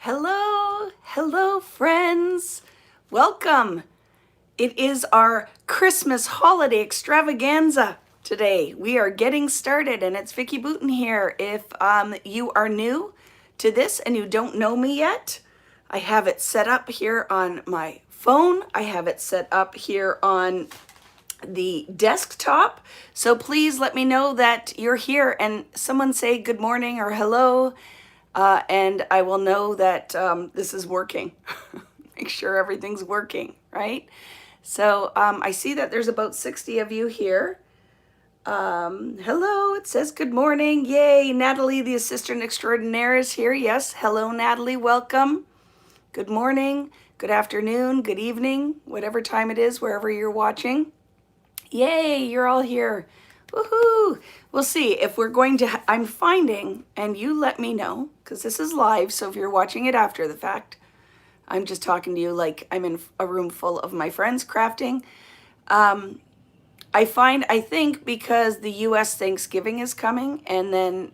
Hello friends, welcome. It is our Christmas holiday extravaganza today. We are getting started and it's Vicki Boutin here. If you are new to this and you don't know me yet, I have it set up here on my phone. I have it set up here on the desktop. So please let me know that you're here and someone say good morning or hello. And I will know that this is working. Make sure everything's working, right? So I see that there's about 60 of you here. Hello, it says good morning. Yay, Natalie, the assistant extraordinaire is here. Yes, hello, Natalie, welcome. Good morning, good afternoon, good evening, whatever time it is, wherever you're watching. Yay, you're all here. Woohoo! We'll see if we're going to, I'm finding, and you let me know, because this is live, so if you're watching it after the fact, I'm just talking to you like I'm in a room full of my friends crafting. I think because the US Thanksgiving is coming, and then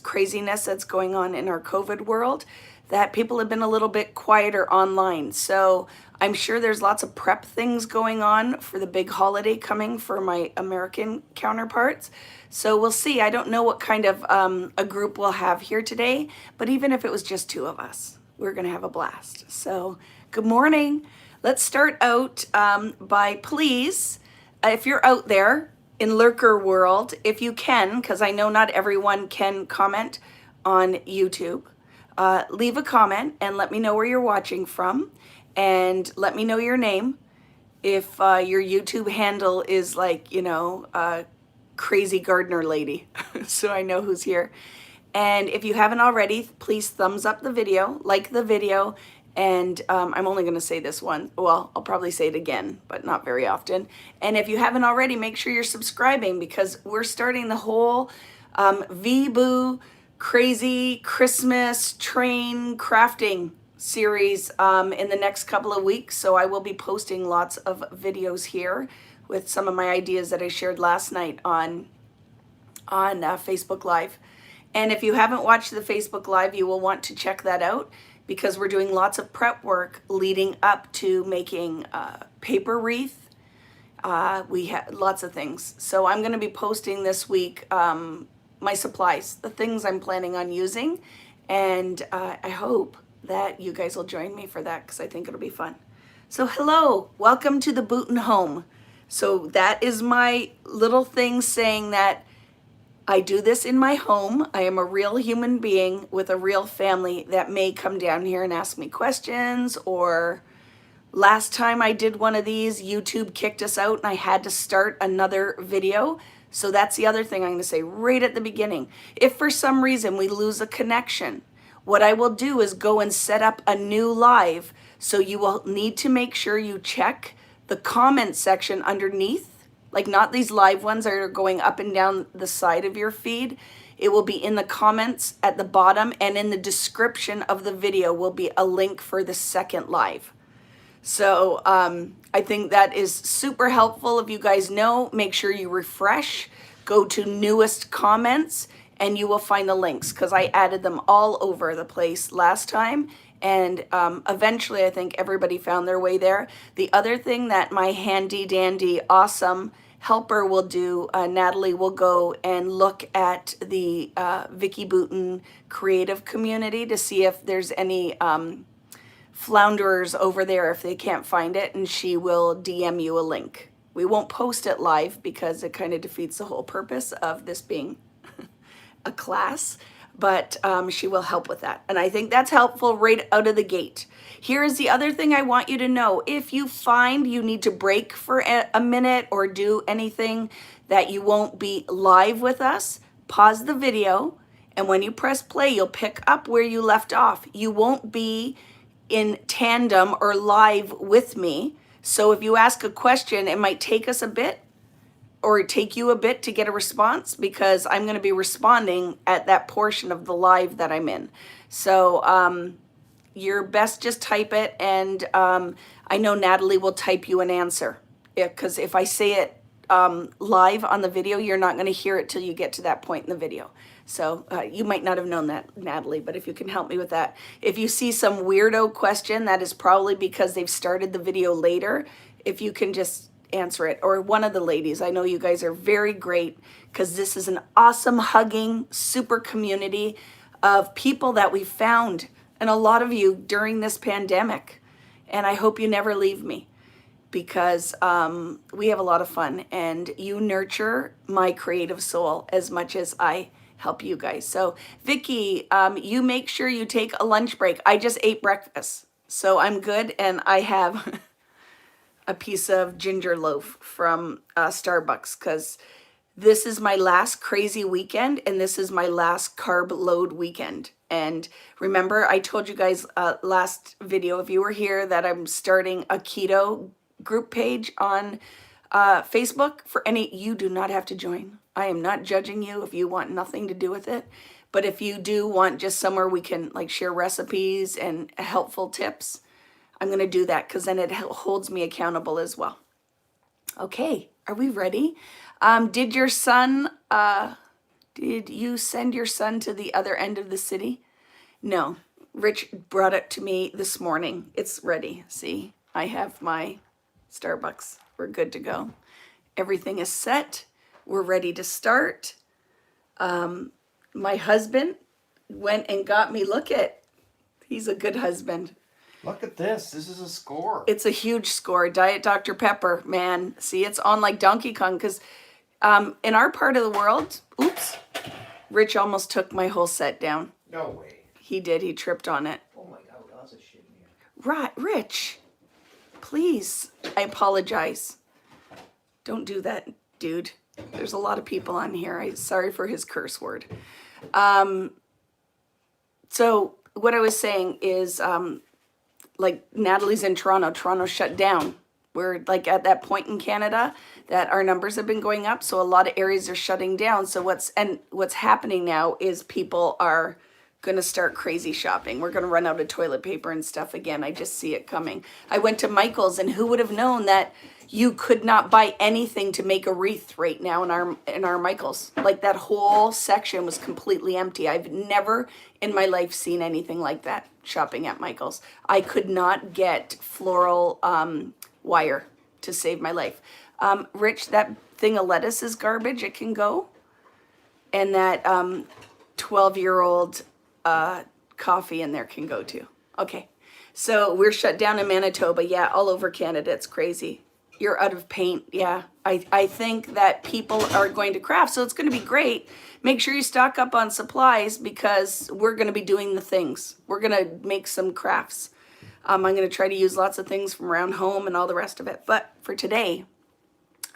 craziness that's going on in our COVID world, that people have been a little bit quieter online. So I'm sure there's lots of prep things going on for the big holiday coming for my American counterparts. So we'll see. I don't know what kind of a group we'll have here today, but even if it was just two of us, we're going to have a blast. So good morning. Let's start out by please, if you're out there in lurker world, if you can, because I know not everyone can comment on YouTube, leave a comment and let me know where you're watching from and let me know your name. If your YouTube handle is like, you know, crazy gardener lady, so I know who's here. And if you haven't already, please thumbs up the video, like the video, and I'm only going to say this one. Well, I'll probably say it again, but not very often. And if you haven't already, make sure you're subscribing because we're starting the whole VBoo crazy Christmas train crafting series in the next couple of weeks. So I will be posting lots of videos here with some of my ideas that I shared last night on Facebook Live. And if you haven't watched the Facebook Live, you will want to check that out because we're doing lots of prep work leading up to making paper wreath. We have lots of things. So I'm going to be posting this week my supplies, the things I'm planning on using. And I hope that you guys will join me for that because I think it'll be fun. So hello, welcome to the Boutin home. So that is my little thing saying that I do this in my home. I am a real human being with a real family that may come down here and ask me questions. Or last time I did one of these, YouTube kicked us out and I had to start another video. So that's the other thing I'm going to say right at the beginning. If for some reason we lose a connection, what I will do is go and set up a new live. So you will need to make sure you check the comment section underneath. Like not these live ones that are going up and down the side of your feed. It will be in the comments at the bottom, and in the description of the video will be a link for the second live. So I think that is super helpful. If you guys know, make sure you refresh, go to newest comments, and you will find the links because I added them all over the place last time. And eventually I think everybody found their way there. The other thing that my handy dandy awesome helper will do, Natalie will go and look at the Vicki Boutin creative community to see if there's any flounderers over there if they can't find it, and she will DM you a link. We won't post it live because it kind of defeats the whole purpose of this being a class, but she will help with that. And I think that's helpful right out of the gate. Here is the other thing I want you to know. If you find you need to break for a minute or do anything that you won't be live with us, pause the video, and when you press play, you'll pick up where you left off. You won't be in tandem or live with me. So if you ask a question, it might take us a bit or take you a bit to get a response because I'm going to be responding at that portion of the live that I'm in. So you're best just type it, and I know Natalie will type you an answer because if I say it live on the video, you're not going to hear it till you get to that point in the video. So you might not have known that, Natalie, but if you can help me with that. If you see some weirdo question, that is probably because they've started the video later. If you can just answer it, or one of the ladies. I know you guys are very great because this is an awesome hugging, super community of people that we found, and a lot of you during this pandemic. And I hope you never leave me, because we have a lot of fun, and you nurture my creative soul as much as I help you guys. So Vicki, you make sure you take a lunch break. I just ate breakfast, so I'm good, and I have a piece of ginger loaf from Starbucks, because this is my last crazy weekend, and this is my last carb load weekend. And remember, I told you guys last video, if you were here, that I'm starting a keto group page on Facebook. For any, you do not have to join. I am not judging you if you want nothing to do with it. But if you do want just somewhere we can like share recipes and helpful tips, I'm going to do that, because then it holds me accountable as well. Okay, are we ready? Did you send your son to the other end of the city? No, Rich brought it to me this morning. It's ready. See, I have my Starbucks. We're good to go. Everything is set. We're ready to start. My husband went and got me, he's a good husband. Look at this. This is a score. It's a huge score. Diet Dr. Pepper, man. See, it's on like Donkey Kong, because in our part of the world, oops, Rich almost took my whole set down. No way. He did. He tripped on it. Oh my God, that's a shit in here. Right, Rich, please. I apologize. Don't do that, dude. There's a lot of people on here. I'm sorry for his curse word. So what I was saying is, like Natalie's in Toronto. Toronto shut down. We're like at that point in Canada that our numbers have been going up. So a lot of areas are shutting down. So what's happening now is people are going to start crazy shopping. We're going to run out of toilet paper and stuff again. I just see it coming. I went to Michael's, and who would have known that you could not buy anything to make a wreath right now in our Michael's. Like that whole section was completely empty. I've never in my life seen anything like that shopping at Michael's. I could not get floral wire to save my life. Rich, that thing of lettuce is garbage. It can go. And that 12-year-old coffee in there can go too. Okay. So we're shut down in Manitoba. Yeah, all over Canada. It's crazy. You're out of paint. Yeah. I think that people are going to craft. So it's going to be great. Make sure you stock up on supplies, because we're going to be doing the things. We're going to make some crafts. I'm going to try to use lots of things from around home and all the rest of it. But for today,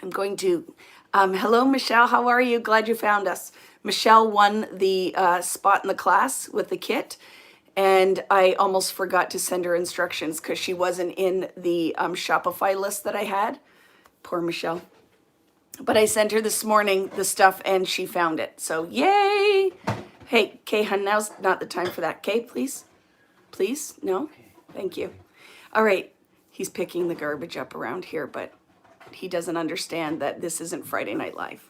I'm going to, hello, Michelle. How are you? Glad you found us. Michelle won the spot in the class with the kit. And I almost forgot to send her instructions because she wasn't in the Shopify list that I had. Poor Michelle. But I sent her this morning the stuff, and she found it. So yay! Hey, Kay, hun, now's not the time for that. Kay, please? Please? No? Thank you. All right. He's picking the garbage up around here, but he doesn't understand that this isn't Friday Night Live.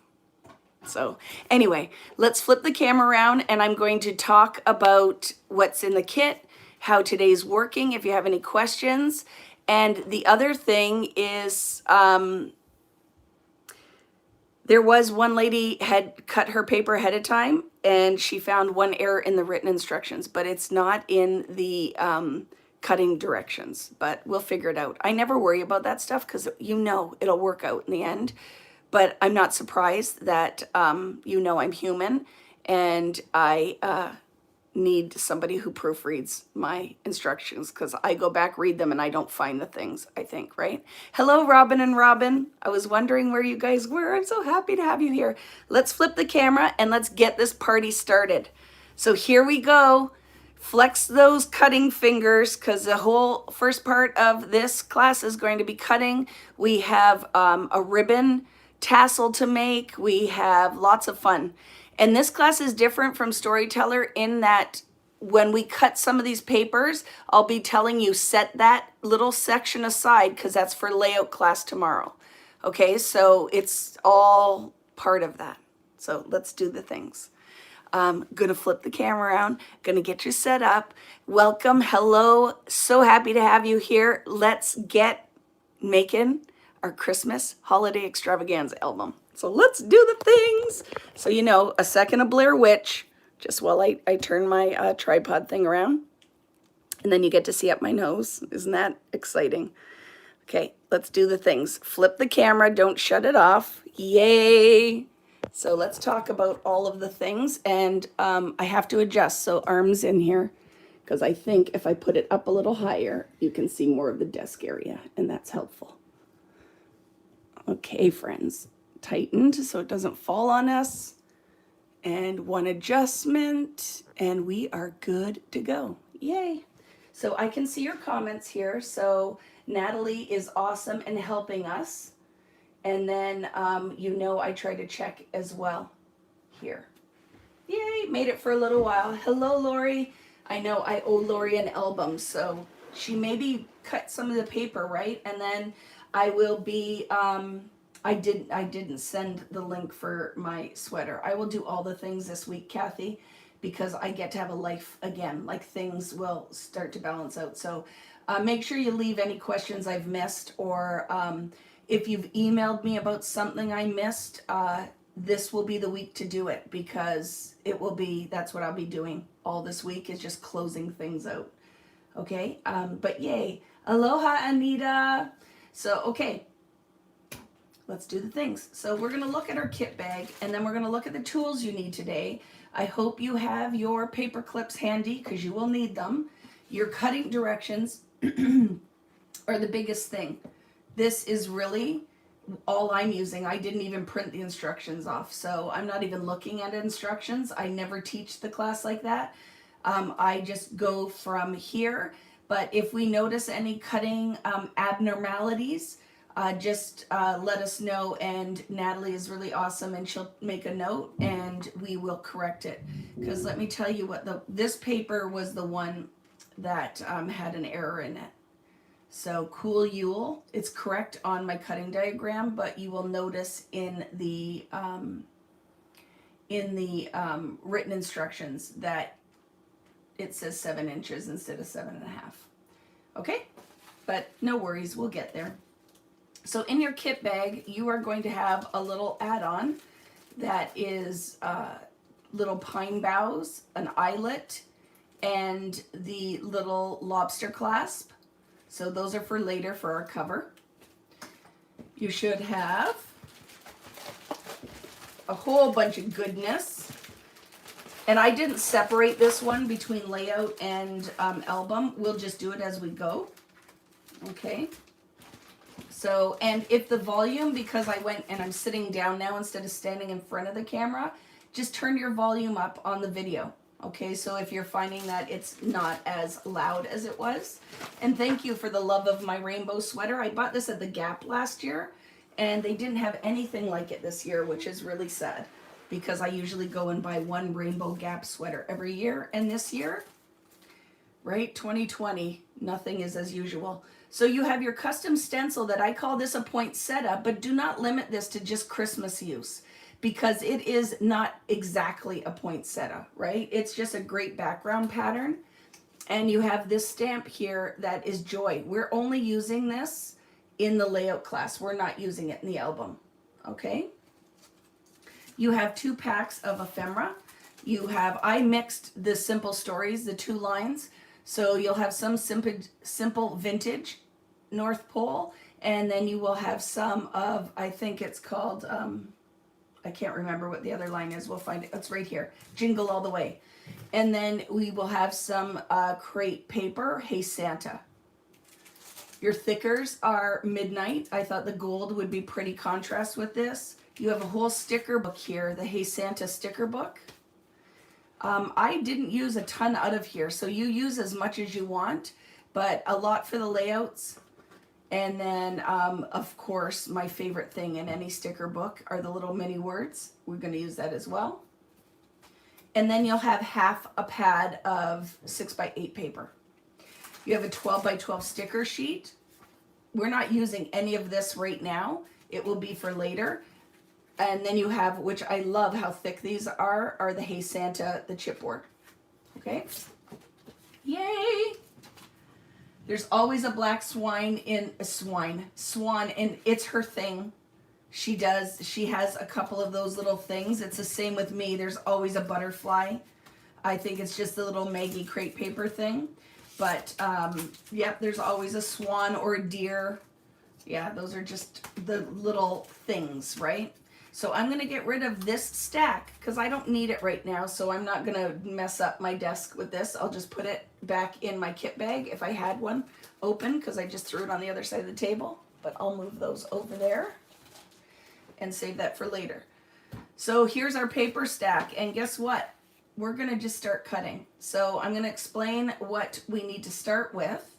So anyway, let's flip the camera around, and I'm going to talk about what's in the kit, how today's working, if you have any questions. And the other thing is, there was one lady had cut her paper ahead of time, and she found one error in the written instructions, but it's not in the cutting directions, but we'll figure it out. I never worry about that stuff, because it'll work out in the end. But I'm not surprised that, I'm human, and I need somebody who proofreads my instructions, because I go back, read them, and I don't find the things, I think, right? Hello, Robin and Robin. I was wondering where you guys were. I'm so happy to have you here. Let's flip the camera, and let's get this party started. So here we go. Flex those cutting fingers, because the whole first part of this class is going to be cutting. We have a ribbon tassel to make. We have lots of fun. And this class is different from Storyteller in that when we cut some of these papers, I'll be telling you set that little section aside, because that's for layout class tomorrow. Okay, so it's all part of that. So let's do the things. Gonna flip the camera around, gonna get you set up. Welcome, hello, so happy to have you here. Let's get making our Christmas holiday extravaganza album. So let's do the things. So you know, a second of Blair Witch, just while I turn my tripod thing around. And then you get to see up my nose. Isn't that exciting? Okay, let's do the things. Flip the camera, don't shut it off. Yay! So let's talk about all of the things. And I have to adjust, so arms in here, because I think if I put it up a little higher, you can see more of the desk area, and that's helpful. Okay, friends, tightened so it doesn't fall on us. And one adjustment, and we are good to go. Yay! So I can see your comments here. So Natalie is awesome and helping us. And then, you know, I try to check as well here. Yay, made it for a little while. Hello, Lori. I know I owe Lori an album, so she maybe cut some of the paper, right? And then I will be, I didn't send the link for my sweater. I will do all the things this week, Kathy, because I get to have a life again. Like, things will start to balance out. So make sure you leave any questions I've missed, or if you've emailed me about something I missed, this will be the week to do it, because it will be, that's what I'll be doing all this week, is just closing things out. Okay, but yay. Aloha, Anita. So, okay, let's do the things. So we're gonna look at our kit bag, and then we're gonna look at the tools you need today. I hope you have your paper clips handy, because you will need them. Your cutting directions are the biggest thing. This is really all I'm using. I didn't even print the instructions off, so I'm not even looking at instructions. I never teach the class like that. I just go from here. But if we notice any cutting abnormalities, just let us know, and Natalie is really awesome, and she'll make a note and we will correct it. Because let me tell you what, this paper was the one that had an error in it. So cool Yule, it's correct on my cutting diagram, but you will notice in the written instructions that it says 7 inches instead of 7.5. Okay, but no worries, we'll get there. So in your kit bag, you are going to have a little add-on that is little pine boughs, an eyelet, and the little lobster clasp. So those are for later for our cover. You should have a whole bunch of goodness. And I didn't separate this one between layout and album. We'll just do it as we go. Okay. So, and if the volume, because I went and I'm sitting down now instead of standing in front of the camera, just turn your volume up on the video. Okay, so if you're finding that it's not as loud as it was. And thank you for the love of my rainbow sweater. I bought this at the Gap last year, and they didn't have anything like it this year, which is really sad, because I usually go and buy one rainbow Gap sweater every year. And this year, right, 2020, nothing is as usual. So you have your custom stencil that I call this a poinsettia, but do not limit this to just Christmas use, because it is not exactly a poinsettia, right? It's just a great background pattern. And you have this stamp here that is Joy. We're only using this in the layout class. We're not using it in the album, okay? You have 2 packs of ephemera. You have, I mixed the simple stories, the 2 lines. So you'll have some simple vintage North Pole, and then you will have some of, I think it's called, I can't remember what the other line is. We'll find it. It's right here. Jingle All the Way. And then we will have some crepe paper. Hey Santa. Your thickers are Midnight. I thought the gold would be pretty contrast with this. You have a whole sticker book here, the Hey Santa sticker book. I didn't use a ton out of here, so you use as much as you want, but a lot for the layouts. And then, of course, my favorite thing in any sticker book are the little mini words. We're going to use that as well. And then you'll have half a pad of 6x8 paper. You have a 12x12 sticker sheet. We're not using any of this right now. It will be for later. And then you have, which I love how thick these are the Hey Santa, the chipboard. Okay. Yay! There's always a black swan, and it's her thing. She has a couple of those little things. It's the same with me. There's always a butterfly. I think it's just the little Maggie crepe paper thing. But, yep, there's always a swan or a deer. Yeah, those are just the little things, right? So I'm going to get rid of this stack because I don't need it right now. So I'm not going to mess up my desk with this. I'll just put it back in my kit bag if I had one open because I just threw it on the other side of the table. But I'll move those over there and save that for later. So here's our paper stack. And guess what? We're going to just start cutting. So I'm going to explain what we need to start with.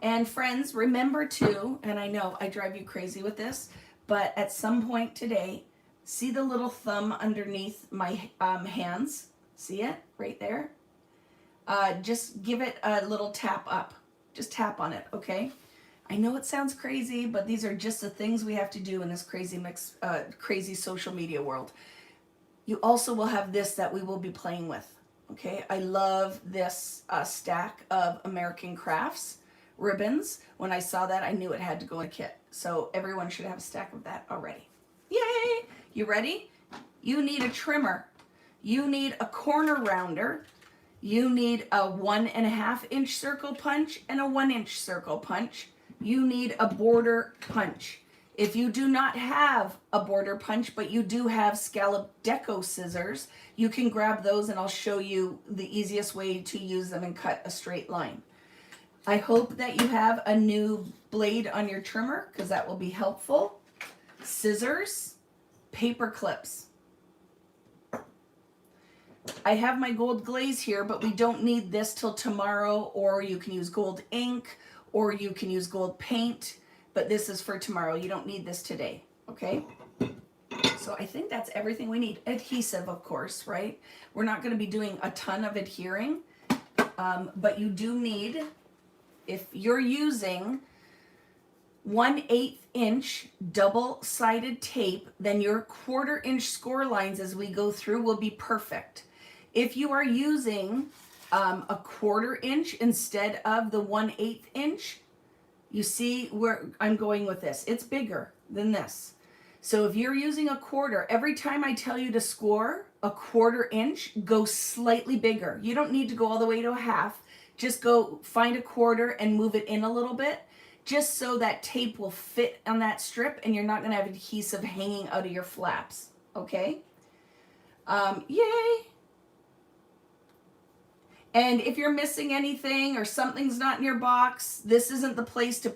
And friends, remember to, and I know I drive you crazy with this, but at some point today, see the little thumb underneath my hands? See it right there? Just give it a little tap up. Just tap on it, okay? I know it sounds crazy, but these are just the things we have to do in this crazy social media world. You also will have this that we will be playing with, okay? I love this stack of American Crafts ribbons. When I saw that, I knew it had to go in a kit. So everyone should have a stack of that already. Yay! You ready? You need a trimmer. You need a corner rounder. You need a 1.5 inch circle punch and a 1 inch circle punch. You need a border punch. If you do not have a border punch, but you do have scallop deco scissors, you can grab those and I'll show you the easiest way to use them and cut a straight line. I hope that you have a new blade on your trimmer because that will be helpful. Scissors, paper clips. I have my gold glaze here, but we don't need this till tomorrow, or you can use gold ink, or you can use gold paint, but this is for tomorrow. You don't need this today, okay? So I think that's everything we need. Adhesive, of course, right? We're not going to be doing a ton of adhering, but you do need, if you're using 1/8 inch double-sided tape, then your 1/4 inch score lines as we go through will be perfect. If you are using a 1/4 inch instead of the 1/8 inch, you see where I'm going with this. It's bigger than this. So if you're using a 1/4, every time I tell you to score a 1/4 inch, go slightly bigger. You don't need to go all the way to a half. Just go find a 1/4 and move it in a little bit, just so that tape will fit on that strip and you're not going to have adhesive hanging out of your flaps, okay? Yay! And if you're missing anything or something's not in your box, this isn't the place to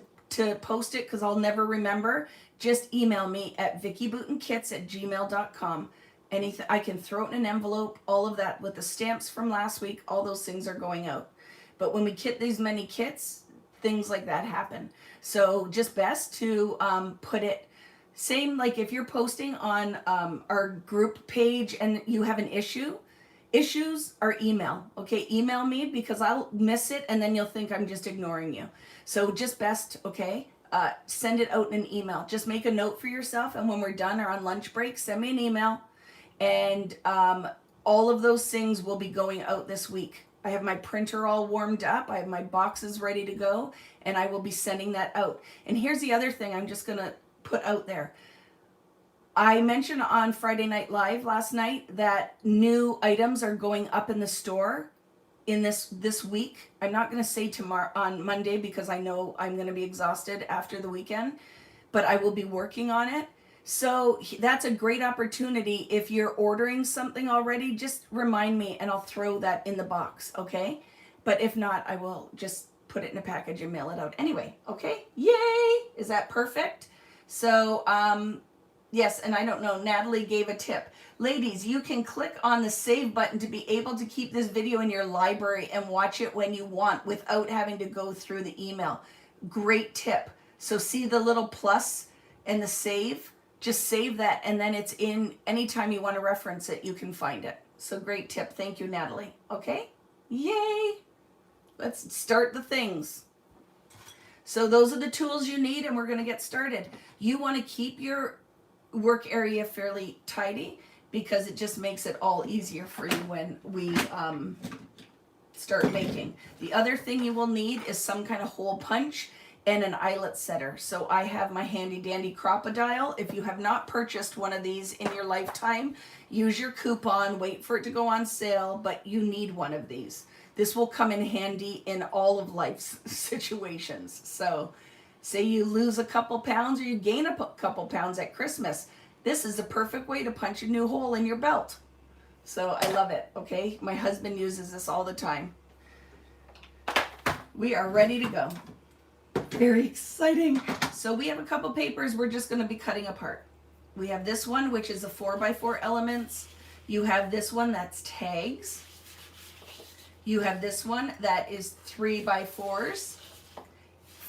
post it because I'll never remember. Just email me at vickiboutinkits@gmail.com. Anything, I can throw it in an envelope, all of that with the stamps from last week, all those things are going out. But when we kit these many kits, things like that happen. So just best to put it, same like if you're posting on our group page and you have an issue, issues are email, okay? Email me because I'll miss it and then you'll think I'm just ignoring you. So just best, okay? Send it out in an email. Just make a note for yourself, and when we're done or on lunch break, send me an email, and all of those things will be going out this week. I have my printer all warmed up. I have my boxes ready to go, and I will be sending that out. And here's the other thing I'm just going to put out there. I mentioned on Friday Night Live last night that new items are going up in the store in this week. I'm not going to say tomorrow on Monday because I know I'm going to be exhausted after the weekend, but I will be working on it. So that's a great opportunity. If you're ordering something already, just remind me and I'll throw that in the box, okay? But if not, I will just put it in a package and mail it out anyway, okay? Yay! Is that perfect? So, yes, and I don't know, Natalie gave a tip. Ladies, you can click on the save button to be able to keep this video in your library and watch it when you want without having to go through the email. Great tip. So see the little plus and the save? Just save that, and then it's in anytime you want to reference it, you can find it. So great tip. Thank you, Natalie. Okay? Yay! Let's start the things. So those are the tools you need, and we're going to get started. You want to keep your work area fairly tidy because it just makes it all easier for you when we start making. The other thing you will need is some kind of hole punch and an eyelet setter. So I have my handy dandy Crocodile. If you have not purchased one of these in your lifetime, use your coupon, wait for it to go on sale, but you need one of these. This will come in handy in all of life's situations. So say you lose a couple pounds or you gain a couple pounds at Christmas, this is a perfect way to punch a new hole in your belt. So I love it, okay? My husband uses this all the time. We are ready to go. Very exciting. So we have a couple papers we're just going to be cutting apart. We have this one, which is a 4x4 elements. You have this one that's tags. You have this one that is 3x4s,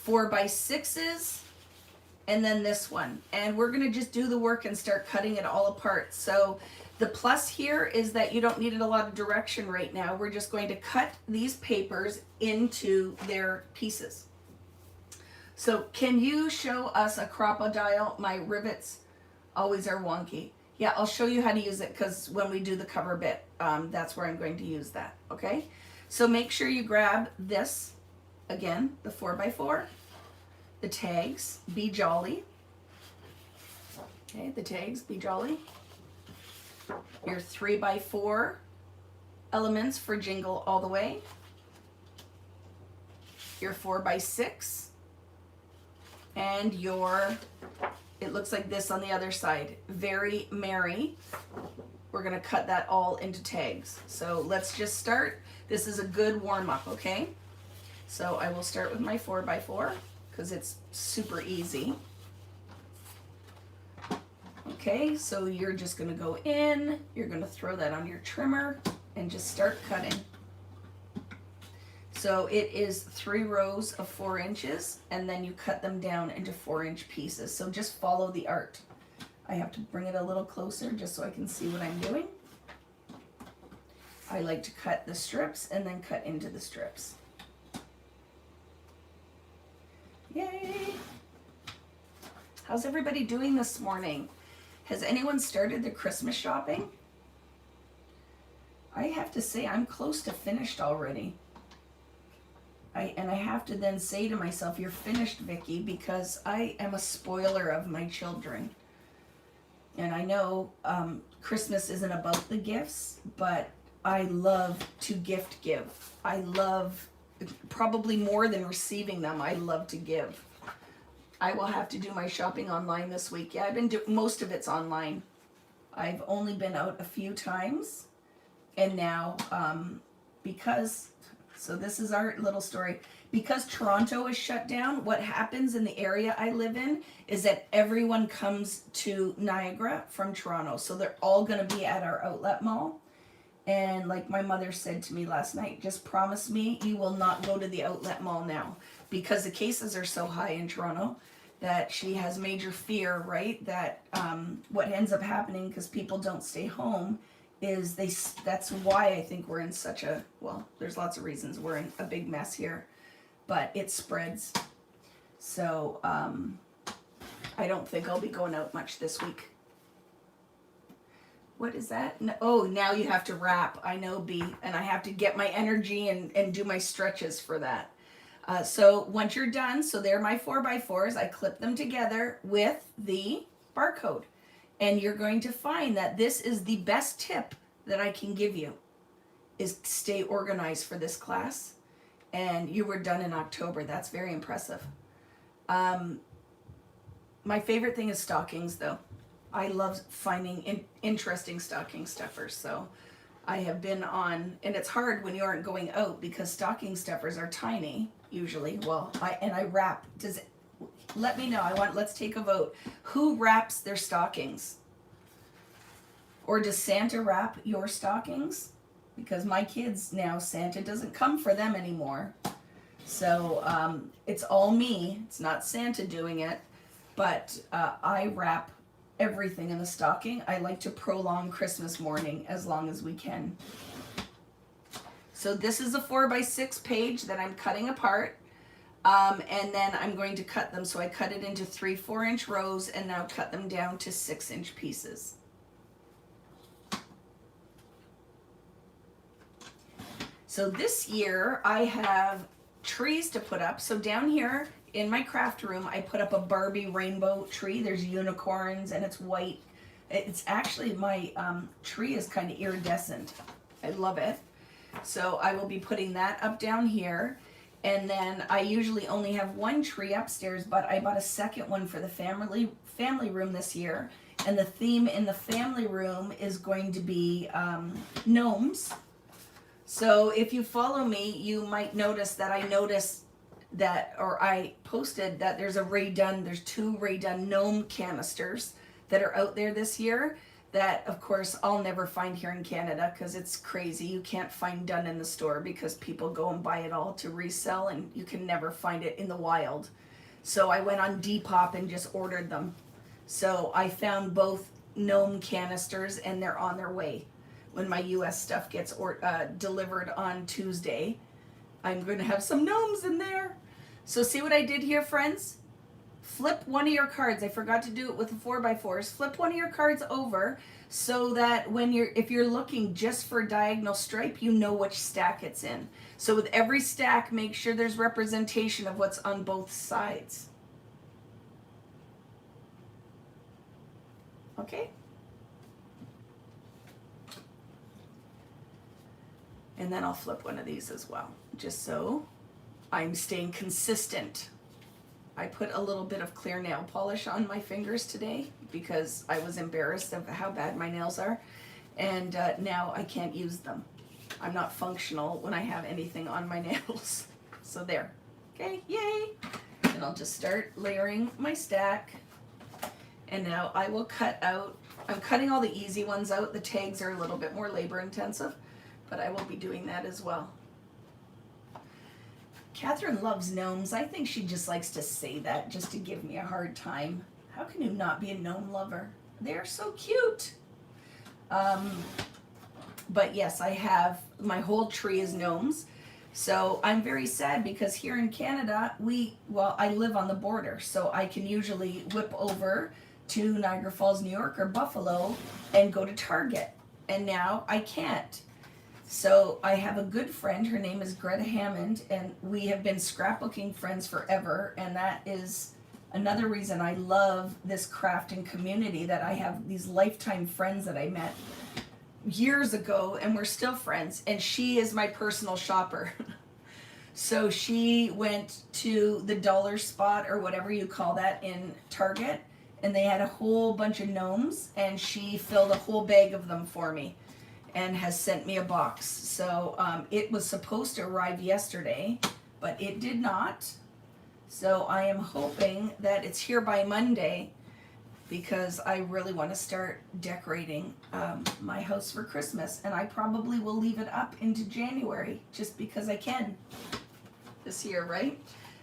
4x6s, and then this one. And we're going to just do the work and start cutting it all apart. So the plus here is that you don't need a lot of direction right now. We're just going to cut these papers into their pieces. So can you show us a Crocodile? My rivets always are wonky. Yeah, I'll show you how to use it because when we do the cover bit, that's where I'm going to use that, okay? So make sure you grab this, again, the 4x4, the tags, Be Jolly. Okay, the tags, Be Jolly. Your 3x4 elements for Jingle All the Way. Your 4x6. And your, it looks like this on the other side, Very Merry. We're gonna cut that all into tags. So let's just start. This is a good warm up, okay? So I will start with my 4x4 because it's super easy. Okay, so you're just gonna go in, you're gonna throw that on your trimmer and just start cutting. So it is 3 rows of 4 inches and then you cut them down into 4-inch pieces. So just follow the art. I have to bring it a little closer just so I can see what I'm doing. I like to cut the strips and then cut into the strips. Yay! How's everybody doing this morning? Has anyone started their Christmas shopping? I have to say I'm close to finished already. I have to then say to myself, you're finished, Vicki, because I am a spoiler of my children. And I know Christmas isn't about the gifts, but I love to gift give. I love, probably more than receiving them, I love to give. I will have to do my shopping online this week. Yeah, I've been doing, most of it's online. I've only been out a few times. And now, so this is our little story. Because Toronto is shut down, what happens in the area I live in is that everyone comes to Niagara from Toronto. So they're all going to be at our outlet mall. And like my mother said to me last night, just promise me you will not go to the outlet mall now. Because the cases are so high in Toronto that she has major fear, right? That what ends up happening because people don't stay home is that's why I think we're in such a, well, there's lots of reasons we're in a big mess here, but it spreads. So I don't think I'll be going out much this week. What is that? No, oh, now you have to wrap. I know, B, and I have to get my energy and do my stretches for that. So once you're done, so they're my 4x4s, I clip them together with the barcode. And you're going to find that this is the best tip that I can give you, is stay organized for this class. And you were done in October. That's very impressive. My favorite thing is stockings, though. I love finding interesting stocking stuffers. So I have been on, and it's hard when you aren't going out because stocking stuffers are tiny, usually. Well, I wrap. Let me know. Let's take a vote. Who wraps their stockings? Or does Santa wrap your stockings? Because my kids now, Santa doesn't come for them anymore. So it's all me. It's not Santa doing it. But I wrap everything in the stocking. I like to prolong Christmas morning as long as we can. So this is a 4x6 page that I'm cutting apart. And then I'm going to cut them. So I cut it into 3 4-inch rows and now cut them down to 6-inch pieces. So this year I have trees to put up. So down here in my craft room, I put up a Barbie rainbow tree. There's unicorns and it's white. It's actually, my tree is kind of iridescent. I love it. So I will be putting that up down here. And then I usually only have one tree upstairs, but I bought a second one for the family room this year. And the theme in the family room is going to be gnomes. So if you follow me, you might notice that I posted that there's 2 Ray Dunn gnome canisters that are out there this year that, of course, I'll never find here in Canada because it's crazy. You can't find Dunn in the store because people go and buy it all to resell, and you can never find it in the wild. So I went on Depop and just ordered them. So I found both gnome canisters and they're on their way. When my US stuff gets delivered on Tuesday, I'm going to have some gnomes in there. So see what I did here, friends? Flip one of your cards. I forgot to do it with the 4x4s. Flip one of your cards over so that if you're looking just for a diagonal stripe, you know which stack it's in. So with every stack, make sure there's representation of what's on both sides. Okay? And then I'll flip one of these as well, just so I'm staying consistent. I put a little bit of clear nail polish on my fingers today because I was embarrassed of how bad my nails are. And now I can't use them. I'm not functional when I have anything on my nails. So there. Okay, yay! And I'll just start layering my stack. And now I will cut out, I'm cutting all the easy ones out. The tags are a little bit more labor intensive, but I will be doing that as well. Catherine loves gnomes. I think she just likes to say that just to give me a hard time. How can you not be a gnome lover? They're so cute. But yes, I have, my whole tree is gnomes. So I'm very sad because here in Canada, I live on the border, so I can usually whip over to Niagara Falls, New York or Buffalo and go to Target. And now I can't. So I have a good friend, her name is Greta Hammond, and we have been scrapbooking friends forever, and that is another reason I love this crafting community, that I have these lifetime friends that I met years ago, and we're still friends, and she is my personal shopper. So she went to the dollar spot, or whatever you call that, in Target, and they had a whole bunch of gnomes, and she filled a whole bag of them for me and has sent me a box. So it was supposed to arrive yesterday, but it did not. So I am hoping that it's here by Monday because I really want to start decorating my house for Christmas, and I probably will leave it up into January just because I can this year, right?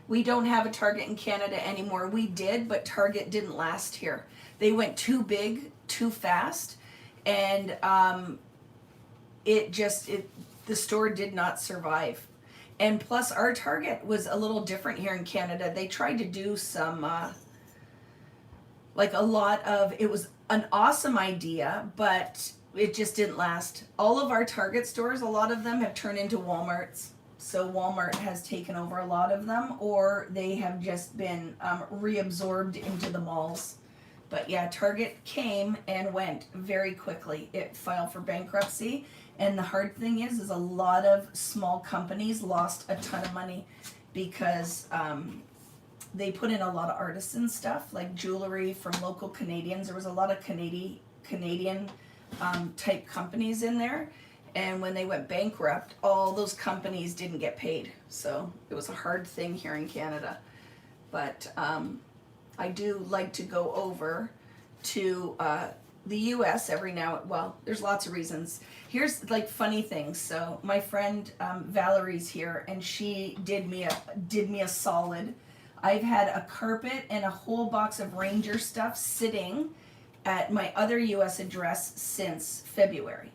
We don't have a Target in Canada anymore. We did, but Target didn't last here. They went too big, too fast, and the store did not survive. And plus our Target was a little different here in Canada. They tried to do some, it was an awesome idea, but it just didn't last. All of our Target stores, a lot of them have turned into Walmarts. So Walmart has taken over a lot of them, or they have just been reabsorbed into the malls. But yeah, Target came and went very quickly. It filed for bankruptcy. And the hard thing is a lot of small companies lost a ton of money because they put in a lot of artisan stuff, like jewelry from local Canadians. There was a lot of Canadian type companies in there. And when they went bankrupt, all those companies didn't get paid. So it was a hard thing here in Canada. But I do like to go over to the US every now, well, there's lots of reasons. Here's like funny things. So my friend Valerie's here, and she did me a solid. I've had a carpet and a whole box of Ranger stuff sitting at my other US address since February.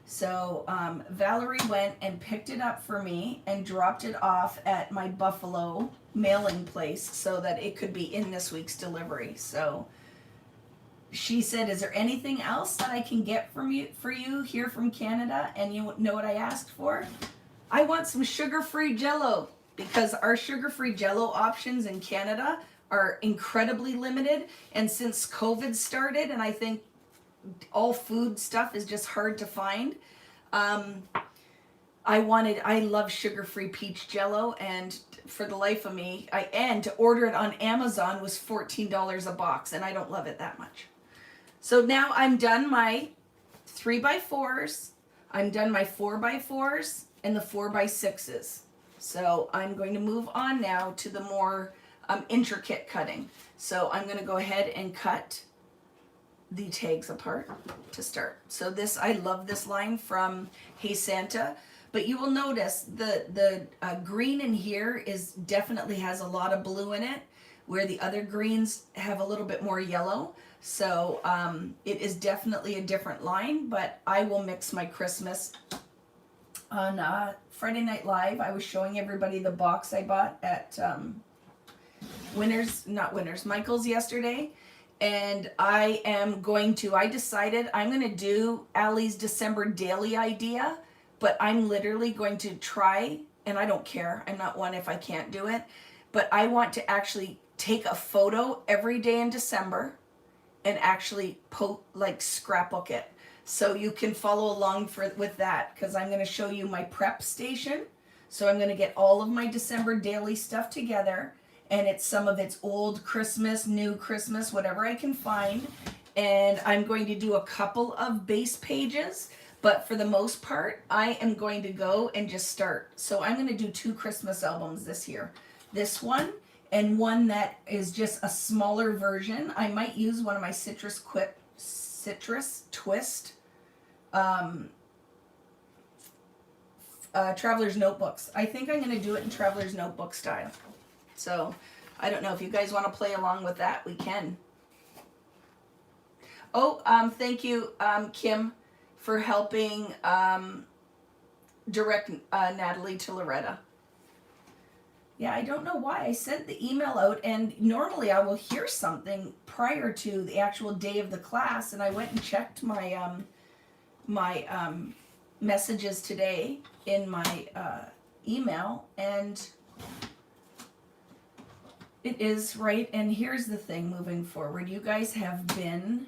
So Valerie went and picked it up for me and dropped it off at my Buffalo mailing place so that it could be in this week's delivery. So she said, "Is there anything else that I can get from you for you here from Canada?" And you know what I asked for? I want some sugar-free Jello, because our sugar-free Jello options in Canada are incredibly limited. And since COVID started, and I think all food stuff is just hard to find, I love sugar-free peach Jello, and for the life of me, and to order it on Amazon was $14 a box, and I don't love it that much. So now I'm done my 3x4s, I'm done my 4x4s, and the 4x6s. So I'm going to move on now to the more intricate cutting. So I'm going to go ahead and cut the tags apart to start. So this, I love this line from Hey Santa, but you will notice the green in here is definitely has a lot of blue in it, where the other greens have a little bit more yellow. So it is definitely a different line, but I will mix my Christmas. On Friday Night Live, I was showing everybody the box I bought at Michael's yesterday. And I decided I'm going to do Allie's December daily idea, but I'm literally going to try, and I don't care, I'm not one if I can't do it, but I want to actually take a photo every day in December and actually scrapbook it. So you can follow along with that, because I'm going to show you my prep station. So I'm going to get all of my December daily stuff together, and it's some of its old Christmas, new Christmas, whatever I can find. And I'm going to do a couple of base pages, but for the most part, I am going to go and just start. So I'm going to do 2 Christmas albums this year. This one, and one that is just a smaller version. I might use one of my Citrus Twist Traveler's Notebooks. I think I'm going to do it in Traveler's Notebook style. So I don't know if you guys want to play along with that. We can. Oh, thank you, Kim, for helping direct Natalie to Loretta. Yeah, I don't know why I sent the email out, and normally I will hear something prior to the actual day of the class, and I went and checked my messages today in my email, and it is right. And here's the thing moving forward. You guys have been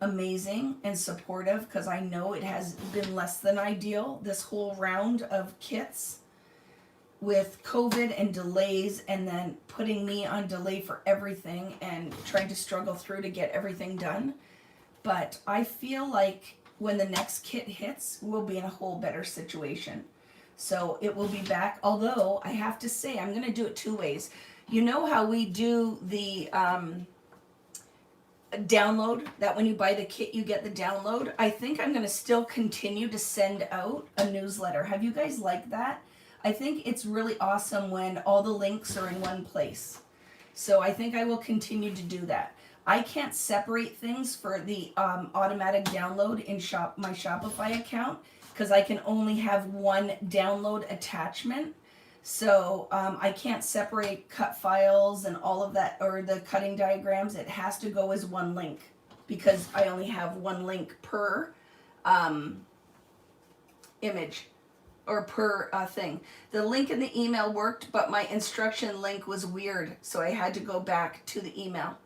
amazing and supportive, because I know it has been less than ideal, this whole round of kits, with COVID and delays, and then putting me on delay for everything and trying to struggle through to get everything done. But I feel like when the next kit hits, we'll be in a whole better situation. So it will be back, although I have to say I'm going to do it 2 ways. You know how we do the download, that when you buy the kit you get the download? I think I'm going to still continue to send out a newsletter. Have you guys liked that? I think it's really awesome when all the links are in one place. So I think I will continue to do that. I can't separate things for the automatic download in my Shopify account, because I can only have one download attachment. So I can't separate cut files and all of that, or the cutting diagrams. It has to go as one link, because I only have one link per image, or per thing. The link in the email worked, but my instruction link was weird, so I had to go back to the email.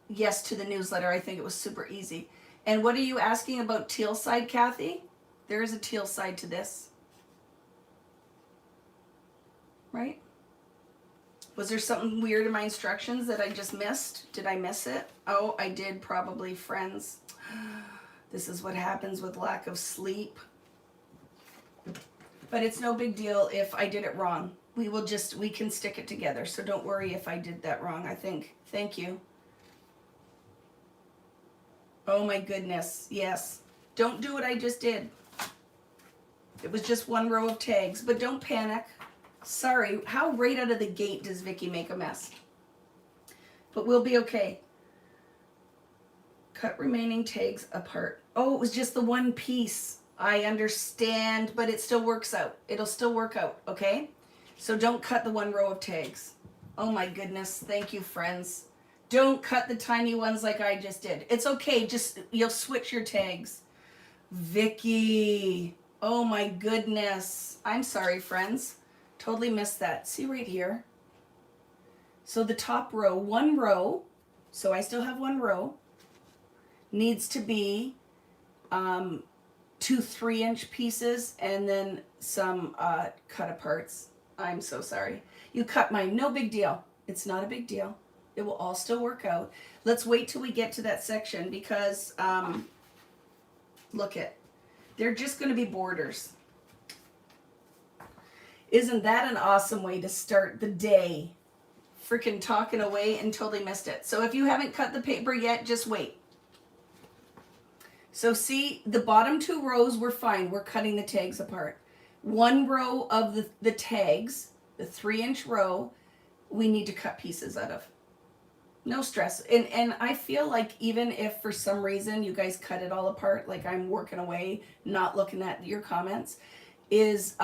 Yes, to the newsletter. I think it was super easy. And what are you asking about teal side, Kathy? There is a teal side to this. Right? Was there something weird in my instructions that I just missed? Did I miss it? Oh, I did probably, friends. This is what happens with lack of sleep. But it's no big deal if I did it wrong. We can stick it together. So don't worry if I did that wrong, I think. Thank you. Oh my goodness, yes. Don't do what I just did. It was just 1 row of tags, but don't panic. Sorry, how right out of the gate does Vicki make a mess? But we'll be okay. Cut remaining tags apart. Oh, it was just the one piece. I understand, but it still works out. It'll still work out, okay? So don't cut the one row of tags. Oh my goodness, thank you, friends. Don't cut the tiny ones like I just did. It's okay, just you'll switch your tags. Vicki, oh my goodness. I'm sorry, friends. Totally missed that. See right here. So the top row, one row, so I still have one row, needs to be 2 3-inch pieces and then some cut aparts. I'm so sorry. You cut mine, no big deal. It's not a big deal. It will all still work out. Let's wait till we get to that section because look it, they're just going to be borders. Isn't that an awesome way to start the day? Freaking talking away and totally missed it. So if you haven't cut the paper yet, just wait. So see, the bottom 2 rows were fine. We're cutting the tags apart. One row of the tags, the 3-inch row, we need to cut pieces out of. No stress. And I feel like even if for some reason you guys cut it all apart, like I'm working away, not looking at your comments, is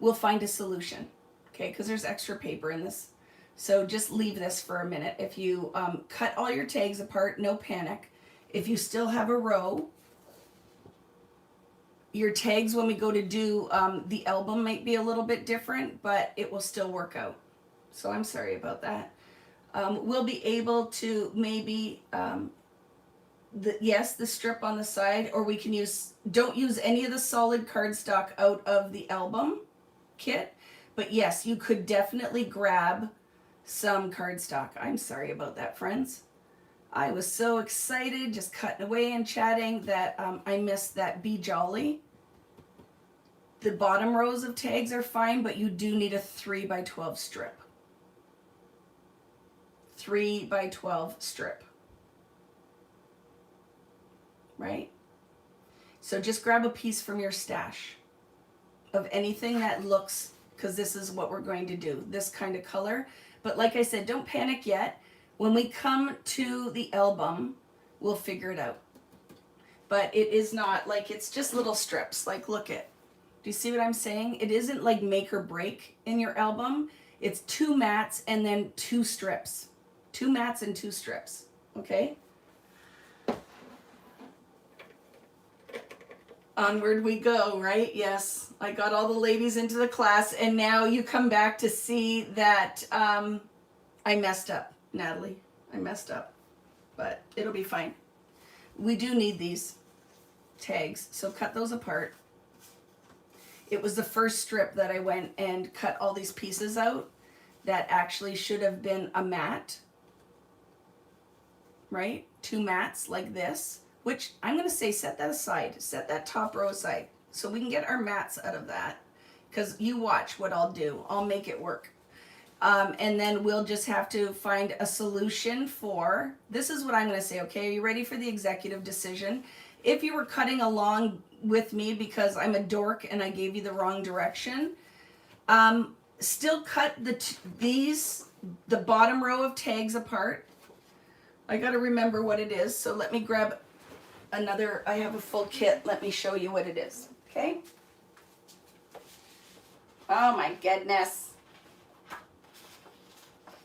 we'll find a solution. Okay, because there's extra paper in this. So just leave this for a minute. If you cut all your tags apart, no panic. If you still have a row, your tags when we go to do the album might be a little bit different, but it will still work out. So I'm sorry about that. We'll be able to maybe, the strip on the side, or we can don't use any of the solid cardstock out of the album kit. But yes, you could definitely grab some cardstock. I'm sorry about that, friends. I was so excited just cutting away and chatting that I missed that Be Jolly. The bottom rows of tags are fine, but you do need a 3x12 strip. 3x12 strip. Right? So just grab a piece from your stash of anything that looks, because this is what we're going to do, this kind of color. But like I said, don't panic yet. When we come to the album, we'll figure it out. But it is not like, it's just little strips. Like, look it. Do you see what I'm saying? It isn't like make or break in your album. It's 2 mats and then 2 strips. 2 mats and 2 strips. Okay? Onward we go, right? Yes. I got all the ladies into the class, and now you come back to see that I messed up, Natalie. I messed up. But it'll be fine. We do need these tags, so cut those apart. It was the first strip that I went and cut all these pieces out that actually should have been a mat. Right? 2 mats like this, which I'm going to say set that aside. Set that top row aside so we can get our mats out of that. Because you watch what I'll do. I'll make it work. And then we'll just have to find a solution for, this is what I'm going to say, okay? Are you ready for the executive decision? If you were cutting along with me because I'm a dork and I gave you the wrong direction, still cut the bottom row of tags apart. I got to remember what it is, so let me grab another, I have a full kit. Let me show you what it is, okay? Oh my goodness.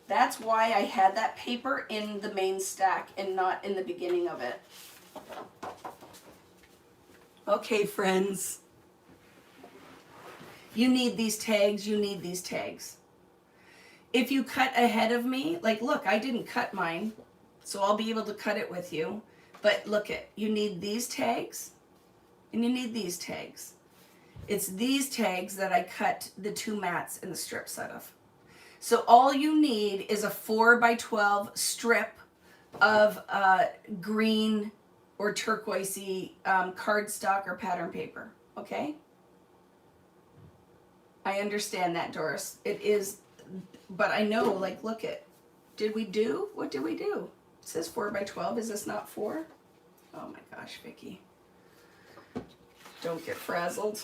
That's why I had that paper in the main stack and not in the beginning of it. Okay, friends. You need these tags, you need these tags. If you cut ahead of me, like look, I didn't cut mine, so I'll be able to cut it with you. But look it, you need these tags and you need these tags. It's these tags that I cut the 2 mats and the strips out of. So all you need is a 4x12 strip of green or turquoisey cardstock or pattern paper, okay? I understand that, Doris. It is, but I know, like, look it. What did we do? It says 4x12. Is this not 4? Oh my gosh, Vicki. Don't get frazzled.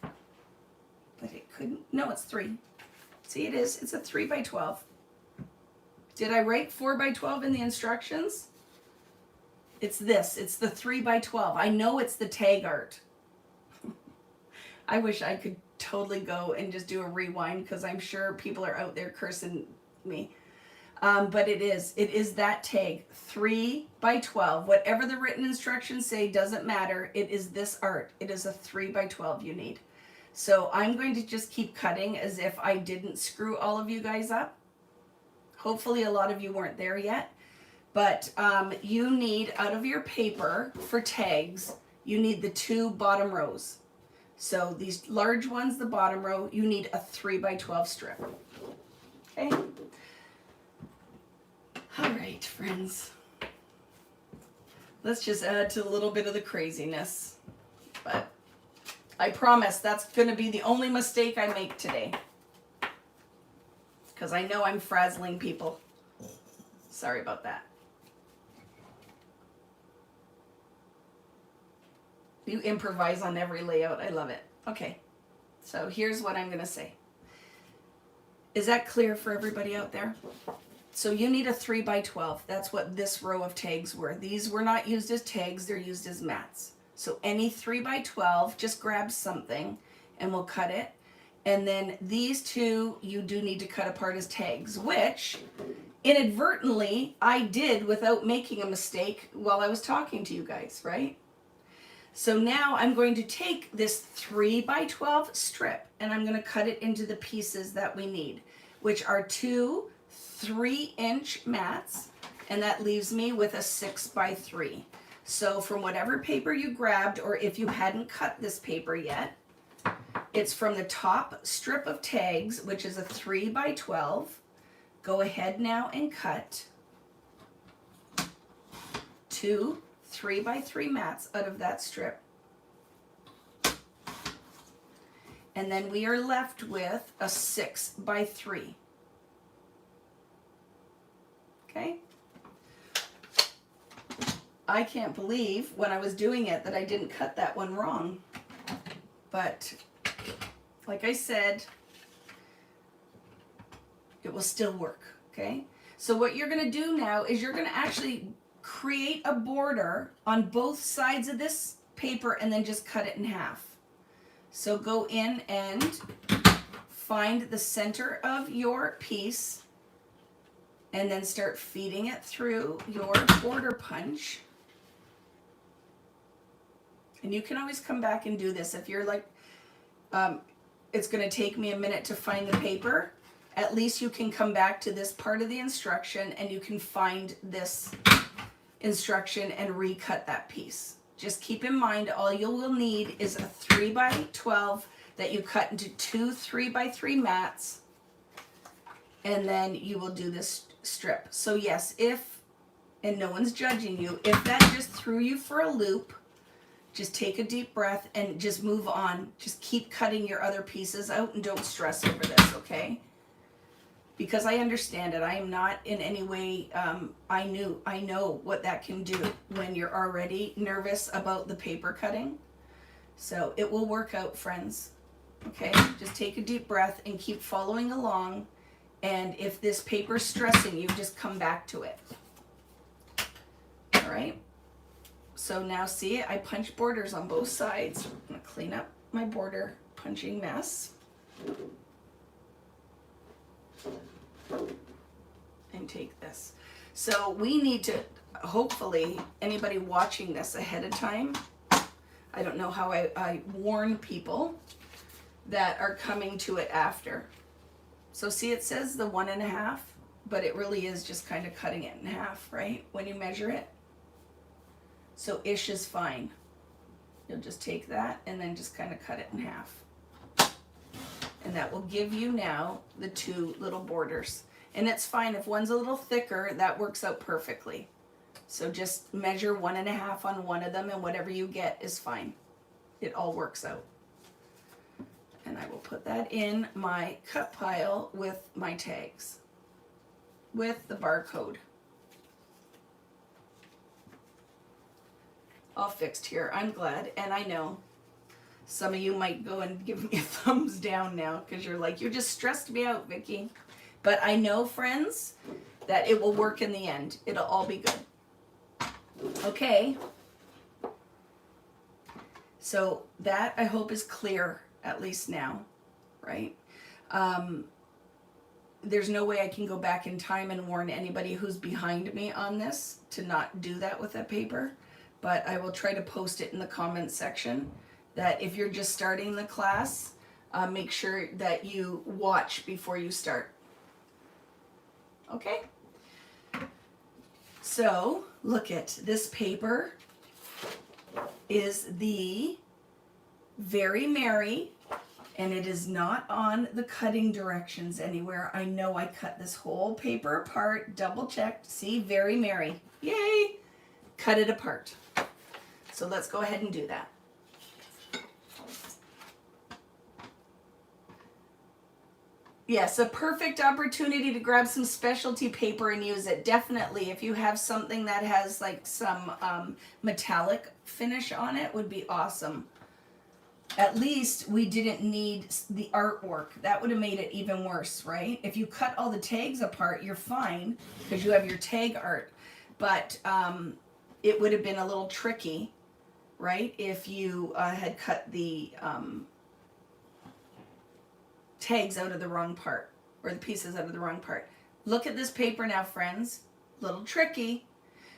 But it couldn't. No, it's 3. See, it is. It's a 3x12. Did I write 4 by 12 in the instructions? It's this. It's the 3 by 12. I know it's the tag art. I wish I could totally go and just do a rewind because I'm sure people are out there cursing me. But it is that tag, 3 by 12. Whatever the written instructions say doesn't matter. It is this art. It is a 3 by 12 you need. So I'm going to just keep cutting as if I didn't screw all of you guys up. Hopefully a lot of you weren't there yet. But you need, out of your paper for tags, you need the 2 bottom rows. So these large ones, the bottom row, you need a 3 by 12 strip. Okay? All right, friends. Let's just add to a little bit of the craziness. But I promise that's going to be the only mistake I make today. Because I know I'm frazzling people. Sorry about that. You improvise on every layout. I love it. Okay. So here's what I'm going to say. Is that clear for everybody out there? So you need a 3 by 12. That's what this row of tags were. These were not used as tags. They're used as mats. So any 3 by 12, just grab something and we'll cut it. And then these 2, you do need to cut apart as tags, which inadvertently I did without making a mistake while I was talking to you guys, right? So now I'm going to take this 3 by 12 strip and I'm going to cut it into the pieces that we need, which are 2 3-inch mats, and that leaves me with a 6 by 3. So from whatever paper you grabbed, or if you hadn't cut this paper yet, it's from the top strip of tags, which is a 3 by 12. Go ahead now and cut 2 3 by 3 mats out of that strip. And then we are left with a 6 by 3. Okay? I can't believe when I was doing it that I didn't cut that one wrong. But like I said, it will still work, okay? So what you're going to do now is you're going to actually create a border on both sides of this paper and then just cut it in half. So go in and find the center of your piece and then start feeding it through your border punch. And you can always come back and do this. If you're like, it's going to take me a minute to find the paper, at least you can come back to this part of the instruction and you can find this instruction and recut that piece. Just keep in mind all you will need is a 3 by 12 that you cut into 2 3 by 3 mats, and then you will do this strip. So yes, if, and no one's judging you, if that just threw you for a loop, just take a deep breath and just move on. Just keep cutting your other pieces out and don't stress over this, okay? Because I understand it. I am not in any way, I know what that can do when you're already nervous about the paper cutting. So it will work out, friends. Okay, just take a deep breath and keep following along. And if this paper's stressing you, just come back to it. All right. So now see, I punch borders on both sides. I'm gonna clean up my border punching mess. And take this. So we need to, hopefully, anybody watching this ahead of time, I don't know how I warn people that are coming to it after. So see, it says the 1.5, but it really is just kind of cutting it in half, right? When you measure it. So ish is fine. You'll just take that and then just kind of cut it in half. And that will give you now the 2 little borders. And it's fine if one's a little thicker, that works out perfectly. So just measure 1.5 on one of them and whatever you get is fine. It all works out. And I will put that in my cut pile with my tags, with the barcode. All fixed here, I'm glad, and I know some of you might go and give me a thumbs down now because you're like, you just stressed me out, Vicki. But I know, friends, that it will work in the end. It'll all be good. Okay. So that I hope is clear, at least now, right? There's no way I can go back in time and warn anybody who's behind me on this to not do that with that paper, but I will try to post it in the comments section that if you're just starting the class, make sure that you watch before you start. Okay? So, look at this paper is the Very Merry, and it is not on the cutting directions anywhere. I know I cut this whole paper apart, double checked. See, Very Merry. Yay! Cut it apart. So let's go ahead and do that. Yes, a perfect opportunity to grab some specialty paper and use it. Definitely, if you have something that has like some metallic finish on it, would be awesome. At least we didn't need the artwork. That would have made it even worse, right? If you cut all the tags apart, you're fine because you have your tag art. But it would have been a little tricky, right? If you had cut the tags out of the wrong part, or the pieces out of the wrong part. Look at this paper now, friends. Little tricky.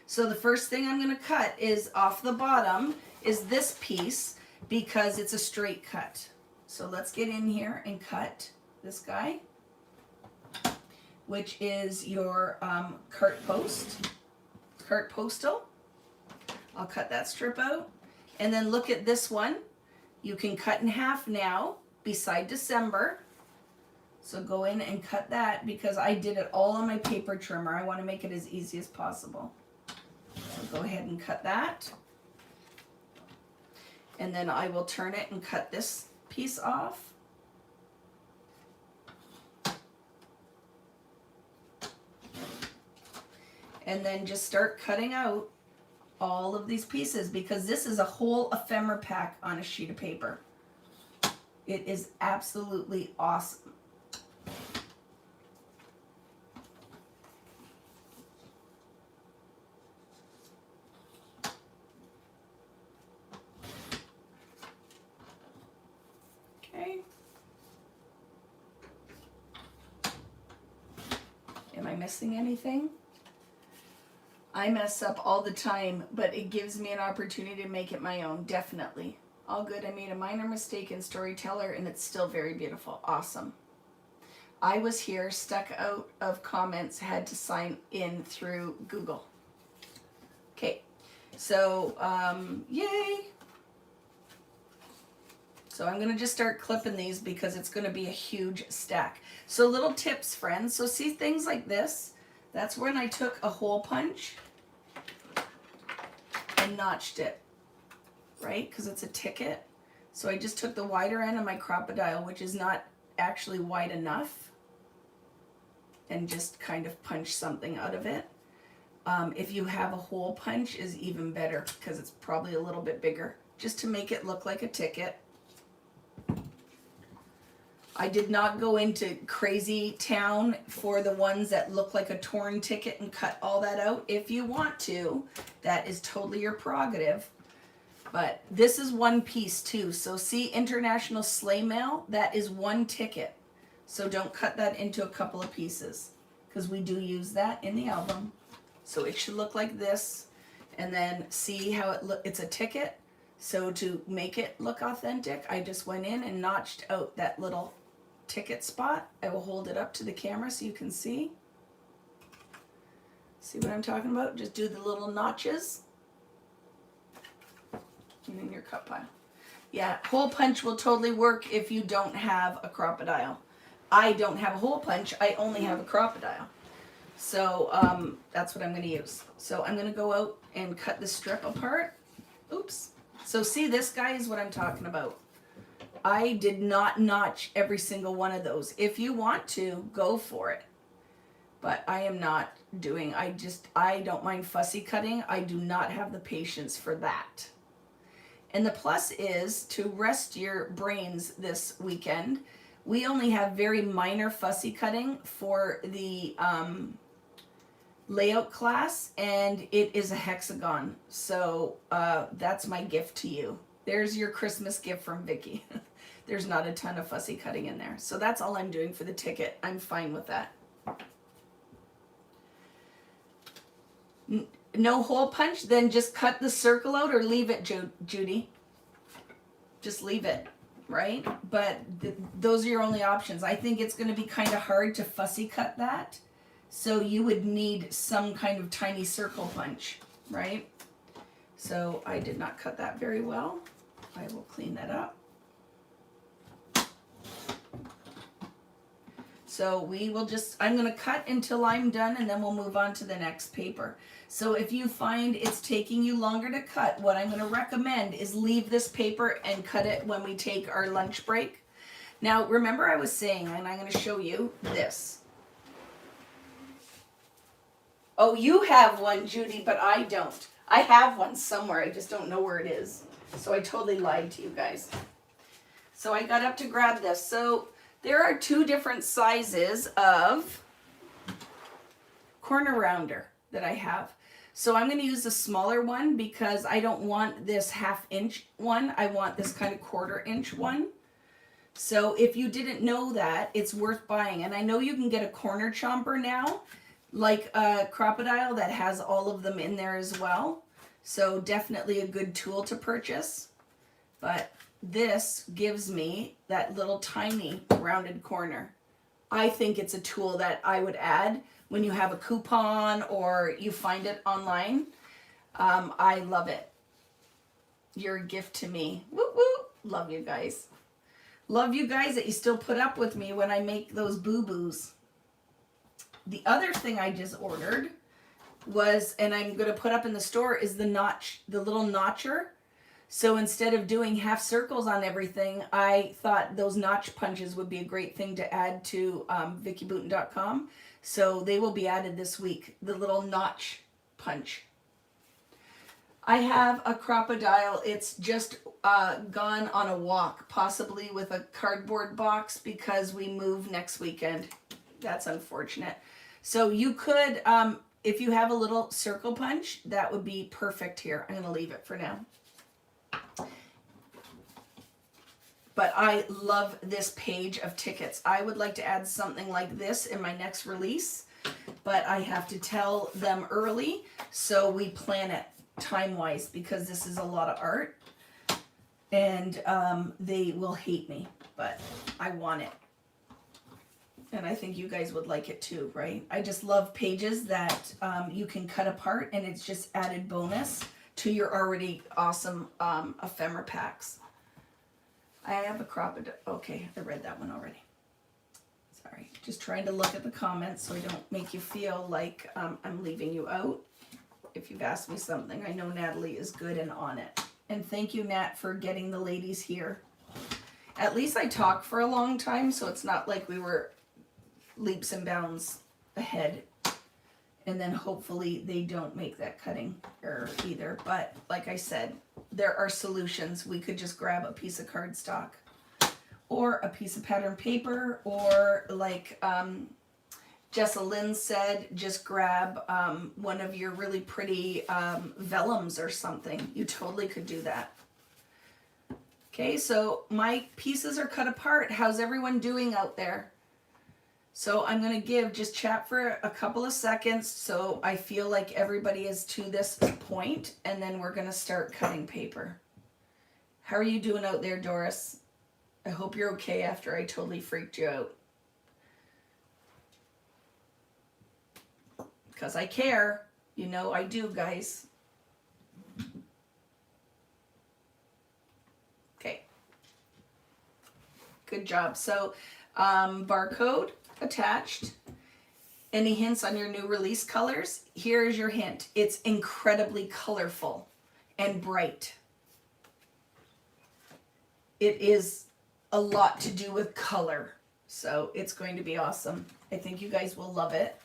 So the first thing I'm going to cut is off the bottom is this piece because it's a straight cut. So let's get in here and cut this guy, which is your cart postal. I'll cut that strip out. And then look at this one. You can cut in half now beside December. So go in and cut that because I did it all on my paper trimmer. I want to make it as easy as possible. So go ahead and cut that. And then I will turn it and cut this piece off. And then just start cutting out all of these pieces because this is a whole ephemera pack on a sheet of paper. It is absolutely awesome. Okay. Am I missing anything? I mess up all the time, but it gives me an opportunity to make it my own, definitely. All good. I made a minor mistake in Storyteller, and it's still very beautiful. Awesome. I was here, stuck out of comments, had to sign in through Google. Okay, so, yay. So I'm going to just start clipping these because it's going to be a huge stack. So little tips, friends. So see things like this? That's when I took a hole punch and notched it, right? Because it's a ticket. So I just took the wider end of my crocodile, which is not actually wide enough, and just kind of punch something out of it. If you have a hole punch is even better because it's probably a little bit bigger, just to make it look like a ticket. I did not go into crazy town for the ones that look like a torn ticket and cut all that out. If you want to, that is totally your prerogative. But this is one piece too. So see International Sleigh Mail, that is one ticket. So don't cut that into a couple of pieces because we do use that in the album. So it should look like this. And then see how it's a ticket. So to make it look authentic, I just went in and notched out that little ticket spot. I will hold it up to the camera so you can see. See what I'm talking about? Just do the little notches. And in your cut pile. Yeah, hole punch will totally work if you don't have a crocodile. I don't have a hole punch, I only have a crocodile. So that's what I'm going to use. So I'm going to go out and cut the strip apart. Oops. So see, this guy is what I'm talking about. I did not notch every single one of those. If you want to, go for it. But I am not doing, I don't mind fussy cutting. I do not have the patience for that. And the plus is to rest your brains this weekend. We only have very minor fussy cutting for the layout class, and it is a hexagon. So that's my gift to you. There's your Christmas gift from Vicki. There's not a ton of fussy cutting in there. So that's all I'm doing for the ticket. I'm fine with that. No hole punch, then just cut the circle out or leave it, Judy. Just leave it, right? But those are your only options. I think it's going to be kind of hard to fussy cut that. So you would need some kind of tiny circle punch, right? So I did not cut that very well. I will clean that up. So we will just, I'm going to cut until I'm done, and then we'll move on to the next paper. So if you find it's taking you longer to cut, what I'm going to recommend is leave this paper and cut it when we take our lunch break. Now, remember I was saying, and I'm going to show you this. Oh, you have one, Judy, but I don't. I have one somewhere. I just don't know where it is. So I totally lied to you guys. So I got up to grab this. So there are two different sizes of corner rounder that I have. So I'm going to use the smaller one because I don't want this 1/2 inch one. I want this kind of 1/4 inch one. So if you didn't know that, it's worth buying. And I know you can get a corner chomper now, like a Crocodile, that has all of them in there as well. So definitely a good tool to purchase. But this gives me that little tiny rounded corner. I think it's a tool that I would add when you have a coupon or you find it online. I love it. You're a gift to me. Woo woo. Love you guys. Love you guys that you still put up with me when I make those boo-boos. The other thing I just ordered was, and I'm going to put up in the store, is the notch, the little notcher. So instead of doing half circles on everything, I thought those notch punches would be a great thing to add to VickiBoutin.com. So they will be added this week, the little notch punch. I have a Crocodile. It's just gone on a walk, possibly with a cardboard box because we move next weekend. That's unfortunate. So you could, if you have a little circle punch, that would be perfect here. I'm going to leave it for now. But I love this page of tickets. I would like to add something like this in my next release, but I have to tell them early so we plan it time-wise because this is a lot of art and they will hate me, but I want it. And I think you guys would like it too, right? I just love pages that you can cut apart and it's just added bonus to your already awesome ephemera packs. I have a Crocodile. Okay, I read that one already. Sorry, just trying to look at the comments so I don't make you feel like I'm leaving you out. If you've asked me something, I know Natalie is good and on it. And thank you, Nat, for getting the ladies here. At least I talked for a long time, so it's not like we were leaps and bounds ahead. And then hopefully they don't make that cutting error either. But like I said, there are solutions. We could just grab a piece of cardstock or a piece of pattern paper, or like Jessa Lynn said, just grab one of your really pretty vellums or something. You totally could do that. Okay, so my pieces are cut apart. How's everyone doing out there? So I'm going to just chat for a couple of seconds so I feel like everybody is to this point, and then we're going to start cutting paper. How are you doing out there, Doris? I hope you're okay after I totally freaked you out. Because I care. You know I do, guys. Okay. Good job. So, barcode attached. Any hints on your new release colors? Here's your hint. It's incredibly colorful and bright. It is a lot to do with color, so it's going to be awesome. I think you guys will love it.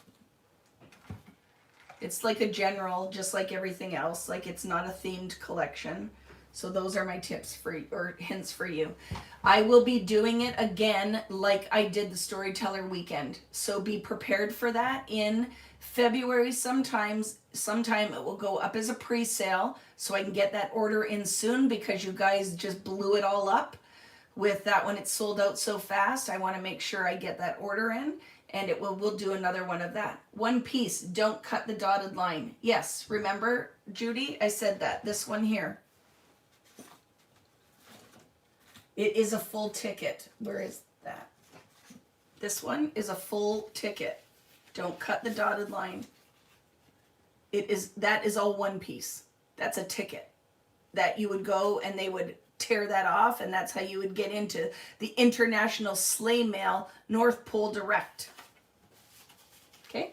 It's like a general, just like everything else. Like, it's not a themed collection. So those are my tips for or hints for you. I will be doing it again like I did the Storyteller Weekend. So be prepared for that in February sometime it will go up as a pre-sale so I can get that order in soon because you guys just blew it all up with that one. It sold out so fast. I want to make sure I get that order in, and we'll do another one of that. One piece, don't cut the dotted line. Yes, remember, Judy, I said that. This one here. It is a full ticket. Where is that? This one is a full ticket. Don't cut the dotted line. That is all one piece. That's a ticket that you would go and they would tear that off, and that's how you would get into the International Sleigh Mail North Pole Direct. Okay?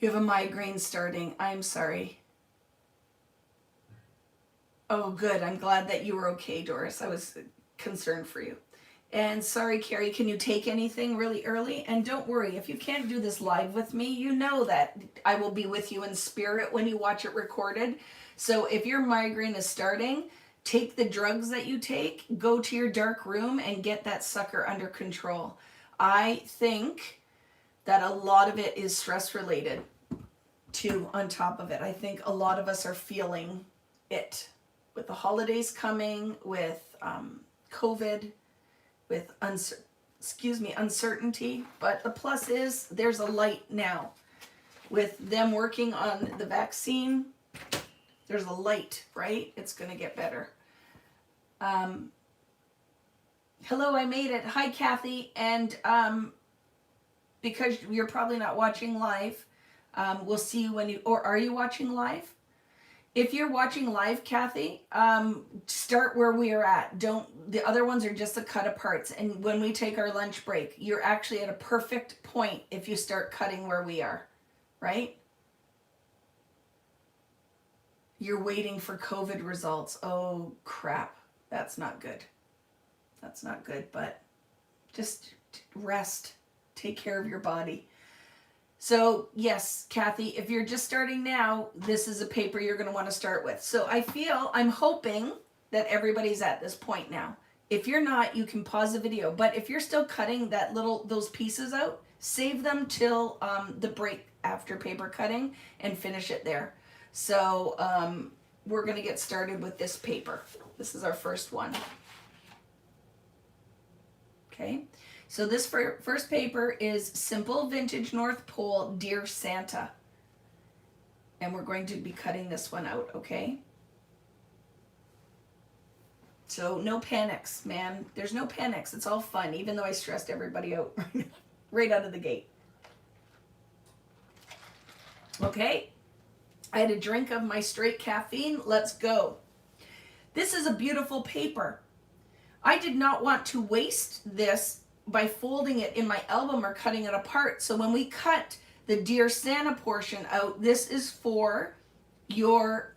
You have a migraine starting. I'm sorry. Oh, good. I'm glad that you were okay, Doris. I was concerned for you. And sorry, Carrie, can you take anything really early? And don't worry, if you can't do this live with me, you know that I will be with you in spirit when you watch it recorded. So if your migraine is starting, take the drugs that you take, go to your dark room and get that sucker under control. I think that a lot of it is stress related too, on top of it. I think a lot of us are feeling it. With the holidays coming, with COVID, with uncertainty. But the plus is there's a light now. With them working on the vaccine, there's a light, right? It's going to get better. Hello, I made it. Hi, Kathy. And because you're probably not watching live, we'll see you when you, or are you watching live? If you're watching live, Kathy, start where we are at. The other ones are just the cut aparts. And when we take our lunch break, you're actually at a perfect point if you start cutting where we are, right? You're waiting for COVID results. Oh, crap. That's not good. That's not good, but just rest. Take care of your body. So yes, Kathy, if you're just starting now, this is a paper you're going to want to start with. So I'm hoping that everybody's at this point now. If you're not, you can pause the video. But if you're still cutting those pieces out, save them till the break after paper cutting and finish it there. So we're going to get started with this paper. This is our first one. Okay. So this first paper is Simple Vintage North Pole Dear Santa. And we're going to be cutting this one out, okay? So no panics, man. There's no panics. It's all fun, even though I stressed everybody out right out of the gate. Okay? I had a drink of my straight caffeine. Let's go. This is a beautiful paper. I did not want to waste this by folding it in my album or cutting it apart. So when we cut the Dear Santa portion out, this is for your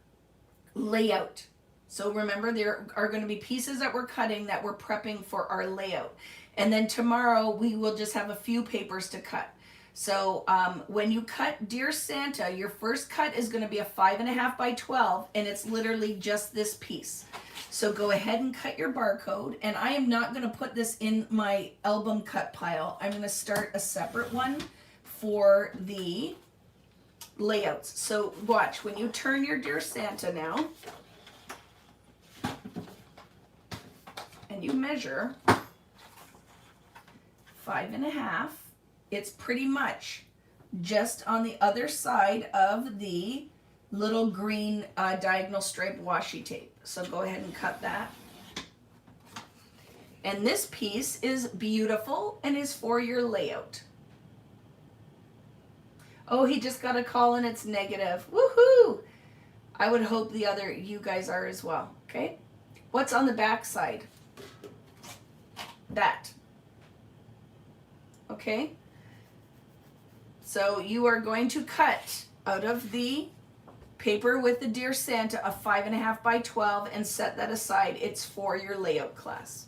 layout. So remember, there are going to be pieces that we're cutting that we're prepping for our layout. And then tomorrow we will just have a few papers to cut. So when you cut Dear Santa, your first cut is going to be a 5.5 by 12, and it's literally just this piece. So go ahead and cut your barcode, and I am not going to put this in my album cut pile. I'm going to start a separate one for the layouts. So watch, when you turn your Dear Santa now, and you measure 5.5, it's pretty much just on the other side of the little green diagonal stripe washi tape. So go ahead and cut that. And this piece is beautiful and is for your layout. Oh, he just got a call and it's negative. Woohoo! I would hope you guys are as well. Okay? What's on the back side? That. Okay? So you are going to cut out of the paper with the Dear Santa a 5.5 by 12 and set that aside. It's for your layout class.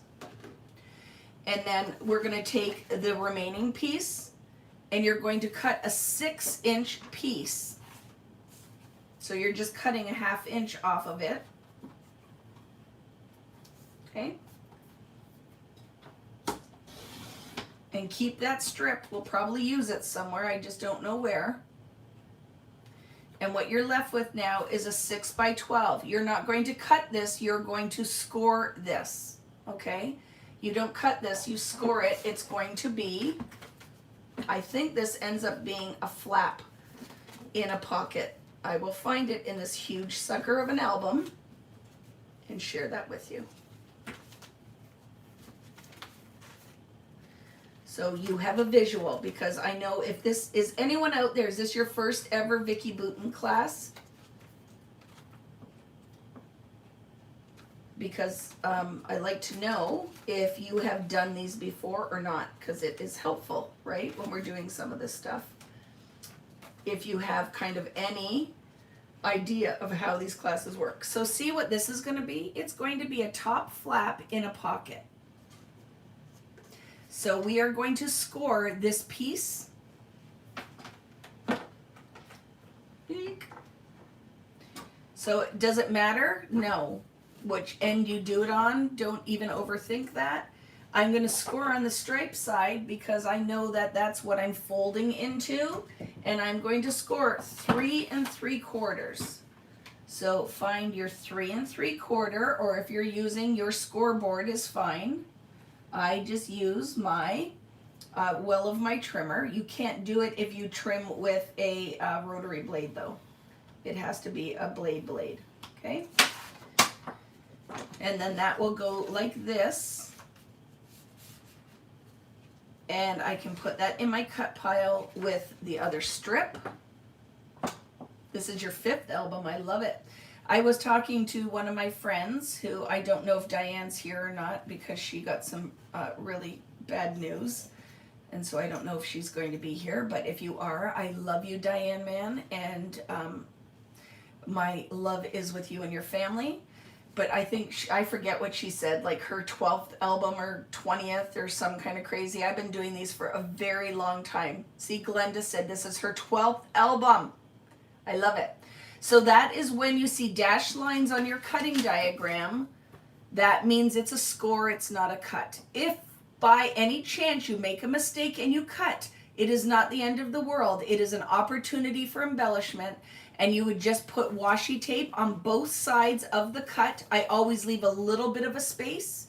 And then we're going to take the remaining piece and you're going to cut a 6-inch piece So you're just cutting a 1/2 inch off of it. Okay. And keep that strip. We'll probably use it somewhere. I just don't know where. And what you're left with now is a 6 by 12. You're not going to cut this. You're going to score this. Okay. You don't cut this. You score it. It's going to be, I think this ends up being a flap in a pocket. I will find it in this huge sucker of an album and share that with you. So you have a visual, because I know if this is anyone out there, is this your first ever Vicki Boutin class? Because I like to know if you have done these before or not, because it is helpful, right, when we're doing some of this stuff. If you have kind of any idea of how these classes work. So see what this is going to be? It's going to be a top flap in a pocket. So we are going to score this piece. So does it matter? No. Which end you do it on, don't even overthink that. I'm going to score on the stripe side because I know that that's what I'm folding into, and I'm going to score 3 3/4. So find your 3 3/4, or if you're using your scoreboard is fine. I just use my well of my trimmer. You can't do it if you trim with a rotary blade though. It has to be a blade, okay? And then that will go like this. And I can put that in my cut pile with the other strip. This is your 5th album. I love it. I was talking to one of my friends who, I don't know if Diane's here or not because she got some really bad news. And so I don't know if she's going to be here. But if you are, I love you, Diane, man. And my love is with you and your family. But I think, I forget what she said, like her 12th album or 20th or some kind of crazy. I've been doing these for a very long time. See, Glenda said this is her 12th album. I love it. So that is when you see dashed lines on your cutting diagram, that means it's a score, it's not a cut. If by any chance you make a mistake and you cut, it is not the end of the world. It is an opportunity for embellishment. And you would just put washi tape on both sides of the cut. I always leave a little bit of a space,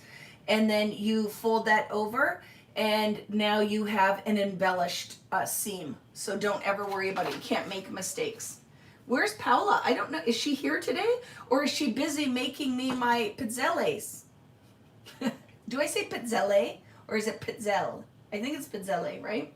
and then you fold that over, and now you have an embellished seam. So don't ever worry about it. You can't make mistakes. Where's Paula? I don't know. Is she here today, or is she busy making me my pizzelles? Do I say pizzelle, or is it pizzelle? I think it's pizzelle, right?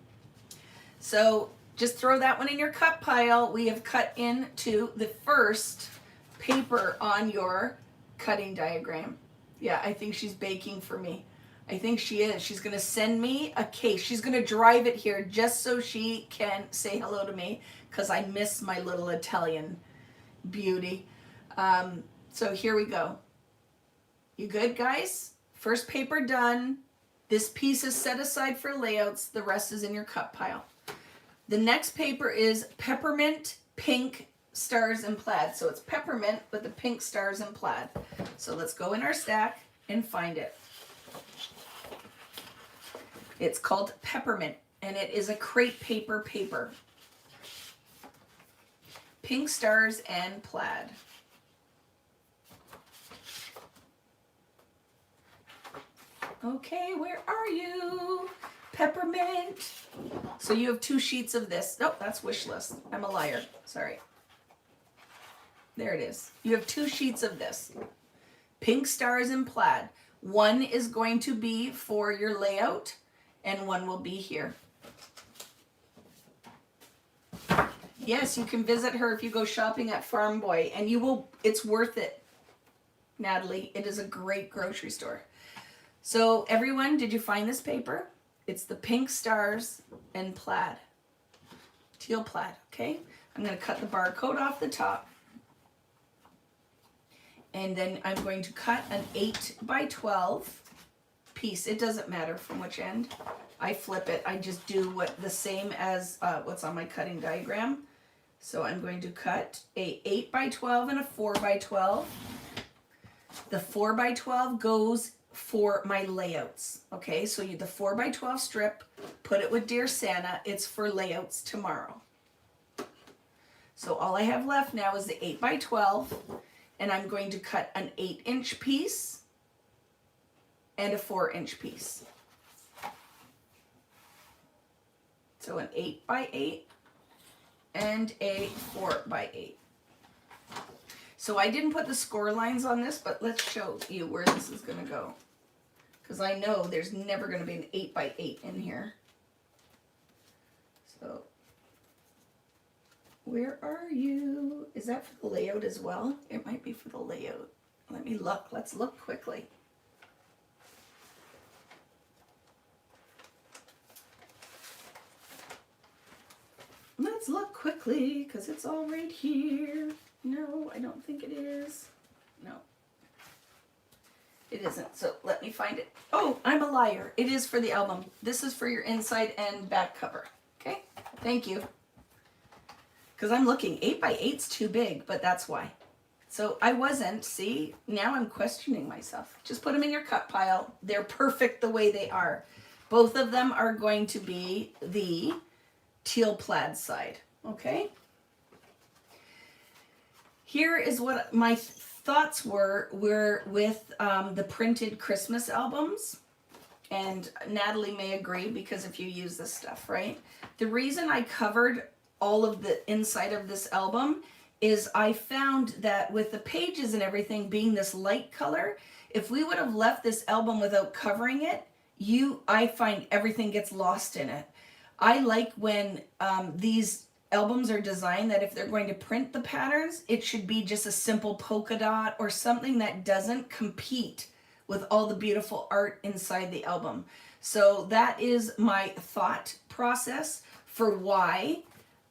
So just throw that one in your cut pile. We have cut into the first paper on your cutting diagram. Yeah, I think she's baking for me. I think she is. She's going to send me a case. She's going to drive it here just so she can say hello to me because I miss my little Italian beauty. So here we go. You good, guys? First paper done. This piece is set aside for layouts. The rest is in your cut pile. The next paper is Peppermint, Pink, Stars, and Plaid. So it's Peppermint with the pink stars and plaid. So let's go in our stack and find it. It's called Peppermint, and it is a crepe paper paper. Pink stars and plaid. Okay, where are you? Peppermint. So you have 2 sheets of this. Nope, that's wish list. I'm a liar. Sorry. There it is. You have 2 sheets of this. Pink stars and plaid. One is going to be for your layout, and one will be here. Yes, you can visit her if you go shopping at Farm Boy, and you will, it's worth it, Natalie. It is a great grocery store. So everyone, did you find this paper? It's the pink stars and plaid. Teal plaid, okay? I'm going to cut the barcode off the top. And then I'm going to cut an 8 by 12 piece. It doesn't matter from which end. I flip it. I just do what the same as what's on my cutting diagram. So I'm going to cut a 8 by 12 and a 4 by 12. The 4 by 12 goes for my layouts. Okay, so the 4 by 12 strip, put it with Dear Santa. It's for layouts tomorrow. So all I have left now is the 8 by 12, and I'm going to cut an 8-inch piece and a 4-inch piece. So an 8 by 8 and a 4 by 8. So I didn't put the score lines on this, but let's show you where this is going to go. Because I know there's never going to be an 8 by 8 in here. So, where are you? Is that for the layout as well? It might be for the layout. Let me look. Let's look quickly. Let's look quickly, because it's all right here. No, I don't think it is. No. It isn't, so let me find it. Oh, I'm a liar. It is for the album. This is for your inside and back cover. Okay? Thank you. Because I'm looking, 8 by 8's too big, but that's why. So I wasn't, see? Now I'm questioning myself. Just put them in your cut pile. They're perfect the way they are. Both of them are going to be the teal plaid side. Okay? Here is what my thoughts were with the printed Christmas albums, and Natalie may agree because if you use this stuff, right? The reason I covered all of the inside of this album is I found that with the pages and everything being this light color, if we would have left this album without covering it, I find everything gets lost in it. I like when these albums are designed that if they're going to print the patterns, it should be just a simple polka dot or something that doesn't compete with all the beautiful art inside the album. So that is my thought process for why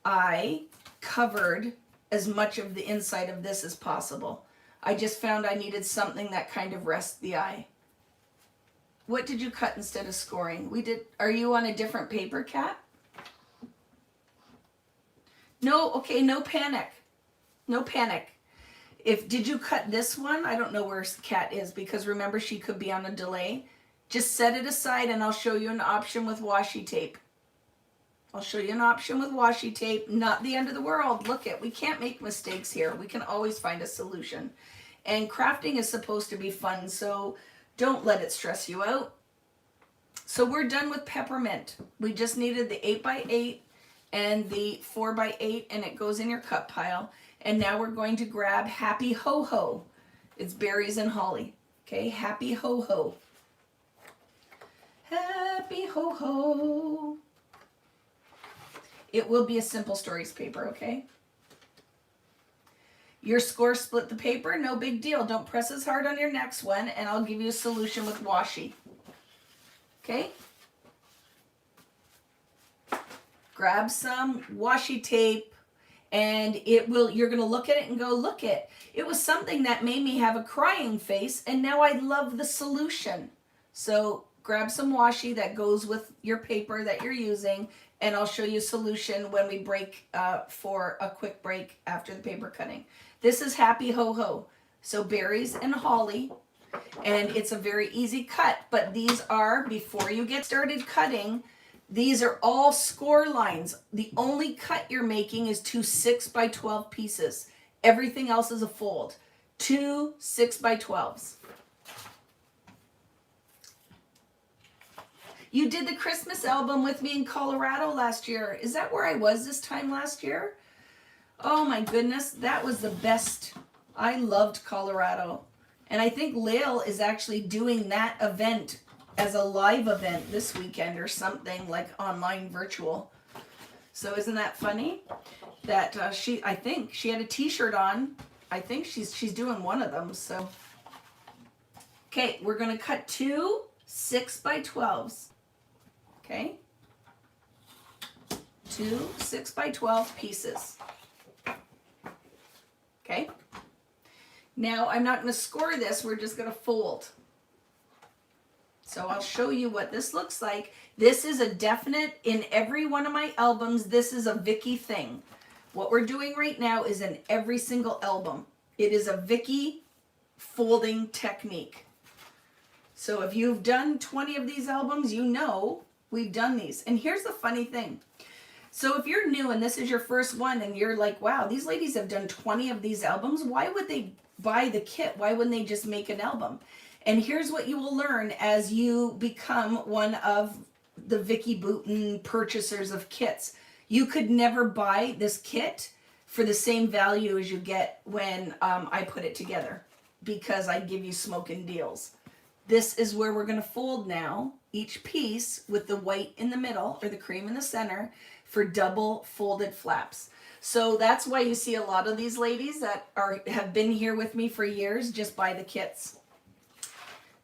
I covered as much of the inside of this as possible. I just found I needed something that kind of rests the eye. What did you cut instead of scoring? Are you on a different paper, Kat? No, okay, no panic. No panic. Did you cut this one? I don't know where Kat is because remember she could be on a delay. Just set it aside and I'll show you an option with washi tape. I'll show you an option with washi tape. Not the end of the world. Look we can't make mistakes here. We can always find a solution. And crafting is supposed to be fun, so don't let it stress you out. So we're done with Peppermint. We just needed the 8 by 8 and the 4 by 8, and it goes in your cut pile. And now we're going to grab Happy Ho Ho. It's berries and holly. Okay, Happy Ho Ho. Happy Ho Ho. It will be a Simple Stories paper, okay? Your score split the paper, no big deal. Don't press as hard on your next one, and I'll give you a solution with washi. Okay? Grab some washi tape, and you're going to look at it and go, look it was something that made me have a crying face, and now I love the solution. So grab some washi that goes with your paper that you're using, and I'll show you a solution when we break for a quick break after the paper cutting. This is Happy Ho Ho. So berries and holly, and it's a very easy cut, but these are, before you get started cutting, these are all score lines. The only cut you're making is 2 6 by 12 pieces. Everything else is a fold. 2 6 by 12s. You did the Christmas album with me in Colorado last year. Is that where I was this time last year? Oh my goodness, that was the best. I loved Colorado. And I think Lil is actually doing that event as a live event this weekend or something, like online virtual. So isn't that funny? That I think she had a t-shirt on. I think she's doing one of them. So okay, we're gonna cut 2 6 by 12s. Okay, 2 6 by 12 pieces. Okay, now I'm not going to score this, we're just going to fold. So I'll show you what this looks like. This is a definite, in every one of my albums, this is a Vicki thing. What we're doing right now is in every single album. It is a Vicki folding technique. So if you've done 20 of these albums, you know we've done these. And here's the funny thing. So if you're new and this is your first one and you're like, wow, these ladies have done 20 of these albums, why would they buy the kit? Why wouldn't they just make an album? And here's what you will learn as you become one of the Vicki Boutin purchasers of kits. You could never buy this kit for the same value as you get when I put it together, because I give you smoking deals. This is where we're going to fold now each piece with the white in the middle or the cream in the center for double folded flaps. So that's why you see a lot of these ladies that have been here with me for years just buy the kits,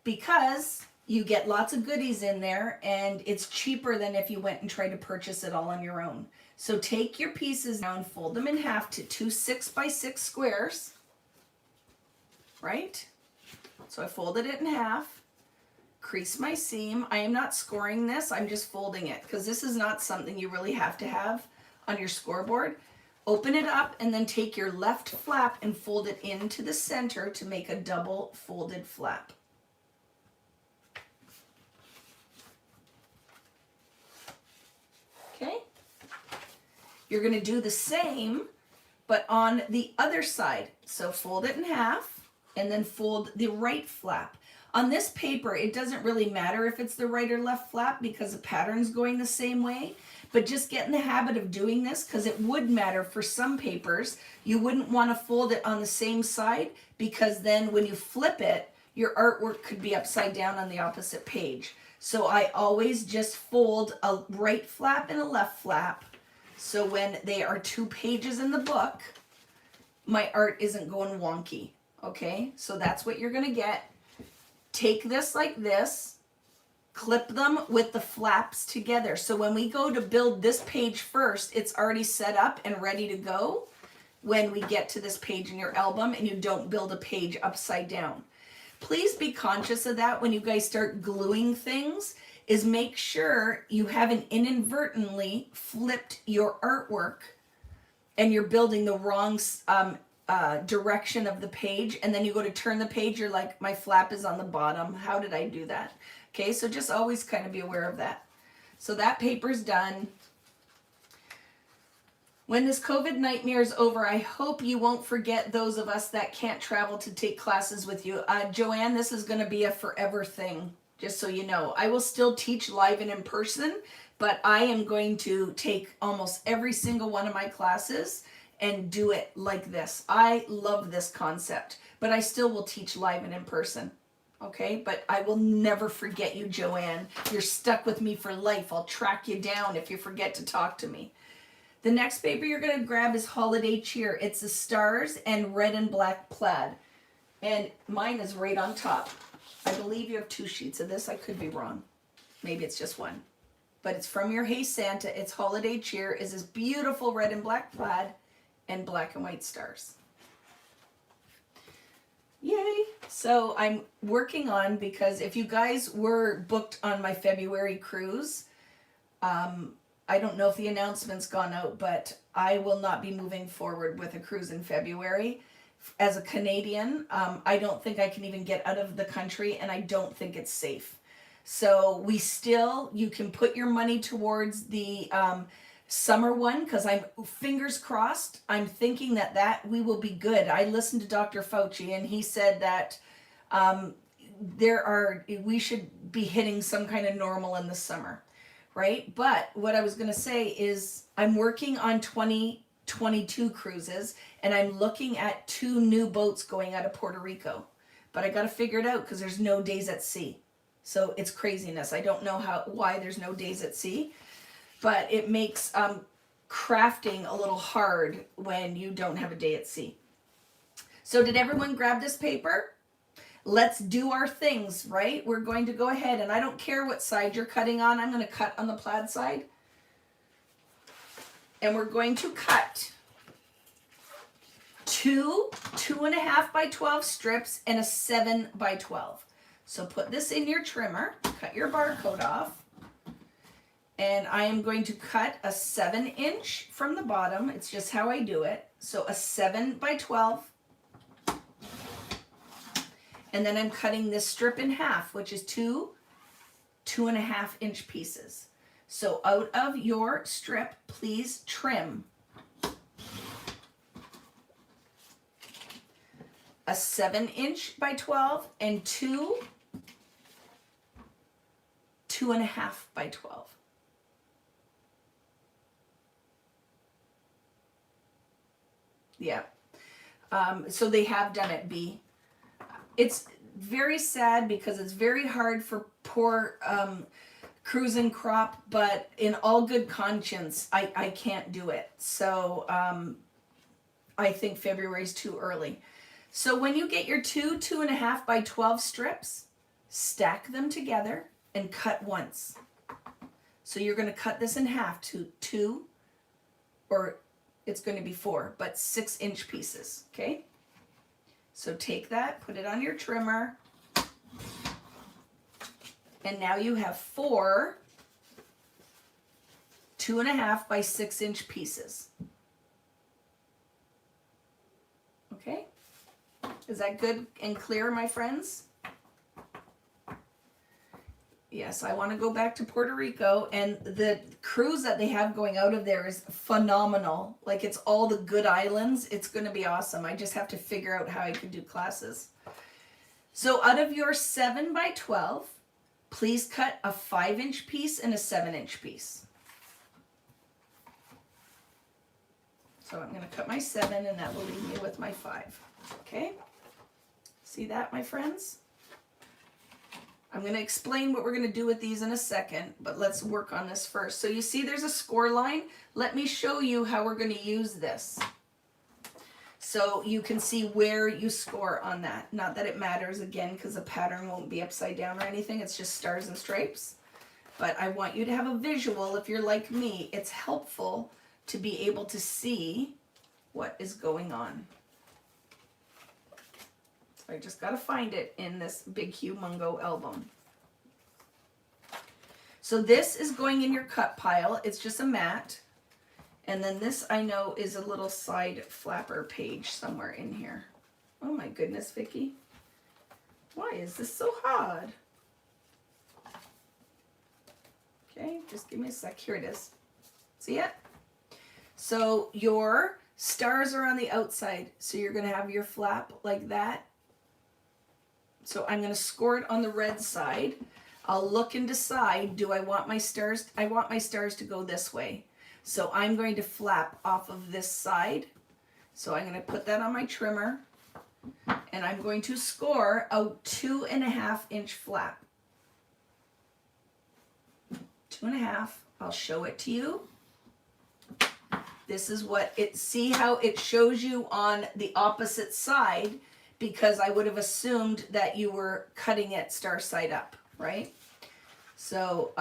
because you get lots of goodies in there and it's cheaper than if you went and tried to purchase it all on your own. So take your pieces now and fold them in half to 2 6x6 squares, right? So I folded it in half, crease my seam. I am not scoring this, I'm just folding it, because this is not something you really have to have on your scoreboard. Open it up and then take your left flap and fold it into the center to make a double folded flap. Okay? You're going to do the same, but on the other side. So fold it in half and then fold the right flap. On this paper, it doesn't really matter if it's the right or left flap because the pattern's going the same way. But just get in the habit of doing this, because it would matter for some papers. You wouldn't want to fold it on the same side, because then when you flip it, your artwork could be upside down on the opposite page. So I always just fold a right flap and a left flap. So when they are 2 pages in the book, my art isn't going wonky. Okay, so that's what you're going to get. Take this like this, clip them with the flaps together. So when we go to build this page first, it's already set up and ready to go when we get to this page in your album, and you don't build a page upside down. Please be conscious of that when you guys start gluing things, is make sure you haven't inadvertently flipped your artwork and you're building the wrong direction of the page, and then you go to turn the page, you're like, my flap is on the bottom. How did I do that? Okay, so just always kind of be aware of that. So that paper's done. When this COVID nightmare is over, I hope you won't forget those of us that can't travel to take classes with you. Joanne, this is going to be a forever thing, just so you know. I will still teach live and in person, but I am going to take almost every single one of my classes and do it like this. I love this concept, but I still will teach live and in person. Okay, but I will never forget you, Joanne. You're stuck with me for life. I'll track you down if you forget to talk to me. The next paper you're going to grab is Holiday Cheer. It's the stars and red and black plaid. And mine is right on top. I believe you have 2 sheets of this. I could be wrong. Maybe it's just one. But it's from your Hey Santa. It's Holiday Cheer. Is this beautiful red and black plaid and black and white stars. Yay! So I'm working on, because if you guys were booked on my February cruise, I don't know if the announcement's gone out, but I will not be moving forward with a cruise in February. As a Canadian, I don't think I can even get out of the country, and I don't think it's safe. So you can put your money towards the summer one, because I'm fingers crossed. I'm thinking that we will be good. I listened to Dr. Fauci, and he said that we should be hitting some kind of normal in the summer, right? But what I was going to say is I'm working on 2022 cruises, and I'm looking at 2 new boats going out of Puerto Rico. But I got to figure it out, because there's no days at sea. So it's craziness. I don't know why there's no days at sea. But it makes crafting a little hard when you don't have a day at sea. So did everyone grab this paper? Let's do our things, right? We're going to go ahead, and I don't care what side you're cutting on. I'm going to cut on the plaid side. And we're going to cut 2 2.5 by 12 strips and a 7 by 12. So put this in your trimmer, cut your barcode off. And I am going to cut a 7-inch from the bottom. It's just how I do it. So a 7 by 12. And then I'm cutting this strip in half, which is 2.5-inch pieces. So out of your strip, please trim a 7-inch by 12 and 2.5 by 12. Yeah. So they have done it, B. It's very sad because it's very hard for poor cruising crop, but in all good conscience, I can't do it. So I think February is too early. So when you get your 2.5 by 12 strips, stack them together and cut once. So you're going to cut this in half to 2, or it's going to be 4, but 6-inch pieces, okay? So take that, put it on your trimmer, and now you have 4 2.5 by 6-inch pieces. Okay? Is that good and clear, my friends? Yes, I want to go back to Puerto Rico, and the cruise that they have going out of there is phenomenal. Like, it's all the good islands. It's going to be awesome. I just have to figure out how I can do classes. So out of your 7 by 12, please cut a 5-inch piece and a 7-inch piece. So I'm going to cut my 7, and that will leave me with my 5. Okay? See that, my friends? I'm going to explain what we're going to do with these in a second, but let's work on this first. So you see there's a score line. Let me show you how we're going to use this. So you can see where you score on that. Not that it matters, again, because the pattern won't be upside down or anything. It's just stars and stripes. But I want you to have a visual. If you're like me, it's helpful to be able to see what is going on. I just got to find it in this big humongo album. So this is going in your cut pile. It's just a mat. And then this, I know, is a little side flapper page somewhere in here. Oh my goodness, Vicki. Why is this so hard? Okay, just give me a sec. Here it is. See it? So your stars are on the outside. So you're going to have your flap like that. So I'm going to score it on the red side. I'll look and decide, do I want my stars? I want my stars to go this way. So I'm going to flap off of this side. So I'm going to put that on my trimmer. And I'm going to score a 2.5-inch flap. 2.5. I'll show it to you. This is what it, see how it shows you on the opposite side, because I would have assumed that you were cutting it star side up, right? So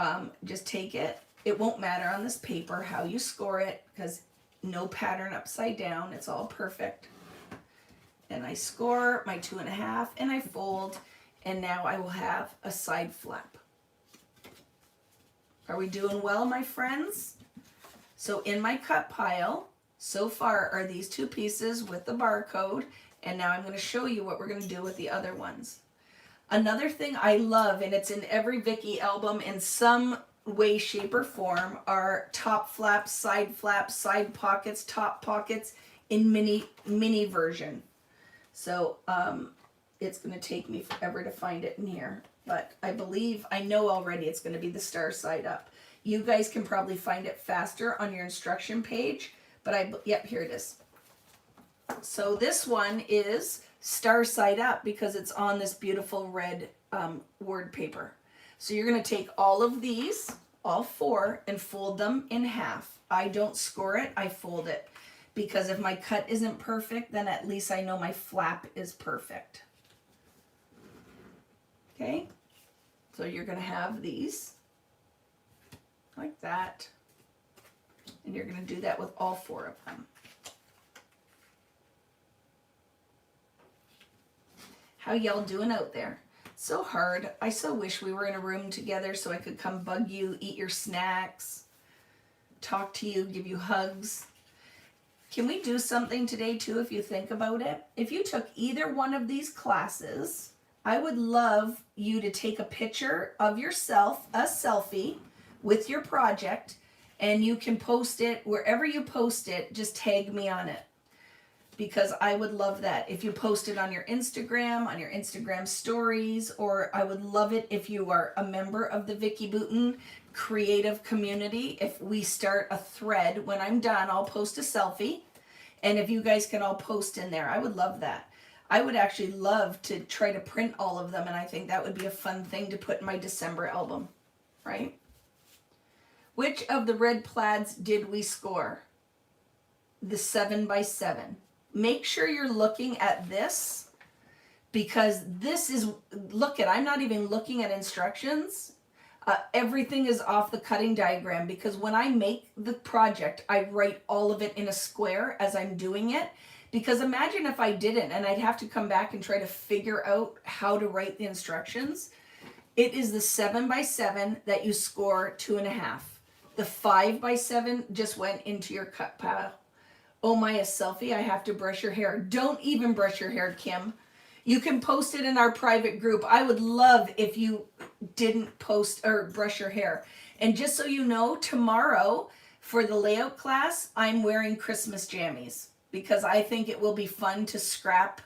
just take it. It won't matter on this paper how you score it, because no pattern upside down. It's all perfect. And I score my 2.5 and I fold, and now I will have a side flap. Are we doing well, my friends? So in my cut pile, so far are these 2 pieces with the barcode. And now I'm going to show you what we're going to do with the other ones. Another thing I love, and it's in every Vicki album in some way, shape, or form, are top flaps, side pockets, top pockets in mini version. So it's going to take me forever to find it in here. But I believe, I know already it's going to be the star side up. You guys can probably find it faster on your instruction page. But yep, here it is. So this one is star side up because it's on this beautiful red word paper. So you're going to take all of these, all 4, and fold them in half. I don't score it, I fold it. Because if my cut isn't perfect, then at least I know my flap is perfect. Okay? So you're going to have these like that. And you're going to do that with all 4 of them. How y'all doing out there? So hard. I so wish we were in a room together so I could come bug you, eat your snacks, talk to you, give you hugs. Can we do something today too if you think about it? If you took either one of these classes, I would love you to take a picture of yourself, a selfie, with your project, and you can post it wherever you post it, just tag me on it. Because I would love that. If you post it on your Instagram stories, or I would love it if you are a member of the Vicki Boutin creative community. If we start a thread, when I'm done, I'll post a selfie. And if you guys can all post in there, I would love that. I would actually love to try to print all of them, and I think that would be a fun thing to put in my December album, right? Which of the red plaids did we score? The 7x7. Make sure you're looking at this, because this is, look at, I'm not even looking at instructions. Everything is off the cutting diagram, because when I make the project, I write all of it in a square as I'm doing it. Because imagine if I didn't, and I'd have to come back and try to figure out how to write the instructions. It is the 7x7 that you score 2.5. The 5x7 just went into your cut pile. Oh my, a selfie, I have to brush your hair. Don't even brush your hair, Kim. You can post it in our private group. I would love if you didn't post or brush your hair. And just so you know, tomorrow for the layout class, I'm wearing Christmas jammies, because I think it will be fun to scrap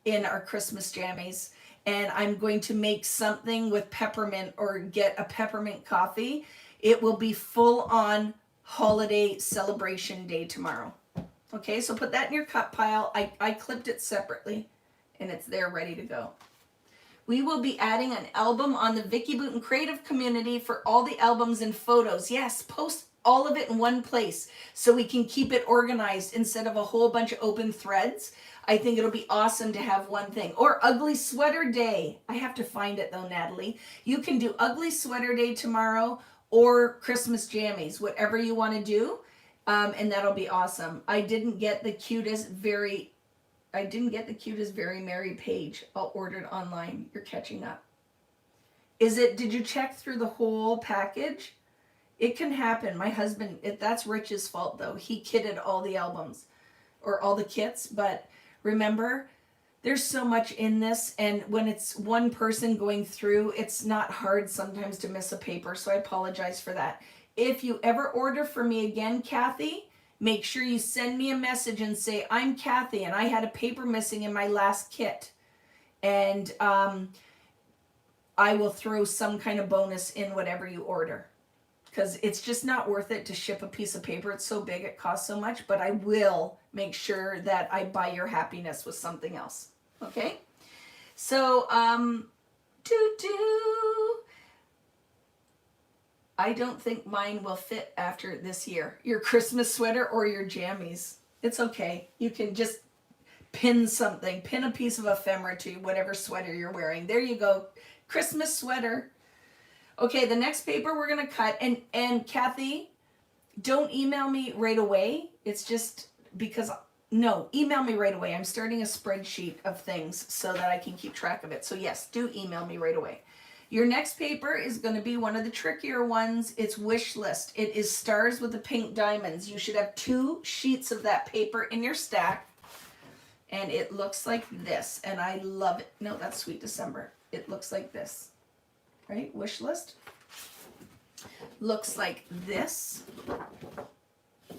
in our Christmas jammies. And I'm going to make something with peppermint, or get a peppermint coffee. It will be full on holiday celebration day tomorrow. Okay, so put that in your cut pile. I clipped it separately, and it's there ready to go. We will be adding an album on the Vicki Boutin Creative Community for all the albums and photos. Yes, post all of it in one place so we can keep it organized instead of a whole bunch of open threads. I think it'll be awesome to have one thing. Or Ugly Sweater Day. I have to find it though, Natalie. You can do Ugly Sweater Day tomorrow, or Christmas jammies, whatever you want to do. And that'll be awesome. I didn't get the cutest very merry page. I'll order it online. You're catching up. Did you check through the whole package? It can happen. My husband, that's Rich's fault though. He kitted all the albums, or all the kits, but remember, there's so much in this, and when it's one person going through, it's not hard sometimes to miss a paper, so I apologize for that. If you ever order for me again, Kathy, make sure you send me a message and say, I'm Kathy, and I had a paper missing in my last kit. And I will throw some kind of bonus in whatever you order. Because it's just not worth it to ship a piece of paper. It's so big, it costs so much. But I will make sure that I buy your happiness with something else. Okay? So, I don't think mine will fit after this year. Your Christmas sweater or your jammies. It's okay. You can just pin something. Pin a piece of ephemera to whatever sweater you're wearing. There you go. Christmas sweater. Okay, the next paper we're going to cut. And Kathy, don't email me right away. It's just because... No, email me right away. I'm starting a spreadsheet of things so that I can keep track of it. So yes, do email me right away. Your next paper is going to be one of the trickier ones. It's Wish List. It is stars with the pink diamonds. You should have 2 sheets of that paper in your stack. And it looks like this. And I love it. No, that's Sweet December. It looks like this. Right? Wish List. Looks like this.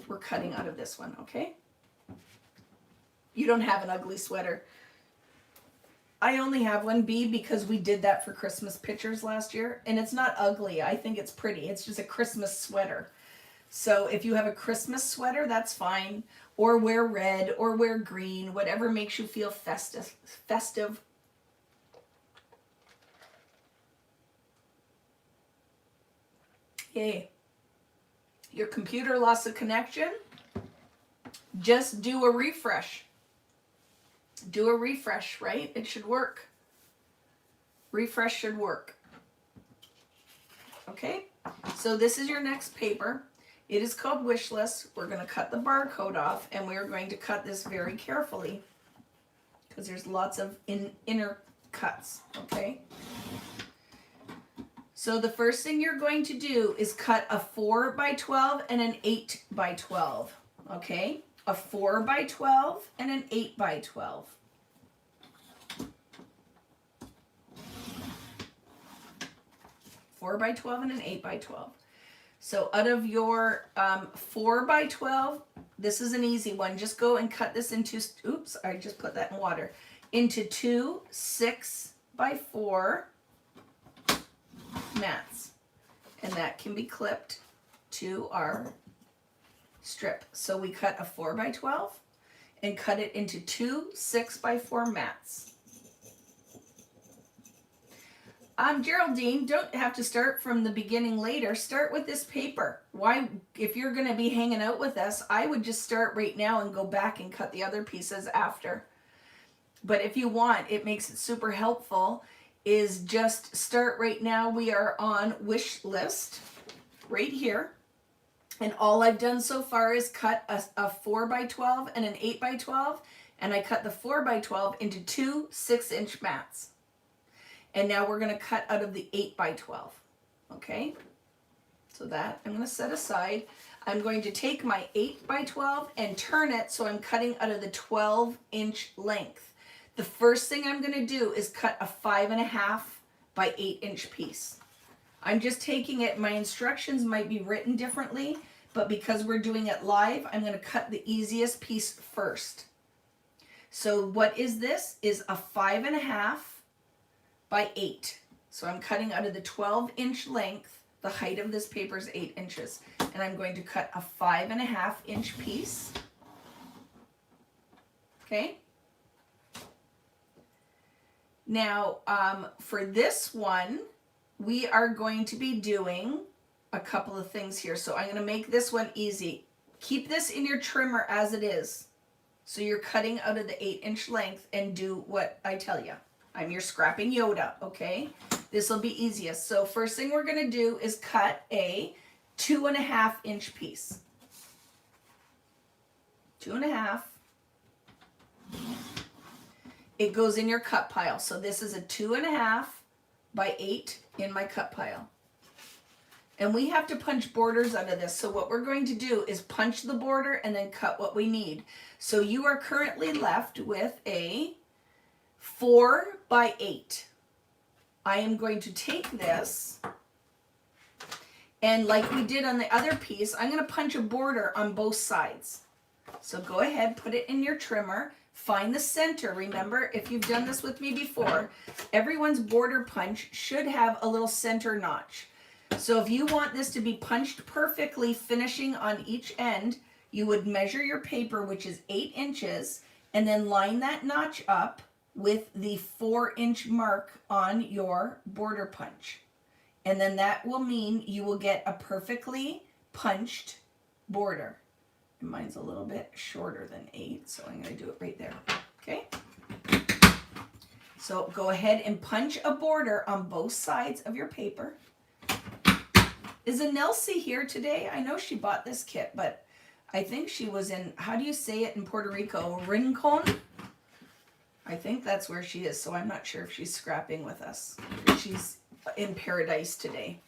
We're cutting out of this one, okay? You don't have an ugly sweater. I only have one, B, because we did that for Christmas pictures last year. And it's not ugly. I think it's pretty. It's just a Christmas sweater. So if you have a Christmas sweater, that's fine. Or wear red or wear green. Whatever makes you feel festive. Yay. Your computer lost a connection? Just do a refresh. Do a refresh, right? It should work. Refresh should work. Okay, so this is your next paper. It is called Wish List. We're going to cut the barcode off, and we're going to cut this very carefully because there's lots of inner cuts, okay? So the first thing you're going to do is cut a 4 by 12 and an 8 by 12. Okay? A 4 by 12 and an 8 by 12. Four by 12 and an 8 by 12. So out of your 4 by 12, this is an easy one. Just go and cut this into, oops, I just put that in water, into 2 6 by 4 mats. And that can be clipped to our strip. So we cut a 4 by 12 and cut it into 2 6 by 4 mats. Geraldine, don't have to start from the beginning later. Start with this paper. Why, if you're going to be hanging out with us, I would just start right now and go back and cut the other pieces after. But if you want, it makes it super helpful, is just start right now. We are on wish list right here. And all I've done so far is cut a 4 by 12 and an 8 by 12. And I cut the 4 by 12 into 2 6-inch mats. And now we're going to cut out of the 8 by 12. Okay? So that I'm going to set aside. I'm going to take my 8 by 12 and turn it so I'm cutting out of the 12-inch length. The first thing I'm going to do is cut a 5.5 by 8-inch piece. I'm just taking it, my instructions might be written differently, but because we're doing it live, I'm going to cut the easiest piece first. So what is this? Is a 5.5 by 8. So I'm cutting out of the 12-inch length. The height of this paper is 8 inches. And I'm going to cut a 5.5-inch piece. Okay? Now, for this one, we are going to be doing a couple of things here. So I'm going to make this one easy. Keep this in your trimmer as it is. So you're cutting out of the 8-inch length and do what I tell you. I'm your scrapping Yoda, okay? This will be easiest. So first thing we're going to do is cut a 2.5-inch piece. 2.5. It goes in your cut pile. So this is a 2.5 by 8 in my cut pile. And we have to punch borders out of this. So what we're going to do is punch the border and then cut what we need. So you are currently left with a 4 by 8. I am going to take this, and like we did on the other piece, I'm going to punch a border on both sides. So go ahead, put it in your trimmer, find the center. Remember, if you've done this with me before, everyone's border punch should have a little center notch. So if you want this to be punched perfectly, finishing on each end, you would measure your paper, which is 8 inches, and then line that notch up with the 4-inch mark on your border punch. And then that will mean you will get a perfectly punched border. And mine's a little bit shorter than 8, so I'm going to do it right there. Okay? So go ahead and punch a border on both sides of your paper. Is Anelsi here today? I know she bought this kit, but I think she was in, how do you say it in Puerto Rico? Rincon? I think that's where she is, so I'm not sure if she's scrapping with us. She's in paradise today.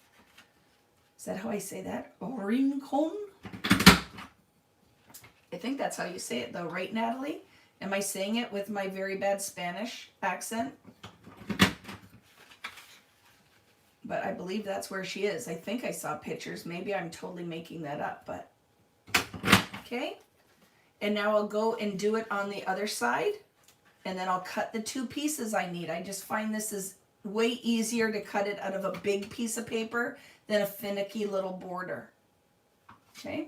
Is that how I say that? Rincon? I think that's how you say it though, right, Natalie? Am I saying it with my very bad Spanish accent? But I believe that's where she is. I think I saw pictures. Maybe I'm totally making that up, but okay. And now I'll go and do it on the other side. And then I'll cut the 2 pieces I need. I just find this is way easier to cut it out of a big piece of paper than a finicky little border. Okay.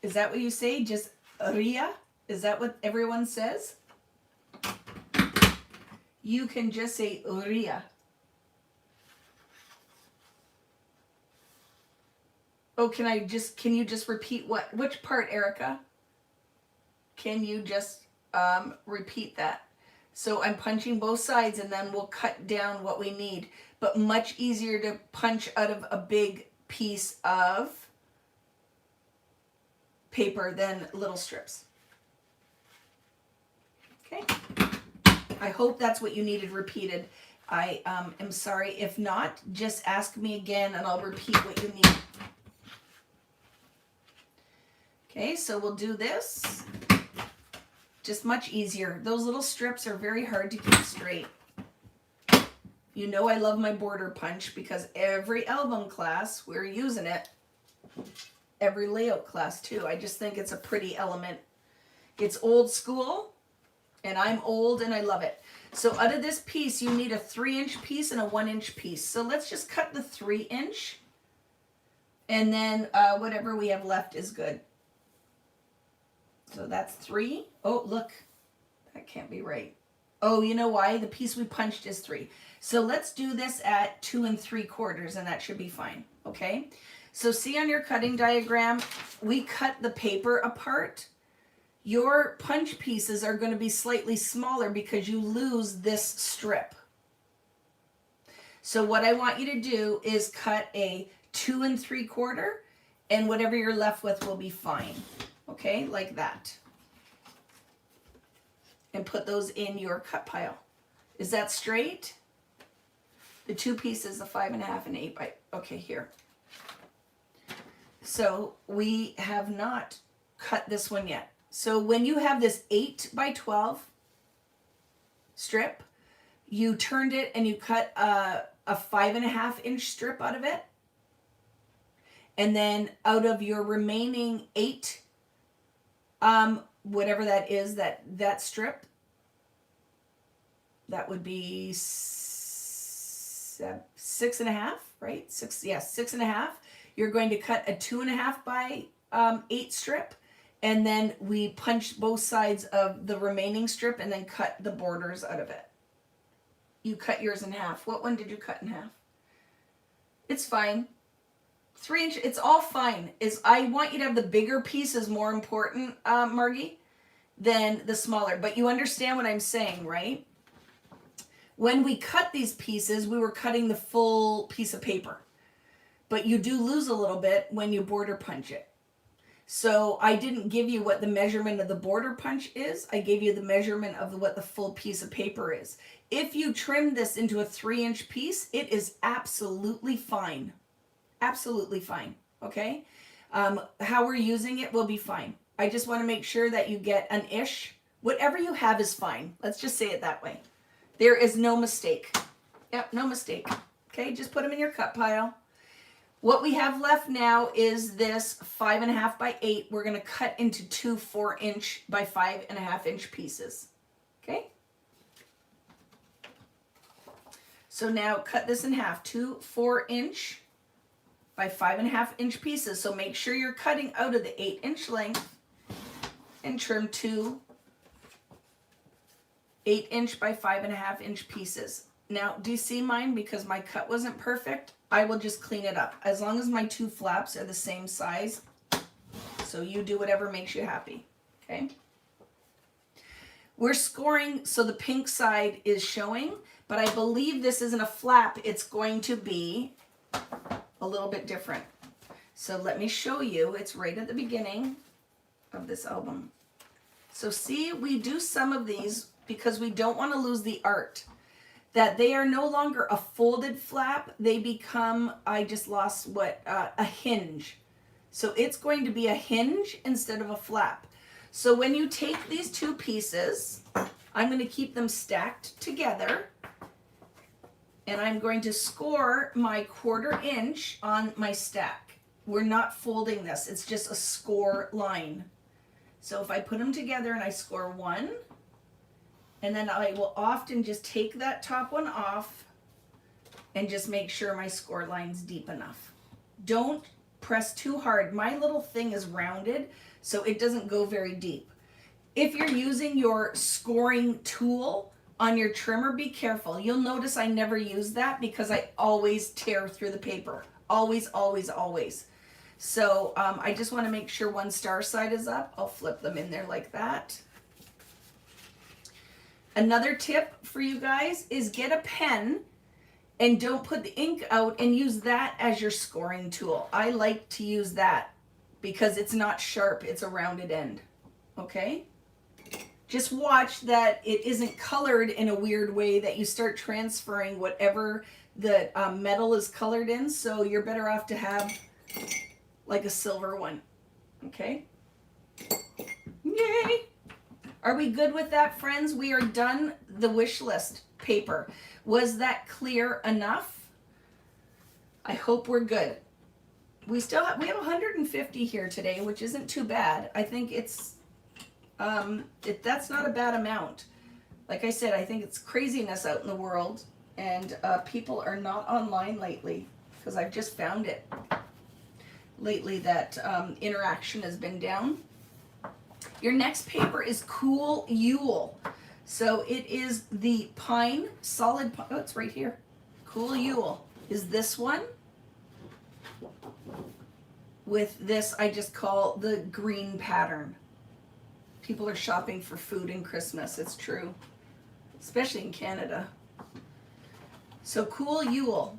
Is that what you say? Just Ria? Is that what everyone says? You can just say Ria. Oh, can you just repeat which part, Erica? Can you just repeat that? So I'm punching both sides and then we'll cut down what we need. But much easier to punch out of a big piece of paper than little strips. Okay? I hope that's what you needed repeated. I am sorry. If not, just ask me again and I'll repeat what you need. Okay, so we'll do this. Just much easier. Those little strips are very hard to keep straight. You know I love my border punch because every album class we're using it. Every layout class too. I just think it's a pretty element. It's old school and I'm old and I love it. So out of this piece you need a 3-inch piece and a 1-inch piece. So let's just cut the 3-inch and then whatever we have left is good. So that's 3. Oh, look, that can't be right. Oh, you know why? The piece we punched is 3. So let's do this at 2 3/4 and that should be fine, okay? So see on your cutting diagram, we cut the paper apart. Your punch pieces are going to be slightly smaller because you lose this strip. So what I want you to do is cut a 2 3/4 and whatever you're left with will be fine. Okay, like that. And put those in your cut pile. Is that straight? The 2 pieces, the 5 1/2 and 8 by, okay, here. So we have not cut this one yet. So when you have this 8 by 12 strip, you turned it and you cut a 5 1/2-inch strip out of it. And then out of your remaining 8 whatever that is, that strip, that would be 6 1/2, right? 6 1/2. You're going to cut a 2 1/2 by 8 strip, and then we punch both sides of the remaining strip and then cut the borders out of it. You cut yours in half. What one did you cut in half? It's fine. 3-inch, it's all fine. I want you to have the bigger pieces more important, Margie, than the smaller. But you understand what I'm saying, right? When we cut these pieces, we were cutting the full piece of paper. But you do lose a little bit when you border punch it. So I didn't give you what the measurement of the border punch is. I gave you the measurement of what the full piece of paper is. If you trim this into a 3-inch piece, it is absolutely fine. Absolutely fine, okay? How we're using it will be fine. I just want to make sure that you get an ish. Whatever you have is fine. Let's just say it that way. There is no mistake. Yep, no mistake. Okay, just put them in your cut pile. What we have left now is this 5 1/2 by 8. We're going to cut into 2 4-inch by 5 1/2-inch pieces. Okay? So now cut this in half. 2 4-inch by 5 1/2-inch pieces. So make sure you're cutting out of the 8-inch length and trim 2 8-inch by 5 1/2-inch pieces. Now, do you see mine? Because my cut wasn't perfect, I will just clean it up. As long as my 2 flaps are the same size. So you do whatever makes you happy. Okay? We're scoring, so the pink side is showing, but I believe this isn't a flap. It's going to be a little bit different. So let me show you. It's right at the beginning of this album. So see, we do some of these because we don't want to lose the art. That they are no longer a folded flap. They become, I just lost what, a hinge. So it's going to be a hinge instead of a flap. So when you take these 2 pieces, I'm going to keep them stacked together. And I'm going to score my 1/4 inch on my stack. We're not folding this. It's just a score line. So if I put them together and I score 1, and then I will often just take that top one off and just make sure my score line's deep enough. Don't press too hard. My little thing is rounded, so it doesn't go very deep. If you're using your scoring tool on your trimmer, be careful. You'll notice I never use that because I always tear through the paper. Always, always, always. So I just want to make sure one star side is up. I'll flip them in there like that. Another tip for you guys is get a pen and don't put the ink out and use that as your scoring tool. I like to use that because it's not sharp, it's a rounded end. Okay? just watch that it isn't colored in a weird way, that you start transferring whatever the metal is colored in. So you're better off to have like a silver one. Okay. Yay. Are we good with that, friends? We are done the wish list paper. Was that clear enough? I hope we're good. We have 150 here today, which isn't too bad. I think it's that's not a bad amount. Like I said, I think it's craziness out in the world, and people are not online lately, because I've just found it lately that interaction has been down. Your next paper is Cool Yule. So it is the pine, solid pine. Oh, it's right here. Cool Yule is this one. With this, I just call the green pattern. People are shopping for food in Christmas. It's true. Especially in Canada. So Cool Yule.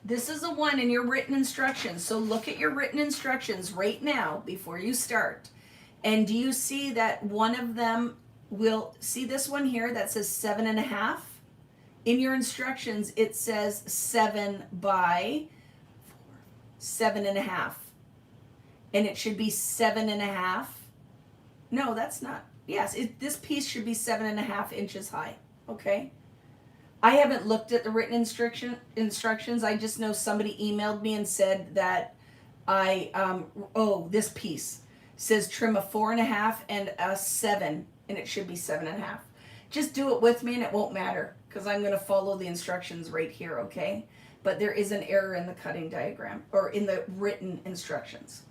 This is the one in your written instructions. So look at your written instructions right now before you start. And do you see that one of them will, see this one here that says 7.5? In your instructions, it says 7 by 7.5. And it should be 7.5. No, that's not. Yes, this piece should be 7.5 inches high. Okay. I haven't looked at the written instructions. I just know somebody emailed me and said that this piece says trim a 4.5 and a 7, and it should be 7.5. Just do it with me and it won't matter, because I'm going to follow the instructions right here, okay? But there is an error in the cutting diagram, or in the written instructions.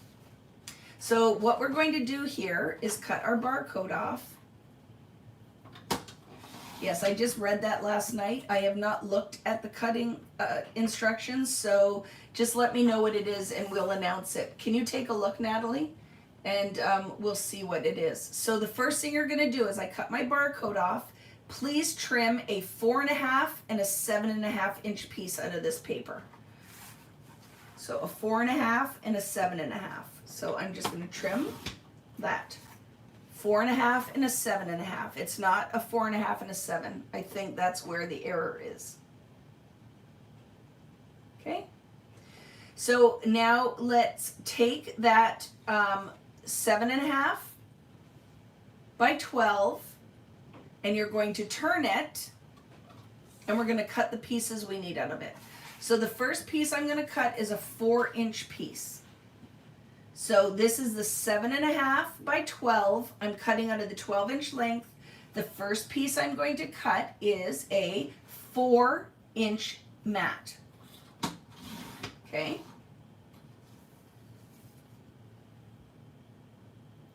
So what we're going to do here is cut our barcode off. Yes, I just read that last night. I have not looked at the cutting instructions, so just let me know what it is and we'll announce it. Can you take a look, Natalie? And we'll see what it is. So the first thing you're going to do is I cut my barcode off. Please trim a 4.5 and a 7.5 inch piece out of this paper. So a 4.5 and a 7.5. So I'm just going to trim that. 4.5 and a 7.5. It's not a 4.5 and a 7. I think that's where the error is. Okay. So now let's take that 7.5 by 12, and you're going to turn it, and we're going to cut the pieces we need out of it. So the first piece I'm going to cut is a 4-inch piece. So this is the 7.5 by 12. I'm cutting out of the 12-inch length. The first piece I'm going to cut is a 4-inch mat. Okay.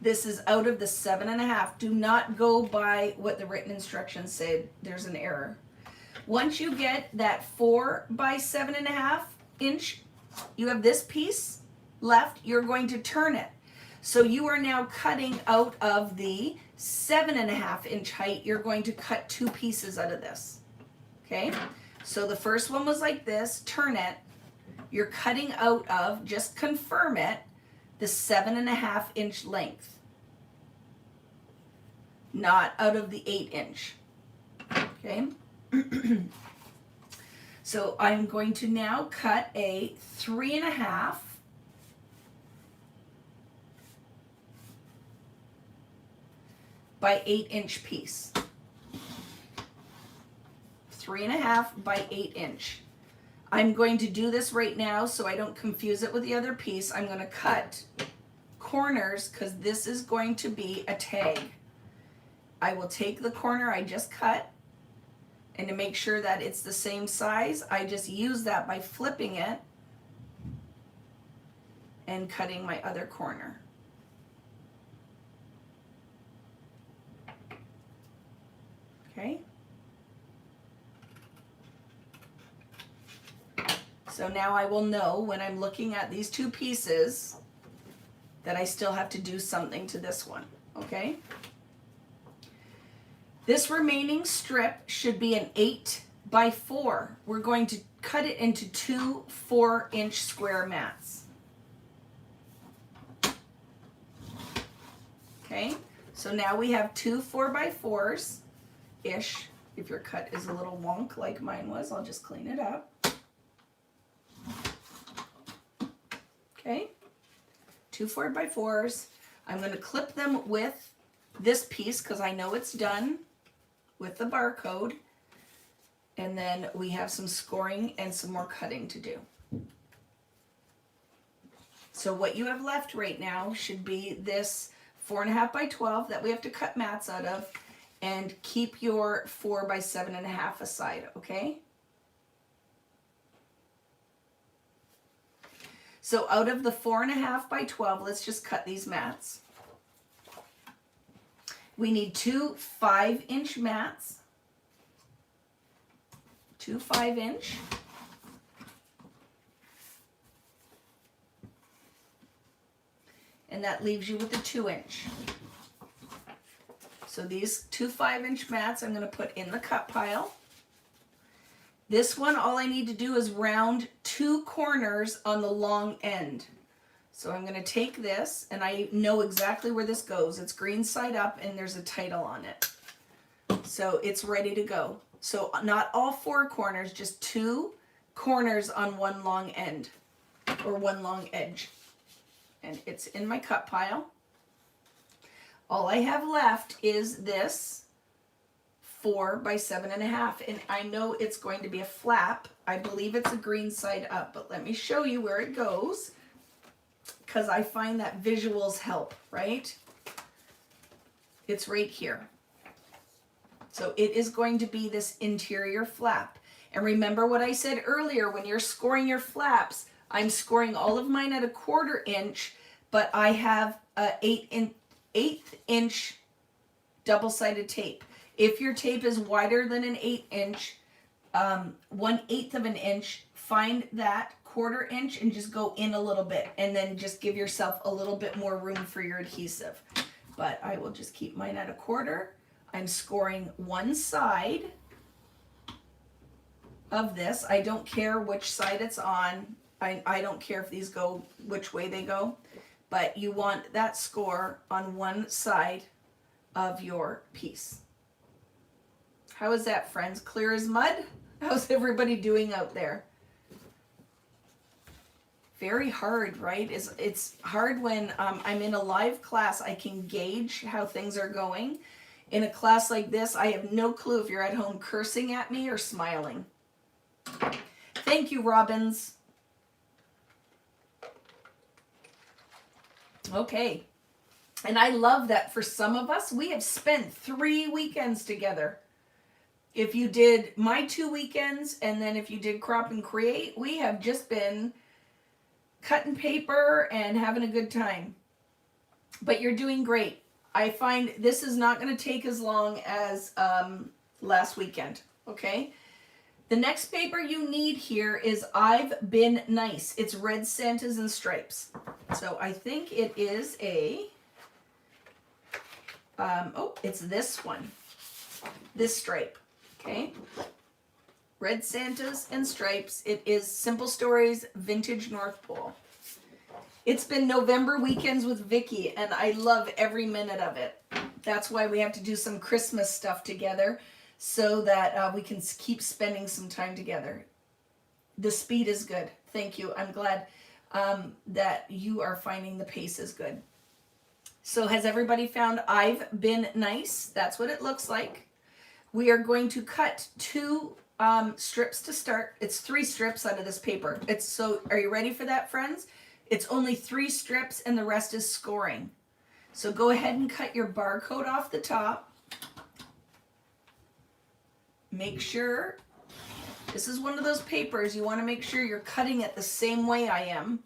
This is out of the 7.5. Do not go by what the written instructions said. There's an error. Once you get that 4 by 7.5 inch, you have this piece left. You're going to turn it. So you are now cutting out of the 7.5 inch height. You're going to cut 2 pieces out of this. Okay. So the first one was like this. Turn it. You're cutting out of, just confirm it, the 7.5 inch length, not out of the 8 inch. Okay. So I'm going to now cut a 3.5 by 8 inch piece. 3.5 by 8 inch. I'm going to do this right now so I don't confuse it with the other piece. I'm going to cut corners because this is going to be a tag. I will take the corner I just cut, and to make sure that it's the same size, I just use that by flipping it and cutting my other corner. Okay. So now I will know when I'm looking at these 2 pieces that I still have to do something to this one, okay? This remaining strip should be an 8 by 4. We're going to cut it into 2 4-inch square mats. Okay, So now we have 2 4x4s-ish. If your cut is a little wonk like mine was, I'll just clean it up. Okay, 2 4x4s. I'm going to clip them with this piece because I know it's done with the barcode. And then we have some scoring and some more cutting to do. So what you have left right now should be this 4.5x12 that we have to cut mats out of, and keep your 4x7.5 aside, okay? So out of the 4.5x12, let's just cut these mats. We need 2 5-inch mats. 2 5-inch. And that leaves you with a 2-inch. So these 2 5-inch mats I'm going to put in the cut pile. This one, all I need to do is round 2 corners on the long end. So I'm going to take this, and I know exactly where this goes. It's green side up, and there's a title on it. So it's ready to go. So not all 4 corners, just 2 corners on one long end, or one long edge. And it's in my cut pile. All I have left is this 4x7.5, and I know it's going to be a flap. I believe it's a green side up, but let me show you where it goes, because I find that visuals help, right? It's right here. So it is going to be this interior flap. And remember what I said earlier, when you're scoring your flaps, I'm scoring all of mine at a 1/4 inch, but I have a 1/8 inch double-sided tape. If your tape is wider than an 1/8 inch, 1/8 of an inch, find that 1/4 inch and just go in a little bit, and then just give yourself a little bit more room for your adhesive. But I will just keep mine at a 1/4. I'm scoring one side of this. I don't care which side it's on. I don't care if these go which way they go, but you want that score on one side of your piece. How is that, friends? Clear as mud? How's everybody doing out there? Very hard, right? It's hard when I'm in a live class. I can gauge how things are going. In a class like this, I have no clue if you're at home cursing at me or smiling. Thank you, Robbins. Okay. And I love that for some of us, we have spent 3 weekends together. If you did my 2 weekends, and then if you did Crop and Create, we have just been cutting paper and having a good time. But you're doing great. I find this is not going to take as long as last weekend, okay? The next paper you need here is I've Been Nice. It's Red Santas and Stripes. So I think it is a, it's this one, this stripe, okay? Red Santas and Stripes. It is Simple Stories Vintage North Pole. It's been November weekends with Vicki, and I love every minute of it. That's why we have to do some Christmas stuff together, so that we can keep spending some time together. The speed is good. Thank you. I'm glad that you are finding the pace is good. So has everybody found I've Been Nice? That's what it looks like. We are going to cut 2 strips to start. It's 3 strips out of this paper. Are you ready for that, friends? It's only 3 strips and the rest is scoring. So go ahead and cut your barcode off the top. Make sure, this is one of those papers, you want to make sure you're cutting it the same way I am,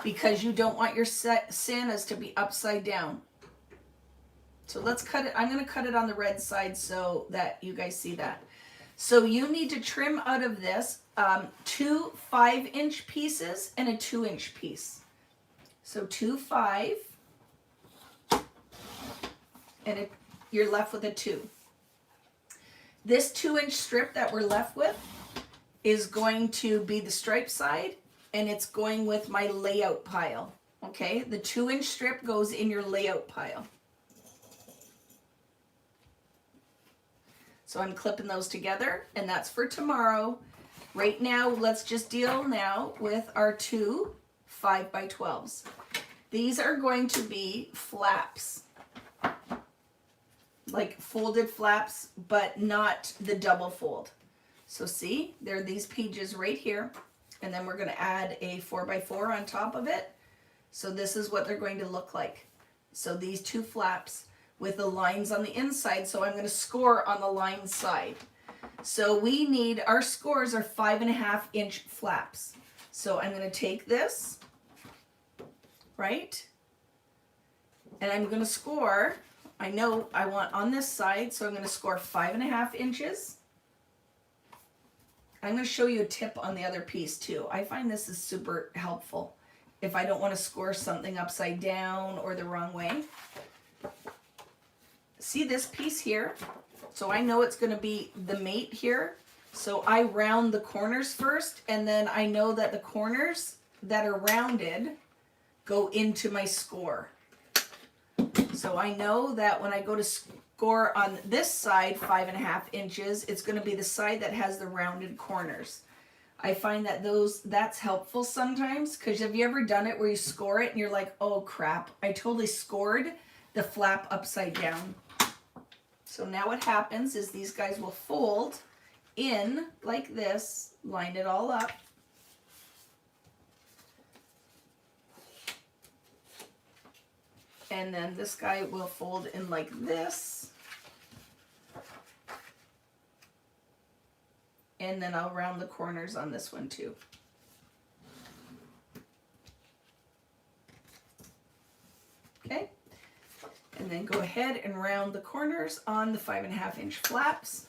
because you don't want your Santas to be upside down. So let's cut it. I'm going to cut it on the red side so that you guys see that. So you need to trim out of this 2 5-inch pieces and a 2-inch piece. So 2 5, and you're left with a 2. This 2-inch strip that we're left with is going to be the stripe side, and it's going with my layout pile. Okay, the 2-inch strip goes in your layout pile. So I'm clipping those together, and that's for tomorrow. Right now, let's just deal now with our two 5x12s. These are going to be flaps, like folded flaps, but not the double fold. So see, there are these pages right here, and then we're going to add a 4x4 on top of it. So this is what they're going to look like. So these two flaps with the lines on the inside, so I'm going to score on the line side. So we need, our scores are 5.5-inch flaps. So I'm going to take this, right? And I'm going to score, I know I want on this side, so I'm going to score 5.5 inches. I'm going to show you a tip on the other piece too. I find this is super helpful if I don't want to score something upside down or the wrong way. See this piece here? So I know it's going to be the mate here. So I round the corners first, and then I know that the corners that are rounded go into my score. So I know that when I go to score on this side 5.5 inches, it's going to be the side that has the rounded corners. I find that that's helpful sometimes, because have you ever done it where you score it and you're like, oh crap, I totally scored the flap upside down. So now what happens is these guys will fold in like this, line it all up. And then this guy will fold in like this. And then I'll round the corners on this one too. Okay. And then go ahead and round the corners on the 5.5-inch flaps.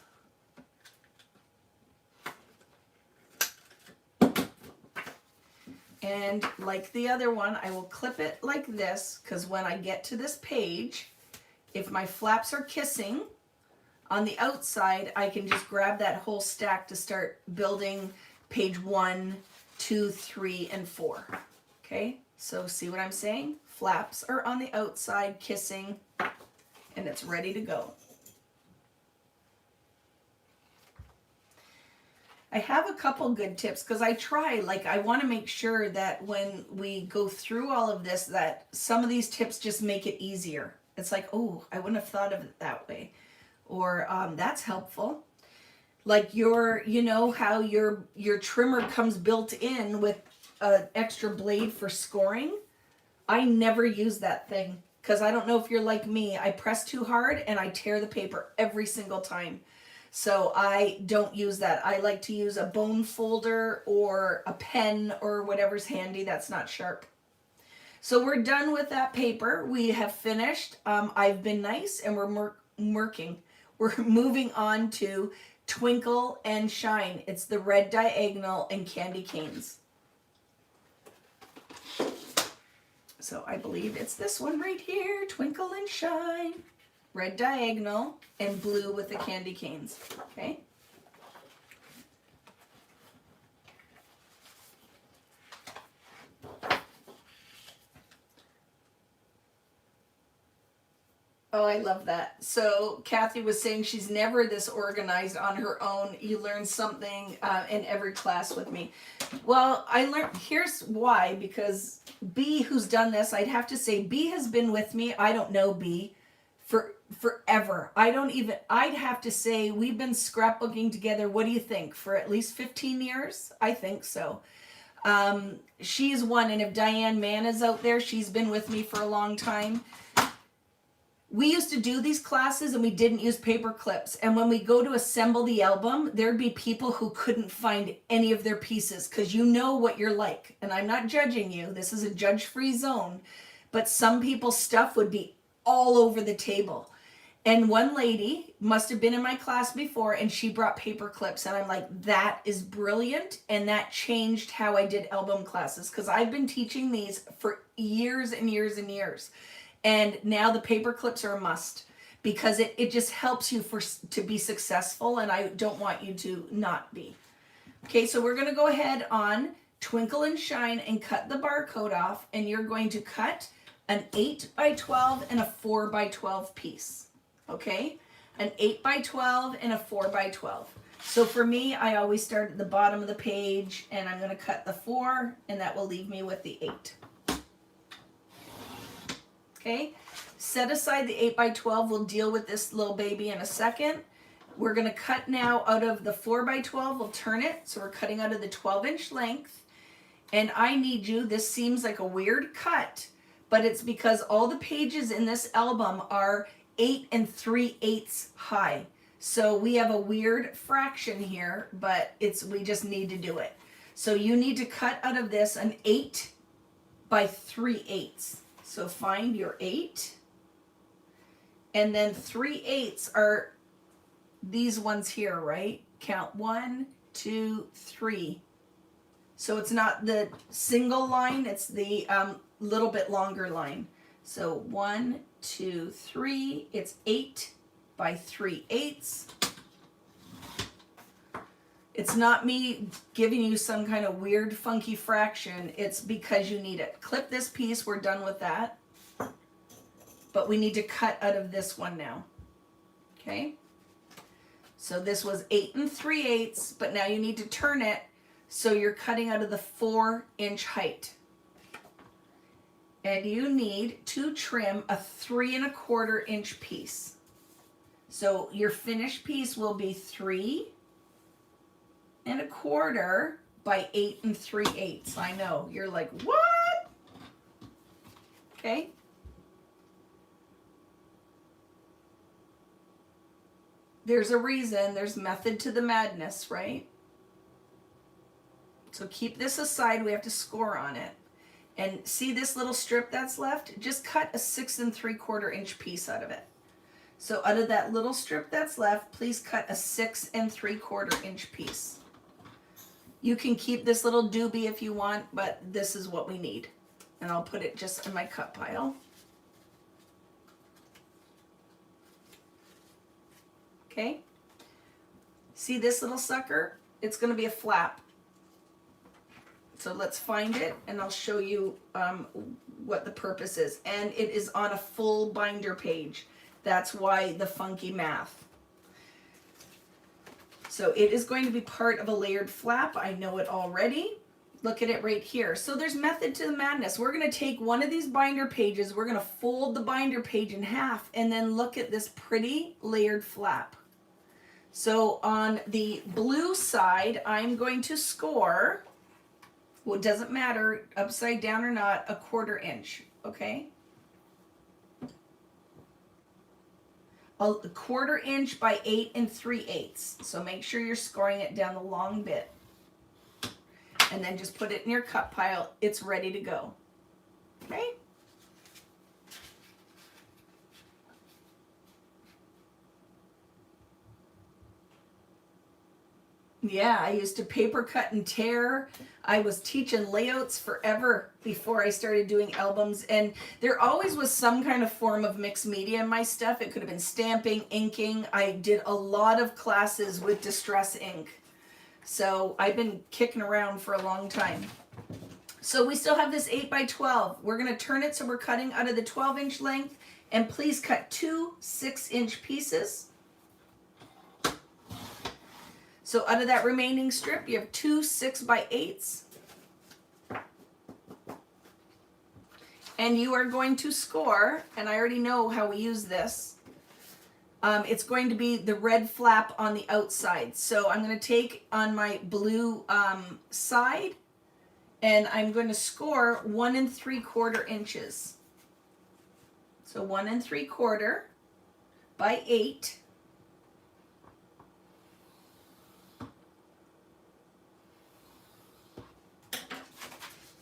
And like the other one, I will clip it like this, because when I get to this page, if my flaps are kissing on the outside, I can just grab that whole stack to start building page 1, 2, 3, and 4. Okay, so see what I'm saying? Flaps are on the outside kissing, and it's ready to go. I have a couple good tips, because I want to make sure that when we go through all of this, that some of these tips just make it easier. It's like, oh, I wouldn't have thought of it that way. Or that's helpful. Like you know how your trimmer comes built in with an extra blade for scoring? I never use that thing, because I don't know if you're like me. I press too hard and I tear the paper every single time. So I don't use that. I like to use a bone folder or a pen or whatever's handy that's not sharp. So we're done with that paper. We have finished I've Been Nice, and we're moving on to Twinkle and Shine. It's the red diagonal and candy canes. So I believe it's this one right here, Twinkle and Shine. Red diagonal and blue with the candy canes. Okay. Oh, I love that. So Kathy was saying she's never this organized on her own. You learn something in every class with me. Well, I learned, here's why, because B, who's done this, I'd have to say B has been with me. I don't know B for forever. I'd have to say we've been scrapbooking together. What do you think? For at least 15 years? I think so. She's one, and if Diane Mann is out there, she's been with me for a long time. We used to do these classes and we didn't use paper clips. And when we go to assemble the album, there'd be people who couldn't find any of their pieces, because you know what you're like. And I'm not judging you. This is a judge-free zone. But some people's stuff would be all over the table. And one lady must have been in my class before, and she brought paper clips. And I'm like, that is brilliant. And that changed how I did album classes, because I've been teaching these for years and years and years. And now the paper clips are a must, because it just helps you to be successful, and I don't want you to not be. Okay, so we're going to go ahead on Twinkle and Shine and cut the barcode off, and you're going to cut an 8x12 and a 4x12 piece. Okay, an 8 by 12 and a 4 by 12. So for me, I always start at the bottom of the page, and I'm going to cut the 4, and that will leave me with the 8. Okay, set aside the 8 by 12. We'll deal with this little baby in a second. We're going to cut now out of the 4 by 12. We'll turn it, so we're cutting out of the 12-inch length. And I need you, this seems like a weird cut, but it's because all the pages in this album are 8 3/8 high. So we have a weird fraction here, but we just need to do it. So you need to cut out of this an 8 by 3/8. So find your 8. And then 3/8 are these ones here, right? Count 1, 2, 3. So it's not the single line, it's the little bit longer line. So 1, 2, 3, it's 8 by 3/8. It's not me giving you some kind of weird funky fraction, it's because you need it. Clip this piece, we're done with that. But we need to cut out of this one now. Okay? So this was 8 3/8, but now you need to turn it so you're cutting out of the 4-inch height. And you need to trim a 3 1/4 inch piece. So your finished piece will be 3 1/4 by 8 3/8. I know, you're like, what? Okay. There's a reason, there's method to the madness, right? So keep this aside, we have to score on it. And see this little strip that's left? Just cut a 6 3/4 inch piece out of it. So out of that little strip that's left, please cut a 6 3/4 inch piece. You can keep this little doobie if you want, but this is what we need. And I'll put it just in my cut pile. Okay? See this little sucker? It's going to be a flap. So let's find it, and I'll show you what the purpose is. And it is on a full binder page. That's why the funky math. So it is going to be part of a layered flap. I know it already. Look at it right here. So there's method to the madness. We're going to take one of these binder pages. We're going to fold the binder page in half, and then look at this pretty layered flap. So on the blue side, I'm going to score, well, it doesn't matter, upside down or not, a 1/4 inch, okay? A 1/4 inch by 8 3/8. So make sure you're scoring it down the long bit. And then just put it in your cut pile. It's ready to go, okay? Yeah, I used to paper cut and tear. I was teaching layouts forever before I started doing albums, and there always was some kind of form of mixed media in my stuff. It could have been stamping, inking. I did a lot of classes with distress ink. So I've been kicking around for a long time. So we still have this 8 by 12. We're going to turn it so we're cutting out of the 12-inch length, and please cut 2 6-inch pieces. So out of that remaining strip, you have 2 6 by 8s. And you are going to score, and I already know how we use this. It's going to be the red flap on the outside. So I'm going to take on my blue side, and I'm going to score 1 3/4 inches. So 1 3/4 by 8.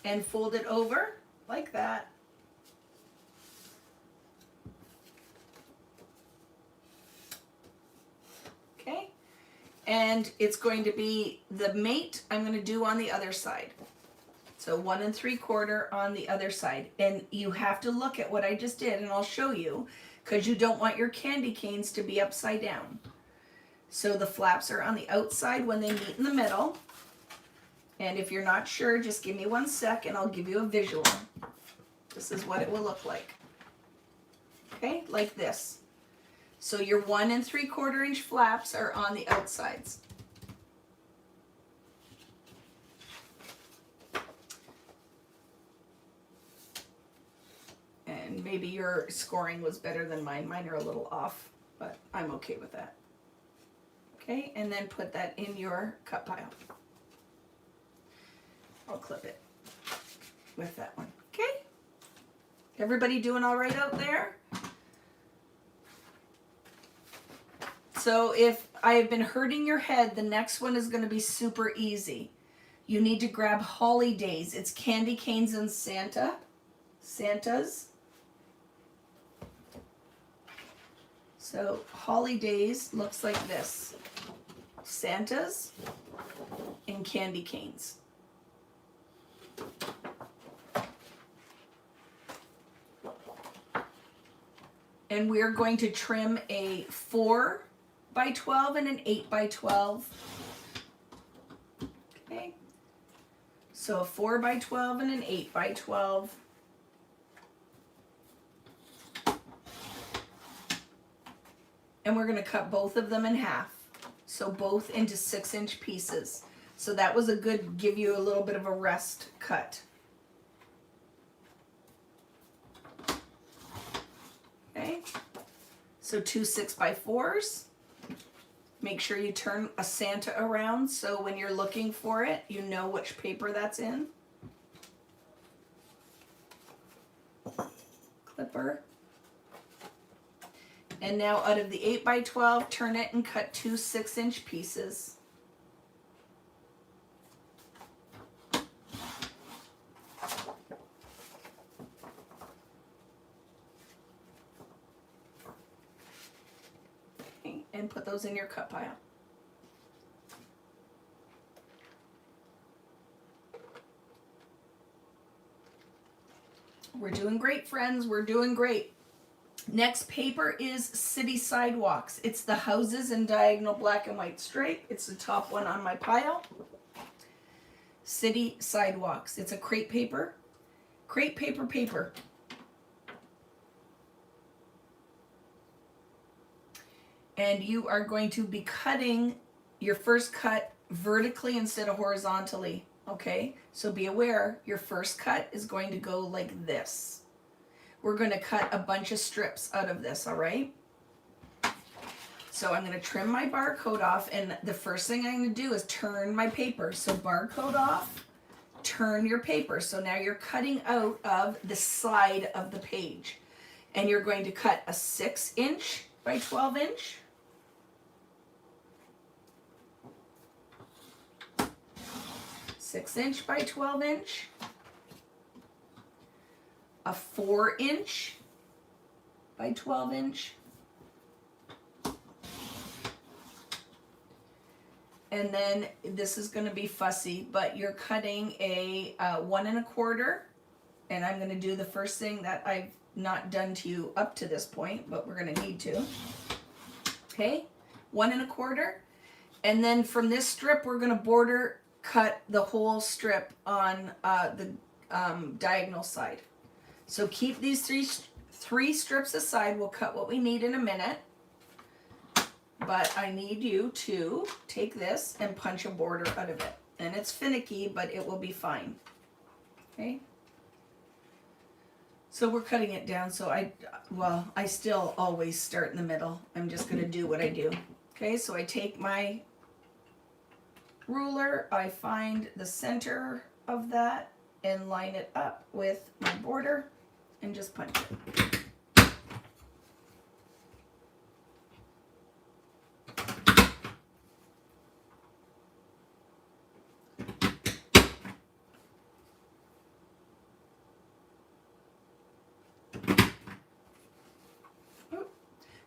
And fold it over like that. Okay, and it's going to be the mate I'm going to do on the other side. So 1 3/4 on the other side. And you have to look at what I just did, and I'll show you, because you don't want your candy canes to be upside down. So the flaps are on the outside when they meet in the middle. And if you're not sure, just give me 1 sec and I'll give you a visual. This is what it will look like. Okay, like this. So your 1 3/4 inch flaps are on the outsides. And maybe your scoring was better than mine. Mine are a little off, but I'm okay with that. Okay, and then put that in your cut pile. I'll clip it with that one. Okay? Everybody doing all right out there? So if I have been hurting your head, the next one is going to be super easy. You need to grab holidays. It's candy canes and Santas. So holidays looks like this. Santas and candy canes. And we're going to trim a 4 by 12 and an 8 by 12. Okay. So a 4 by 12 and an 8 by 12. And we're going to cut both of them in half. So both into 6-inch pieces. So that was a good, give you a little bit of a rest cut. Okay. So 2 6 by 4s. Make sure you turn a Santa around so when you're looking for it, you know which paper that's in. Clipper. And now out of the 8 by 12, turn it and cut 2 6-inch pieces. Okay, and put those in your cut pile. We're doing great, friends. We're doing great. Next paper is City Sidewalks. It's the houses in diagonal black and white stripe. It's the top one on my pile. City Sidewalks. It's a crepe paper. Crepe paper. And you are going to be cutting your first cut vertically instead of horizontally. Okay? So be aware, your first cut is going to go like this. We're going to cut a bunch of strips out of this, all right? So I'm going to trim my barcode off, and the first thing I'm going to do is turn my paper. So barcode off, turn your paper. So now you're cutting out of the side of the page. And you're going to cut a 6-inch by 12-inch. Six-inch by 12-inch. A 4-inch by 12-inch. And then this is going to be fussy, but you're cutting a 1 1/4. And I'm going to do the first thing that I've not done to you up to this point, but we're going to need to. Okay, 1 1/4. And then from this strip, we're going to border cut the whole strip on the diagonal side. So keep these three strips aside. We'll cut what we need in a minute. But I need you to take this and punch a border out of it. And it's finicky, but it will be fine. Okay? So we're cutting it down. So I still always start in the middle. I'm just going to do what I do. Okay, so I take my ruler. I find the center of that and line it up with my border. And just punch it.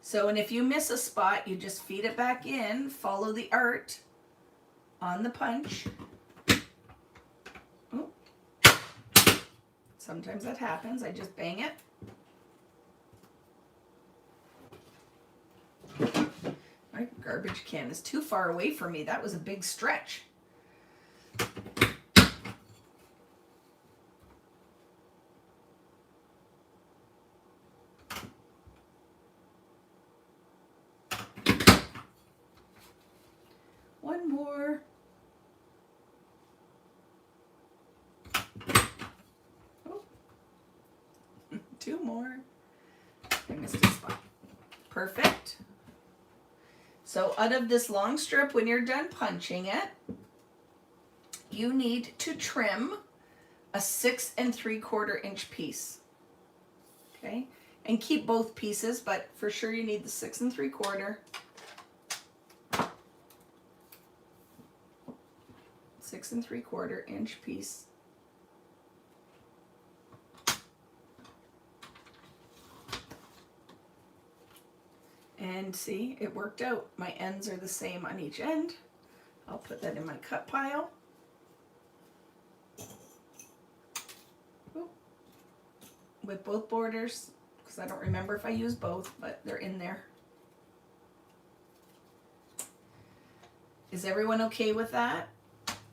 So, and if you miss a spot, you just feed it back in, follow the art on the punch. Sometimes that happens. I just bang it. My garbage can is too far away from me. That was a big stretch. One more. Oh. Two more. I missed a spot. Perfect. So out of this long strip, when you're done punching it, you need to trim a 6 3/4 inch piece. Okay, and keep both pieces, but for sure you need the 6 3/4. 6 3/4 inch piece. And see, it worked out. My ends are the same on each end. I'll put that in my cut pile. Ooh. With both borders, because I don't remember if I used both, but they're in there. Is everyone okay with that?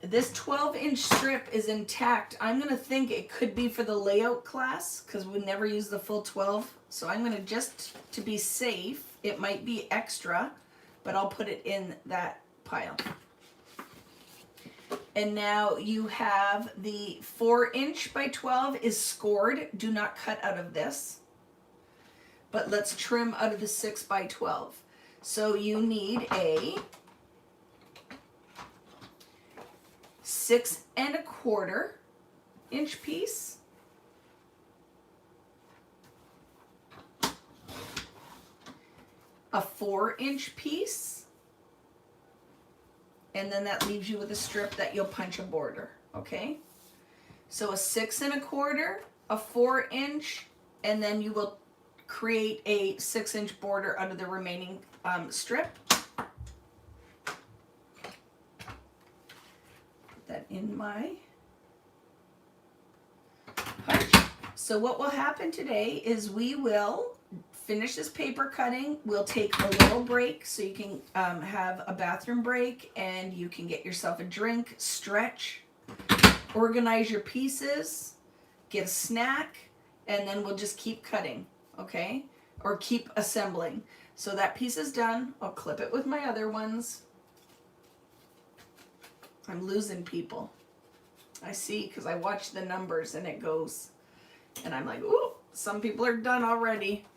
This 12-inch strip is intact. I'm going to think it could be for the layout class because we never use the full 12. So I'm going to, just to be safe, it might be extra, but I'll put it in that pile. And now you have the 4-inch by 12 is scored. Do not cut out of this. But let's trim out of the 6 by 12. So you need a 6 1/4 inch piece, a 4-inch piece, and then that leaves you with a strip that you'll punch a border. Okay, so a 6 1/4, a 4-inch, and then you will create a 6-inch border out of the remaining strip. That in my punch. So what will happen today is we will finish this paper cutting. We'll take a little break so you can have a bathroom break and you can get yourself a drink, stretch, organize your pieces, get a snack, and then we'll just keep cutting, okay? Or keep assembling. So that piece is done. I'll clip it with my other ones. I'm losing people. I see, because I watch the numbers and it goes. And I'm like, ooh, some people are done already.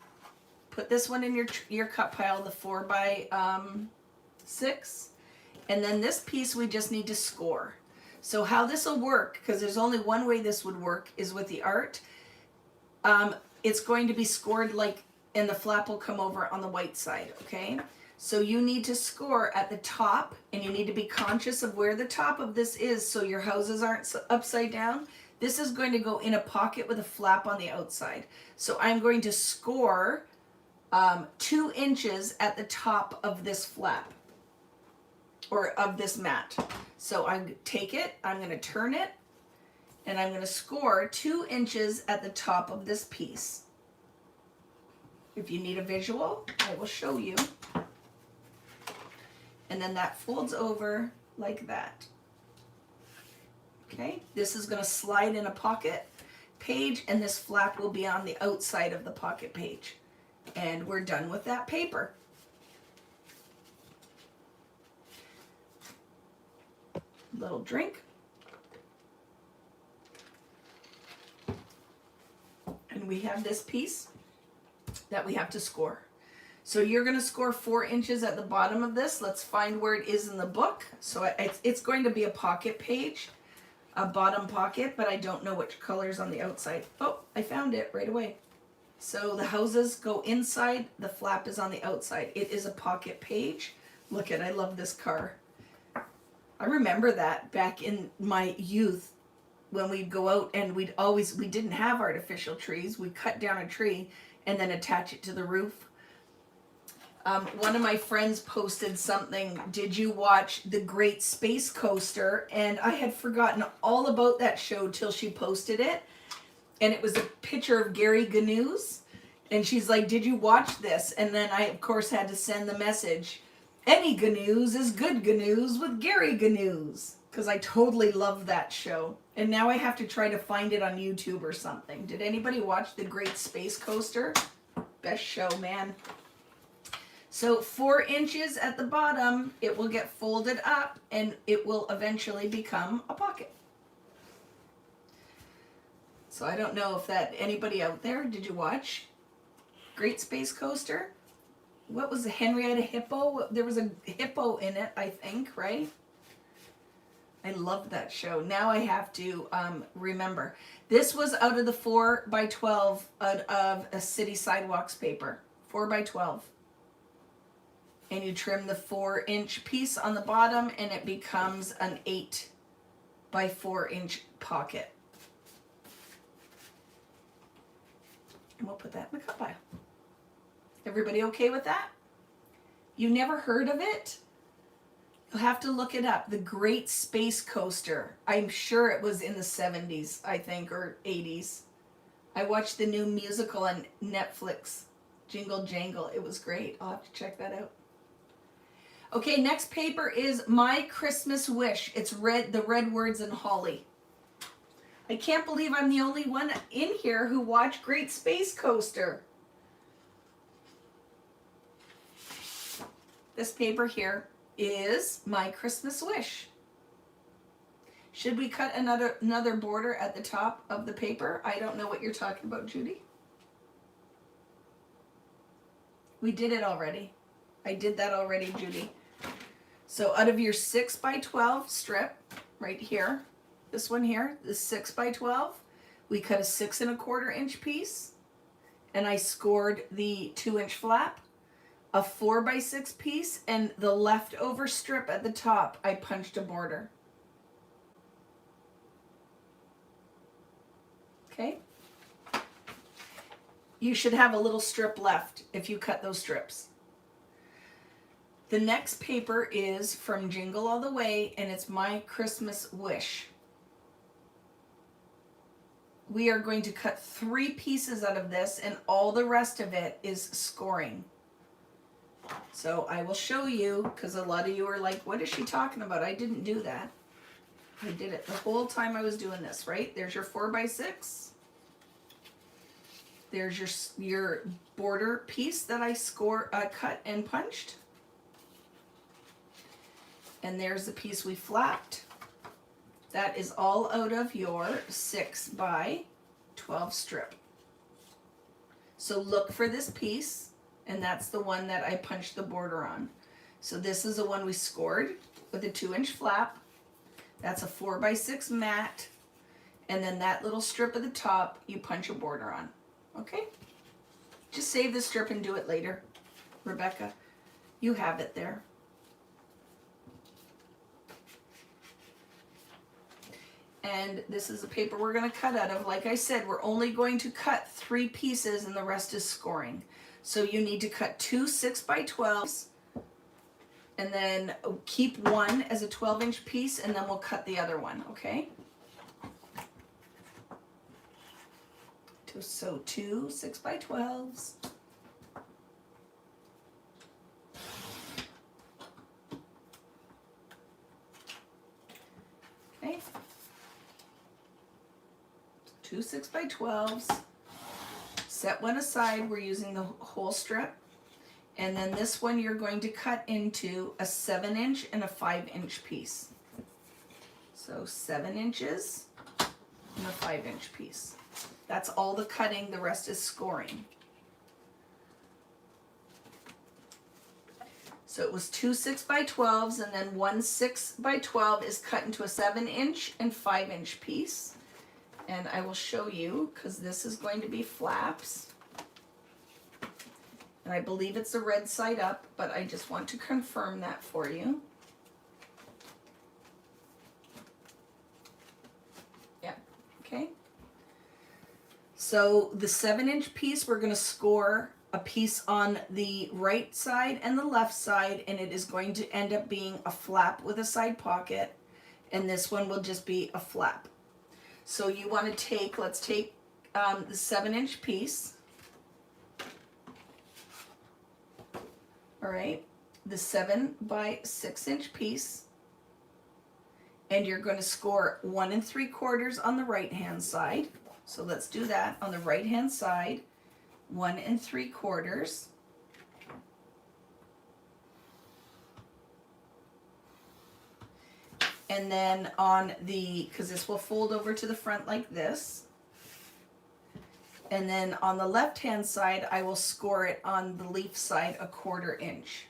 Put this one in your cut pile, the 4 by 6. And then this piece we just need to score. So how this will work, because there's only one way this would work, is with the art. It's going to be scored like, and the flap will come over on the white side, okay? So you need to score at the top, and you need to be conscious of where the top of this is so your houses aren't upside down. This is going to go in a pocket with a flap on the outside. So I'm going to score 2 inches at the top of this flap, or of this mat. So I take it, I'm going to turn it, and I'm going to score 2 inches at the top of this piece. If you need a visual, I will show you. And then that folds over like that. Okay, this is going to slide in a pocket page, and this flap will be on the outside of the pocket page. And we're done with that paper. Little drink. And we have this piece that we have to score. So you're going to score 4 inches at the bottom of this. Let's find where it is in the book. So it's going to be a pocket page, a bottom pocket, but I don't know which color's on the outside. Oh, I found it right away. So the houses go inside, the flap is on the outside. It is a pocket page. Look at, I love this car. I remember that back in my youth when we'd go out and we didn't have artificial trees. We cut down a tree and then attach it to the roof. One of my friends posted something, did you watch The Great Space Coaster? And I had forgotten all about that show till she posted it. And it was a picture of Gary Gnu's. And she's like, did you watch this? And then I, of course, had to send the message, any Gnu's is good Gnu's with Gary Gnu's. Because I totally love that show. And now I have to try to find it on YouTube or something. Did anybody watch The Great Space Coaster? Best show, man. So 4 inches at the bottom, it will get folded up and it will eventually become a pocket. So I don't know if that, anybody out there, did you watch Great Space Coaster? What was the Henrietta Hippo? There was a hippo in it, I think, right? I loved that show. Now I have to remember. This was out of the 4x12 out of a City Sidewalks paper. 4x12. And you trim the 4-inch piece on the bottom and it becomes an 8x4-inch pocket. And we'll put that in the cut pile. Everybody okay with that? You never heard of it? You'll have to look it up. The Great Space Coaster. I'm sure it was in the 70s, I think, or 80s. I watched the new musical on Netflix, Jingle Jangle. It was great. I'll have to check that out. Okay, next paper is My Christmas Wish. It's red, the red words in holly. I can't believe I'm the only one in here who watched Great Space Coaster. This paper here is My Christmas Wish. Should we cut another border at the top of the paper? I don't know what you're talking about, Judy. We did it already. I did that already, Judy. So out of your 6x12 strip, right here, this one here, the 6x12, we cut a 6 1/4 inch piece, and I scored the 2-inch flap. A 4x6 piece, and the leftover strip at the top, I punched a border. Okay? You should have a little strip left if you cut those strips. The next paper is from Jingle All the Way, and it's My Christmas Wish. We are going to cut 3 pieces out of this, and all the rest of it is scoring. So I will show you, because a lot of you are like, what is she talking about? I didn't do that. I did it the whole time I was doing this, right? There's your 4x6. There's your border piece that I cut and punched. And there's the piece we flapped. That is all out of your 6x12 strip. So look for this piece. And that's the one that I punched the border on. So this is the one we scored with a 2-inch flap. That's a 4x6 mat. And then that little strip at the top, you punch a border on. Okay? Just save the strip and do it later. Rebecca, you have it there. And this is the paper we're going to cut out of. Like I said, we're only going to cut 3 pieces and the rest is scoring. So you need to cut 2 6x12s and then keep one as a 12-inch piece, and then we'll cut the other one, okay? So 2 6x12s. Okay. 2 6x12s. Set one aside, we're using the whole strip. And then this one you're going to cut into a 7-inch and a 5-inch piece. So 7 inches and a 5-inch piece. That's all the cutting, the rest is scoring. So it was 2 6x12s, and then 1 6x12 is cut into a 7-inch and 5-inch piece. And I will show you, because this is going to be flaps. And I believe it's the red side up, but I just want to confirm that for you. Yeah, okay. So the 7-inch piece, we're going to score a piece on the right side and the left side, and it is going to end up being a flap with a side pocket. And this one will just be a flap. So you want to take, let's take the 7-inch piece. All right, the 7x6-inch piece. And you're going to score 1 3/4 on the right-hand side. So let's do that on the right-hand side. 1 3/4. And then on the, because this will fold over to the front like this. And then on the left-hand side, I will score it on the leaf side 1/4 inch.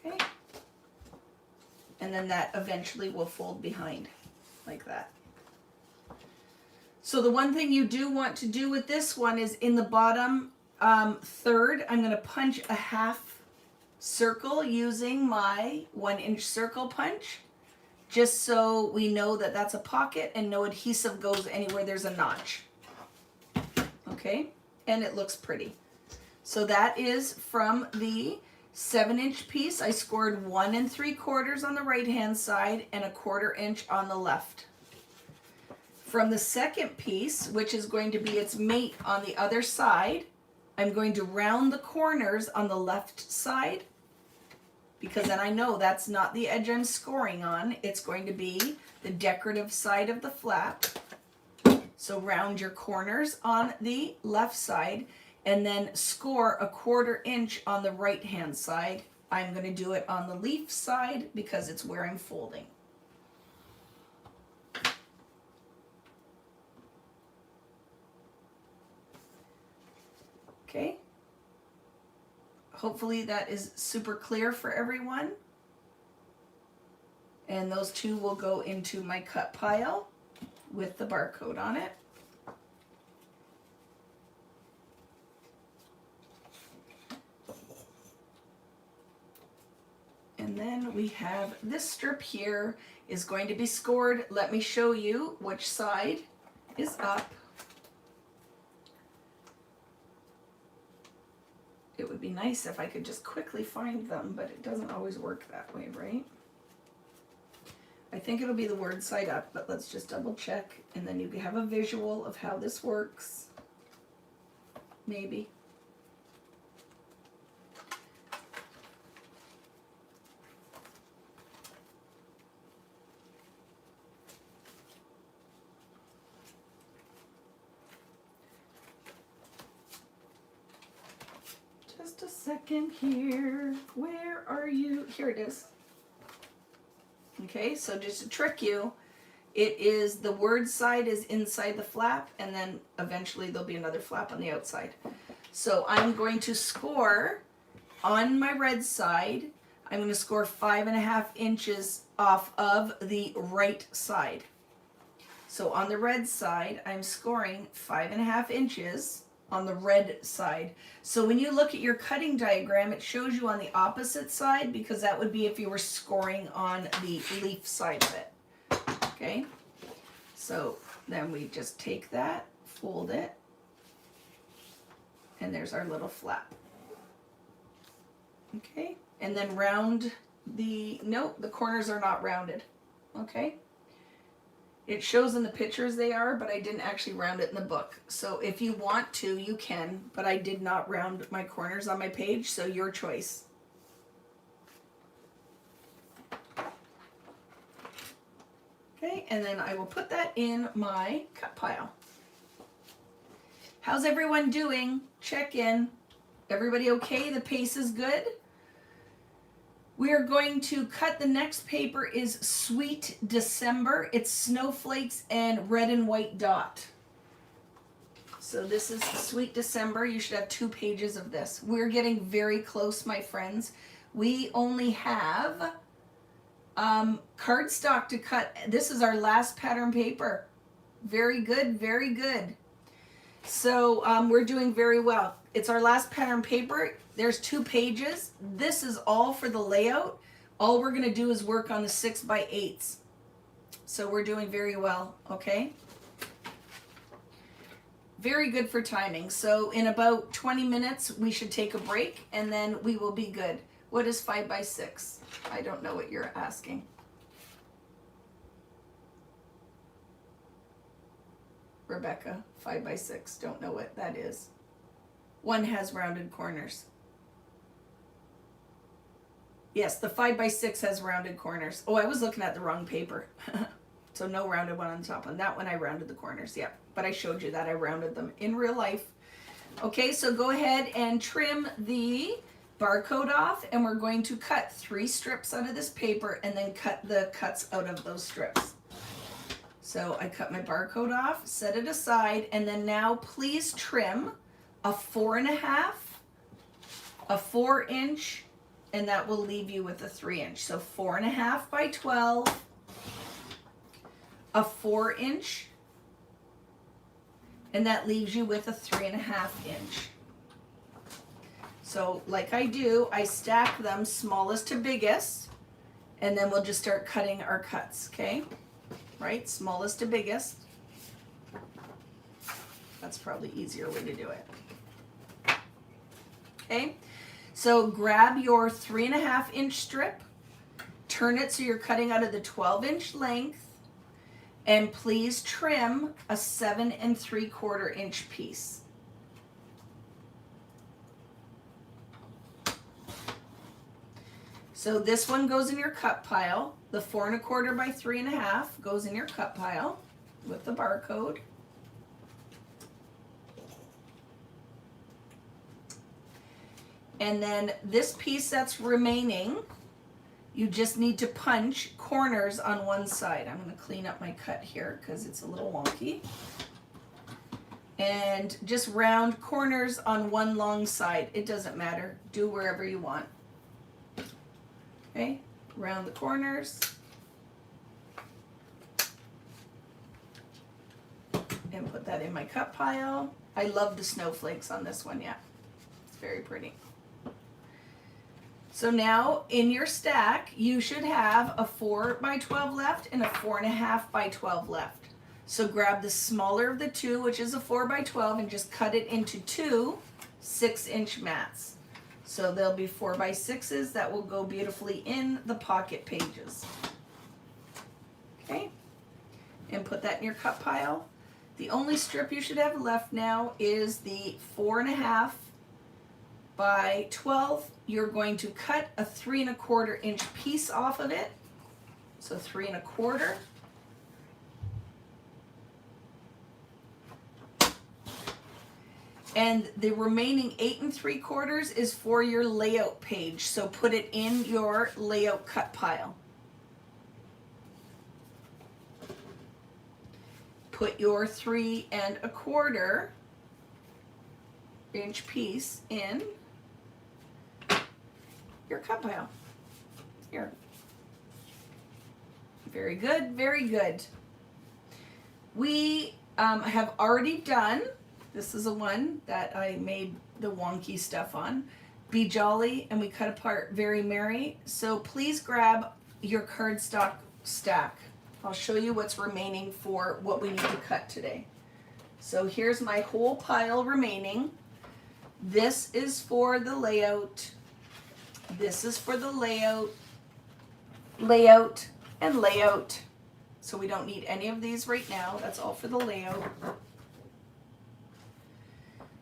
Okay. And then that eventually will fold behind like that. So the one thing you do want to do with this one is in the bottom third, I'm going to punch a half circle using my 1-inch circle punch, just so we know that that's a pocket and no adhesive goes anywhere there's a notch. Okay, and it looks pretty. So that is from the 7-inch piece. I scored 1 3/4 on the right hand side and 1/4 inch on the left. From the second piece, which is going to be its mate on the other side, I'm going to round the corners on the left side, because then I know that's not the edge I'm scoring on. It's going to be the decorative side of the flap. So round your corners on the left side and then score 1/4 inch on the right hand side. I'm going to do it on the leaf side because it's where I'm folding. Okay, hopefully that is super clear for everyone. And those two will go into my cut pile with the barcode on it. And then we have this strip here is going to be scored. Let me show you which side is up. It would be nice if I could just quickly find them, but it doesn't always work that way, right? I think it'll be the word side up, but let's just double check, and then you can have a visual of how this works. Maybe. Just a second here. Where are you? Here it is. Okay, so just to trick you, it is the word side is inside the flap, and then eventually there'll be another flap on the outside. So I'm going to score on my red side. I'm going to score 5.5 inches off of the right side. So on the red side, I'm scoring 5.5 inches on the red side. So when you look at your cutting diagram, it shows you on the opposite side, because that would be if you were scoring on the leaf side of it. Okay, so then we just take that, fold it, and there's our little flap. Okay, and then round the, nope, the corners are not rounded. Okay, it shows in the pictures they are, but I didn't actually round it in the book. So if you want to, you can, but I did not round my corners on my page, so your choice. Okay, and then I will put that in my cut pile. How's everyone doing? Check in. Everybody okay? The pace is good? We are going to cut, the next paper is Sweet December. It's snowflakes and red and white dot. So this is Sweet December. You should have 2 pages of this. We're getting very close, my friends. We only have cardstock to cut. This is our last pattern paper. Very good, very good. So we're doing very well. It's our last pattern paper. There's 2 pages. This is all for the layout. All we're gonna do is work on the 6x8s. So we're doing very well, okay? Very good for timing. So in about 20 minutes, we should take a break and then we will be good. What is 5x6? I don't know what you're asking. Rebecca, 5x6, don't know what that is. One has rounded corners. Yes, the 5x6 has rounded corners. Oh, I was looking at the wrong paper. So no rounded one on the top. On that one, I rounded the corners, yeah. But I showed you that I rounded them in real life. Okay, so go ahead and trim the barcode off, and we're going to cut 3 strips out of this paper and then cut the cuts out of those strips. So I cut my barcode off, set it aside, and then now please trim a 4.5, a 4-inch, and that will leave you with a 3-inch. So 4.5 by 12, a 4-inch, and that leaves you with a 3.5-inch. So like I do, I stack them smallest to biggest, and then we'll just start cutting our cuts, okay? Right, smallest to biggest. That's probably easier way to do it. Okay, so grab your 3.5-inch strip, turn it so you're cutting out of the 12-inch length, and please trim a 7 3/4-inch piece. So this one goes in your cut pile. The 4 1/4 by 3.5 goes in your cut pile with the barcode. And then this piece that's remaining, you just need to punch corners on one side. I'm going to clean up my cut here because it's a little wonky. And just round corners on one long side. It doesn't matter. Do wherever you want. Okay, round the corners. And put that in my cut pile. I love the snowflakes on this one, yeah. It's very pretty. So now in your stack, you should have a 4 by 12 left and a 4.5 by 12 left. So grab the smaller of the two, which is a 4 by 12, and just cut it into 2 6-inch mats. So there'll be 4 by 6s that will go beautifully in the pocket pages. Okay, and put that in your cut pile. The only strip you should have left now is the 4.5 by 12. You're going to cut a 3 1/4-inch piece off of it. So 3 1/4. And the remaining 8 3/4 is for your layout page. So put it in your layout cut pile. Put your 3 1/4-inch piece in your cut pile. Here. Very good, very good. We have already done, this is a one that I made the wonky stuff on, Be Jolly, and we cut apart Very Merry. So please grab your cardstock stack. I'll show you what's remaining for what we need to cut today. So here's my whole pile remaining. This is for the layout. This is for the layout, and layout. So we don't need any of these right now. That's all for the layout.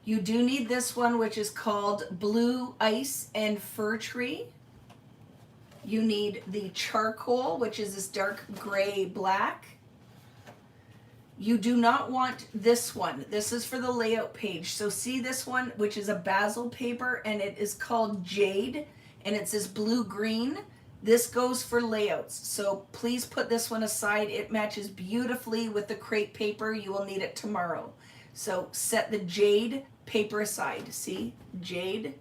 You do need this one, which is called Blue Ice and Fir Tree. You need the charcoal, which is this dark gray black. You do not want this one. This is for the layout page. So see this one, which is a basil paper, and it is called Jade, and it's this blue-green. This goes for layouts. So please put this one aside. It matches beautifully with the crepe paper. You will need it tomorrow. So set the Jade paper aside. See, Jade,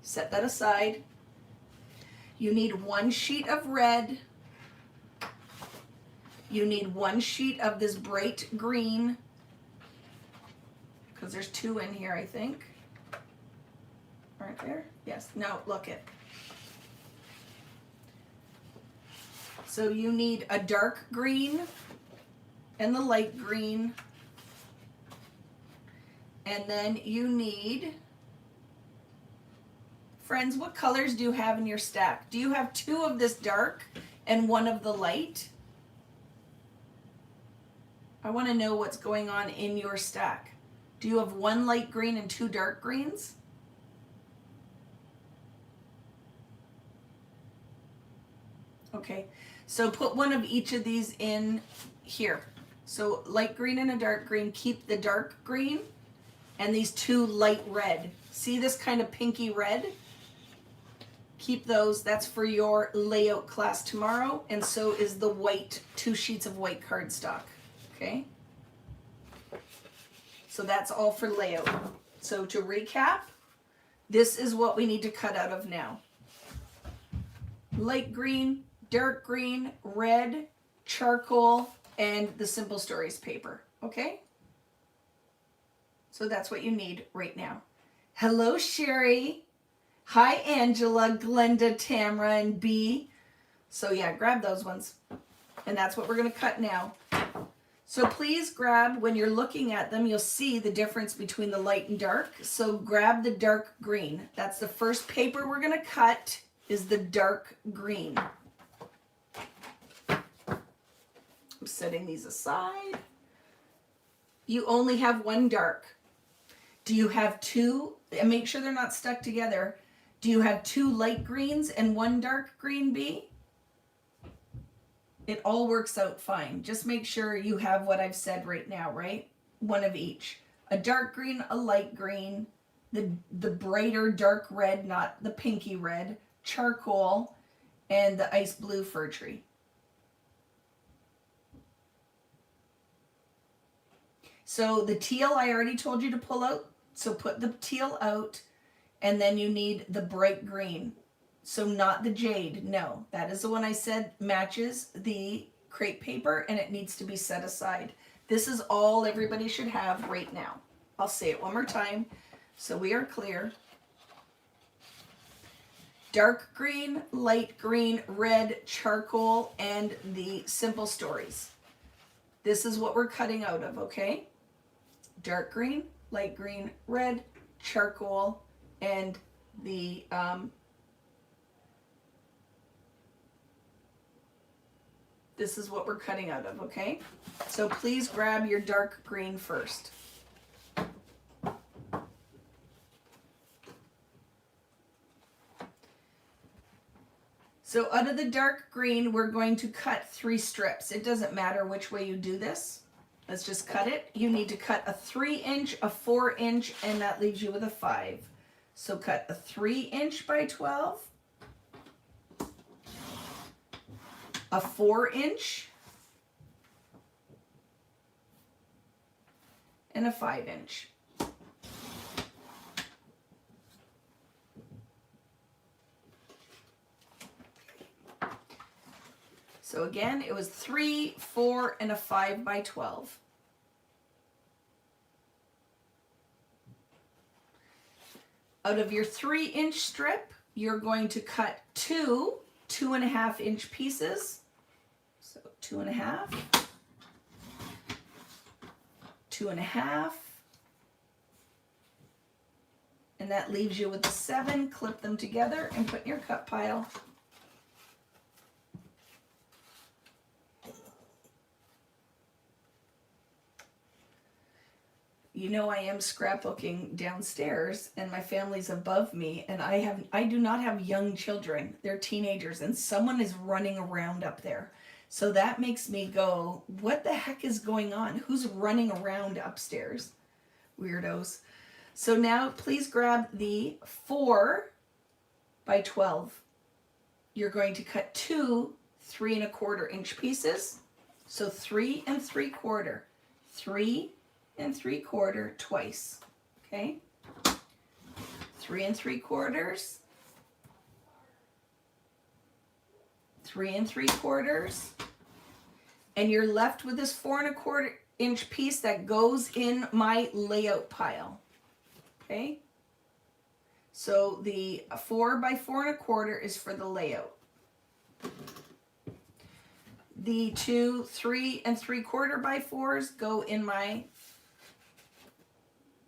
set that aside. You need 1 sheet of red. You need 1 sheet of this bright green, because there's 2 in here, I think. Aren't there? Yes. No, look it. So you need a dark green and the light green. And then you need, friends, what colors do you have in your stack? Do you have 2 of this dark and 1 of the light? I want to know what's going on in your stack. Do you have 1 light green and 2 dark greens? Okay, so put 1 of each of these in here. So light green and a dark green, keep the dark green, and these 2 light red. See this kind of pinky red? Keep those. That's for your layout class tomorrow, and so is the white, 2 sheets of white cardstock. Okay? So that's all for layout. So to recap, this is what we need to cut out of now. Light green, dark green, red, charcoal, and the Simple Stories paper. Okay? So that's what you need right now. Hello, Sherry. Hi, Angela, Glenda, Tamara, and B. So yeah, grab those ones. And that's what we're going to cut now. So please grab, when you're looking at them, you'll see the difference between the light and dark. So grab the dark green. That's the first paper we're going to cut, is the dark green. I'm setting these aside. You only have 1 dark. Do you have 2? And make sure they're not stuck together. Do you have 2 light greens and 1 dark green, B? It all works out fine. Just make sure you have what I've said right now, right? 1 of each. A dark green, a light green, the brighter dark red, not the pinky red, charcoal, and the ice blue fir tree. So the teal I already told you to pull out. So put the teal out, and then you need the bright green. So not the jade, no. That is the one I said matches the crepe paper, and it needs to be set aside. This is all everybody should have right now. I'll say it one more time so we are clear. Dark green, light green, red, charcoal, and the Simple Stories. This is what we're cutting out of, okay? Dark green, light green, red, charcoal, and the this is what we're cutting out of, okay? So please grab your dark green first. So out of the dark green, we're going to cut 3 strips. It doesn't matter which way you do this. Let's just cut it. You need to cut a 3-inch, a 4-inch, and that leaves you with a 5. So cut a 3-inch by 12, a 4-inch, and a 5-inch. So again, it was 3, 4, and a 5 by 12. Out of your 3-inch strip, you're going to cut 2 2.5-inch pieces. So 2.5, 2.5, and that leaves you with the 7. Clip them together and put in your cut pile. You know, I am scrapbooking downstairs and my family's above me, and I do not have young children. They're teenagers, and someone is running around up there. So that makes me go, what the heck is going on? Who's running around upstairs? Weirdos. So now please grab the 4 by 12. You're going to cut 2 3.25-inch pieces. So 3 3/4, 3 3/4 twice, okay? 3 3/4, 3 3/4, and you're left with this 4.25-inch piece that goes in my layout pile, okay? So the 4 by 4.25 is for the layout. The 2 3 3/4 by 4s go in my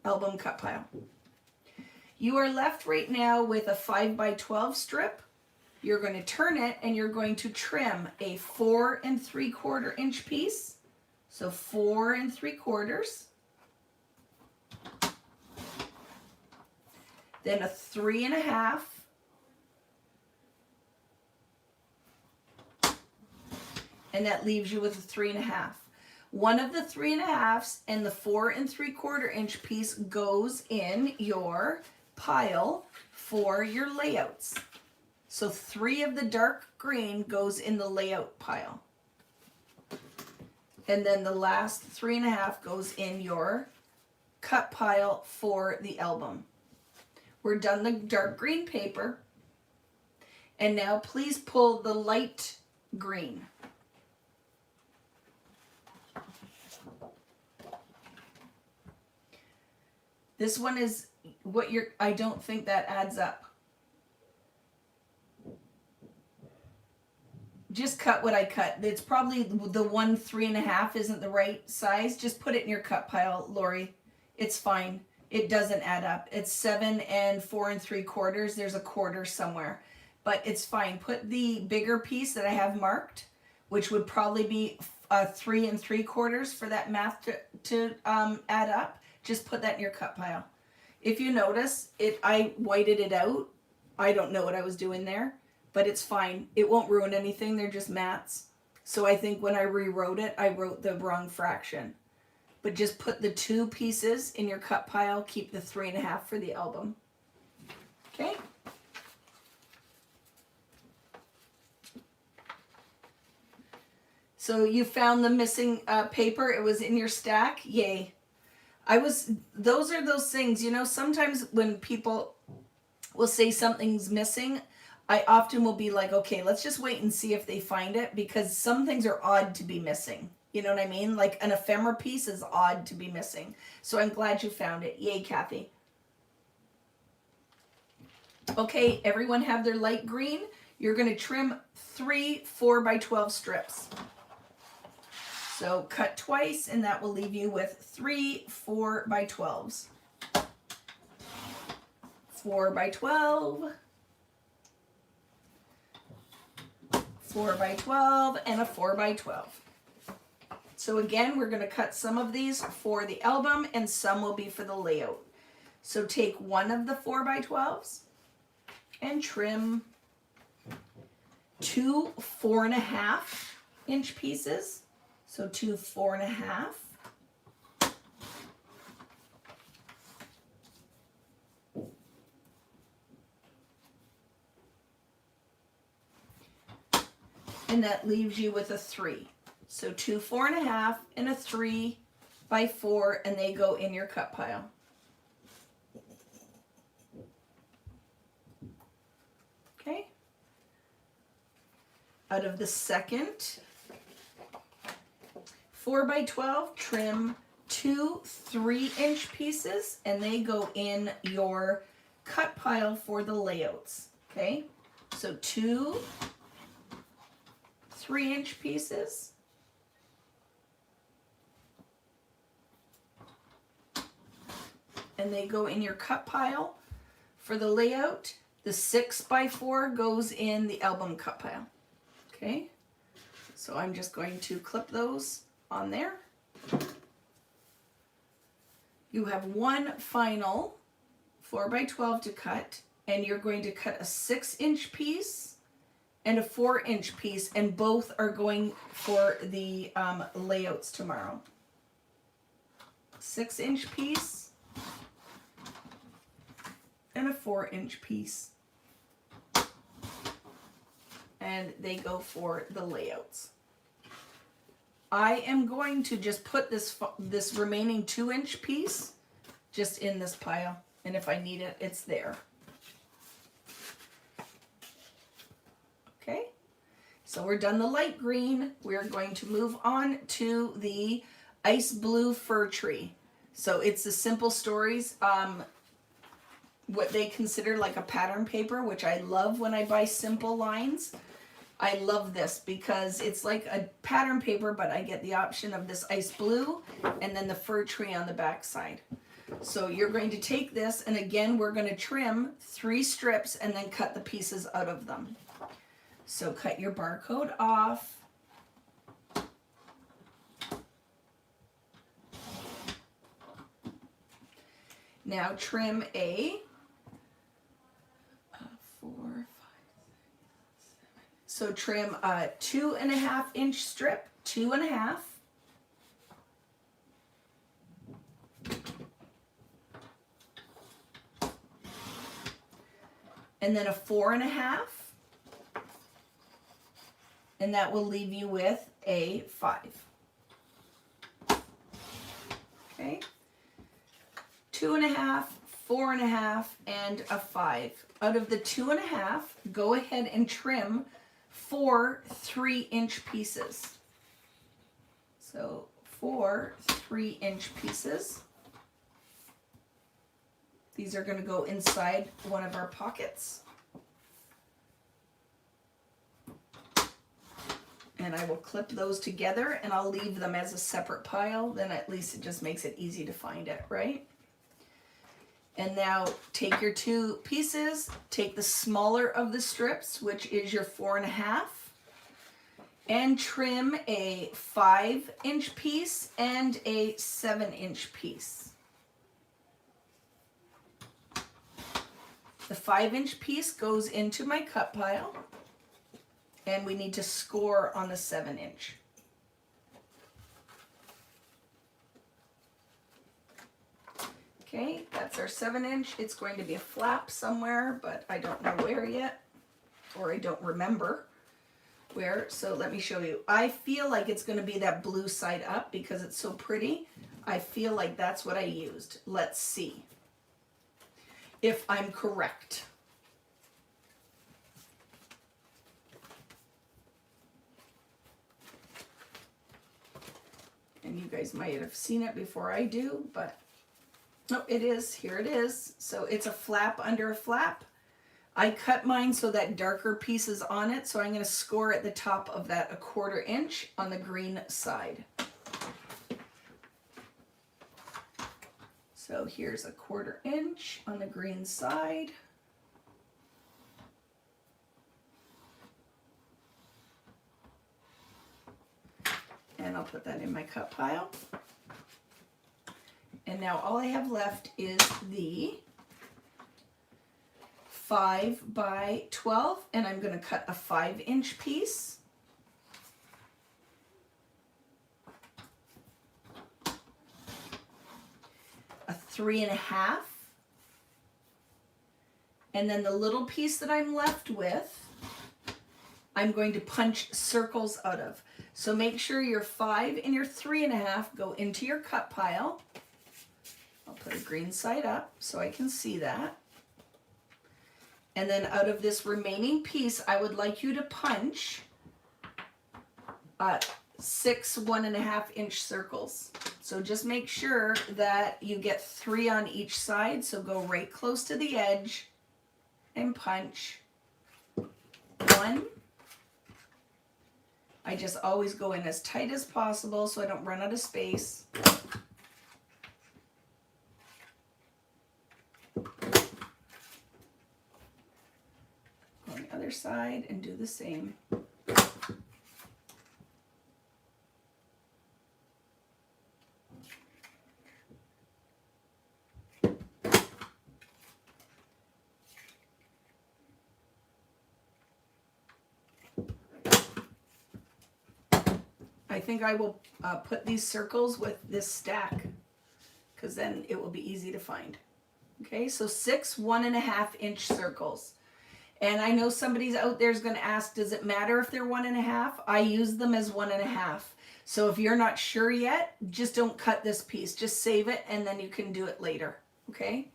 album cut pile. You are left right now with a 5 by 12 strip. You're going to turn it and you're going to trim a 4 3/4-inch piece. So 4 3/4. Then a 3.5. And that leaves you with a 3.5. One of the 3.5s and the 4 3/4 inch piece goes in your pile for your layouts. So 3 of the dark green goes in the layout pile. And then the last 3.5 goes in your cut pile for the album. We're done the dark green paper. And now please pull the light green. This one is what I don't think that adds up. Just cut what I cut. It's probably the 1 3.5 isn't the right size. Just put it in your cut pile, Lori. It's fine. It doesn't add up. It's 7 and 4 3/4. There's a quarter somewhere, but it's fine. Put the bigger piece that I have marked, which would probably be 3 3/4 for that math to add up. Just put that in your cut pile. If you notice, I whited it out. I don't know what I was doing there, but it's fine. It won't ruin anything. They're just mats. So I think when I rewrote it, I wrote the wrong fraction. But just put the 2 pieces in your cut pile. Keep the 3.5 for the album. Okay? So you found the missing paper. It was in your stack. Yay. Those are those things, you know, sometimes when people will say something's missing, I often will be like, okay, let's just wait and see if they find it, because some things are odd to be missing. You know what I mean? Like an ephemera piece is odd to be missing. So I'm glad you found it. Yay, Kathy. Okay, everyone have their light green. You're going to trim 3 4x12 strips. So cut twice, and that will leave you with 3 4x12s. 4x12, 4x12, and a 4x12. So again, we're going to cut some of these for the album, and some will be for the layout. So take one of the 4x12s and trim 2 4.5 inch pieces. So 2 4.5. And that leaves you with a 3. So 2 4.5 and a 3x4, and they go in your cut pile. Okay. Out of the second 4x12, trim 2 3-inch pieces, and they go in your cut pile for the layouts. Okay, so 2 3-inch pieces, and they go in your cut pile for the layout. The 6x4 goes in the album cut pile. Okay, so I'm just going to clip those on there. You have one final 4x12 to cut, and you're going to cut a 6-inch piece and a 4-inch piece, and both are going for the layouts tomorrow. 6-inch piece and a 4-inch piece, and they go for the layouts. I am going to just put this remaining 2-inch piece just in this pile, and if I need it, it's there. Okay, so we're done the light green. We're going to move on to the ice blue fir tree. So it's the Simple Stories, what they consider like a pattern paper, which I love when I buy simple lines. I love this because it's like a pattern paper, but I get the option of this ice blue and then the fir tree on the back side. So you're going to take this, and again, we're going to trim 3 strips and then cut the pieces out of them. So cut your barcode off. Now trim a 4, 5, 6, 7. So trim a 2.5-inch strip, 2.5. and then a 4.5, and that will leave you with a 5. Okay, 2.5, 4.5, and a 5. Out of the 2.5, go ahead and trim 4 3-inch pieces. So 4 3-inch pieces. These are going to go inside one of our pockets. And I will clip those together and I'll leave them as a separate pile. Then at least it just makes it easy to find it, right? And now take your 2 pieces, take the smaller of the strips, which is your 4.5, and trim a 5-inch piece and a 7-inch piece. The 5-inch piece goes into my cut pile, and we need to score on the 7-inch. Okay, that's our 7-inch. It's going to be a flap somewhere, but I don't know where yet, or I don't remember where. So let me show you. I feel like it's going to be that blue side up because it's so pretty. I feel like that's what I used. Let's see if I'm correct. And you guys might have seen it before I do, but no, it is. Here it is. So it's a flap under a flap. I cut mine so that darker piece is on it, so I'm going to score at the top of that a 1/4 inch on the green side. So here's a 1/4 inch on the green side. And I'll put that in my cut pile. And now all I have left is the 5 by 12, and I'm going to cut a 5-inch piece. A 3.5. And then the little piece that I'm left with, I'm going to punch circles out of. So make sure your 5 and your 3.5 go into your cut pile. I'll put a green side up so I can see that. And then out of this remaining piece, I would like you to punch 6 1.5-inch circles. So just make sure that you get 3 on each side. So go right close to the edge and punch 1. I just always go in as tight as possible so I don't run out of space. Go on the other side and do the same. I think I will put these circles with this stack because then it will be easy to find. Okay, so 6 1.5-inch circles. And I know somebody's out there is going to ask, does it matter if they're 1.5? I use them as 1.5. So if you're not sure yet, just don't cut this piece. Just save it and then you can do it later. Okay?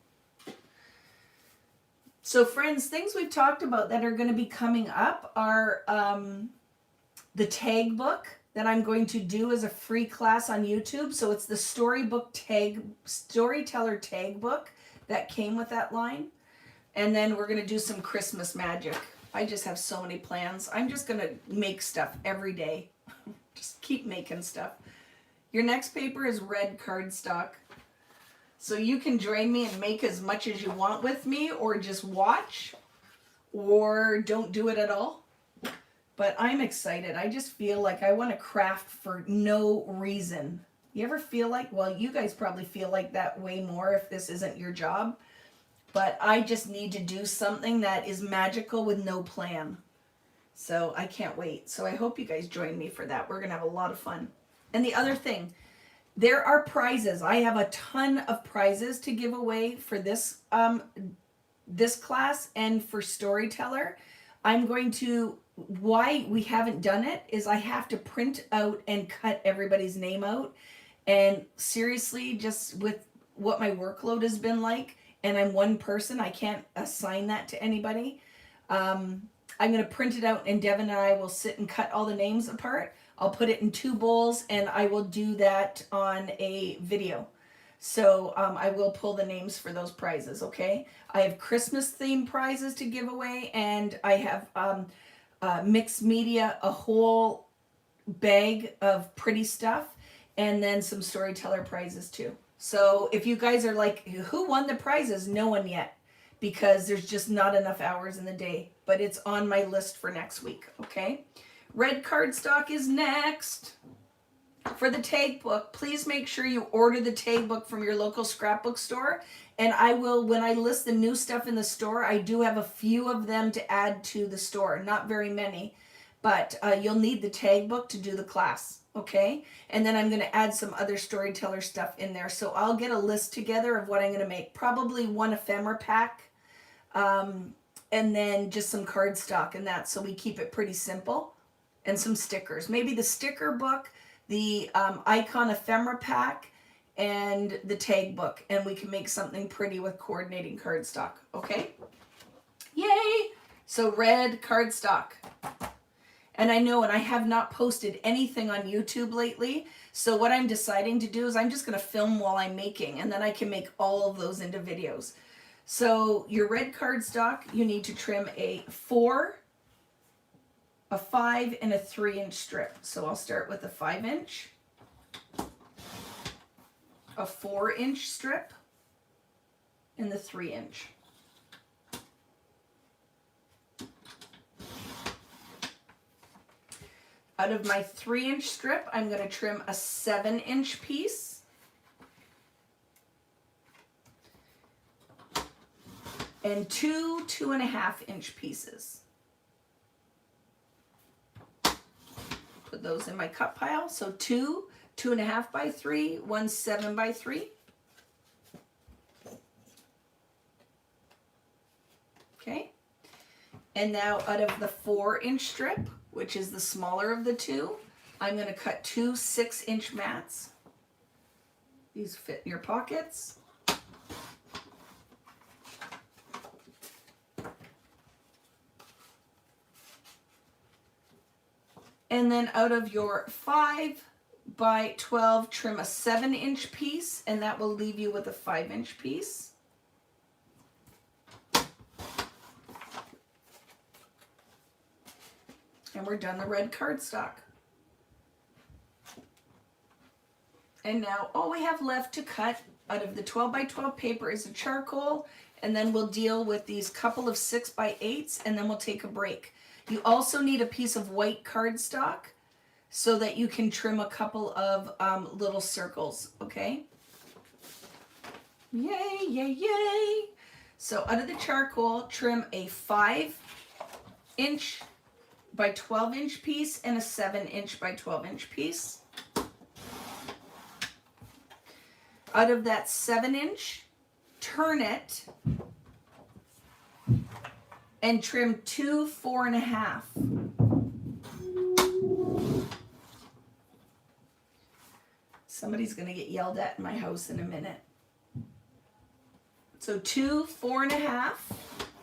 So friends, things we've talked about that are going to be coming up are the tag book that I'm going to do as a free class on YouTube. So it's the storyteller tag book that came with that line. And then we're going to do some Christmas magic. I just have so many plans. I'm just going to make stuff every day. Just keep making stuff. Your next paper is red cardstock. So you can join me and make as much as you want with me, or just watch, or don't do it at all. But I'm excited. I just feel like I want to craft for no reason. You ever feel like, well, you guys probably feel like that way more if this isn't your job. But I just need to do something that is magical with no plan. So I can't wait. So I hope you guys join me for that. We're going to have a lot of fun. And the other thing, there are prizes. I have a ton of prizes to give away for this this class and for storyteller, I'm going to, why we haven't done it is I have to print out and cut everybody's name out. And seriously, just with what my workload has been like, and I'm one person, I can't assign that to anybody. I'm going to print it out, and Devin and I will sit and cut all the names apart. I'll put it in 2 bowls, and I will do that on a video. So I will pull the names for those prizes, okay? I have Christmas themed prizes to give away, and I have mixed media, a whole bag of pretty stuff, and then some storyteller prizes too. So if you guys are like, who won the prizes? No one yet, because there's just not enough hours in the day, but it's on my list for next week, okay? Red cardstock is next. For the tag book, please make sure you order the tag book from your local scrapbook store. And I will, when I list the new stuff in the store, I do have a few of them to add to the store. Not very many, but you'll need the tag book to do the class, okay? And then I'm going to add some other storyteller stuff in there. So I'll get a list together of what I'm going to make. Probably 1 ephemera pack, and then just some cardstock and that, so we keep it pretty simple. And some stickers. Maybe the sticker book, the icon ephemera pack, and the tag book, and we can make something pretty with coordinating cardstock, okay? Yay! So red cardstock. And I know, and I have not posted anything on YouTube lately, so what I'm deciding to do is I'm just going to film while I'm making, and then I can make all of those into videos. So your red cardstock, you need to trim a 4, a 5, and a 3-inch strip. So I'll start with a 5-inch, a 4-inch strip, and the 3-inch. Out of my 3-inch strip, I'm going to trim a 7-inch piece, and 2 2.5-inch pieces. Put those in my cut pile. So 2 2.5 by 3, 1 7 by 3. Okay. And now out of the 4-inch strip, which is the smaller of the two, I'm going to cut 2 6-inch mats. These fit in your pockets. And then out of your 5 by 12, trim a 7-inch piece, and that will leave you with a 5-inch piece. And we're done the red cardstock. And now all we have left to cut out of the 12 by 12 paper is a charcoal, and then we'll deal with these couple of 6 by 8s, and then we'll take a break. You also need a piece of white cardstock so that you can trim a couple of little circles, okay? Yay, yay, yay. So out of the charcoal, trim a 5-inch by 12-inch piece and a 7-inch by 12-inch piece. Out of that 7-inch, turn it and trim 2 4.5. Somebody's going to get yelled at in my house in a minute. So 2 4.5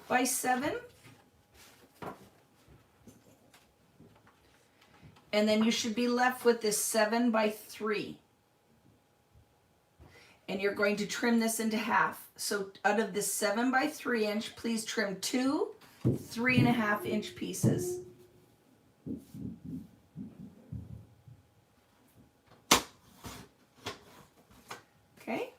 by 7. And then you should be left with this 7 by 3. And you're going to trim this into half. So out of this 7 by 3 inch, please trim 2 3.5-inch pieces. Okay.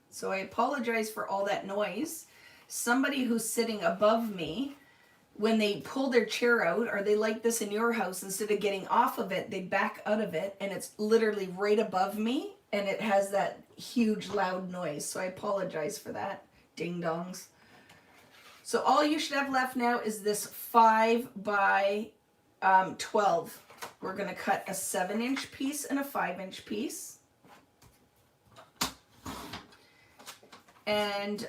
So I apologize for all that noise. Somebody who's sitting above me, when they pull their chair out, or they like this in your house, instead of getting off of it, they back out of it, and it's literally right above me, and it has that huge loud noise. So I apologize for that. Ding dongs. So all you should have left now is this 5 by 12. We're going to cut a 7-inch piece and a 5-inch piece. And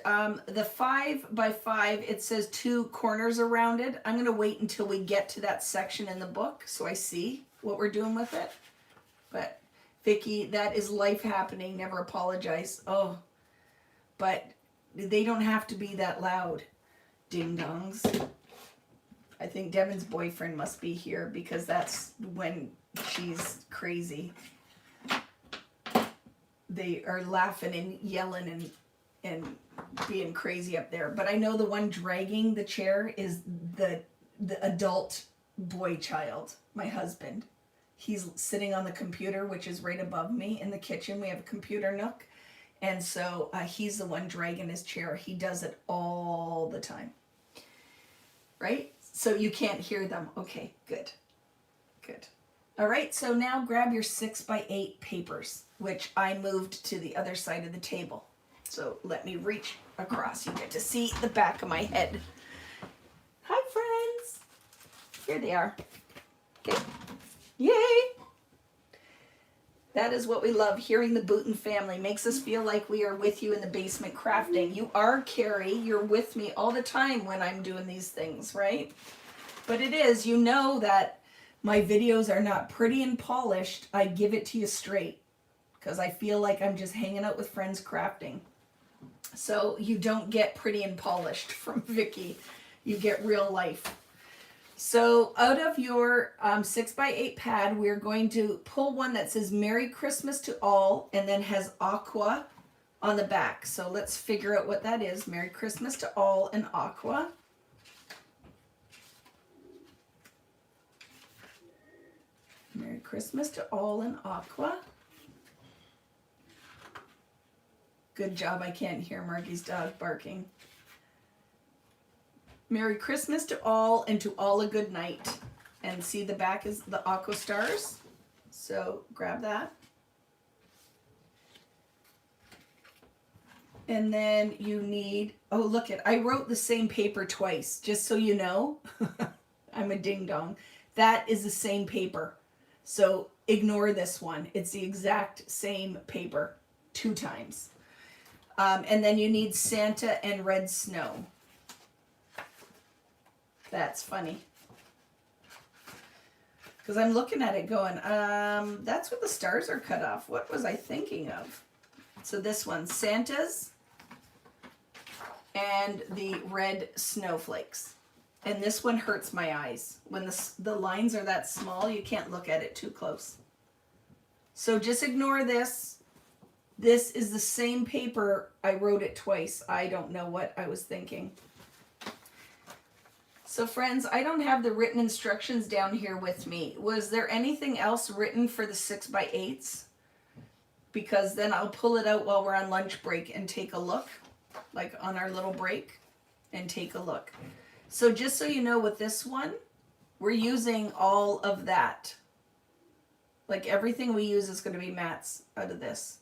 the 5 by 5, it says 2 corners are rounded. I'm going to wait until we get to that section in the book so I see what we're doing with it. But Vicki, that is life happening. Never apologize. Oh, but they don't have to be that loud. Ding dongs. I think Devin's boyfriend must be here because that's when she's crazy. They are laughing and yelling and being crazy up there. But I know the one dragging the chair is the adult boy child, my husband. He's sitting on the computer, which is right above me in the kitchen. We have a computer nook. And so he's the one dragging his chair. He does it all the time. Right? So you can't hear them. Okay, good. Good. All right, so now grab your 6 by 8 papers, which I moved to the other side of the table. So let me reach across. You get to see the back of my head. Hi, friends. Here they are. Okay. Yay. That is what we love, hearing the Boutin family. Makes us feel like we are with you in the basement crafting. You are, Carrie. You're with me all the time when I'm doing these things, right? But it is, you know that my videos are not pretty and polished. I give it to you straight because I feel like I'm just hanging out with friends crafting. So you don't get pretty and polished from Vicki. You get real life. So out of your 6 by 8 pad, we're going to pull one that says Merry Christmas to All and then has aqua on the back. So let's figure out what that is. Merry Christmas to All and aqua. Merry Christmas to All and aqua. Good job, I can't hear Margie's dog barking. Merry Christmas to all and to all a good night. And see the back is the aqua stars. So grab that. And then you need, oh look it, I wrote the same paper twice, just so you know. I'm a ding dong. That is the same paper. So ignore this one. It's the exact same paper 2 times. And then you need Santa and red snow. That's funny. Because I'm looking at it going, that's what the stars are cut off. What was I thinking of? So this one, Santa's and the red snowflakes. And this one hurts my eyes. When the lines are that small, you can't look at it too close. So just ignore this. This is the same paper. I wrote it twice. I don't know what I was thinking. So friends, I don't have the written instructions down here with me. Was there anything else written for the 6 by 8s? Because then I'll pull it out while we're on lunch break and take a look, like on our little break, and take a look. So just so you know, with this one, we're using all of that. Like everything we use is going to be mats out of this.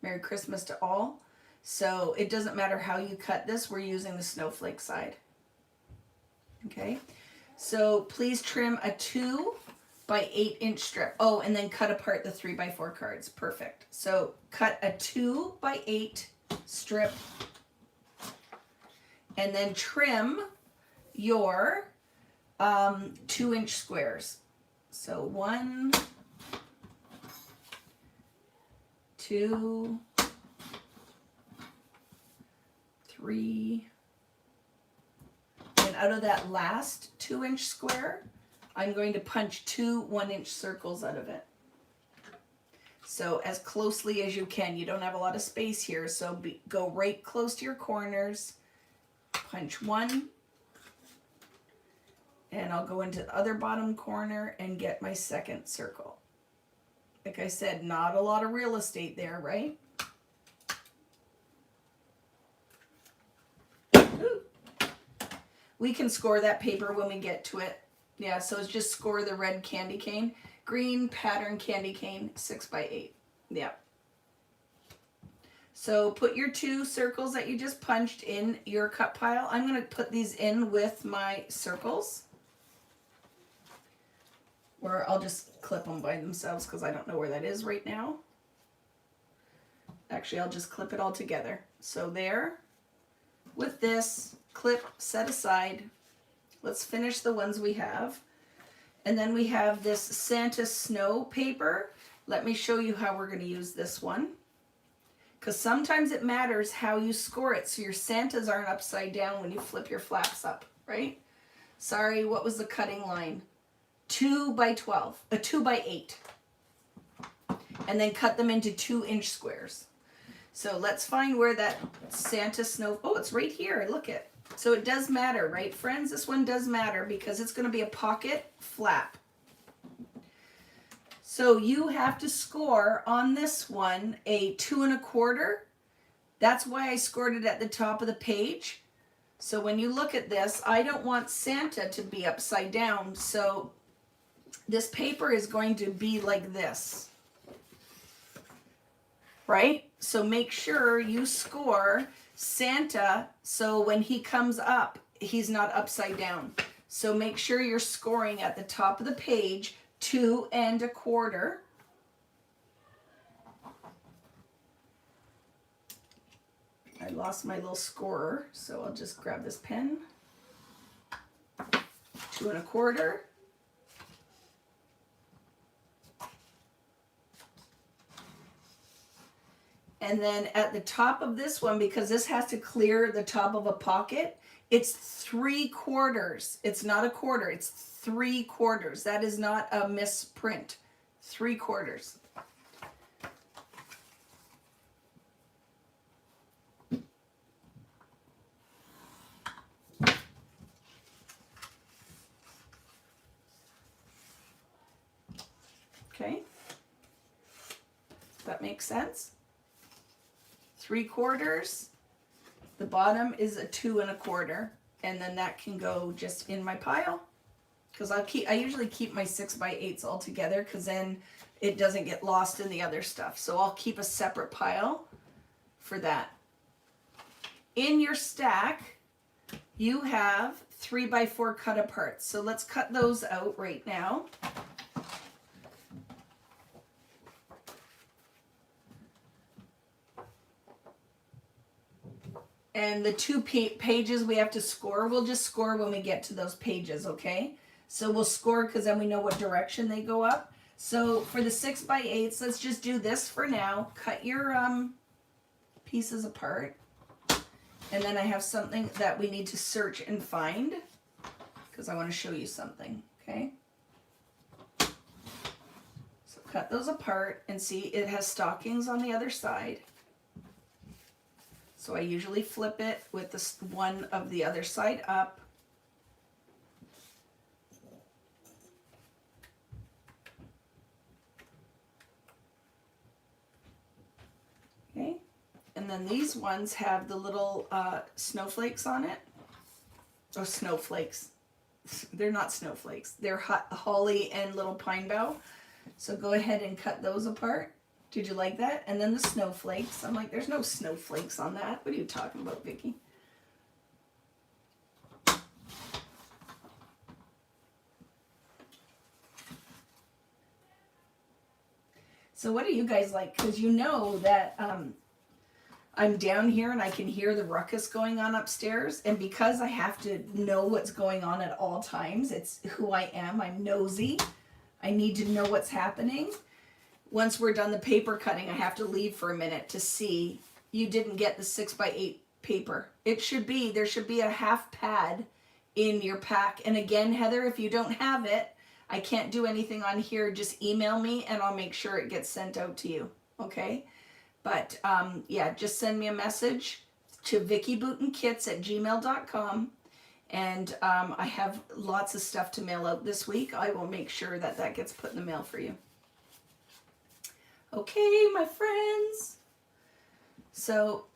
Merry Christmas to all. So it doesn't matter how you cut this, we're using the snowflake side. Okay, so please trim a 2 by 8 inch strip. Oh, and then cut apart the 3 by 4 cards. Perfect. So cut a 2 by 8 strip and then trim your 2 inch squares. So 1, 2, 3, and out of that last 2 inch square, I'm going to punch 2 1 inch circles out of it. So as closely as you can. You don't have a lot of space here, so go right close to your corners, punch 1, and I'll go into the other bottom corner and get my second circle. Like I said, not a lot of real estate there, right? Ooh. We can score that paper when we get to it. Yeah, so it's just score the red candy cane. Green pattern candy cane, 6 by 8. Yeah. So put your 2 circles that you just punched in your cut pile. I'm going to put these in with my circles. Or I'll just clip them by themselves because I don't know where that is right now. Actually, I'll just clip it all together. So there, with this clip set aside, let's finish the ones we have. And then we have this Santa snow paper. Let me show you how we're going to use this one. Because sometimes it matters how you score it so your Santas aren't upside down when you flip your flaps up, right? Sorry, what was the cutting line? 2 by 12, a 2 by 8. And then cut them into 2-inch squares. So let's find where that Santa snow, oh, it's right here, look it. So it does matter, right, friends? This one does matter because it's going to be a pocket flap. So you have to score on this one a 2 1/4. That's why I scored it at the top of the page. So when you look at this, I don't want Santa to be upside down. So this paper is going to be like this, right? So make sure you score Santa so when he comes up, he's not upside down. So make sure you're scoring at the top of the page 2 1/4. I lost my little scorer, so I'll just grab this pen. 2 1/4. And then at the top of this one, because this has to clear the top of a pocket, it's 3/4. It's not a quarter, it's 3/4. That is not a misprint. 3/4. Okay. That makes sense. 3/4. The bottom is a 2 1/4, and then that can go just in my pile. Because I usually keep my 6 by 8s all together, because then it doesn't get lost in the other stuff. So I'll keep a separate pile for that. In your stack, you have 3 by 4 cut apart. So let's cut those out right now. And the 2 pages we have to score, we'll just score when we get to those pages, okay? So we'll score because then we know what direction they go up. So for the 6 by 8s, let's just do this for now. Cut your pieces apart. And then I have something that we need to search and find because I want to show you something, okay? So cut those apart and see it has stockings on the other side. So I usually flip it with this one of the other side up. Okay, and then these ones have the little snowflakes on it. Oh, snowflakes. They're not snowflakes. They're holly and little pine bough. So go ahead and cut those apart. Did you like that? And then the snowflakes. I'm like, there's no snowflakes on that. What are you talking about, Vicki? So what do you guys like? Because you know that I'm down here and I can hear the ruckus going on upstairs. And because I have to know what's going on at all times, it's who I am. I'm nosy. I need to know what's happening. Once we're done the paper cutting, I have to leave for a minute to see. You didn't get the 6 by 8 paper. There should be a half pad in your pack. And again, Heather, if you don't have it, I can't do anything on here. Just email me and I'll make sure it gets sent out to you. Okay? But yeah, just send me a message to vickiboutinKits@gmail.com. And I have lots of stuff to mail out this week. I will make sure that that gets put in the mail for you. Okay, my friends. So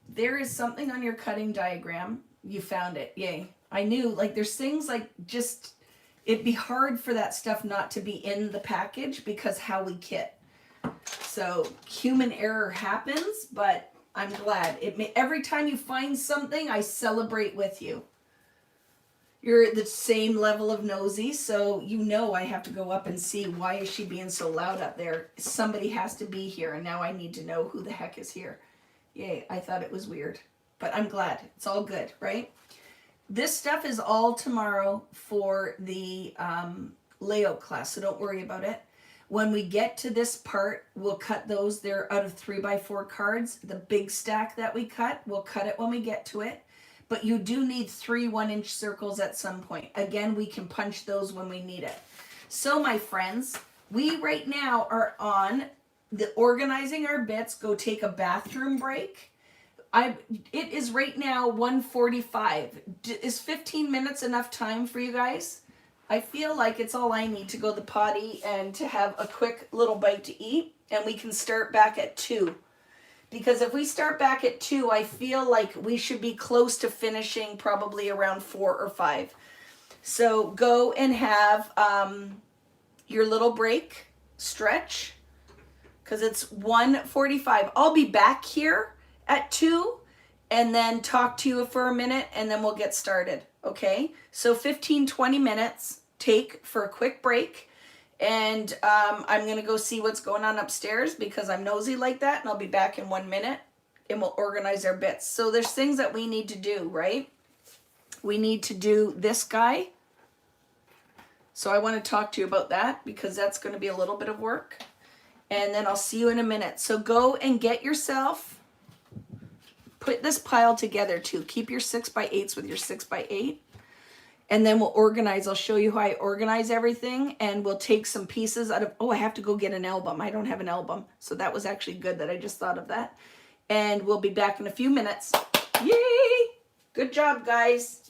there is something on your cutting diagram. You found it. Yay. I knew, like, there's things like just, it'd be hard for that stuff not to be in the package because how we kit. So human error happens, but I'm glad. Every time you find something, I celebrate with you. You're at the same level of nosy, so you know I have to go up and see why is she being so loud up there. Somebody has to be here, and now I need to know who the heck is here. Yay, I thought it was weird, but I'm glad. It's all good, right? This stuff is all tomorrow for the layout class, so don't worry about it. When we get to this part, we'll cut those. They're out of 3x4 cards. The big stack that we cut, we'll cut it when we get to it. But you do need 3 1-inch circles at some point. Again, we can punch those when we need it. So my friends, we right now are on the organizing our bits, go take a bathroom break. It is right now 1:45. Is 15 minutes enough time for you guys? I feel like it's all I need to go to the potty and to have a quick little bite to eat, and we can start back at 2. Because if we start back at 2, I feel like we should be close to finishing probably around 4 or 5. So go and have your little break, stretch, because it's 1:45. I'll be back here at 2 and then talk to you for a minute, and then we'll get started. Okay, so 15-20 minutes take for a quick break, and I'm gonna go see what's going on upstairs because I'm nosy like that, and I'll be back in 1 minute and we'll organize our bits. So there's things that we need to do, right? We need to do this guy, so I want to talk to you about that because that's going to be a little bit of work, and then I'll see you in a minute. So go and get yourself, put this pile together too. Keep your 6x8s with your 6x8. And then we'll organize. I'll show you how I organize everything. And we'll take some pieces out of... Oh, I have to go get an album. I don't have an album. So that was actually good that I just thought of that. And we'll be back in a few minutes. Yay! Good job, guys.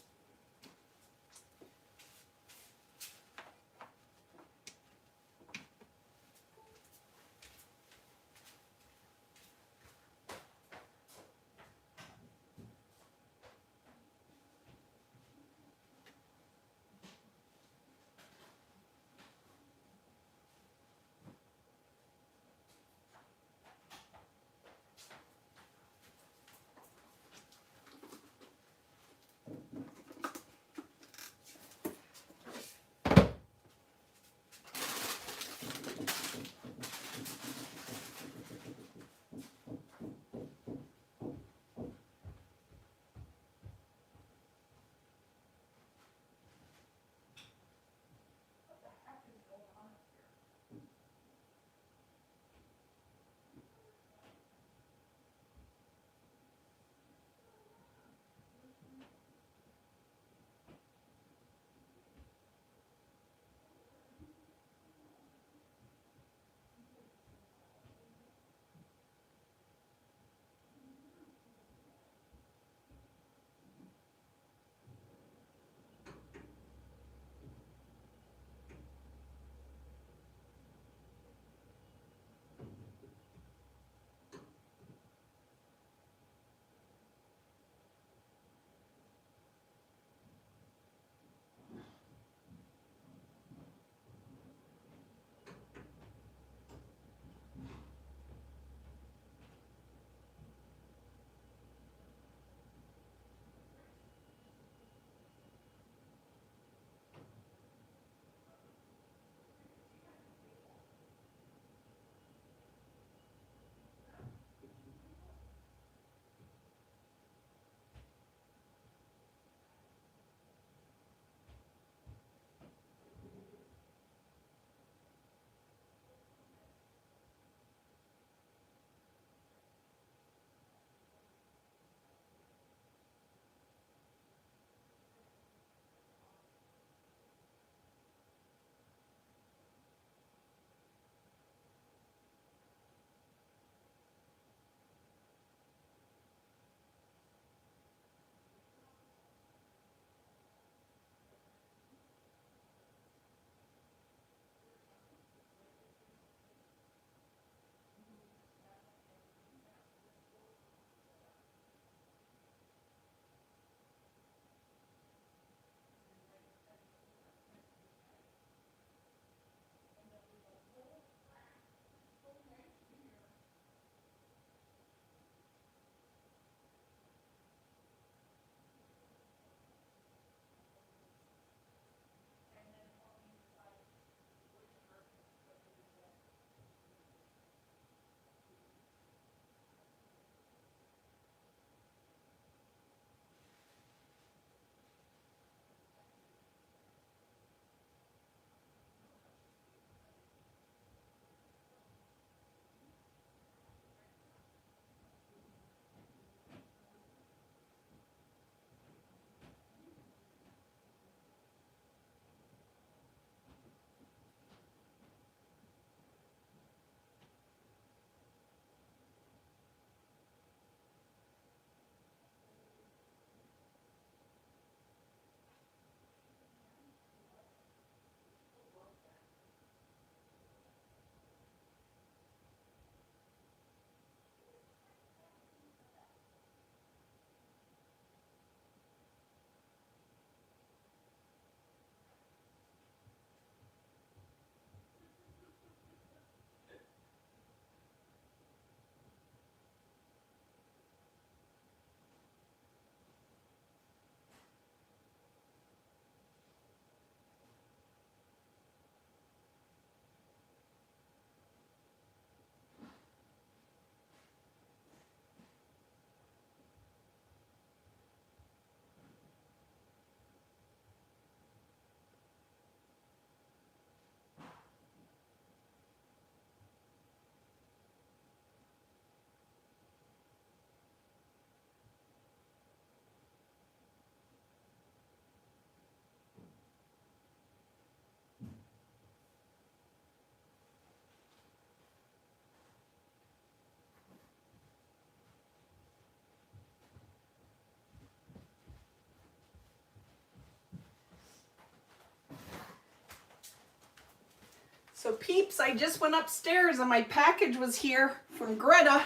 So peeps, I just went upstairs and my package was here from Greta.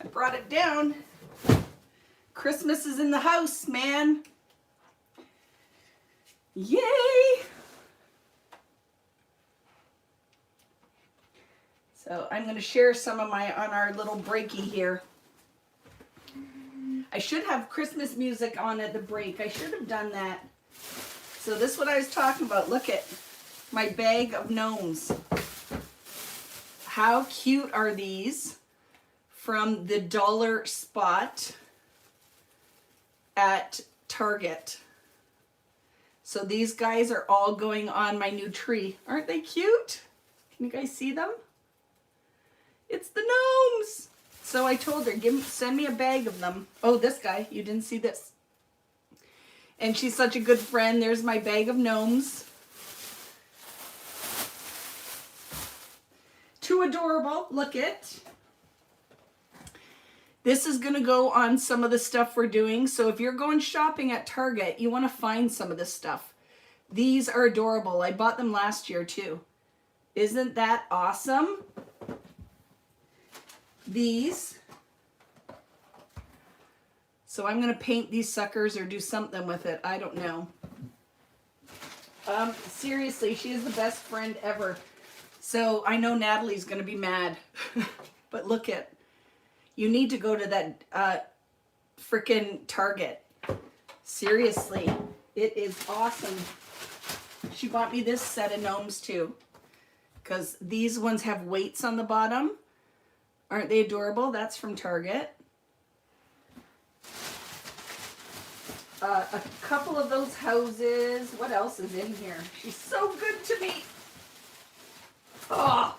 I brought it down. Christmas is in the house, man. Yay! So I'm going to share some of my on our little breaky here. I should have Christmas music on at the break. I should have done that. So this is what I was talking about. Look at my bag of gnomes. How cute are these? From the dollar spot at Target. So these guys are all going on my new tree. Aren't they cute? Can you guys see them? It's the gnomes. So I told her, send me a bag of them. Oh, this guy, you didn't see this. And she's such a good friend. There's my bag of gnomes. Too adorable. Look it. This is going to go on some of the stuff we're doing. So if you're going shopping at Target, you want to find some of this stuff. These are adorable. I bought them last year too. Isn't that awesome? These. So I'm going to paint these suckers or do something with it. I don't know. Seriously, she is the best friend ever. So I know Natalie's going to be mad. But look at, you need to go to that frickin' Target. Seriously, it is awesome. She bought me this set of gnomes too. Because these ones have weights on the bottom. Aren't they adorable? That's from Target. A couple of those houses. What else is in here? She's so good to me. Oh,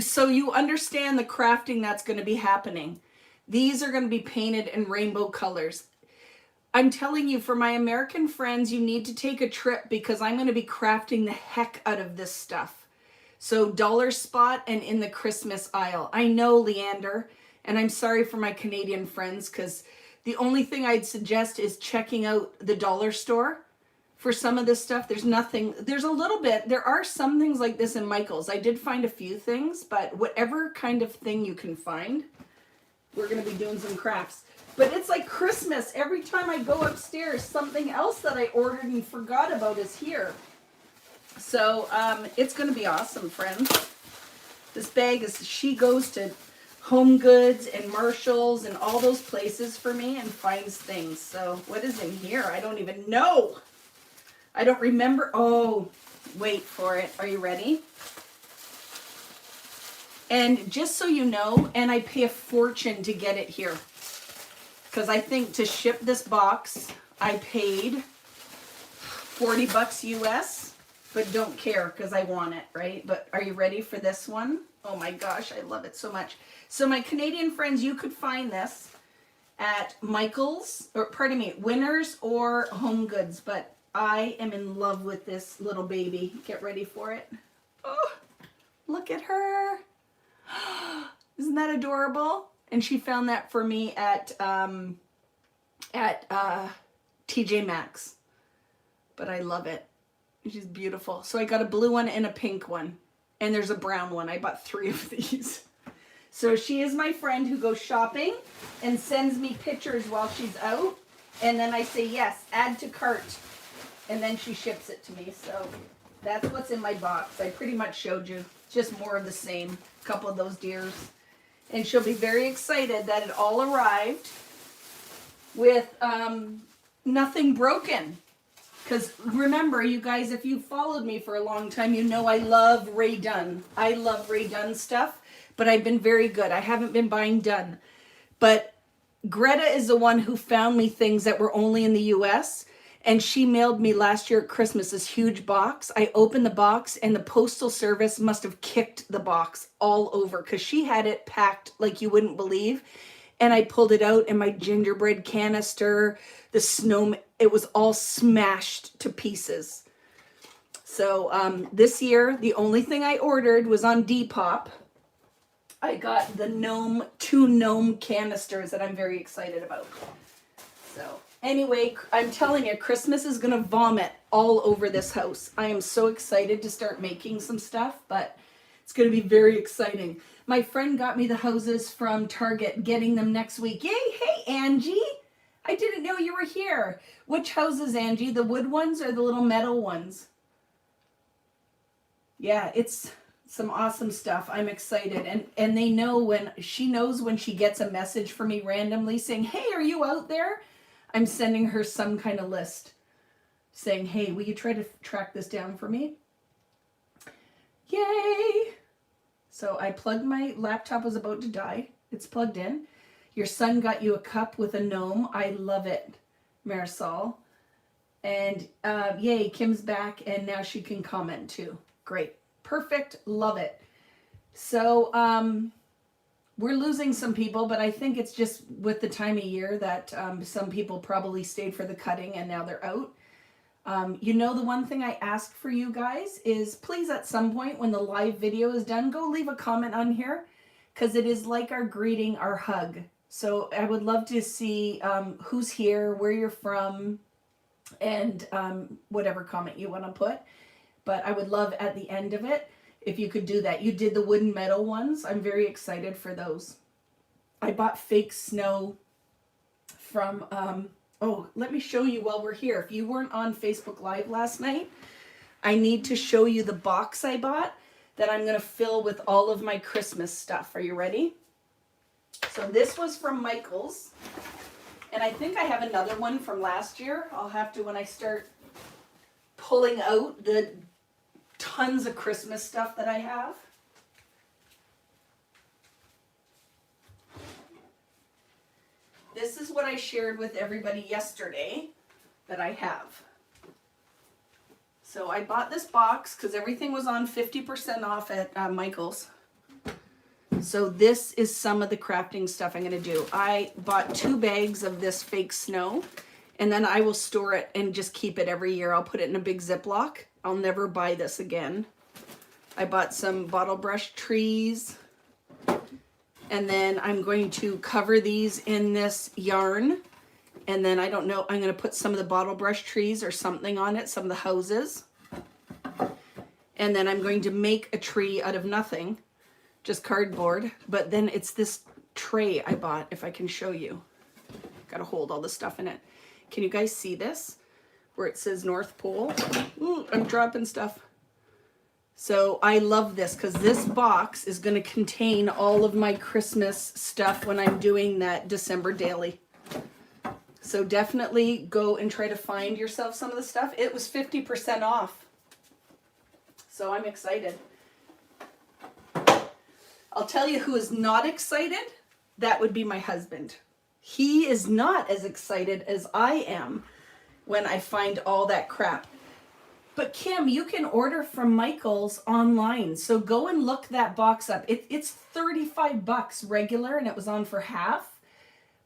so you understand the crafting that's going to be happening. These are going to be painted in rainbow colors. I'm telling you, for my American friends, you need to take a trip because I'm going to be crafting the heck out of this stuff. So dollar spot and in the Christmas aisle. I know, Leander, and I'm sorry for my Canadian friends because the only thing I'd suggest is checking out the dollar store for some of this stuff. There's nothing, there's a little bit, there are some things like this in Michael's. I did find a few things, but whatever kind of thing you can find, we're going to be doing some crafts. But it's like Christmas. Every time I go upstairs, something else that I ordered and forgot about is here. So it's going to be awesome, friends. This bag is, she goes to Home Goods and Marshall's and all those places for me and finds things. So what is in here? I don't even know. I don't remember. Oh, wait for it. Are you ready? And just so you know, and I pay a fortune to get it here. Because I think to ship this box, I paid $40 US, but don't care because I want it, right? But are you ready for this one? Oh my gosh, I love it so much. So my Canadian friends, you could find this at Michael's, or pardon me, Winners or Home Goods, but I am in love with this little baby. Get ready for it. Oh, look at her. Isn't that adorable? And she found that for me at TJ Maxx. But I love it. She's beautiful. So I got a blue one and a pink one. And there's a brown one. I bought 3 of these. So she is my friend who goes shopping and sends me pictures while she's out. And then I say, yes, add to cart. And then she ships it to me. So that's what's in my box. I pretty much showed you. Just more of the same. A couple of those deers. And she'll be very excited that it all arrived with nothing broken. Because remember, you guys, if you followed me for a long time, you know I love Ray Dunn. I love Ray Dunn stuff, but I've been very good. I haven't been buying Dunn. But Greta is the one who found me things that were only in the US, and she mailed me last year at Christmas this huge box. I opened the box, and the postal service must have kicked the box all over because she had it packed like you wouldn't believe. And I pulled it out, and my gingerbread canister, the snow, it was all smashed to pieces. So this year, the only thing I ordered was on Depop. I got the 2 gnome canisters that I'm very excited about. So Anyway, I'm telling you, Christmas is going to vomit all over this house. I am so excited to start making some stuff, but it's going to be very exciting. My friend got me the houses from Target, getting them next week. Yay! Hey, Angie! I didn't know you were here. Which houses, Angie? The wood ones or the little metal ones? Yeah, it's some awesome stuff. I'm excited. And they know when, she knows when she gets a message from me randomly saying, hey, are you out there? I'm sending her some kind of list saying, hey, will you try to track this down for me? Yay! So I plugged, my laptop was about to die. It's plugged in. Your son got you a cup with a gnome. I love it, Marisol. And yay, Kim's back and now she can comment too. Great. Perfect. Love it. So we're losing some people, but I think it's just with the time of year that some people probably stayed for the cutting and now they're out. You know, the one thing I ask for you guys is please at some point when the live video is done, go leave a comment on here because it is like our greeting, our hug. So I would love to see who's here, where you're from, and whatever comment you want to put. But I would love at the end of it if you could do that. You did the wood and metal ones. I'm very excited for those. I bought fake snow from, oh, let me show you while we're here. If you weren't on Facebook Live last night, I need to show you the box I bought that I'm going to fill with all of my Christmas stuff. Are you ready? So this was from Michael's. And I think I have another one from last year. I'll have to, when I start pulling out the tons of Christmas stuff that I have. This is what I shared with everybody yesterday that I have. So I bought this box because everything was on 50% off at Michael's. So this is some of the crafting stuff I'm going to do. I bought 2 bags of this fake snow, and then I will store it and just keep it every year. I'll put it in a big Ziploc. I'll never buy this again. I bought some bottle brush trees, and then I'm going to cover these in this yarn. And then I don't know, I'm going to put some of the bottle brush trees or something on it, some of the houses. And then I'm going to make a tree out of nothing. Just cardboard, but then it's this tray I bought, if I can show you. Gotta hold all the stuff in it. Can you guys see this? Where it says North Pole. Ooh, I'm dropping stuff. So I love this because this box is gonna contain all of my Christmas stuff when I'm doing that December daily. So definitely go and try to find yourself some of the stuff. It was 50% off. So I'm excited. I'll tell you who is not excited. That would be my husband. He is not as excited as I am when I find all that crap. But Kim, you can order from Michael's online. So go and look that box up. It's $35 regular and it was on for half.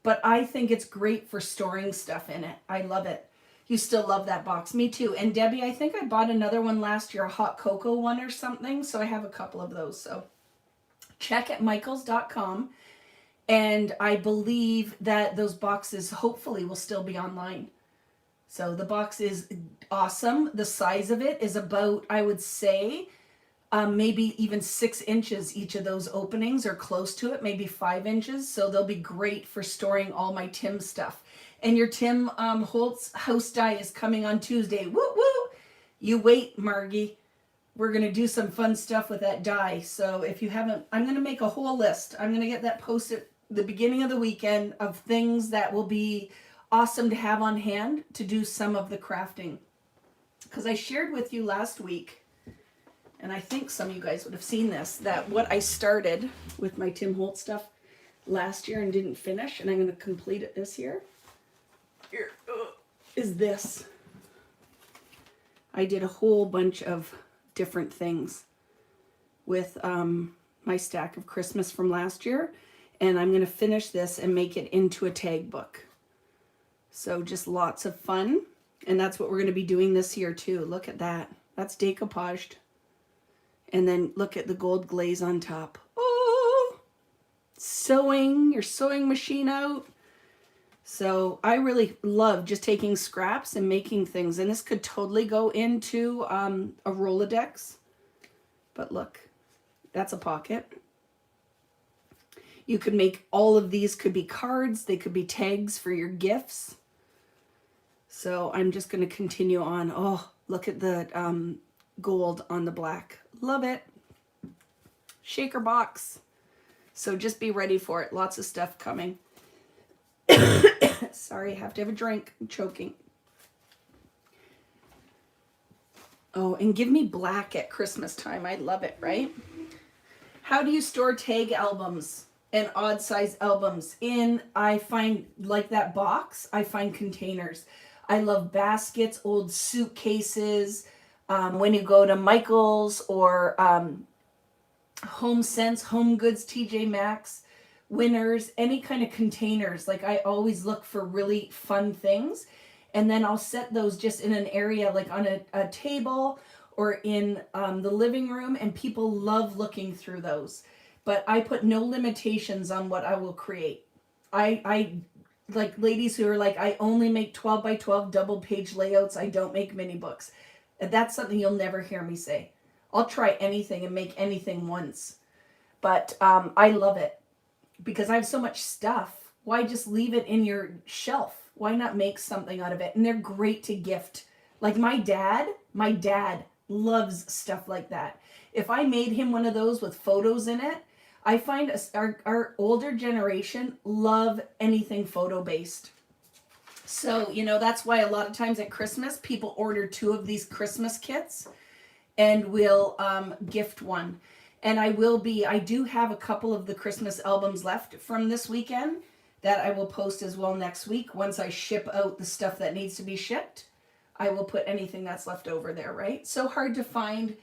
But I think it's great for storing stuff in it. I love it. You still love that box. Me too. And Debbie, I think I bought another one last year, a hot cocoa one or something. So I have a couple of those. So check at michaels.com, and I believe that those boxes hopefully will still be online. So the box is awesome. The size of it is about, I would say, maybe even 6 inches each of those openings, or close to it, maybe 5 inches. So they'll be great for storing all my Tim stuff. And your Tim Holtz house die is coming on Tuesday. Woo woo! You wait, Margie. We're going to do some fun stuff with that die. So if you haven't, I'm going to make a whole list. I'm going to get that posted the beginning of the weekend of things that will be awesome to have on hand to do some of the crafting. Because I shared with you last week, and I think some of you guys would have seen this, that what I started with my Tim Holtz stuff last year and didn't finish, and I'm going to complete it this year, is this. I did a whole bunch of different things with my stack of Christmas from last year, and I'm going to finish this and make it into a tag book. So just lots of fun, and that's what we're going to be doing this year too. Look at that. That's decoupaged. And then look at the gold glaze on top. Oh, sewing, your sewing machine out. So I really love just taking scraps and making things. And this could totally go into a Rolodex. But look, that's a pocket. You could make all of these could be cards. They could be tags for your gifts. So I'm just going to continue on. Oh, look at the gold on the black. Love it. Shaker box. So just be ready for it. Lots of stuff coming. Sorry, I have to have a drink. I'm choking. Oh, and give me black at Christmas time. I love it, right? How do you store tag albums and odd size albums? I find like that box, I find containers. I love baskets, old suitcases. When you go to Michael's or Home Sense, Home Goods, TJ Maxx, Winners, any kind of containers. Like I always look for really fun things. And then I'll set those just in an area like on a table or in the living room. And people love looking through those. But I put no limitations on what I will create. I like ladies who are like, I only make 12 by 12 double page layouts. I don't make mini books. That's something you'll never hear me say. I'll try anything and make anything once. But I love it because I have so much stuff. Why just leave it in your shelf? Why not make something out of it? And they're great to gift. Like my dad loves stuff like that. If I made him one of those with photos in it, I find our older generation love anything photo based. So, that's why a lot of times at Christmas, people order 2 of these Christmas kits and will gift one. And I do have a couple of the Christmas albums left from this weekend that I will post as well next week. Once I ship out the stuff that needs to be shipped, I will put anything that's left over there, right? So hard to find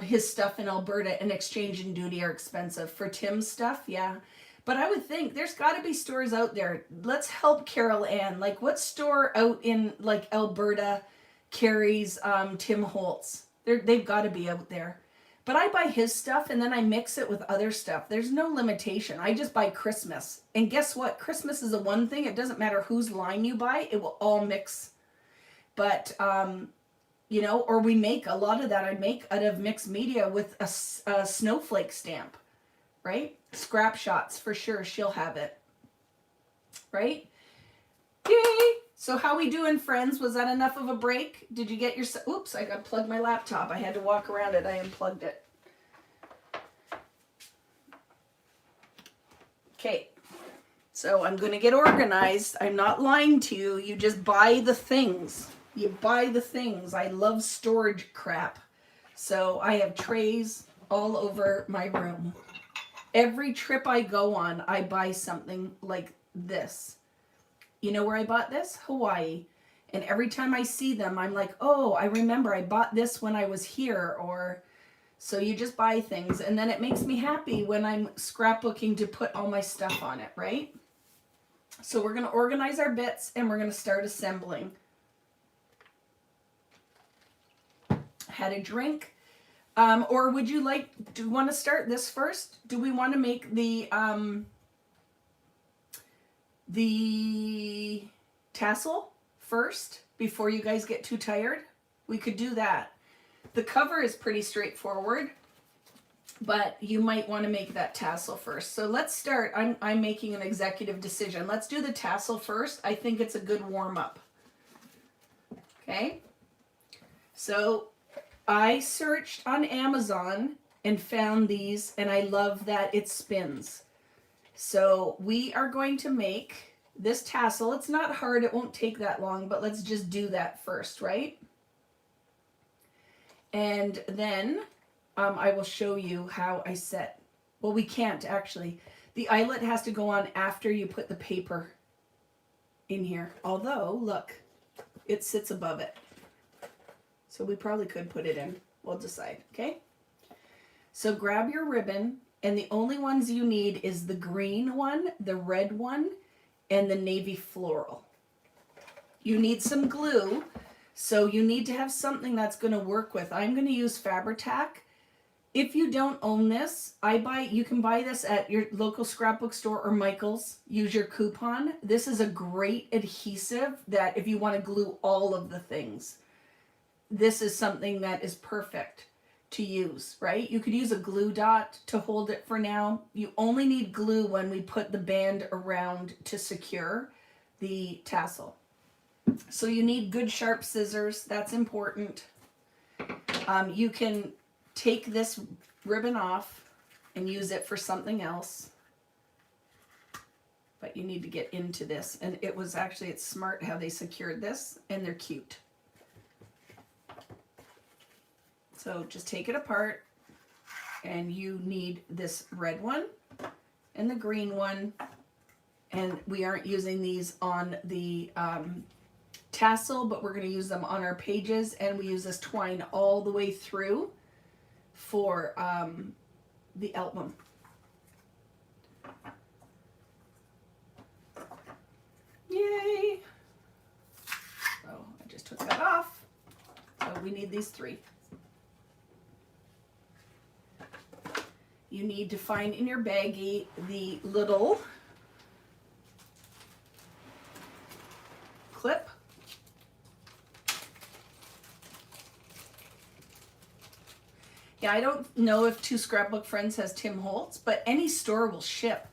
his stuff in Alberta, and exchange and duty are expensive. For Tim's stuff, yeah. But I would think there's got to be stores out there. Let's help Carol Ann. Like, what store out in like Alberta carries Tim Holtz? They've got to be out there. But I buy his stuff and then I mix it with other stuff. There's no limitation. I just buy Christmas. And guess what? Christmas is the one thing. It doesn't matter whose line you buy. It will all mix. But, or we make a lot of that. I make out of mixed media with a snowflake stamp, right? Scrap shots for sure. She'll have it, right? Yay! So how we doing, friends? Was that enough of a break? Did you get your... Oops, I got to plug my laptop. I had to walk around it. I unplugged it. Okay. So I'm going to get organized. I'm not lying to you. You just buy the things. You buy the things. I love storage crap. So I have trays all over my room. Every trip I go on, I buy something like this. You know where I bought this? Hawaii. And every time I see them, I'm like, oh, I remember I bought this when I was here. Or so you just buy things. And then it makes me happy when I'm scrapbooking to put all my stuff on it, right? So we're going to organize our bits and we're going to start assembling. Had a drink. Or would you like, do you want to start this first? Do we want to make the tassel first before you guys get too tired? We could do that. The cover is pretty straightforward, but you might want to make that tassel first. So let's start. I'm making an executive decision. Let's do the tassel first. I think it's a good warm-up. Okay. So I searched on Amazon and found these, and I love that it spins. So we are going to make this tassel. It's not hard. It won't take that long, but let's just do that first, right? And then I will show you how I set. Well, we can't actually. The eyelet has to go on after you put the paper in here. Although, look, it sits above it. So we probably could put it in. We'll decide, okay? So grab your ribbon. And the only ones you need is the green one, the red one, and the navy floral. You need some glue, so you need to have something that's going to work with. I'm going to use Fabri-Tac, If you don't own this, you can buy this at your local scrapbook store or Michael's. Use your coupon. This is a great adhesive that if you want to glue all of the things, this is something that is perfect to use, right? You could use a glue dot to hold it for now. You only need glue when we put the band around to secure the tassel. So you need good sharp scissors. That's important. You can take this ribbon off and use it for something else, but you need to get into this. And it's smart how they secured this, and they're cute. So just take it apart, and you need this red one and the green one, and we aren't using these on the tassel, but we're going to use them on our pages, and we use this twine all the way through for the album. Yay! So I just took that off. So we need these 3. You need to find in your baggie the little clip. Yeah, I don't know if Two Scrapbook Friends has Tim Holtz, but any store will ship.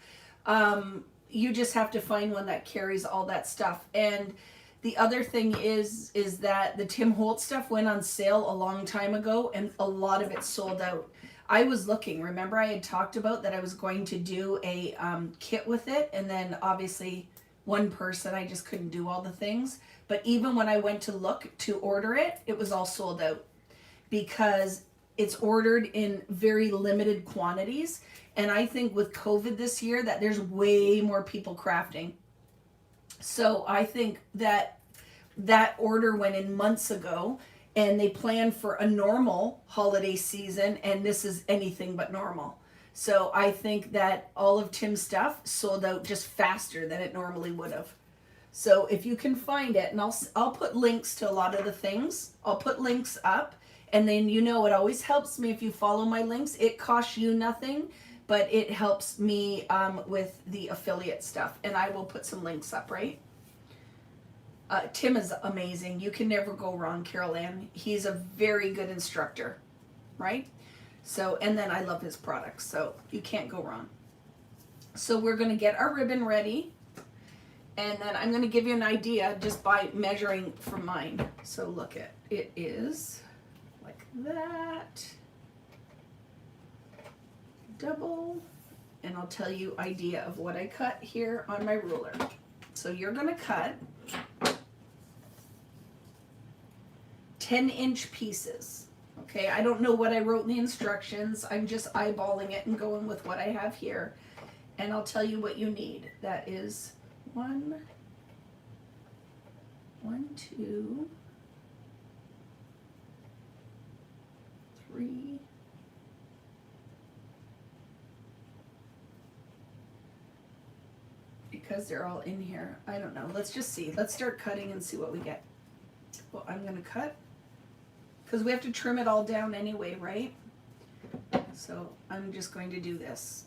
You just have to find one that carries all that stuff. And the other thing is that the Tim Holtz stuff went on sale a long time ago, and a lot of it sold out. I was looking, remember I had talked about that I was going to do a kit with it, and then obviously one person, I just couldn't do all the things. But even when I went to look to order it, it was all sold out because it's ordered in very limited quantities. And I think with COVID this year that there's way more people crafting. So I think that order went in months ago, and they planned for a normal holiday season, and this is anything but normal. So I think that all of Tim's stuff sold out just faster than it normally would have. So if you can find it, and I'll put links to a lot of the things. I'll put links up. And then, it always helps me if you follow my links. It costs you nothing, but it helps me with the affiliate stuff. And I will put some links up, right? Tim is amazing. You can never go wrong, Carol Ann. He's a very good instructor, right? So, and then I love his products, so you can't go wrong. So we're going to get our ribbon ready. And then I'm going to give you an idea just by measuring from mine. So look at it is like that, double, and I'll tell you idea of what I cut here on my ruler. So you're going to cut 10-inch pieces. Okay, I don't know what I wrote in the instructions. I'm just eyeballing it and going with what I have here. And I'll tell you what you need. That is 1, 2, 3, because they're all in here. I don't know. Let's just see. Let's start cutting and see what we get. Well, I'm going to cut because we have to trim it all down anyway, right? So I'm just going to do this.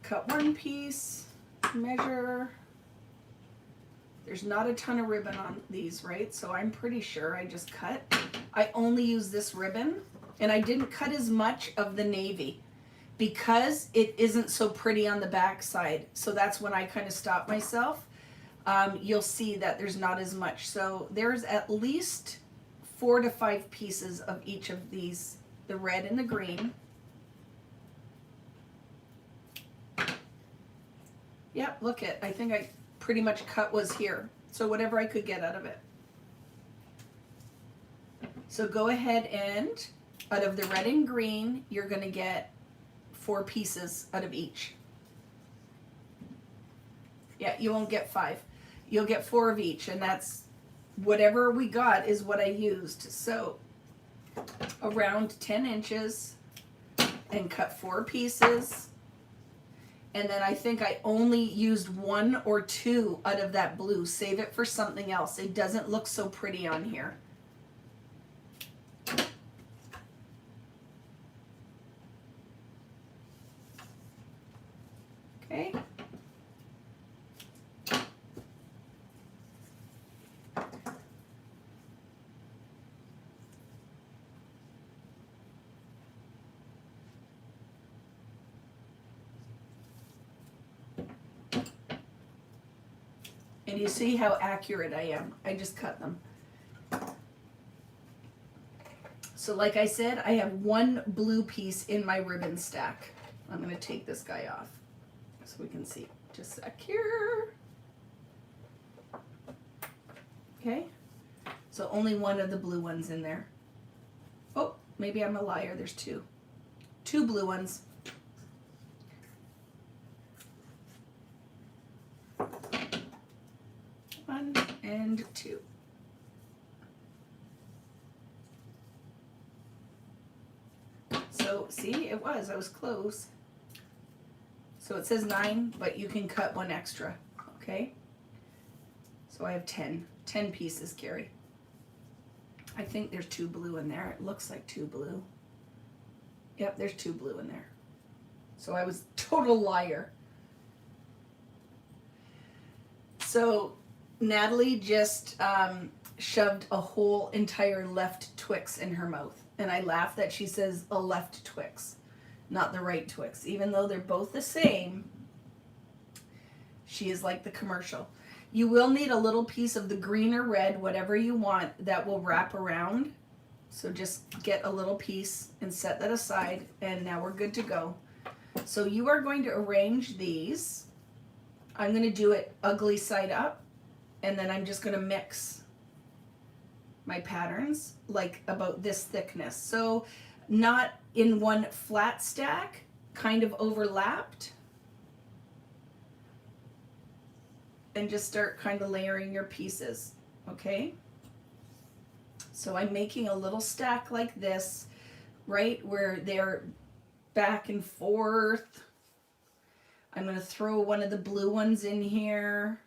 Cut one piece, measure. There's not a ton of ribbon on these, right? So I'm pretty sure I just cut. I only use this ribbon, and I didn't cut as much of the navy because it isn't so pretty on the back side. So that's when I kind of stop myself. You'll see that there's not as much. So there's at least 4 to 5 pieces of each of these, the red and the green. Yep, look at, I think I pretty much cut was here. So whatever I could get out of it. So go ahead and out of the red and green, you're going to get 4 pieces out of each. Yeah, you won't get 5. You'll get 4 of each, and that's whatever we got is what I used. So around 10 inches and cut 4 pieces. And then I think I only used 1 or 2 out of that blue. Save it for something else. It doesn't look so pretty on here. And you see how accurate I am. I just cut them. So like I said, I have one blue piece in my ribbon stack. I'm going to take this guy off so we can see. Just a sec here. Okay. So only one of the blue ones in there. Oh, maybe I'm a liar. There's two. Two blue ones. One and two. So see, I was close. So it says 9, but you can cut one extra, okay? So I have 10 pieces, Carrie. I think there's 2 blue in there. It looks like 2 blue. Yep, there's 2 blue in there. So I was total liar. So Natalie just shoved a whole entire left Twix in her mouth. And I laugh that she says a left Twix, not the right Twix. Even though they're both the same, she is like the commercial. You will need a little piece of the green or red, whatever you want, that will wrap around. So just get a little piece and set that aside, and now we're good to go. So you are going to arrange these. I'm going to do it ugly side up, and then I'm just going to mix my patterns like about this thickness. So not in one flat stack, kind of overlapped. And just start kind of layering your pieces, okay? So I'm making a little stack like this, right, where they're back and forth. I'm going to throw one of the blue ones in here.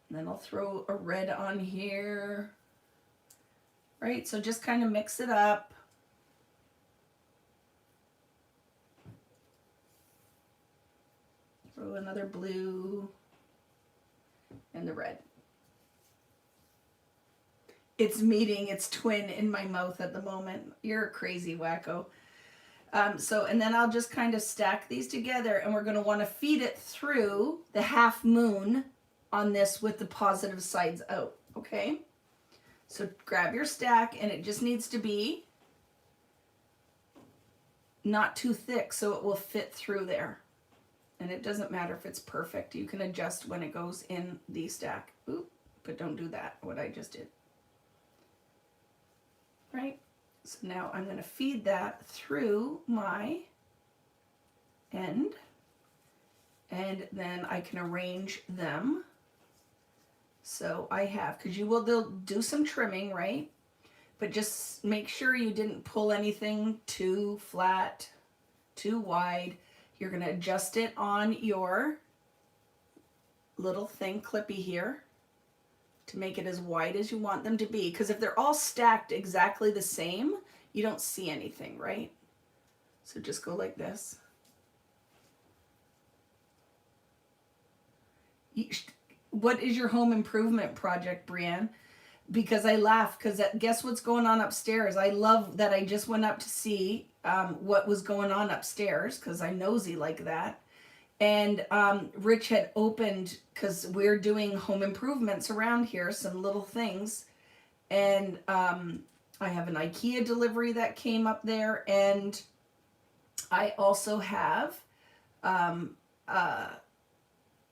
And then I'll throw a red on here, right? So just kind of mix it up. Throw another blue and the red. It's meeting its twin in my mouth at the moment. You're a crazy wacko. And then I'll just kind of stack these together, and we're going to want to feed it through the half moon on this with the positive sides out, okay? So grab your stack, and it just needs to be not too thick so it will fit through there. And it doesn't matter if it's perfect. You can adjust when it goes in the stack. Oop, but don't do that, what I just did. Right? So now I'm going to feed that through my end, and then I can arrange them. So I have, because they'll do some trimming, right? But just make sure you didn't pull anything too flat, too wide. You're going to adjust it on your little thing, clippy here, to make it as wide as you want them to be. Because if they're all stacked exactly the same, you don't see anything, right? So just go like this. What is your home improvement project, Brienne? Because I laugh, because guess what's going on upstairs? I love that I just went up to see what was going on upstairs, because I'm nosy like that. And Rich had opened, because we're doing home improvements around here, some little things. And I have an IKEA delivery that came up there. And I also have,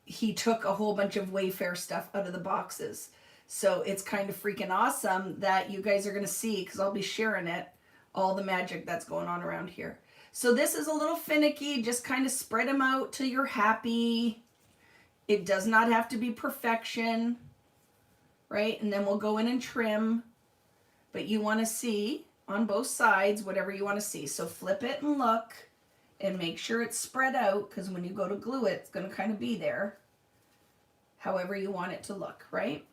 he took a whole bunch of Wayfair stuff out of the boxes. So it's kind of freaking awesome that you guys are going to see, because I'll be sharing it, all the magic that's going on around here. So this is a little finicky. Just kind of spread them out till you're happy. It does not have to be perfection, right? And then we'll go in and trim. But you want to see on both sides whatever you want to see. So flip it and look and make sure it's spread out, because when you go to glue it, it's going to kind of be there however you want it to look, right?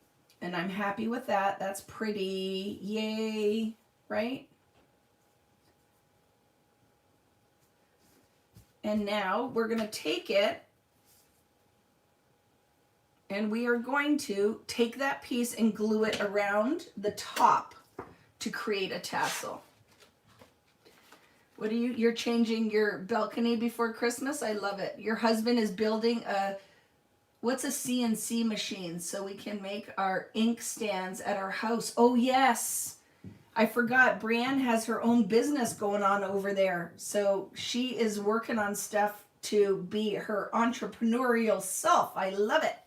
And I'm happy with that. That's pretty. Yay, right? And now we're going to take it, and we are going to take that piece and glue it around the top to create a tassel. What are you're changing your balcony before Christmas? I love it. Your husband is building What's a CNC machine so we can make our ink stands at our house? Oh, yes. I forgot. Brienne has her own business going on over there. So she is working on stuff to be her entrepreneurial self. I love it.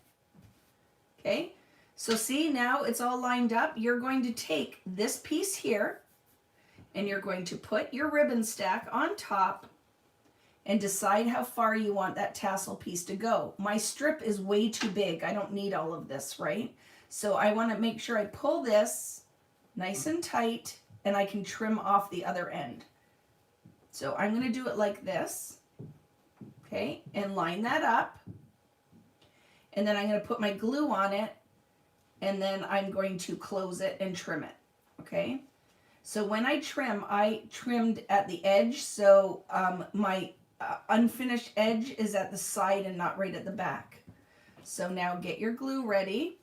Okay. So see, now it's all lined up. You're going to take this piece here and you're going to put your ribbon stack on top and decide how far you want that tassel piece to go. My strip is way too big. I don't need all of this, right? So I want to make sure I pull this nice and tight and I can trim off the other end. So I'm going to do it like this, okay, and line that up. And then I'm going to put my glue on it and then I'm going to close it and trim it, okay? So when I trimmed at the edge, so my unfinished edge is at the side and not right at the back. So now get your glue ready.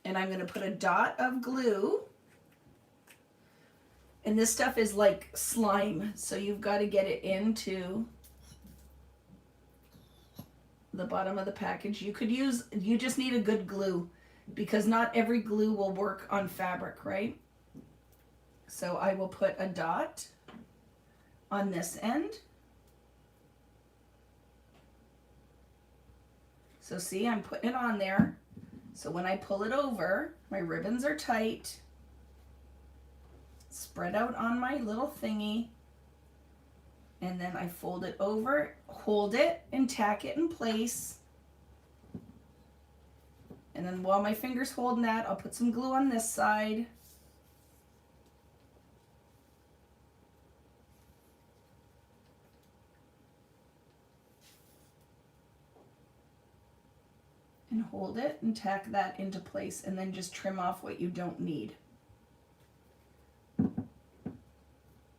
And I'm going to put a dot of glue. And this stuff is like slime, so you've got to get it into the bottom of the package. You just need a good glue because not every glue will work on fabric, right? So I will put a dot on this end. So see, I'm putting it on there. So when I pull it over, my ribbons are tight, spread out on my little thingy, and then I fold it over, hold it, and tack it in place. And then while my finger's holding that, I'll put some glue on this side. And hold it and tack that into place and then just trim off what you don't need.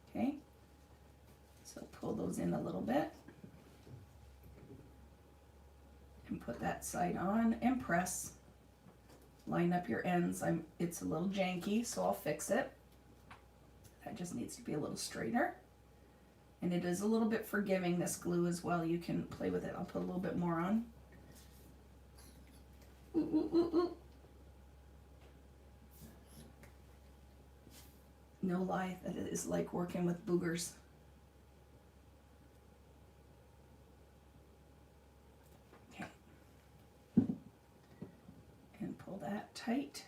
Okay, so pull those in a little bit and put that side on and press. Line up your ends. It's a little janky, so I'll fix it. That just needs to be a little straighter. And it is a little bit forgiving, this glue as well. You can play with it. I'll put a little bit more on. Ooh, ooh, ooh, ooh. No lie, that is like working with boogers. Okay. And pull that tight.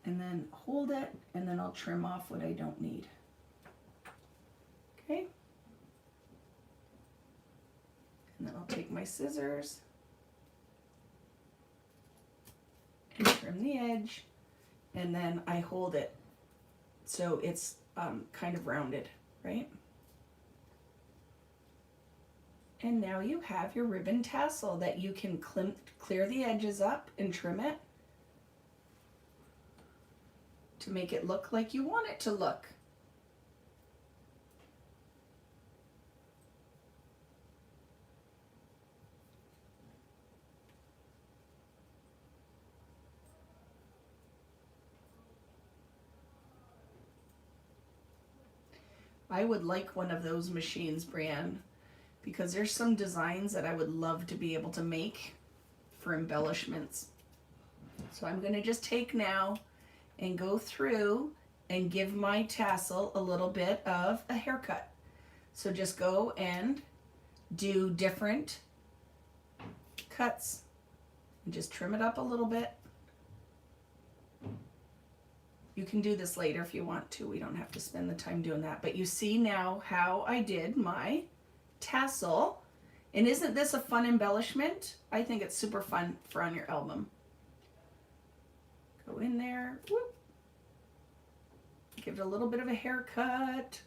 And then hold it, and then I'll trim off what I don't need. Okay. And then I'll take my scissors and trim the edge, and then I hold it so it's kind of rounded, right? And now you have your ribbon tassel that you can clear the edges up and trim it to make it look like you want it to look. I would like one of those machines, Brienne, because there's some designs that I would love to be able to make for embellishments. So I'm going to just take now and go through and give my tassel a little bit of a haircut. So just go and do different cuts and just trim it up a little bit. You can do this later if you want to. We don't have to spend the time doing that. But you see now how I did my tassel. And isn't this a fun embellishment? I think it's super fun for on your album. Go in there. Whoop. Give it a little bit of a haircut.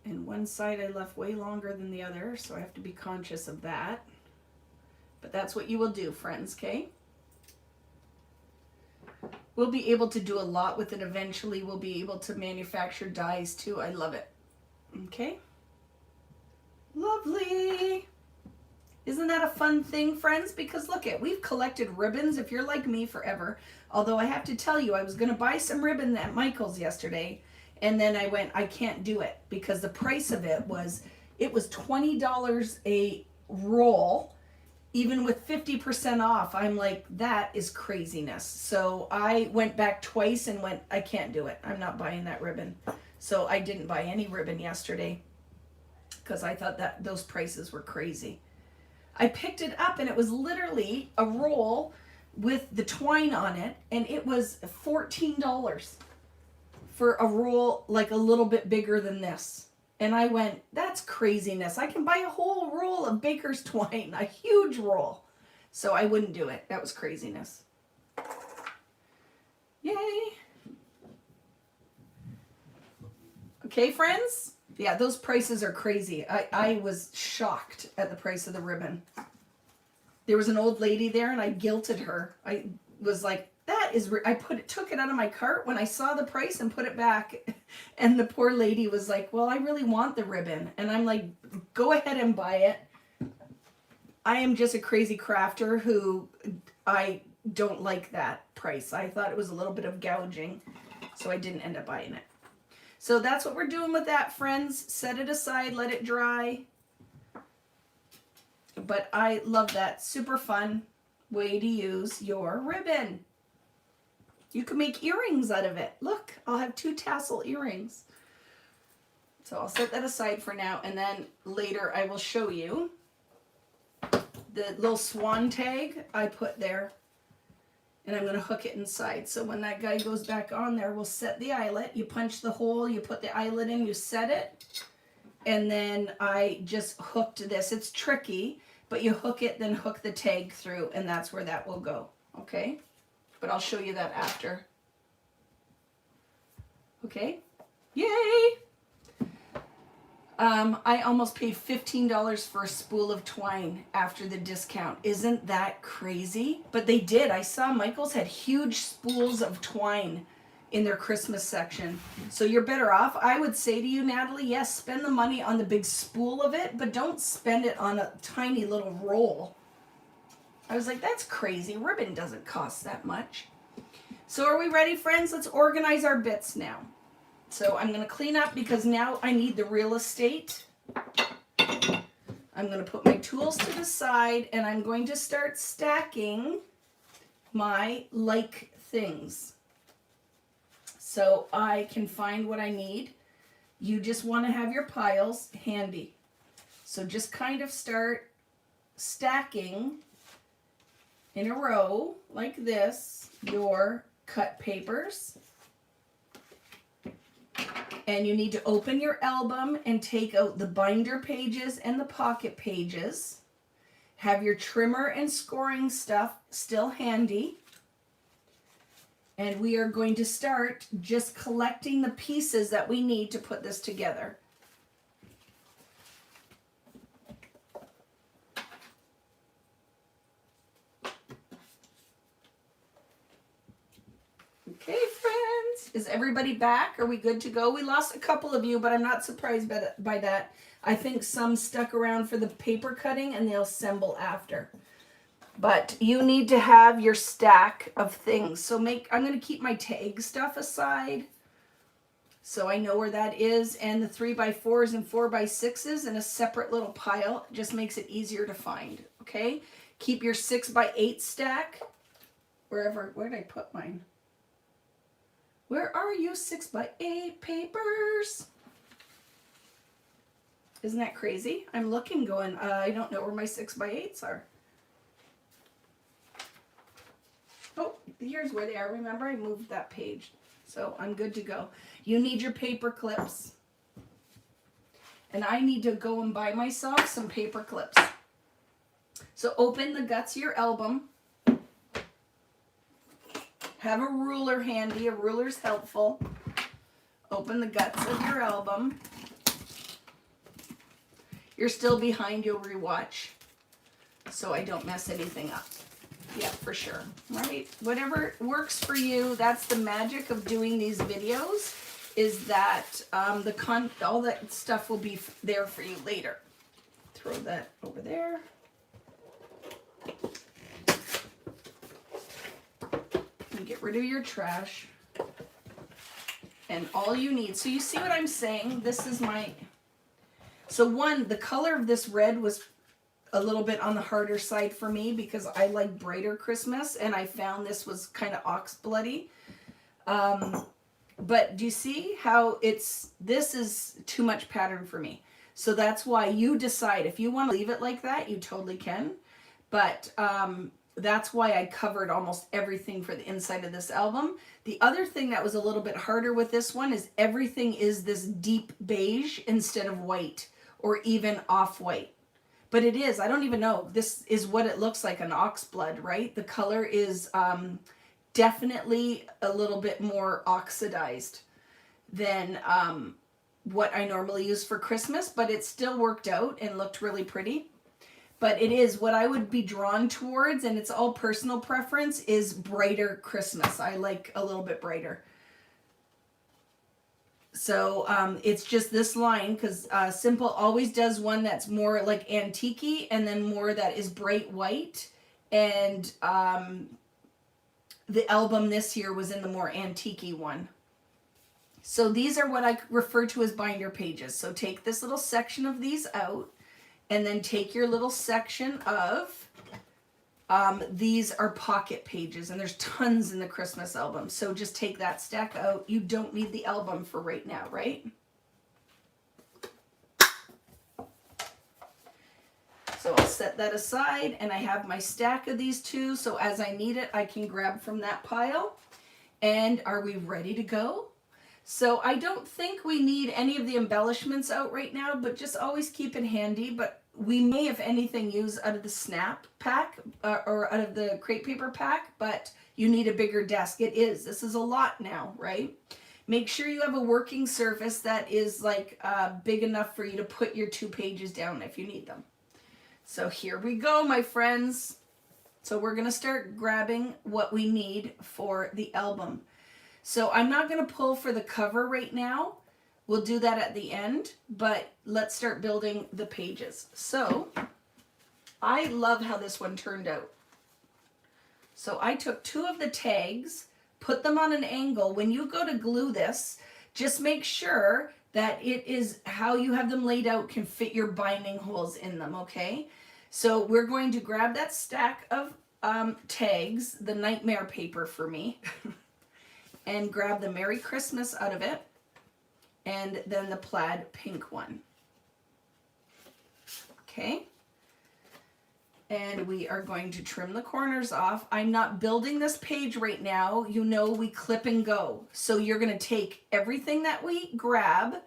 And one side I left way longer than the other, so I have to be conscious of that. But that's what you will do, friends, okay? We'll be able to do a lot with it eventually. We'll be able to manufacture dies too. I love it. Okay? Lovely. Isn't that a fun thing, friends? Because look we've collected ribbons, if you're like me, forever. Although I have to tell you, I was going to buy some ribbon at Michael's yesterday, And then I went, I can't do it because the price of it was $20 a roll, even with 50% off. I'm like, that is craziness. So I went back twice and went, I can't do it. I'm not buying that ribbon. So I didn't buy any ribbon yesterday because I thought that those prices were crazy. I picked it up and it was literally a roll with the twine on it, and it was $14 for a roll like a little bit bigger than this. And I went, that's craziness. I can buy a whole roll of baker's twine, a huge roll. So I wouldn't do it. That was craziness. Yay. Okay, friends? Yeah, those prices are crazy. I was shocked at the price of the ribbon. There was an old lady there and I guilted her. I was like, that is, I took it out of my cart when I saw the price and put it back. And the poor lady was like, well, I really want the ribbon. And I'm like, go ahead and buy it. I am just a crazy crafter who I don't like that price. I thought it was a little bit of gouging, so I didn't end up buying it. So that's what we're doing with that, friends. Set it aside, let it dry. But I love that. Super fun way to use your ribbon. You can make earrings out of it. Look, I'll have 2 tassel earrings. So I'll set that aside for now, and then later I will show you the little swan tag I put there, and I'm going to hook it inside. So when that guy goes back on there, we'll set the eyelet. You punch the hole, you put the eyelet in, you set it, and then I just hooked this. It's tricky, but you hook it, then hook the tag through, and that's where that will go. Okay? But I'll show you that after. Okay? Yay! I almost paid $15 for a spool of twine after the discount. Isn't that crazy? But they did. I saw Michael's had huge spools of twine in their Christmas section. So you're better off. I would say to you, Natalie, yes, spend the money on the big spool of it, but don't spend it on a tiny little roll. I was like, that's crazy. Ribbon doesn't cost that much. So are we ready, friends? Let's organize our bits now. So I'm going to clean up because now I need the real estate. I'm going to put my tools to the side and I'm going to start stacking my like things so I can find what I need. You just want to have your piles handy. So just kind of start stacking in a row like this your cut papers. And you need to open your album and take out the binder pages and the pocket pages. Have your trimmer and scoring stuff still handy. And we are going to start just collecting the pieces that we need to put this together. Okay, friends, is everybody back? Are we good to go? We lost a couple of you, but I'm not surprised by that. I think some stuck around for the paper cutting and they'll assemble after. But you need to have your stack of things. So I'm going to keep my tag stuff aside so I know where that is, and the 3x4s and 4x6s in a separate little pile. It just makes it easier to find, okay? Keep your 6x8 stack where did I put mine? Where are you, 6x8 papers? Isn't that crazy? I'm looking going, I don't know where my 6x8s are. Oh, here's where they are. Remember, I moved that page. So I'm good to go. You need your paper clips. And I need to go and buy myself some paper clips. So open the guts of your album. Have a ruler handy. A ruler's helpful. Open the guts of your album. You're still behind, you'll rewatch so I don't mess anything up. Yeah, for sure, right? Whatever works for you. That's the magic of doing these videos, is that all that stuff will be there for you later. Throw that over there. And get rid of your trash. And all you need, so you see what I'm saying? This is my, so one, the color of this red was a little bit on the harder side for me because I like brighter Christmas, and I found this was kind of ox bloody. But do you see how this is too much pattern for me? So that's why you decide if you want to leave it like that, you totally can. But that's why I covered almost everything for the inside of this album. The other thing that was a little bit harder with this one is everything is this deep beige instead of white or even off-white. But it is, I don't even know, this is what it looks like, an ox blood, right? The color is definitely a little bit more oxidized than what I normally use for Christmas, but it still worked out and looked really pretty. But it is what I would be drawn towards, and it's all personal preference, is brighter Christmas. I like a little bit brighter. So it's just this line, because Simple always does one that's more like antique-y and then more that is bright white. And the album this year was in the more antique-y one. So these are what I refer to as binder pages. So take this little section of these out, and then take your little section of, these are pocket pages, and there's tons in the Christmas album. So just take that stack out. You don't need the album for right now, right? So I'll set that aside, and I have my stack of these two. So as I need it, I can grab from that pile. And are we ready to go? So I don't think we need any of the embellishments out right now, but just always keep it handy. But we may, if anything, use out of the snap pack or out of the crepe paper pack, but you need a bigger desk. This is a lot now, right? Make sure you have a working surface that is like big enough for you to put your 2 pages down if you need them. So here we go, my friends. So we're gonna start grabbing what we need for the album. So I'm not going to pull for the cover right now. We'll do that at the end, but let's start building the pages. So I love how this one turned out. So I took 2 of the tags, put them on an angle. When you go to glue this, just make sure that it is how you have them laid out can fit your binding holes in them, okay? So we're going to grab that stack of tags, the nightmare paper for me, and grab the Merry Christmas out of it, and then the plaid pink one. Okay. And we are going to trim the corners off. I'm not building this page right now. You know we clip and go. So you're going to take everything that we grab,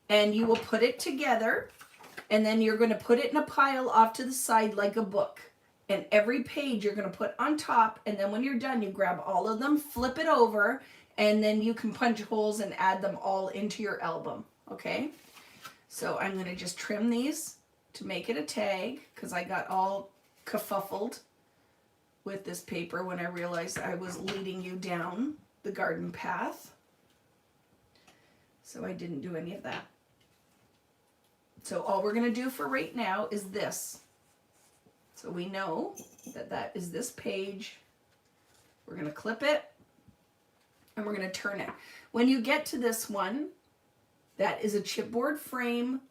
and you will put it together, and then you're going to put it in a pile off to the side like a book. And every page you're going to put on top, and then when you're done, you grab all of them, flip it over, and then you can punch holes and add them all into your album, okay? So I'm going to just trim these to make it a tag, because I got all kerfuffled with this paper when I realized I was leading you down the garden path. So I didn't do any of that. So all we're going to do for right now is this. So we know that that is this page. We're going to clip it, and we're going to turn it. When you get to this one, that is a chipboard frame,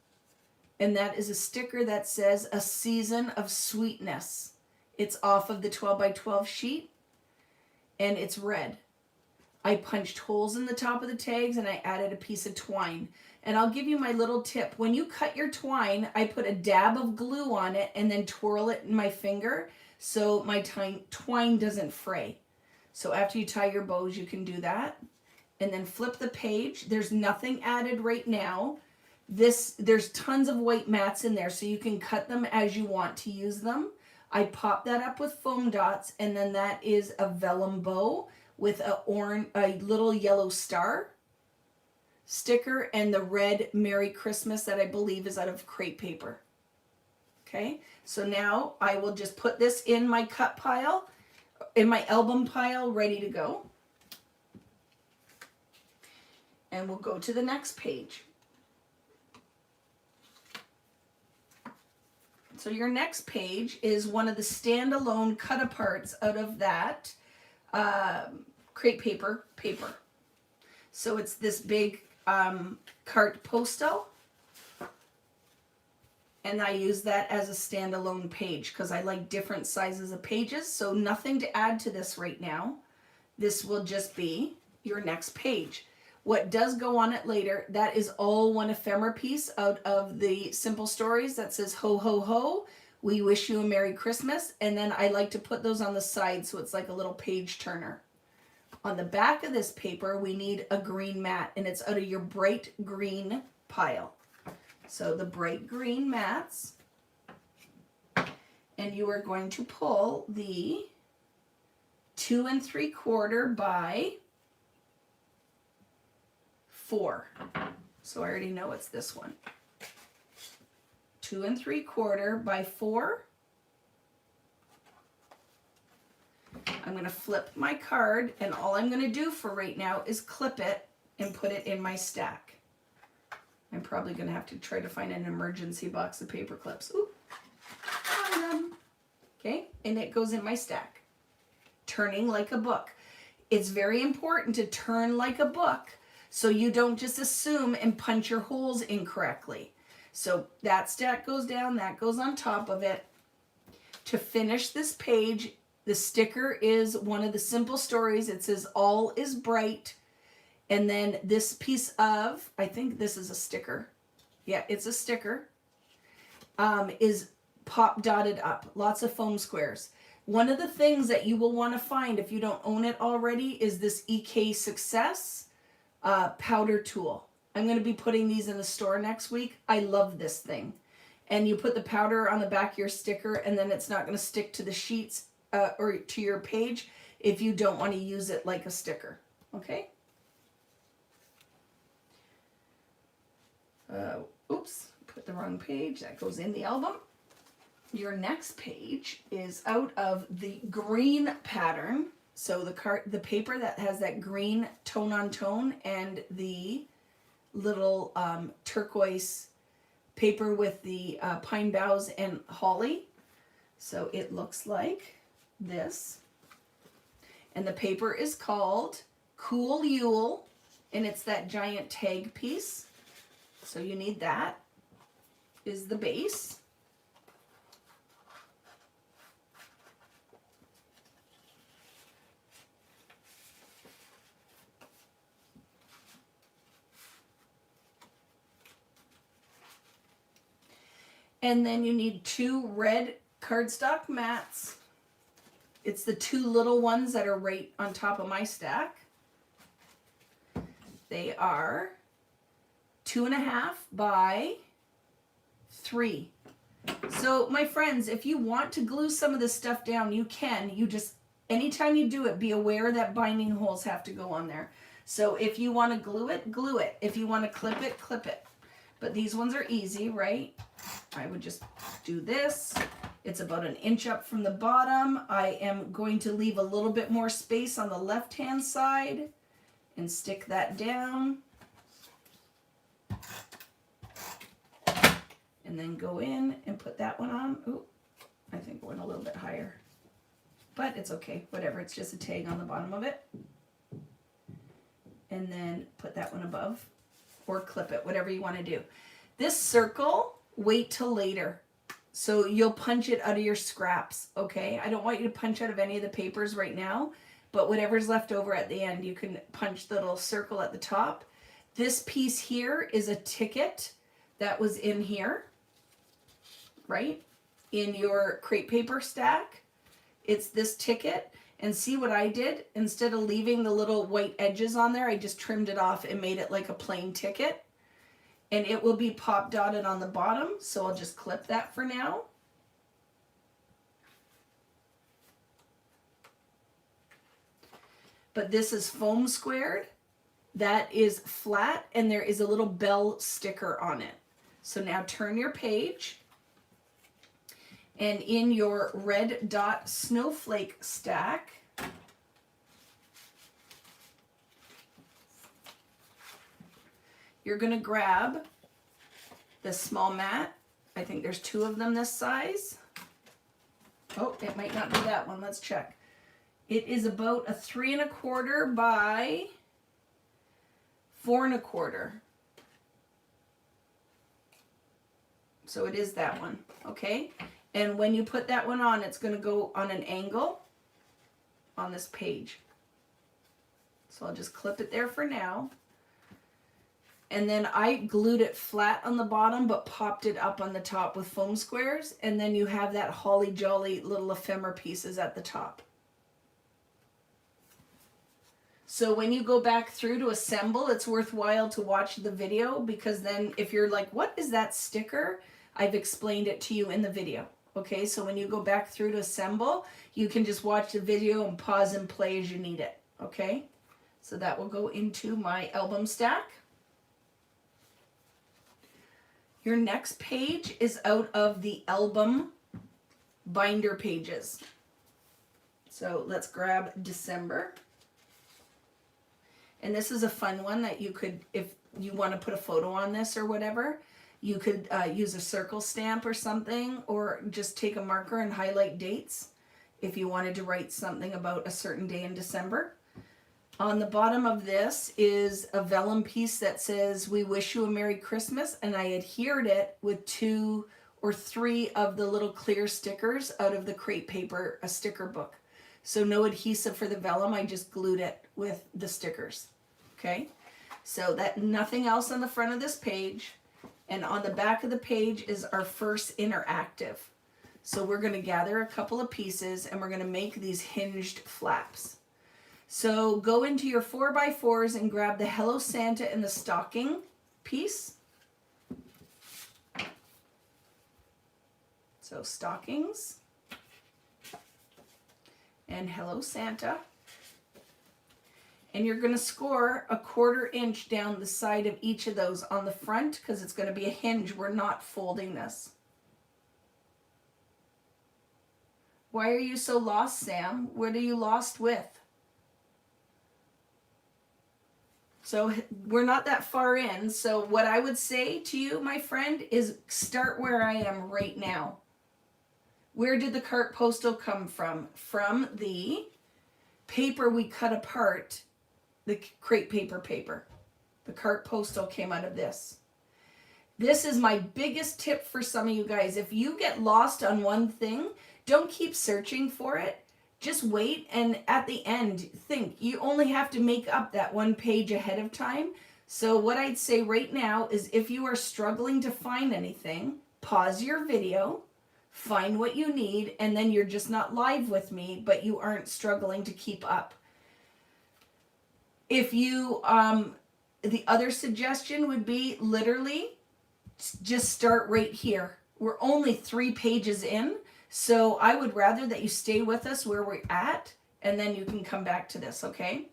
and that is a sticker that says A Season of Sweetness. It's off of the 12 by 12 sheet, and it's red. I punched holes in the top of the tags, and I added a piece of twine. And I'll give you my little tip. When you cut your twine, I put a dab of glue on it and then twirl it in my finger so my twine doesn't fray. So after you tie your bows, you can do that. And then flip the page. There's nothing added right now. There's tons of white mats in there, so you can cut them as you want to use them. I pop that up with foam dots, and then that is a vellum bow with a little yellow star sticker and the red Merry Christmas that I believe is out of crepe paper. Okay, so now I will just put this in my cut pile, in my album pile, ready to go. And we'll go to the next page. So your next page is one of the standalone cut-aparts out of that crepe paper. So it's this big carte postal. And I use that as a standalone page because I like different sizes of pages. So nothing to add to this right now. This will just be your next page. What does go on it later, that is all one ephemera piece out of the Simple Stories that says ho ho ho, we wish you a Merry Christmas. And then I like to put those on the side so it's like a little page turner. On the back of this paper, we need a green mat, and it's out of your bright green pile. So the bright green mats, and you are going to pull the 2 3/4 by 4. So I already know it's this one. 2 3/4 by 4. I'm going to flip my card, and all I'm going to do for right now is clip it and put it in my stack. I'm probably going to have to try to find an emergency box of paper clips. Ooh, found them. Okay, and it goes in my stack. Turning like a book. It's very important to turn like a book so you don't just assume and punch your holes incorrectly. So that stack goes down, that goes on top of it. To finish this page, the sticker is one of the Simple Stories. It says all is bright. And then this piece of, I think this is a sticker. Yeah, it's a sticker. Is pop dotted up. Lots of foam squares. One of the things that you will want to find if you don't own it already is this EK Success powder tool. I'm going to be putting these in the store next week. I love this thing. And you put the powder on the back of your sticker, and then it's not going to stick to the sheets or to your page if you don't want to use it like a sticker. Okay? Oops, put the wrong page. That goes in the album. Your next page is out of the green pattern. So the paper that has that green tone on tone and the little turquoise paper with the pine boughs and holly. So it looks like this. And the paper is called Cool Yule, and it's that giant tag piece. So you need that, is the base. And then you need 2 red cardstock mats. It's the 2 little ones that are right on top of my stack. They are 2.5 by 3. So my friends, if you want to glue some of this stuff down, you can. You just, anytime you do it, be aware that binding holes have to go on there. So if you want to glue it, glue it. If you want to clip it, clip it. But these ones are easy, right? I would just do this. It's about 1 inch up from the bottom. I am going to leave a little bit more space on the left-hand side and stick that down. And then go in and put that one on. Ooh, I think it went a little bit higher. But it's okay, whatever. It's just a tag on the bottom of it. And then put that one above. Or clip it, whatever you want to do. This circle, wait till later. So you'll punch it out of your scraps, okay? I don't want you to punch out of any of the papers right now, but whatever's left over at the end, you can punch the little circle at the top. This piece here is a ticket that was in here, right? In your crepe paper stack. It's this ticket. And see what I did? Instead of leaving the little white edges on there, I just trimmed it off and made it like a plain ticket. And it will be pop dotted on the bottom, so I'll just clip that for now. But this is foam squared. That is flat, and there is a little bell sticker on it. So now turn your page. And in your red dot snowflake stack, you're going to grab the small mat. I think there's 2 of them this size. Oh, it might not be that one. Let's check. It is about a 3 1/4 by 4 1/4. So it is that one, okay? And when you put that one on, it's going to go on an angle on this page. So I'll just clip it there for now. And then I glued it flat on the bottom, but popped it up on the top with foam squares. And then you have that holly jolly little ephemera pieces at the top. So when you go back through to assemble, it's worthwhile to watch the video, because then if you're like, what is that sticker? I've explained it to you in the video. Okay, so when you go back through to assemble, you can just watch the video and pause and play as you need it. Okay, so that will go into my album stack. Your next page is out of the album binder pages. So let's grab December. And this is a fun one that you could, if you want to put a photo on this or whatever, you could use a circle stamp or something, or just take a marker and highlight dates if you wanted to write something about a certain day in December. On the bottom of this is a vellum piece that says, "We wish you a Merry Christmas," and I adhered it with 2 or 3 of the little clear stickers out of the crepe paper, a sticker book. So no adhesive for the vellum, I just glued it with the stickers. Okay, so that nothing else on the front of this page. And on the back of the page is our first interactive. So we're going to gather a couple of pieces and we're going to make these hinged flaps. So go into your 4x4s and grab the Hello Santa and the stocking piece. So stockings and Hello Santa. And you're going to score a 1/4 inch down the side of each of those on the front, because it's going to be a hinge. We're not folding this. Why are you so lost, Sam? What are you lost with? So we're not that far in. So what I would say to you, my friend, is start where I am right now. Where did the cart postal come from? From the paper we cut apart, the crepe paper. The cart postal came out of this. This is my biggest tip for some of you guys. If you get lost on one thing, don't keep searching for it. Just wait, and at the end, think. You only have to make up that one page ahead of time. So what I'd say right now is, if you are struggling to find anything, pause your video, find what you need, and then you're just not live with me, but you aren't struggling to keep up. If you, the other suggestion would be literally just start right here. We're only 3 pages in, so I would rather that you stay with us where we're at, and then you can come back to this, okay?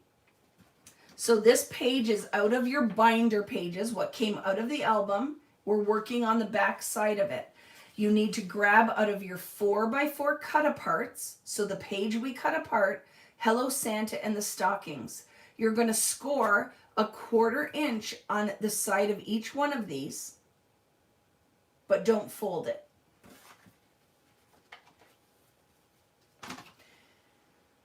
So this page is out of your binder pages, what came out of the album. We're working on the back side of it. You need to grab out of your 4x4 cut aparts, so the page we cut apart, Hello Santa and the stockings. You're going to score a 1/4 inch on the side of each one of these, but don't fold it.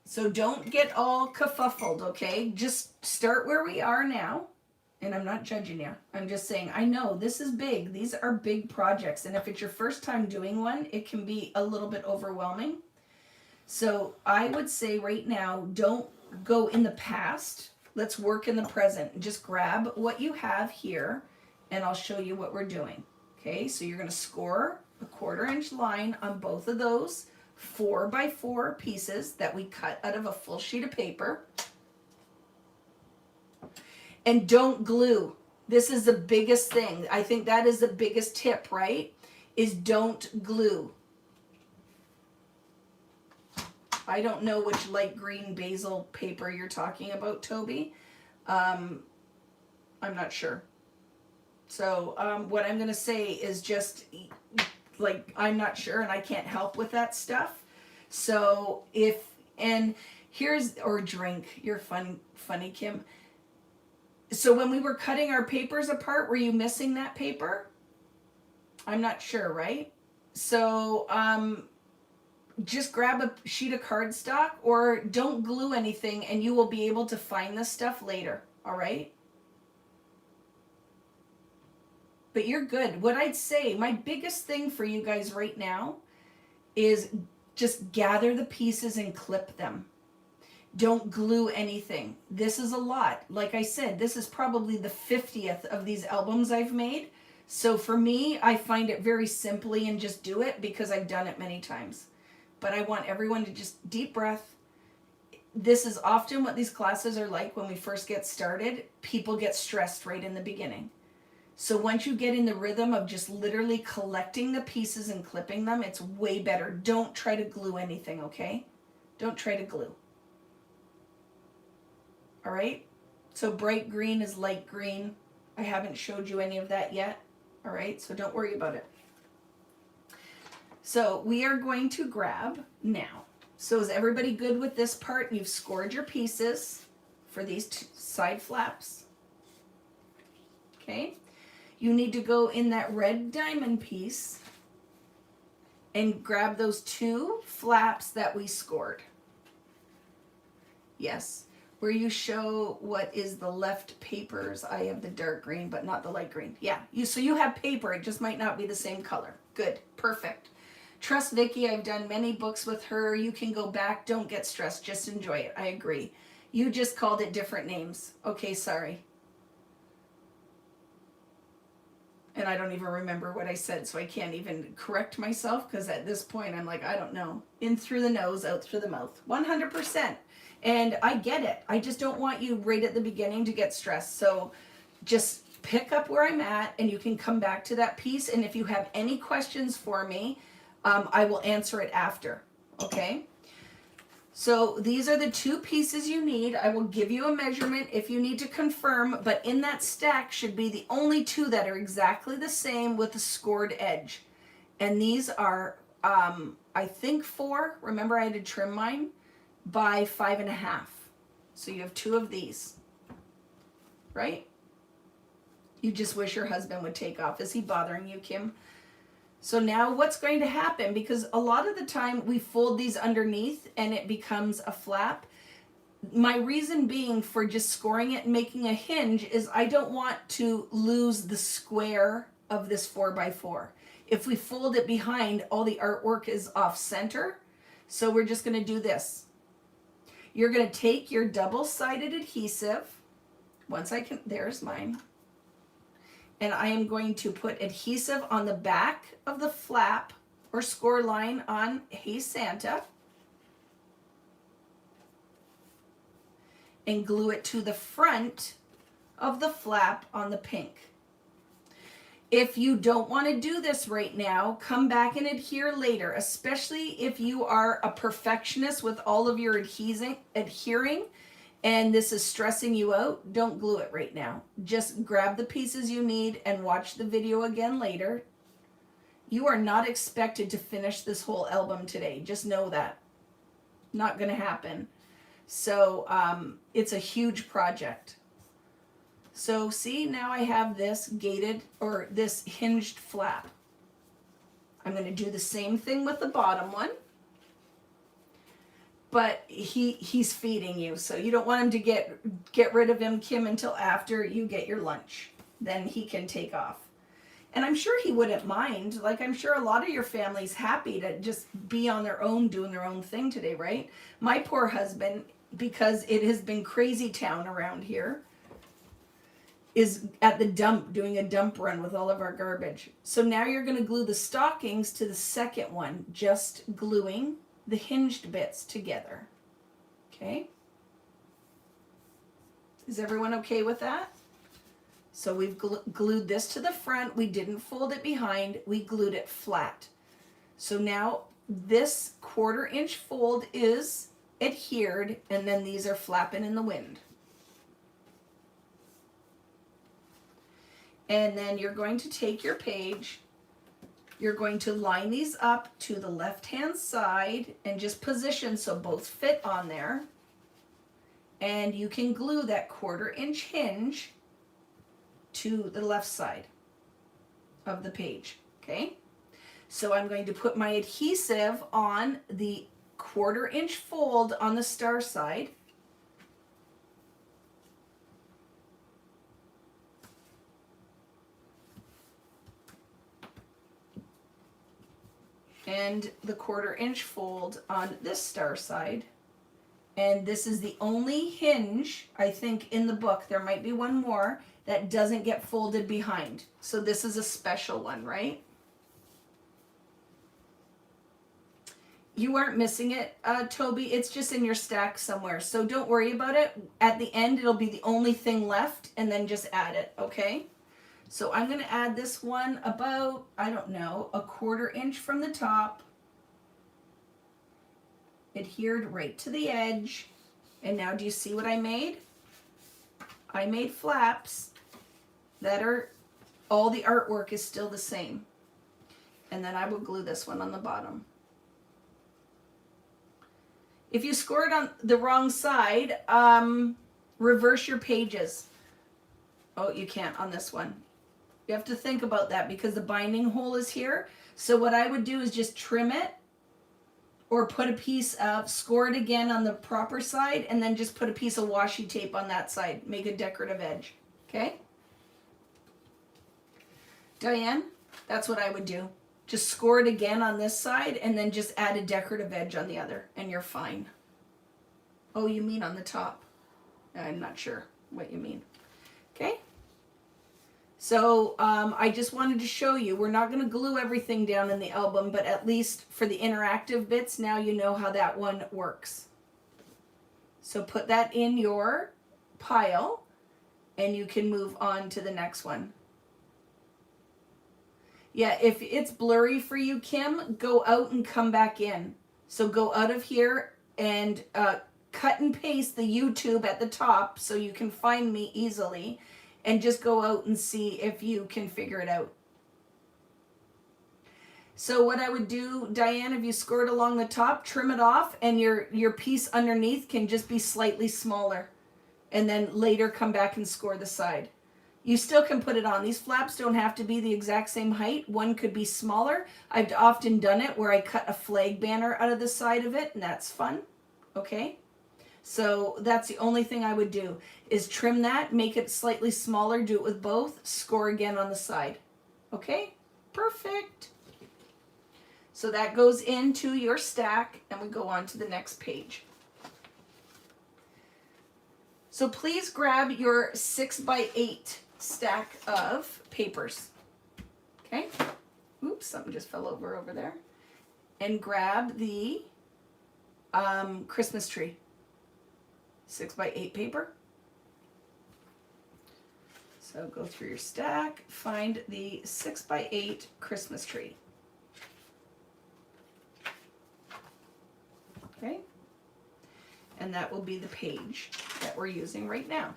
So don't get all kerfuffled, okay? Just start where we are now. And I'm not judging you. I'm just saying, I know this is big. These are big projects. And if it's your first time doing one, it can be a little bit overwhelming. So I would say right now, don't go in the past. Let's work in the present. Just grab what you have here, and I'll show you what we're doing. Okay, so you're going to score a 1/4 inch line on both of those 4x4 pieces that we cut out of a full sheet of paper. And don't glue. This is the biggest thing. I think that is the biggest tip, right? Is don't glue. I don't know which light green basil paper you're talking about, Toby. I'm not sure. So what I'm going to say is just, like, I'm not sure and I can't help with that stuff. So and here's, or drink, you're funny, Kim. So when we were cutting our papers apart, were you missing that paper? I'm not sure, right? So just grab a sheet of cardstock, or don't glue anything, and you will be able to find this stuff later, all right? but you're good. What I'd say, my biggest thing for you guys right now is just gather the pieces and clip them. Don't glue anything. This is a lot. Like I said, this is probably the 50th of these albums I've made. So for me, I find it very simply and just do it because I've done it many times. But I want everyone to just deep breath. This is often what these classes are like when we first get started. People get stressed right in the beginning. So once you get in the rhythm of just literally collecting the pieces and clipping them, it's way better. Don't try to glue anything, okay? Don't try to glue. All right? So bright green is light green. I haven't showed you any of that yet. All right? So don't worry about it. So we are going to grab now. So is everybody good with this part? You've scored your pieces for these side flaps. Okay? You need to go in that red diamond piece and grab those 2 flaps that we scored. Yes, where you show what is the left papers. I have the dark green, but not the light green. Yeah, so you have paper, it just might not be the same color. Good, perfect. Trust Vicki, I've done many books with her. You can go back, don't get stressed, just enjoy it. I agree. You just called it different names. Okay, sorry. And I don't even remember what I said, so I can't even correct myself because at this point I'm like, I don't know. In through the nose, out through the mouth. 100%. And I get it. I just don't want you right at the beginning to get stressed. So just pick up where I'm at and you can come back to that piece. And if you have any questions for me, I will answer it after. Okay? So these are the 2 pieces you need. I will give you a measurement if you need to confirm, but in that stack should be the only 2 that are exactly the same with the scored edge. And these are, I think 4, remember I had to trim mine, by 5.5. So you have 2 of these, right? You just wish your husband would take off. Is he bothering you, Kim? So now what's going to happen, because a lot of the time we fold these underneath and it becomes a flap. My reason being for just scoring it and making a hinge is I don't want to lose the square of this 4x4. If we fold it behind, all the artwork is off center. So we're just going to do this. You're going to take your double-sided adhesive. Once I can, there's mine. And I am going to put adhesive on the back of the flap or score line on Hey Santa. And glue it to the front of the flap on the pink. If you don't want to do this right now, come back and adhere later, especially if you are a perfectionist with all of your adhering and this is stressing you out. Don't glue it right now. Just grab the pieces you need and watch the video again later. You are not expected to finish this whole album today. Just know that. Not going to happen. So it's a huge project. So see, now I have this gated or this hinged flap. I'm going to do the same thing with the bottom one. But he's feeding you, so you don't want him to get rid of him, Kim, until after you get your lunch. Then he can take off. And I'm sure he wouldn't mind. Like, I'm sure a lot of your family's happy to just be on their own, doing their own thing today, right? My poor husband, because it has been crazy town around here, is at the dump doing a dump run with all of our garbage. So now you're going to glue the stockings to the second one, just gluing the hinged bits together. Okay? Is everyone okay with that? So we've glued this to the front. We didn't fold it behind. We glued it flat. So now this 1/4 inch fold is adhered, and then these are flapping in the wind. And then you're going to take your page. You're going to line these up to the left-hand side and just position so both fit on there. And you can glue that 1/4 inch hinge to the left side of the page, okay? So I'm going to put my adhesive on the 1/4 inch fold on the star side. and the 1/4 inch fold on this star side. And this is the only hinge, I think, in the book, there might be one more, that doesn't get folded behind. So this is a special one, right? You aren't missing it, Toby. It's just in your stack somewhere. So don't worry about it. At the end, it'll be the only thing left, and then just add it, okay? So I'm going to add this one about, I don't know, a 1/4 inch from the top. Adhered right to the edge. And now do you see what I made? I made flaps that are, all the artwork is still the same. And then I will glue this one on the bottom. If you scored on the wrong side, reverse your pages. Oh, you can't on this one. You have to think about that because the binding hole is here. So what I would do is just trim it, or put a piece of, score it again on the proper side, and then just put a piece of washi tape on that side. Make a decorative edge, okay? Diane, that's what I would do. Just score it again on this side, and then just add a decorative edge on the other, and you're fine. Oh, you mean on the top? I'm not sure what you mean. Okay? So I just wanted to show you, we're not going to glue everything down in the album, but at least for the interactive bits, now you know how that one works. So put that in your pile, and you can move on to the next one. Yeah, if it's blurry for you, Kim, go out and come back in. So go out of here and cut and paste the YouTube at the top so you can find me easily. And just go out and see if you can figure it out. So what I would do, Diane, if you scored along the top, trim it off, and your piece underneath can just be slightly smaller. And then later come back and score the side. You still can put it on. These flaps don't have to be the exact same height. One could be smaller. I've often done it where I cut a flag banner out of the side of it, and that's fun. Okay? So that's the only thing I would do, is trim that, make it slightly smaller, do it with both, score again on the side. Okay? Perfect. So that goes into your stack, and we go on to the next page. So please grab your 6x8 stack of papers. Okay? Oops, something just fell over there. And grab the Christmas tree. 6x8 paper. So go through your stack, find the 6x8 Christmas tree. Okay? And that will be the page that we're using right now.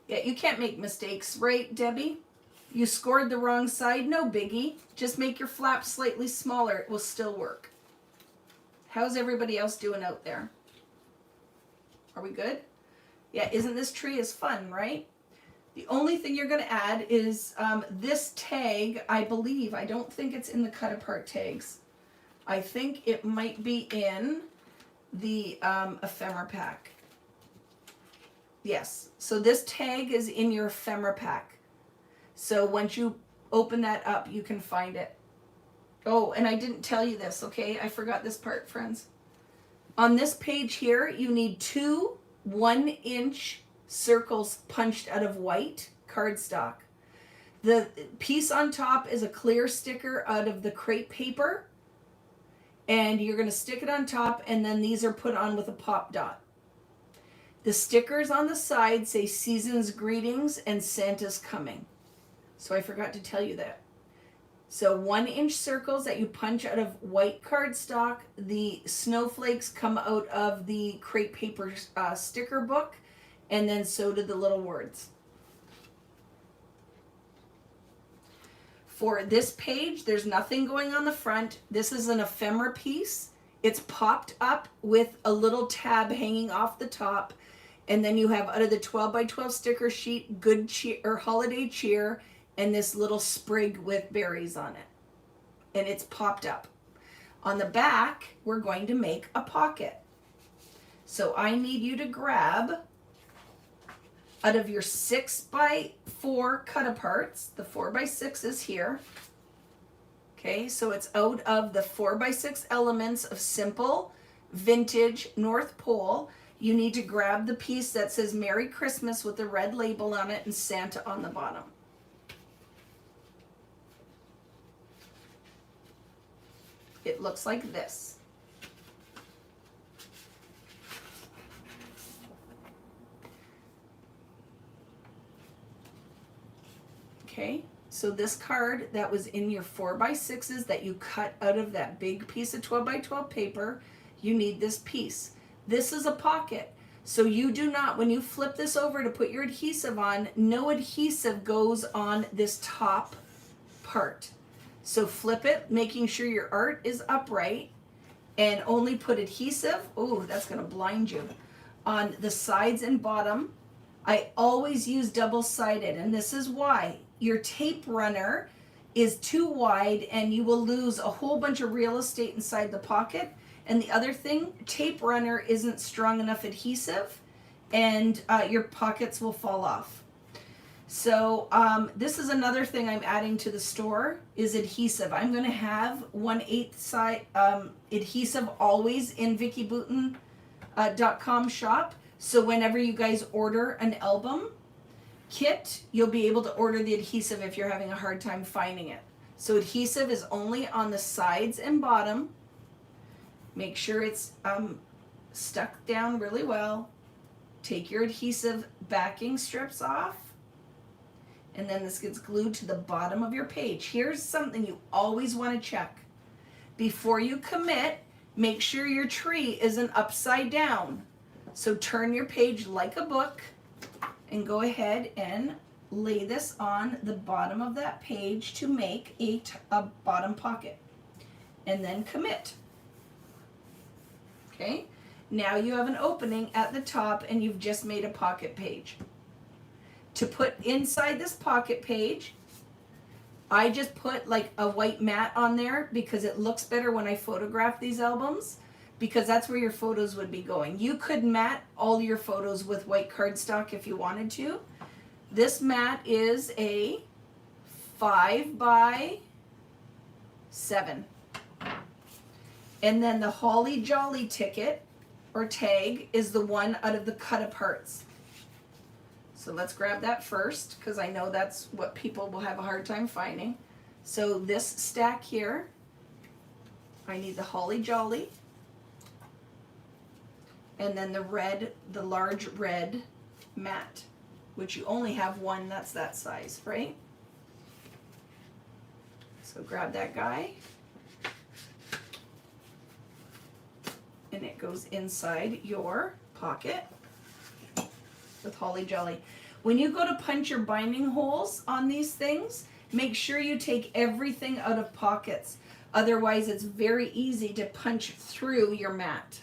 Yeah, you can't make mistakes, right, Debbie? You scored the wrong side, no biggie. Just make your flap slightly smaller, it will still work. How's everybody else doing out there? Are we good? Yeah, isn't this tree is fun, right? The only thing you're going to add is this tag, I believe. I don't think it's in the cut apart tags. I think it might be in the ephemera pack. Yes, so this tag is in your ephemera pack. So once you open that up, you can find it. Oh, and I didn't tell you this, okay? I forgot this part, friends. On this page here, you need 2 1-inch circles punched out of white cardstock. The piece on top is a clear sticker out of the crepe paper. And you're going to stick it on top, and then these are put on with a pop dot. The stickers on the side say Season's Greetings and Santa's Coming. So I forgot to tell you that. So 1-inch circles that you punch out of white cardstock. The snowflakes come out of the crepe paper sticker book. And then so do the little words. For this page, there's nothing going on the front. This is an ephemera piece. It's popped up with a little tab hanging off the top. And then you have out of the 12x12 sticker sheet, Good Cheer or Holiday Cheer, and this little sprig with berries on it. And it's popped up. On the back, we're going to make a pocket. So I need you to grab out of your 6x4 cut aparts. The 4x6 is here. Okay, so it's out of the 4x6 elements of simple vintage North Pole. You need to grab the piece that says Merry Christmas with the red label on it and Santa on the bottom. It looks like this. Okay, so this card that was in your 4x6s that you cut out of that big piece of 12x12 paper, you need this piece. This is a pocket. So you do not, when you flip this over to put your adhesive on, no adhesive goes on this top part. So flip it, making sure your art is upright, and only put adhesive, oh, that's gonna blind you, on the sides and bottom. I always use double-sided, and this is why. Your tape runner is too wide and you will lose a whole bunch of real estate inside the pocket. And the other thing, tape runner isn't strong enough adhesive and your pockets will fall off. So this is another thing I'm adding to the store is adhesive. I'm going to have 1/8 side adhesive always in VickiBoutin.com shop. So whenever you guys order an album kit, you'll be able to order the adhesive if you're having a hard time finding it. So adhesive is only on the sides and bottom. Make sure it's stuck down really well. Take your adhesive backing strips off. And then this gets glued to the bottom of your page. Here's something you always want to check. Before you commit, make sure your tree isn't upside down. So turn your page like a book and go ahead and lay this on the bottom of that page to make a bottom pocket. And then commit. Okay, now you have an opening at the top and you've just made a pocket page. To put inside this pocket page, I just put like a white mat on there because it looks better when I photograph these albums, because that's where your photos would be going. You could mat all your photos with white cardstock if you wanted to. This mat is a 5x7. And then the Holly Jolly ticket or tag is the one out of the cut aparts. So let's grab that first because I know that's what people will have a hard time finding. So this stack here, I need the Holly Jolly. And then the red, the large red mat, which you only have one that's that size, right? So grab that guy. And it goes inside your pocket with Holly Jolly. When you go to punch your binding holes on these things, make sure you take everything out of pockets. Otherwise, it's very easy to punch through your mat.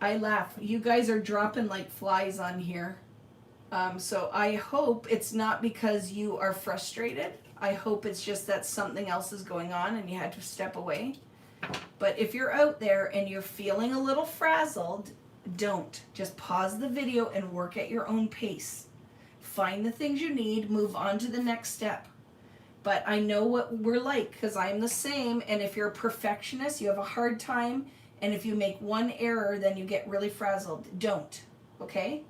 I laugh. You guys are dropping like flies on here. So I hope it's not because you are frustrated. I hope it's just that something else is going on and you had to step away. But if you're out there and you're feeling a little frazzled, don't. Just pause the video and work at your own pace. Find the things you need, move on to the next step. But I know what we're like because I'm the same. And if you're a perfectionist, you have a hard time. And if you make one error, then you get really frazzled. Don't, okay?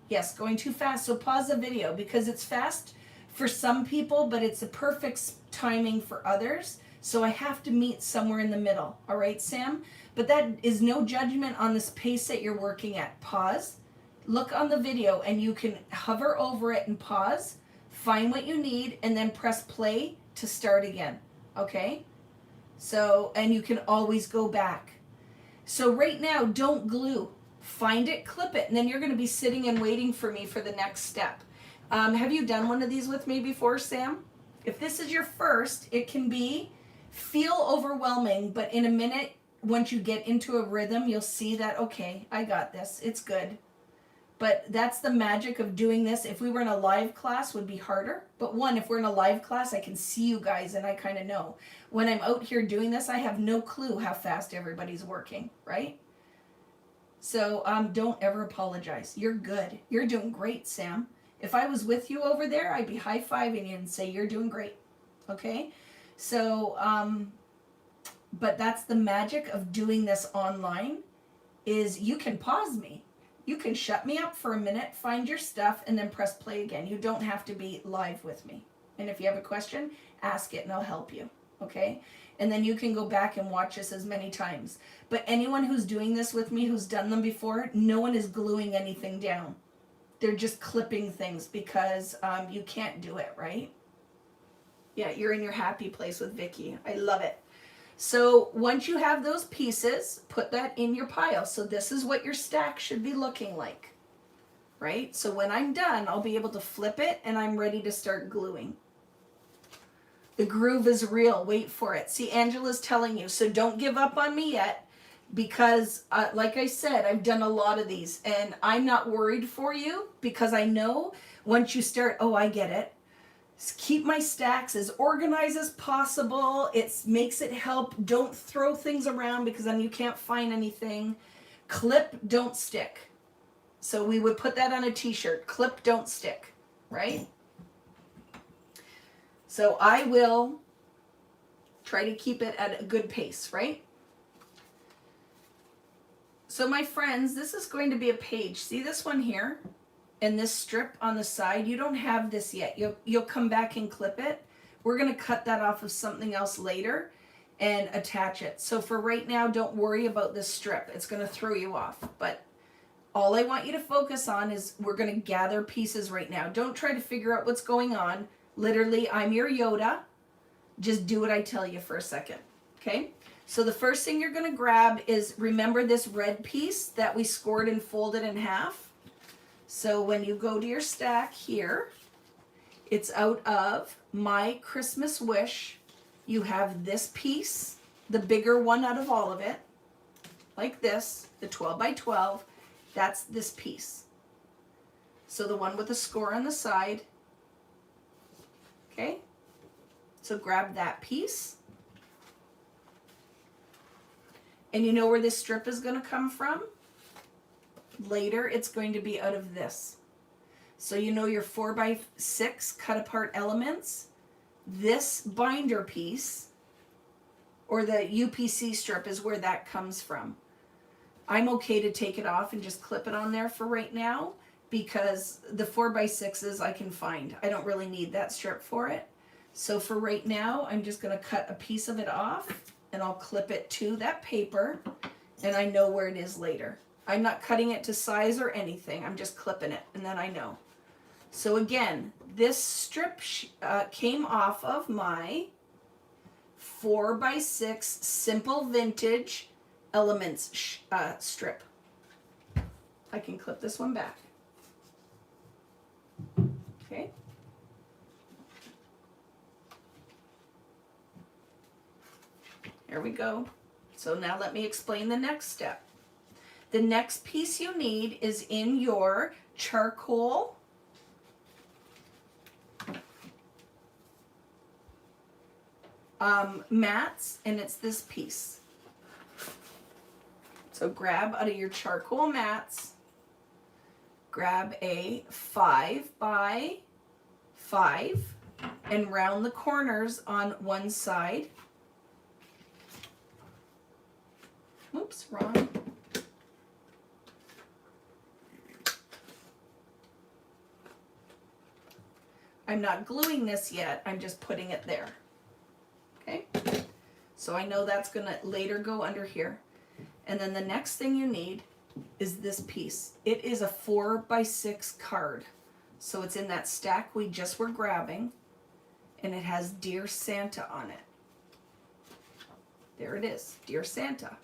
Yes, going too fast. So pause the video because it's fast for some people, but it's a perfect timing for others. So I have to meet somewhere in the middle. All right, Sam? But that is no judgment on this pace that you're working at. Pause, look on the video, and you can hover over it and pause, find what you need, and then press play to start again, okay? So, and you can always go back. So right now, don't glue. Find it, clip it, and then you're going to be sitting and waiting for me for the next step. Have you done one of these with me before, Sam? If this is your first, it can feel overwhelming, but in a minute, once you get into a rhythm, you'll see that, okay, I got this. It's good. But that's the magic of doing this. If we were in a live class, would be harder. But one, if we're in a live class, I can see you guys and I kind of know. When I'm out here doing this, I have no clue how fast everybody's working, right? So don't ever apologize. You're good. You're doing great, Sam. If I was with you over there, I'd be high-fiving you and say you're doing great. Okay? So, but that's the magic of doing this online, is you can pause me. You can shut me up for a minute, find your stuff, and then press play again. You don't have to be live with me. And if you have a question, ask it and I'll help you. Okay? And then you can go back and watch this as many times. But anyone who's doing this with me, who's done them before, no one is gluing anything down. They're just clipping things because you can't do it, right? Yeah, you're in your happy place with Vicki. I love it. So once you have those pieces, put that in your pile. So this is what your stack should be looking like, right? So when I'm done, I'll be able to flip it and I'm ready to start gluing. The groove is real. Wait for it. See, Angela's telling you. So don't give up on me yet, because like I said, I've done a lot of these and I'm not worried for you, because I know once you start, oh, I get it. Keep my stacks as organized as possible. It makes it help. Don't throw things around because then you can't find anything. Clip, don't stick. So we would put that on a t-shirt. Clip, don't stick, right? So I will try to keep it at a good pace, right? So my friends, this is going to be a page. See this one here? And this strip on the side, you don't have this yet. You'll come back and clip it. We're going to cut that off of something else later and attach it. So for right now, don't worry about this strip. It's going to throw you off. But all I want you to focus on is we're going to gather pieces right now. Don't try to figure out what's going on. Literally, I'm your Yoda. Just do what I tell you for a second. Okay? So the first thing you're going to grab is, remember this red piece that we scored and folded in half? So when you go to your stack here, it's out of My Christmas Wish. You have this piece, the bigger one out of all of it, like this, the 12 by 12. That's this piece. So the one with the score on the side. Okay? So grab that piece. And you know where this strip is going to come from? Later, it's going to be out of this. So you know your 4x6 cut apart elements. This binder piece, or the UPC strip, is where that comes from. I'm okay to take it off and just clip it on there for right now, because the 4x6s I can find. I don't really need that strip for it. So for right now, I'm just going to cut a piece of it off and I'll clip it to that paper, and I know where it is later. I'm not cutting it to size or anything. I'm just clipping it, and then I know. So again, this strip came off of my 4x6 Simple Vintage Elements strip. I can clip this one back. Okay. Here we go. So now let me explain the next step. The next piece you need is in your charcoal mats, and it's this piece. So grab out of your charcoal mats, grab a 5x5 and round the corners on one side. Oops, wrong. I'm not gluing this yet, I'm just putting it there. Okay? So I know that's gonna later go under here. And then the next thing you need is this piece. It is a 4x6 card. So it's in that stack we just were grabbing, and it has Dear Santa on it. There it is, Dear Santa.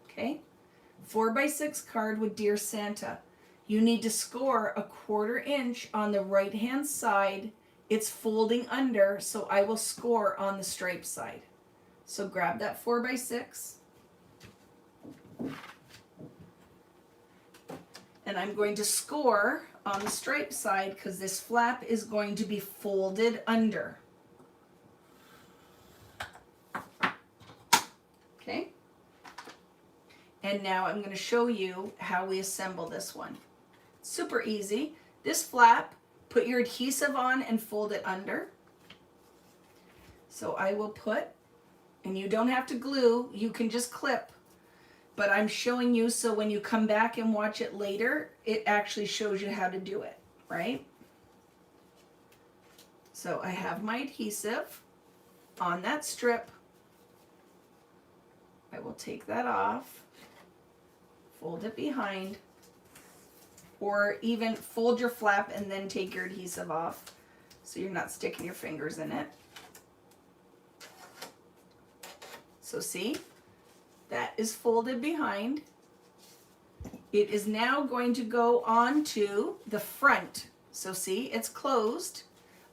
Okay? 4x6 card with Dear Santa. You need to score a 1/4 inch on the right hand side. It's folding under, so I will score on the stripe side. So grab that 4x6. And I'm going to score on the stripe side because this flap is going to be folded under. Okay? And now I'm going to show you how we assemble this one. Super easy. This flap, put your adhesive on and fold it under. So I will put, and you don't have to glue, you can just clip, but I'm showing you so when you come back and watch it later, it actually shows you how to do it, right? So I have my adhesive on that strip. I will take that off, fold it behind, or even fold your flap and then take your adhesive off so you're not sticking your fingers in it. So see, that is folded behind. It is now going to go onto the front. So see, it's closed.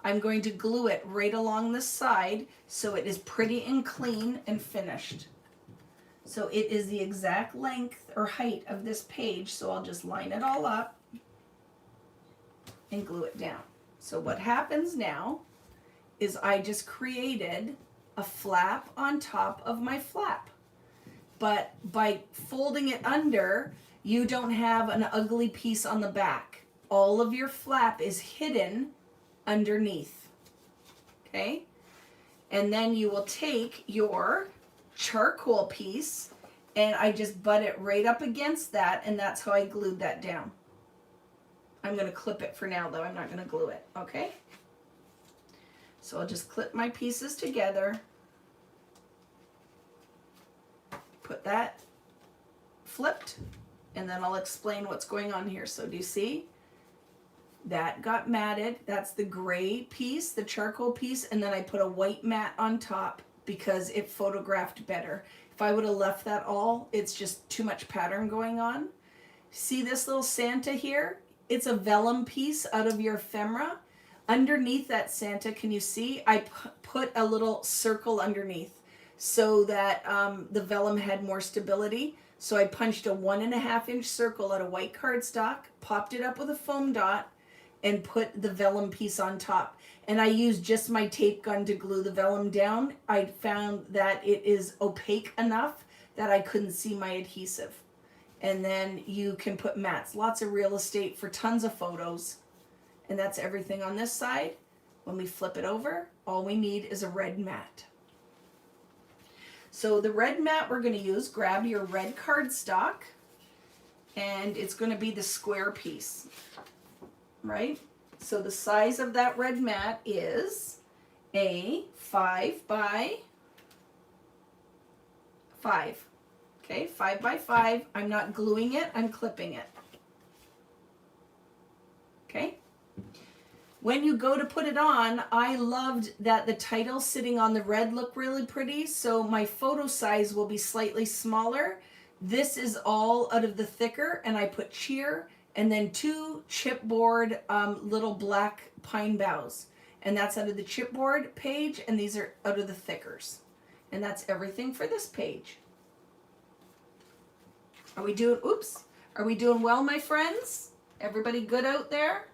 I'm going to glue it right along the side so it is pretty and clean and finished. So it is the exact length or height of this page, so I'll just line it all up and glue it down. So what happens now is I just created a flap on top of my flap. But by folding it under, you don't have an ugly piece on the back. All of your flap is hidden underneath. Okay? And then you will take your charcoal piece and I just butt it right up against that, and that's how I glued that down. I'm going to clip it for now though, I'm not going to glue it, okay? So I'll just clip my pieces together, put that flipped, and then I'll explain what's going on here. So do you see? That got matted. That's the gray piece, the charcoal piece, and then I put a white mat on top because it photographed better. If I would have left that all, it's just too much pattern going on. See this little Santa here? It's a vellum piece out of your ephemera. Underneath that Santa, can you see? I put a little circle underneath so that the vellum had more stability. So I punched a 1.5 inch circle out of white cardstock, popped it up with a foam dot, and put the vellum piece on top. And I used just my tape gun to glue the vellum down. I found that it is opaque enough that I couldn't see my adhesive. And then you can put mats, lots of real estate for tons of photos. And that's everything on this side. When we flip it over, all we need is a red mat. So the red mat we're going to use, grab your red cardstock, and it's going to be the square piece, right? So the size of that red mat is a 5 by 5. Okay, 5 by 5. I'm not gluing it, I'm clipping it. Okay. When you go to put it on, I loved that the title sitting on the red looked really pretty, so my photo size will be slightly smaller. This is all out of the thicker, and I put cheer and then 2 chipboard little black pine boughs. And that's out of the chipboard page, and these are out of the thickers. And that's everything for this page. Are we doing, oops, are we doing well, my friends? Everybody good out there?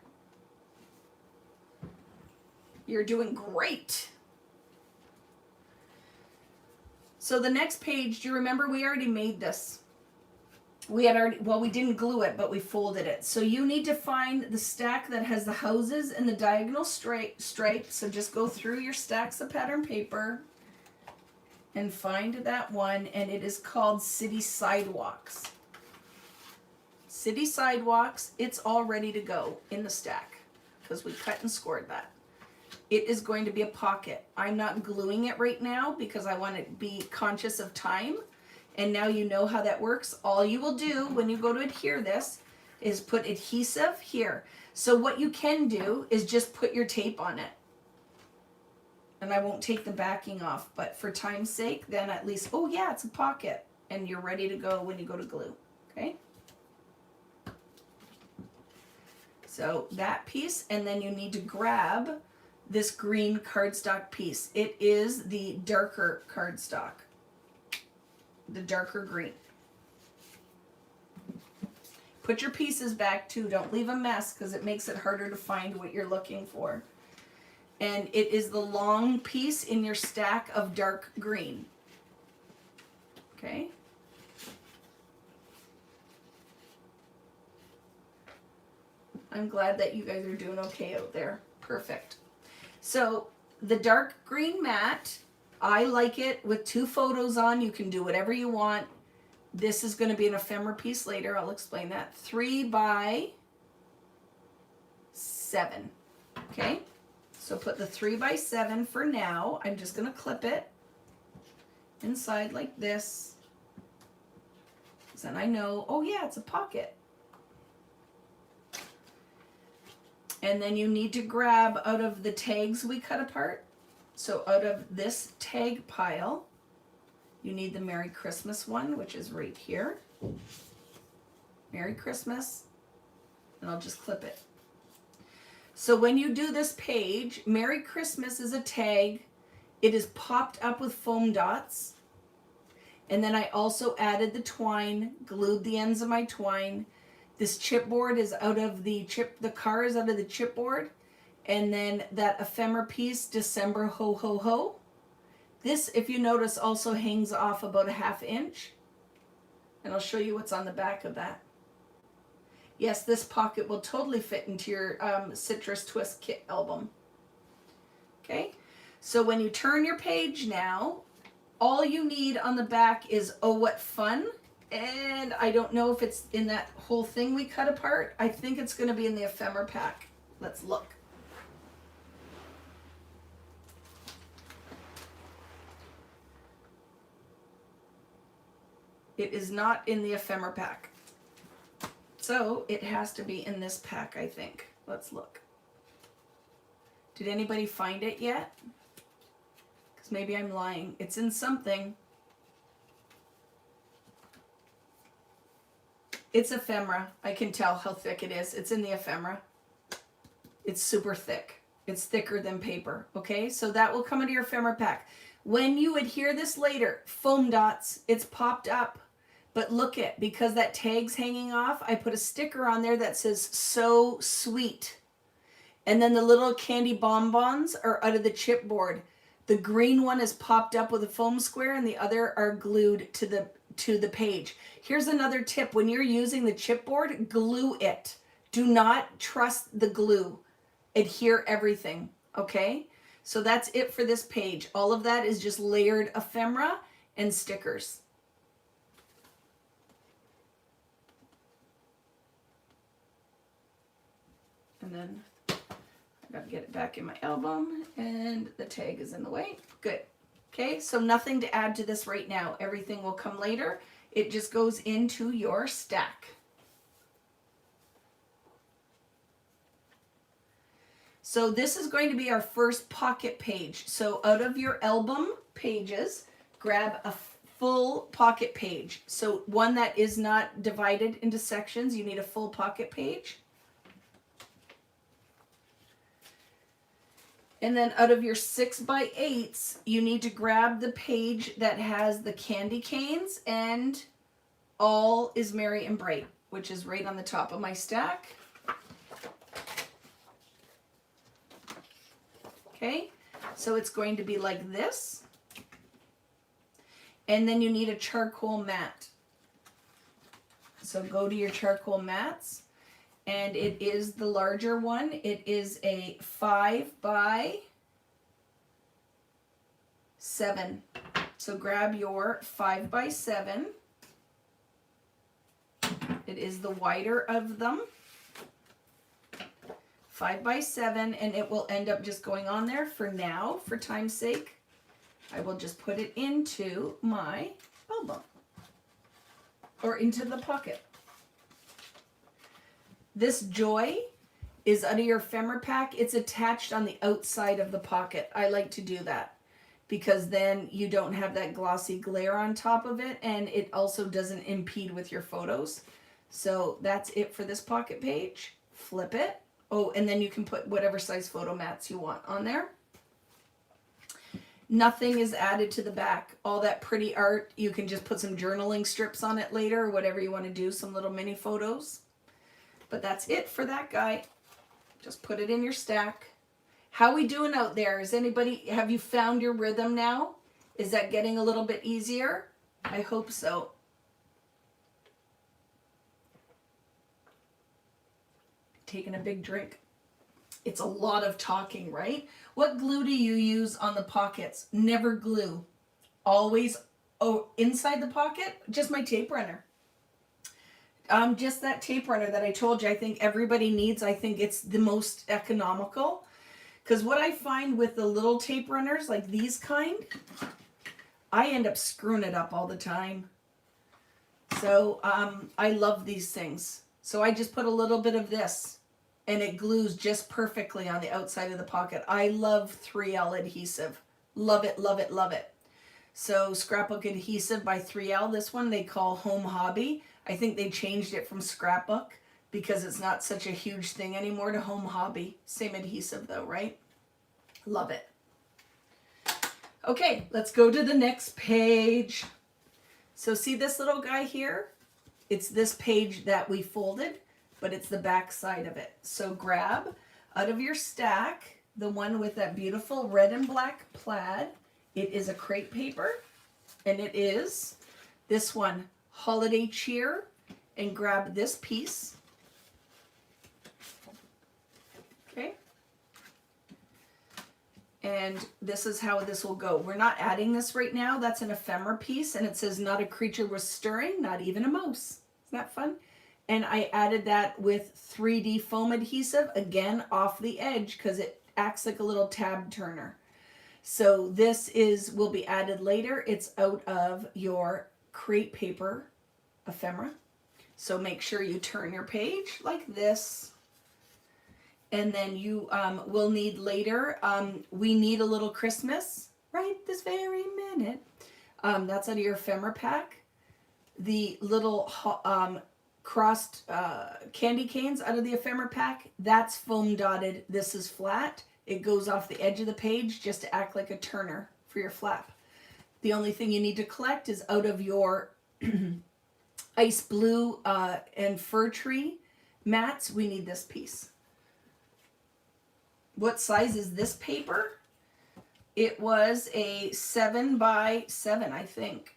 You're doing great. So the next page, do you remember we already made this? We had already, well, we didn't glue it, but we folded it. So you need to find the stack that has the houses and the diagonal stripes. So just go through your stacks of pattern paper and find that one, and it is called City Sidewalks. City Sidewalks, it's all ready to go in the stack because we cut and scored that. It is going to be a pocket. I'm not gluing it right now because I want to be conscious of time. And now you know how that works. All you will do when you go to adhere this is put adhesive here. So what you can do is just put your tape on it. And I won't take the backing off, but for time's sake, then at least, oh yeah, it's a pocket. And you're ready to go when you go to glue, okay? So that piece, and then you need to grab this green cardstock piece. It is the darker cardstock, the darker green. Put your pieces back too. Don't leave a mess because it makes it harder to find what you're looking for. And it is the long piece in your stack of dark green. Okay. I'm glad that you guys are doing okay out there. Perfect. So the dark green mat, I like it with 2 photos on. You can do whatever you want. This is going to be an ephemera piece later. I'll explain that. 3 by 7. Okay. So put the 3 by 7 for now. I'm just going to clip it inside like this. Then I know, oh yeah, it's a pocket. And then you need to grab out of the tags we cut apart. So out of this tag pile, you need the Merry Christmas one, which is right here. Merry Christmas. And I'll just clip it. So when you do this page, Merry Christmas is a tag. It is popped up with foam dots. And then I also added the twine, glued the ends of my twine. This chipboard is out of the car is out of the chipboard. And then that ephemera piece, December ho ho ho. This, if you notice, also hangs off about a 1/2 inch. And I'll show you what's on the back of that. Yes, this pocket will totally fit into your Citrus Twist kit album. Okay, so when you turn your page now, all you need on the back is "Oh, what fun." And I don't know if it's in that whole thing we cut apart. I think it's going to be in the ephemera pack. Let's look. It is not in the ephemera pack. So it has to be in this pack, I think. Let's look. Did anybody find it yet? Because maybe I'm lying. It's in something. It's ephemera. I can tell how thick it is. It's in the ephemera. It's super thick. It's thicker than paper. Okay, so that will come into your ephemera pack. When you adhere this later, foam dots, it's popped up. But look at, because that tag's hanging off, I put a sticker on there that says "So Sweet." And then the little candy bonbons are out of the chipboard. The green one is popped up with a foam square and the other are glued to the page. Here's another tip. When you're using the chipboard, glue it. Do not trust the glue. Adhere everything, okay? So that's it for this page. All of that is just layered ephemera and stickers. And then I gotta get it back in my album, and the tag is in the way. Good. Okay, so nothing to add to this right now. Everything will come later. It just goes into your stack. So this is going to be our first pocket page. So out of your album pages, grab a full pocket page. So one that is not divided into sections. You need a full pocket page. And then out of your 6x8s, you need to grab the page that has the candy canes and "All is Merry and Bright," which is right on the top of my stack. Okay, so it's going to be like this. And then you need a charcoal mat. So go to your charcoal mats. And it is the larger one. It is a 5x7. So grab your 5x7. It is the wider of them. 5x7, and it will end up just going on there for now. For time's sake, I will just put it into my album or into the pocket. This joy is out of your ephemera pack. It's attached on the outside of the pocket. I like to do that because then you don't have that glossy glare on top of it, and it also doesn't impede with your photos. So that's it for this pocket page. Flip it. Oh, and then you can put whatever size photo mats you want on there. Nothing is added to the back. All that pretty art, you can just put some journaling strips on it later, or whatever you want to do, some little mini photos. But that's it for that guy. Just put it in your stack. How we doing out there? Is anybody, have you found your rhythm now? Is that getting a little bit easier? I hope so. taking a big drink. It's a lot of talking, right? What glue do you use on the pockets? Never glue. Always inside the pocket, just my tape runner. Just that tape runner that I told you I think everybody needs. I think it's the most economical. Because what I find with the little tape runners, like these kind, I end up screwing it up all the time. So I love these things. So I just put a little bit of this and it glues just perfectly on the outside of the pocket. I love 3L adhesive. Love it, love it, love it. So Scrapbook Adhesive by 3L, this one they call Home Hobby. I think they changed it from Scrapbook because it's not such a huge thing anymore to Home Hobby. Same adhesive though, right? Love it. Okay, let's go to the next page. So see this little guy here? It's this page that we folded, but it's the back side of it. So grab out of your stack the one with that beautiful red and black plaid. It is a crepe paper, and it is this one, Holiday Cheer, and grab this piece. Okay. And this is how this will go. We're not adding this right now. That's an ephemera piece, and it says not a creature was stirring, not even a mouse. Isn't that fun? And I added that with 3D foam adhesive, again, off the edge, because it acts like a little tab turner. So this will be added later. It's out of your crepe paper ephemera. So make sure you turn your page like this. And then you will need later, we need a little Christmas right this very minute. That's out of your ephemera pack. The little crossed candy canes out of the ephemera pack, that's foam dotted. This is flat. It goes off the edge of the page just to act like a turner for your flap. The only thing you need to collect is out of your ice blue and fir tree mats, we need this piece. What size is this paper? It was a 7 by 7, I think.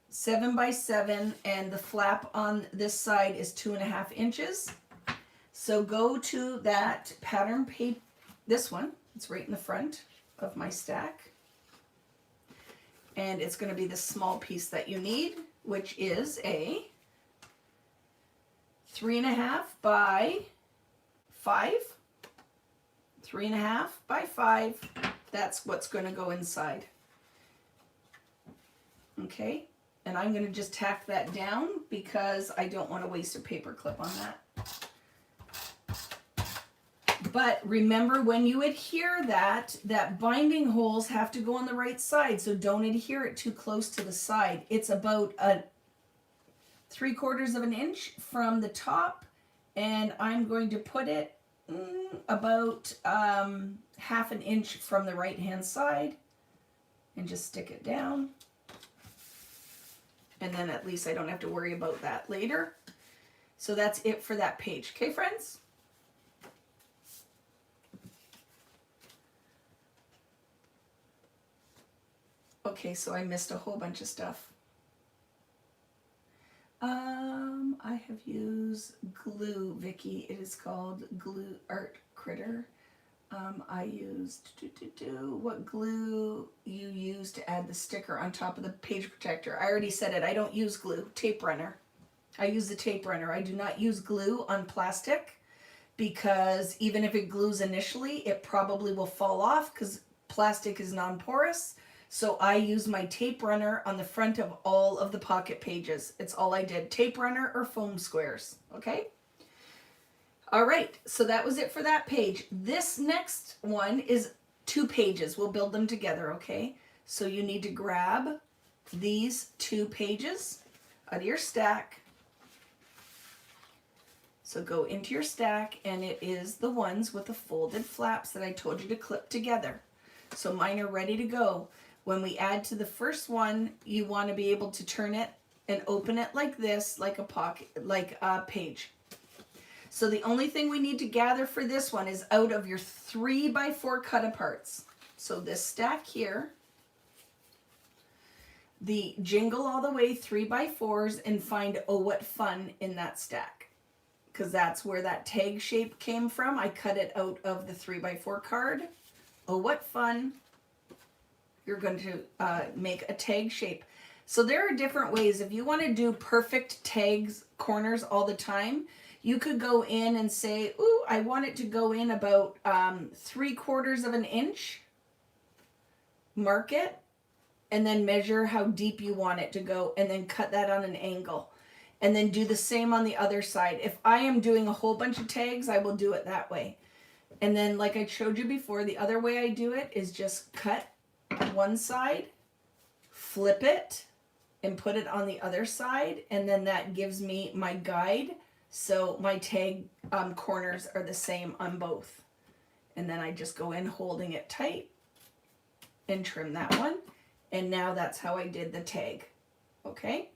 7 by 7, and the flap on this side is 2.5 inches. So go to that pattern paper, this one, it's right in the front of my stack. And it's going to be the small piece that you need, which is a 3.5 by 5. 3.5 by 5. That's what's going to go inside. Okay, and I'm going to just tack that down because I don't want to waste a paper clip on that. But remember, when you adhere that binding holes have to go on the right side, so don't adhere it too close to the side. It's about a 3/4 of an inch from the top, and I'm going to put it about 1/2 an inch from the right hand side, and just stick it down. And then at least I don't have to worry about that later. So that's it for that page. Okay, friends? Okay, so I missed a whole bunch of stuff. I have used glue, Vicki. It is called Glue Art Critter. I used, what glue you use to add the sticker on top of the page protector. I already said it. I don't use glue. Tape runner. I use the tape runner. I do not use glue on plastic because even if it glues initially, it probably will fall off because plastic is non-porous. So I use my tape runner on the front of all of the pocket pages. It's all I did. Tape runner or foam squares. Okay? All right. So that was it for that page. This next one is 2 pages. We'll build them together, okay? So you need to grab these 2 pages out of your stack. So go into your stack, and it is the ones with the folded flaps that I told you to clip together. So mine are ready to go. When we add to the first one, you want to be able to turn it and open it like this, like a pocket, like a page. So the only thing we need to gather for this one is out of your 3 by 4 cut aparts. So this stack here, the Jingle All the Way 3 by 4s, and find Oh What Fun in that stack. because that's where that tag shape came from. I cut it out of the 3x4 card. Oh, what fun. You're going to make a tag shape. So there are different ways. If you want to do perfect tags, corners all the time, you could go in and say, ooh, I want it to go in about 3/4 of an inch. Mark it, and then measure how deep you want it to go, and then cut that on an angle. And then do the same on the other side. If I am doing a whole bunch of tags, I will do it that way. And then, like I showed you before, the other way I do it is just cut one side, flip it, and put it on the other side, and then that gives me my guide. So my tag corners are the same on both. And then I just go in holding it tight and trim that one. And now that's how I did the tag. Okay.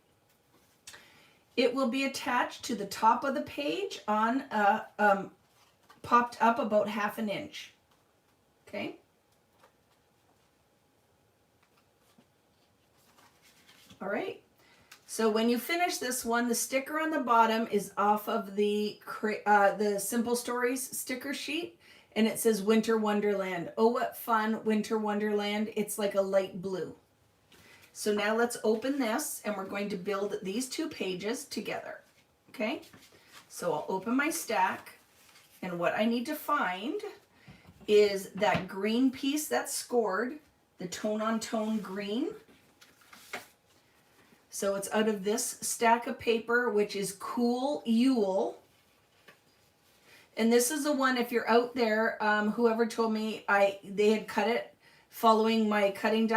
It will be attached to the top of the page on popped up about 1/2 inch. Okay. All right. So when you finish this one, the sticker on the bottom is off of the Simple Stories sticker sheet, and it says Winter Wonderland. Oh, what fun, Winter Wonderland. It's like a light blue. So now let's open this, and we're going to build these 2 pages together. Okay? So I'll open my stack, and what I need to find is that green piece that's scored, the tone-on-tone green. So it's out of this stack of paper, which is Cool Yule. And this is the one, if you're out there, whoever told me they had cut it following my cutting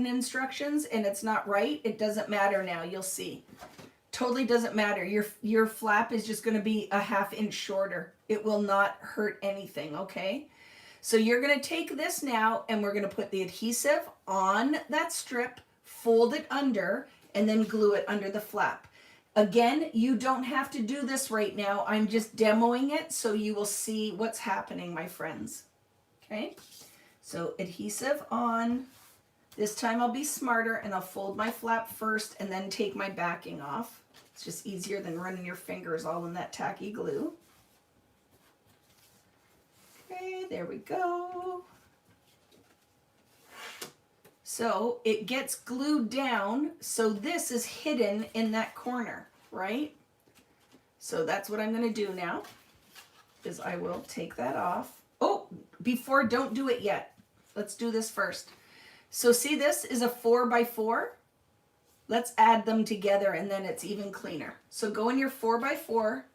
instructions, and it's not right. It doesn't matter now. You'll see. Totally doesn't matter. Your flap is just going to be a 1/2 inch shorter. It will not hurt anything, okay? So you're going to take this now, and we're going to put the adhesive on that strip, fold it under, and then glue it under the flap. Again, you don't have to do this right now. I'm just demoing it so you will see what's happening, my friends. Okay? So adhesive on. This time I'll be smarter, and I'll fold my flap first and then take my backing off. It's just easier than running your fingers all in that tacky glue. Okay, there we go. So it gets glued down, so this is hidden in that corner, right? So that's what I'm going to do now, is I will take that off. Oh, don't do it yet. Let's do this first. So see, this is a 4x4. Let's add them together, and then it's even cleaner. So go in your 4x4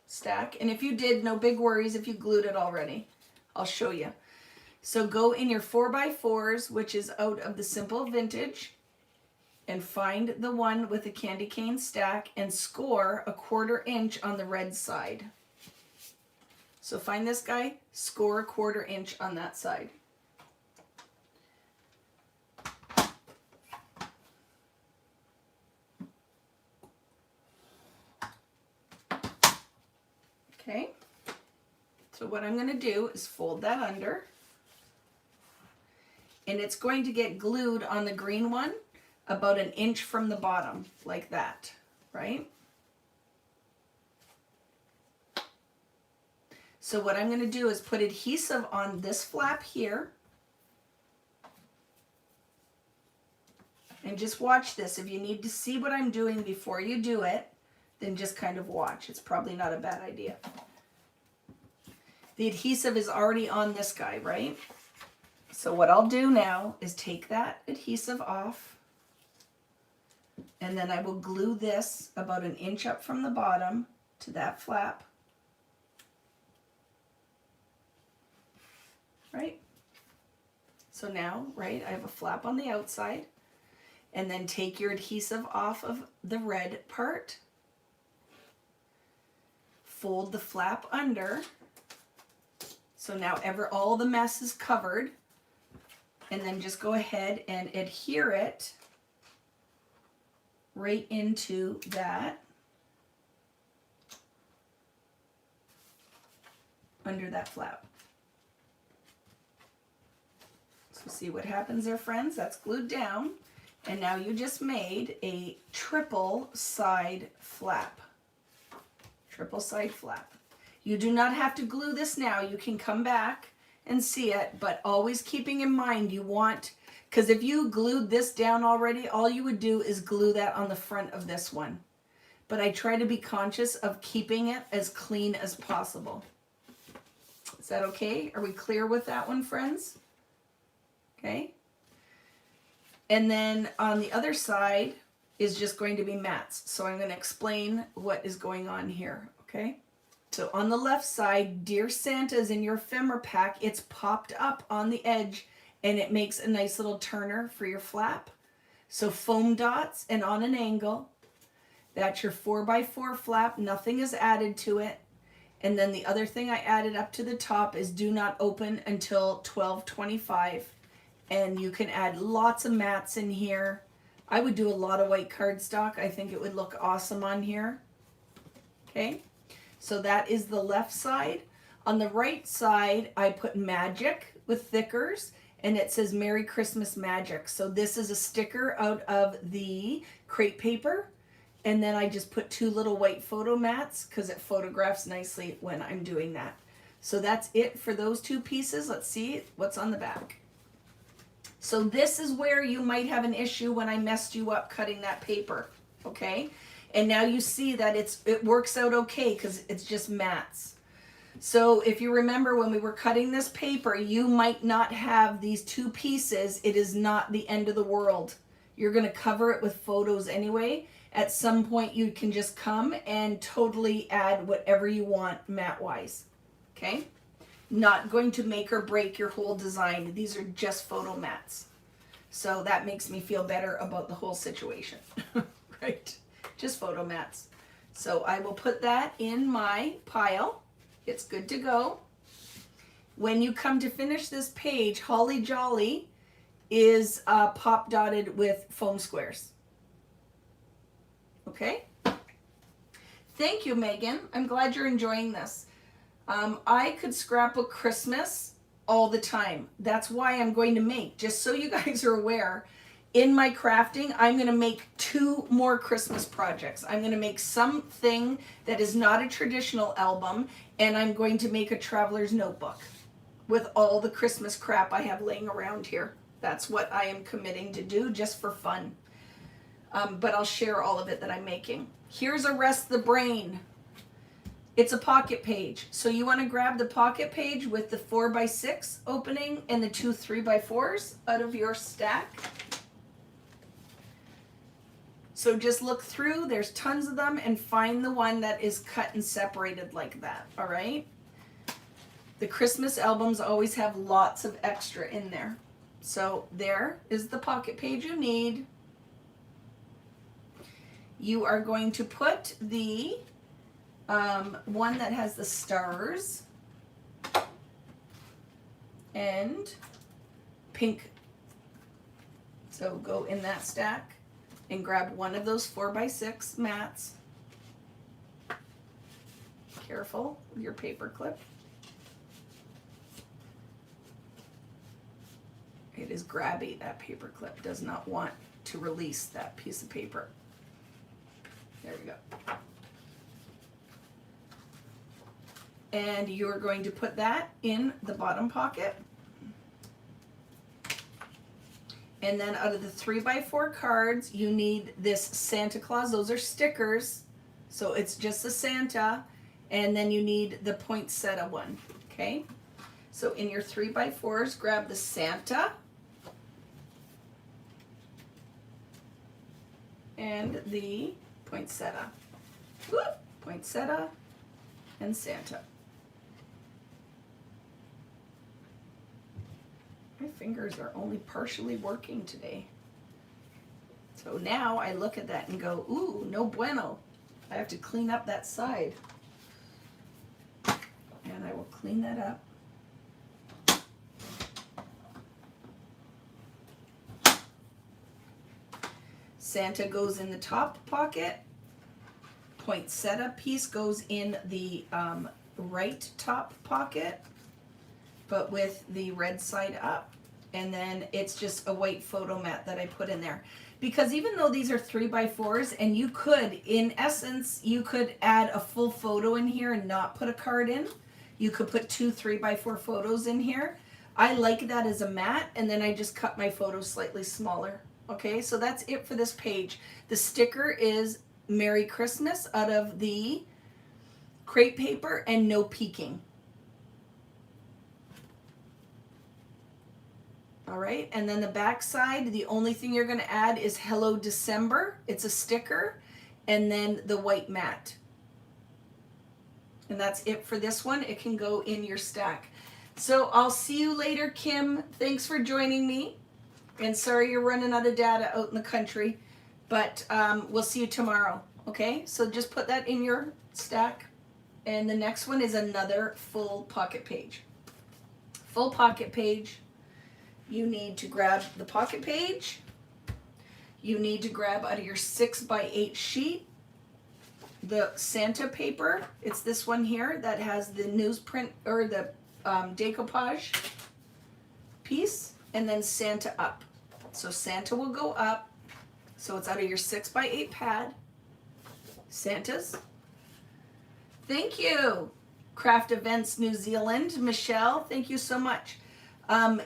stack, and if you did, no big worries if you glued it already. I'll show you. So go in your 4x4s, which is out of the Simple Vintage, and find the one with the candy cane stack and score a 1/4 inch on the red side. So find this guy, score a 1/4 inch on that side. Okay, so what I'm going to do is fold that under, and it's going to get glued on the green one about 1 inch from the bottom, like that, right? So what I'm going to do is put adhesive on this flap here, and just watch this. If you need to see what I'm doing before you do it, then just kind of watch. It's probably not a bad idea. The adhesive is already on this guy, right? So what I'll do now is take that adhesive off, and then I will glue this about 1 inch up from the bottom to that flap. Right? So now, right, I have a flap on the outside, and then take your adhesive off of the red part. Fold the flap under. So now all the mess is covered, and then just go ahead and adhere it right into that, under that flap. So see what happens there, friends? That's glued down, and now you just made a triple side flap. triple side flap. You do not have to glue this now. You can come back and see it, but always keeping in mind you want, because if you glued this down already, all you would do is glue that on the front of this one. But I try to be conscious of keeping it as clean as possible. Is that okay? Are we clear with that one, friends? Okay. And then on the other side is just going to be mats. So I'm going to explain what is going on here, okay? So on the left side, Dear Santa is in your ephemera pack. It's popped up on the edge and it makes a nice little turner for your flap. So foam dots and on an angle. That's your 4x4 flap. Nothing is added to it. And then the other thing I added up to the top is do not open until 12:25. And you can add lots of mats in here. I would do a lot of white cardstock. I think it would look awesome on here. Okay, so that is the left side. On the right side, I put magic with thickers, and it says Merry Christmas Magic. So this is a sticker out of the crepe paper. And then I just put 2 little white photo mats because it photographs nicely when I'm doing that. So that's it for those 2 pieces. Let's see what's on the back. So this is where you might have an issue when I messed you up cutting that paper, okay? And now you see that it works out okay because it's just mats. So if you remember when we were cutting this paper, you might not have these 2 pieces. It is not the end of the world. You're going to cover it with photos anyway. At some point you can just come and totally add whatever you want mat-wise, okay? Not going to make or break your whole design. These are just photo mats. So that makes me feel better about the whole situation, right? Just photo mats. So I will put that in my pile. It's good to go. When you come to finish this page, Holly Jolly is pop dotted with foam squares. Okay? Thank you, Megan. I'm glad you're enjoying this. I could scrapbook Christmas all the time. That's why I'm going to make, just so you guys are aware, in my crafting, I'm going to make 2 more Christmas projects. I'm going to make something that is not a traditional album, and I'm going to make a traveler's notebook with all the Christmas crap I have laying around here. That's what I am committing to do just for fun. But I'll share all of it that I'm making. Here's a Rest the Brain. It's a pocket page. So you want to grab the pocket page with the 4x6 opening and the 2 3x4s out of your stack. So just look through, there's tons of them, and find the one that is cut and separated like that, all right? The Christmas albums always have lots of extra in there. So there is the pocket page you need. You are going to put the one that has the stars and pink. So go in that stack and grab one of those 4x6 mats. Careful with your paper clip. It is grabby, that paper clip. Does not want to release that piece of paper. There we go. And you're going to put that in the bottom pocket. And then out of the 3x4 cards, you need this Santa Claus. Those are stickers. So it's just the Santa. And then you need the poinsettia one. Okay? So in your 3x4s, grab the Santa. And the poinsettia. Whoop, poinsettia and Santa. My fingers are only partially working today. So now I look at that and go, ooh, no bueno. I have to clean up that side. And I will clean that up. Santa goes in the top pocket. Poinsettia piece goes in the right top pocket, but with the red side up. And then it's just a white photo mat that I put in there. because even though these are 3x4s, and you could, in essence, you could add a full photo in here and not put a card in. You could put 2 3x4 photos in here. I like that as a mat, and then I just cut my photos slightly smaller. Okay, so that's it for this page. The sticker is Merry Christmas out of the crepe paper and no peeking. All right, and then the back side, the only thing you're going to add is Hello December. It's a sticker, and then the white mat. And that's it for this one. It can go in your stack. So I'll see you later, Kim. Thanks for joining me. And sorry you're running out of data out in the country, but we'll see you tomorrow. Okay, so just put that in your stack. And the next one is another full pocket page. Full pocket page. You need to grab the pocket page. You need to grab out of your 6x8 sheet the Santa paper. It's this one here that has the newsprint or the decoupage piece, and then Santa up. So Santa will go up. So it's out of your 6x8 pad. Santa's. Thank you, Craft Events New Zealand. Michelle, thank you so much.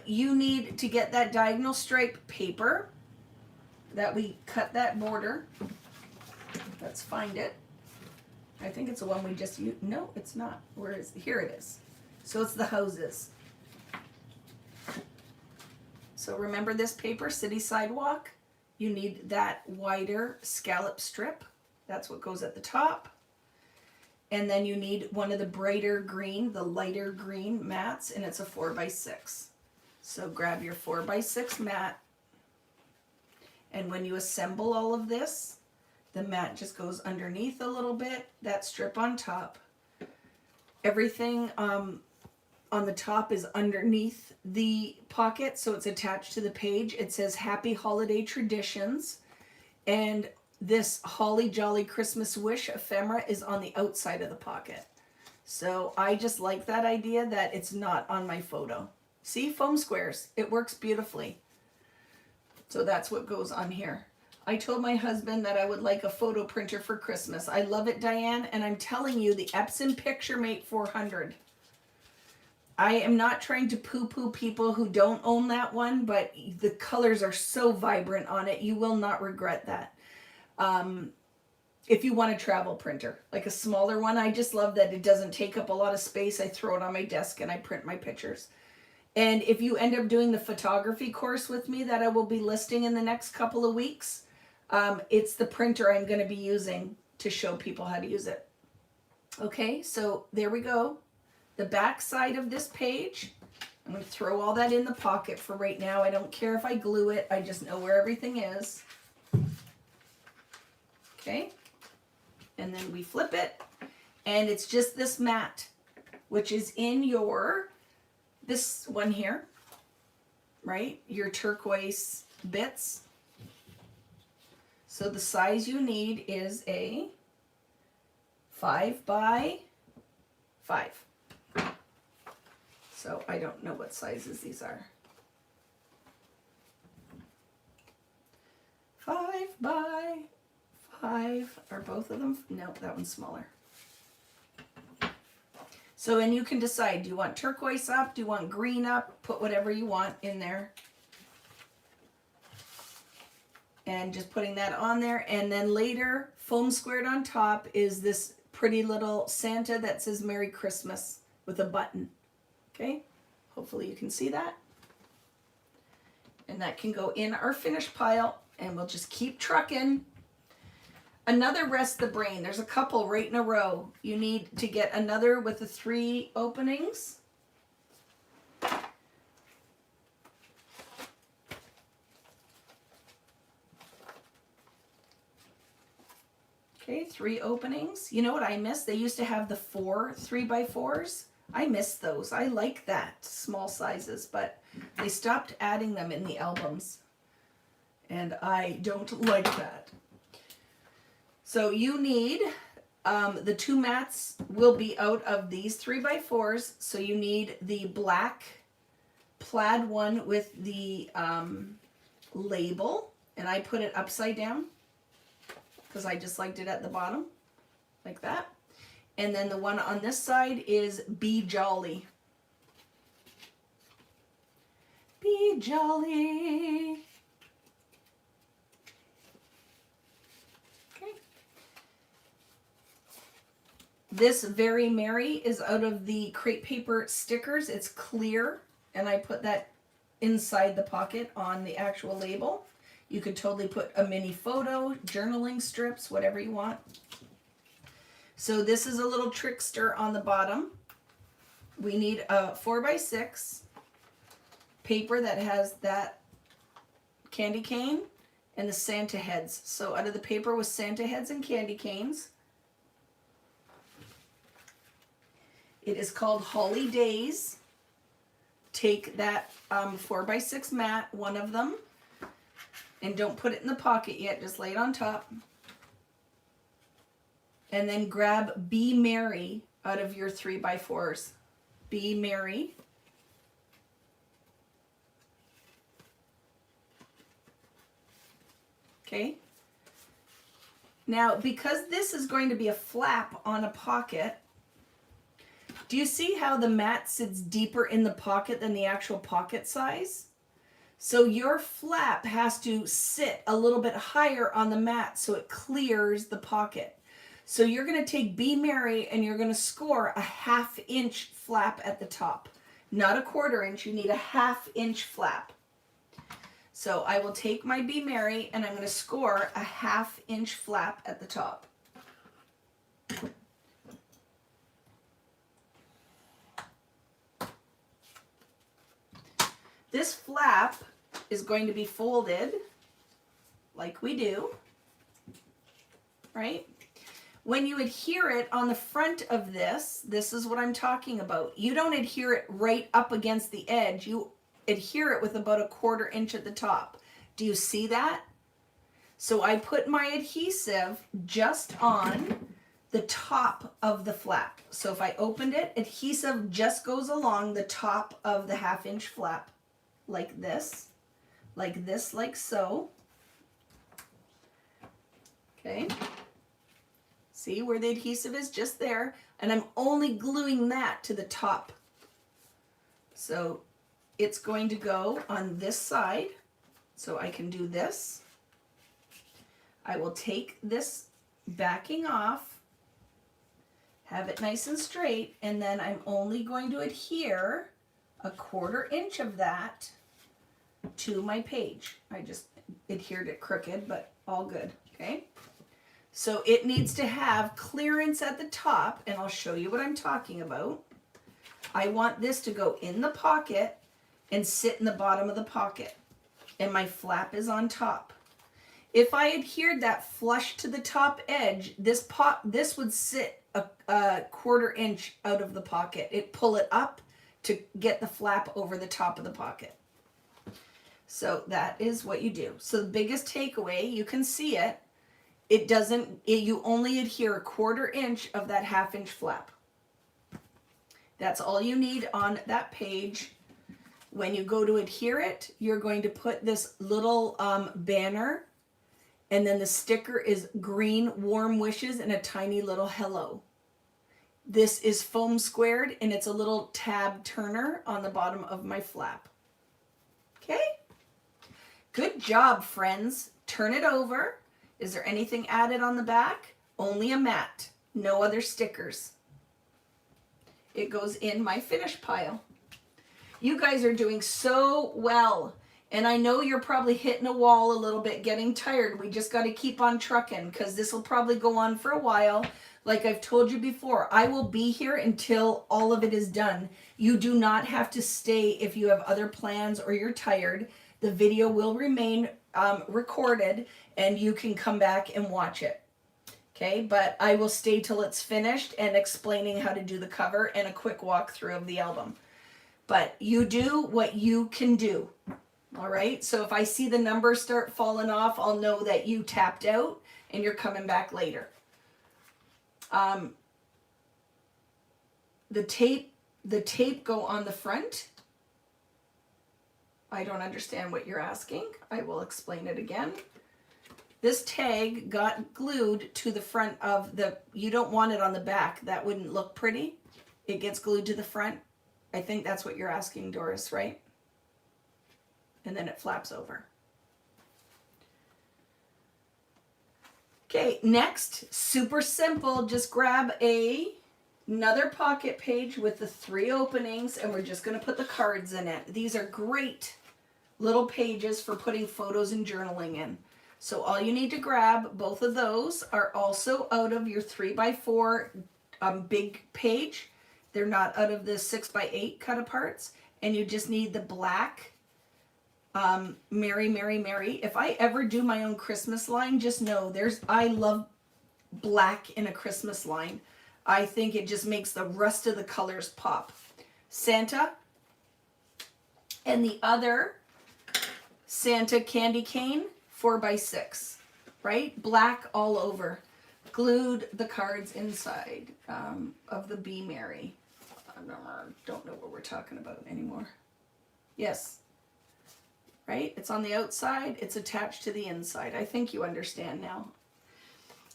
You need to get that diagonal stripe paper that we cut that border. Let's find it. I think it's the one we just used. No, it's not. Where is it? Here it is. So it's the houses. So remember this paper, City Sidewalk? You need that wider scallop strip. That's what goes at the top. And then you need one of the brighter green, the lighter green mats, and it's a 4x6. So grab your 4x6 mat. And when you assemble all of this, the mat just goes underneath a little bit, that strip on top. Everything on the top is underneath the pocket, so it's attached to the page. It says Happy Holiday Traditions, and this Holly Jolly Christmas Wish ephemera is on the outside of the pocket. So I just like that idea that it's not on my photo. See, foam squares, it works beautifully. So that's what goes on here. I told my husband that I would like a photo printer for Christmas. I love it, Diane, and I'm telling you, the Epson PictureMate 400. I am not trying to poo-poo people who don't own that one, but the colors are so vibrant on it, you will not regret that. If you want a travel printer, like a smaller one, I just love that it doesn't take up a lot of space. I throw it on my desk and I print my pictures. And if you end up doing the photography course with me that I will be listing in the next couple of weeks, it's the printer I'm going to be using to show people how to use it. Okay, so there we go. The back side of this page, I'm going to throw all that in the pocket for right now. I don't care if I glue it. I just know where everything is. Okay, and then we flip it, and it's just this mat, which is in your, this one here, right? Your turquoise bits. So the size you need is a 5x5. So I don't know what sizes these are. 5x5. Are both of them? No, that one's smaller. So, and you can decide, do you want turquoise up? Do you want green up? Put whatever you want in there. And just putting that on there. And then later, foam squared on top is this pretty little Santa that says Merry Christmas with a button. Okay, hopefully you can see that. And that can go in our finished pile, and we'll just keep trucking. Another Rest the Brain. There's a couple right in a row. You need to get another with the 3 openings. Okay, 3 openings. You know what I miss? They used to have the 4 3x4s. I miss those. I like that, small sizes, but they stopped adding them in the albums. And I don't like that. So you need, the 2 mats will be out of these 3x4s. So you need the black plaid one with the label. and I put it upside down because I just liked it at the bottom, like that. And then the one on this side is Be Jolly. Be jolly. Okay. This Very Merry is out of the crepe paper stickers. It's clear, and I put that inside the pocket on the actual label. You could totally put a mini photo, journaling strips, whatever you want. So this is a little trickster on the bottom. We need a 4x6 paper that has that candy cane and the Santa heads. So out of the paper with Santa heads and candy canes. It is called Holly Days. Take that 4x6 mat, one of them, and don't put it in the pocket yet, just lay it on top. And then grab Be Merry out of your 3x4s. Be Merry. Okay. Now, because this is going to be a flap on a pocket, do you see how the mat sits deeper in the pocket than the actual pocket size? So your flap has to sit a little bit higher on the mat so it clears the pocket. So you're going to take Be Merry and you're going to score a 1/2 inch flap at the top. Not a 1/4 inch, you need a 1/2 inch flap. So I will take my Be Merry and I'm going to score a 1/2 inch flap at the top. This flap is going to be folded like we do, right? When you adhere it on the front of this is what I'm talking about. You don't adhere it right up against the edge. You adhere it with about a 1/4 inch at the top. Do you see that? So I put my adhesive just on the top of the flap. So if I opened it, adhesive just goes along the top of the 1/2 inch flap, like this, like so. Okay. See where the adhesive is? Just there. And I'm only gluing that to the top. So it's going to go on this side. So I can do this. I will take this backing off, have it nice and straight, and then I'm only going to adhere a 1/4 inch of that to my page. I just adhered it crooked, but all good, okay? So it needs to have clearance at the top, and I'll show you what I'm talking about. I want this to go in the pocket and sit in the bottom of the pocket, and my flap is on top. If I adhered that flush to the top edge, this would sit a 1/4 inch out of the pocket. It pull it up to get the flap over the top of the pocket. So that is what you do. So the biggest takeaway, you can see it, you only adhere a 1/4 inch of that 1/2 inch flap. That's all you need on that page. When you go to adhere it, you're going to put this little banner, and then the sticker is green warm wishes and a tiny little hello. This is foam squared, and it's a little tab turner on the bottom of my flap. Okay? Good job, friends. Turn it over. Is there anything added on the back? Only a mat. No other stickers. It goes in my finish pile. You guys are doing so well. And I know you're probably hitting a wall a little bit, getting tired. We just got to keep on trucking because this will probably go on for a while. Like I've told you before, I will be here until all of it is done. You do not have to stay if you have other plans or you're tired. The video will remain recorded and you can come back and watch it. Okay, but I will stay till it's finished and explaining how to do the cover and a quick walkthrough of the album. But you do what you can do. All right, so if I see the numbers start falling off, I'll know that you tapped out and you're coming back later. The tape go on the front. I don't understand what you're asking. I will explain it again. This tag got glued to the front of the, you don't want it on the back. That wouldn't look pretty. It gets glued to the front. I think that's what you're asking, Doris, right? And then it flaps over. Okay, next, super simple. Just grab another pocket page with the 3 openings, and we're just going to put the cards in it. These are great little pages for putting photos and journaling in. So all you need to grab, both of those are also out of your 3x4 big page. They're not out of the 6x8 cut aparts. And you just need the black Mary, Mary, Mary. If I ever do my own Christmas line, just know I love black in a Christmas line. I think it just makes the rest of the colors pop. Santa and the other Santa candy cane 4x6, right? Black all over. Glued the cards inside of the Be Merry. I don't know what we're talking about anymore. Yes. Right? It's on the outside. It's attached to the inside. I think you understand now.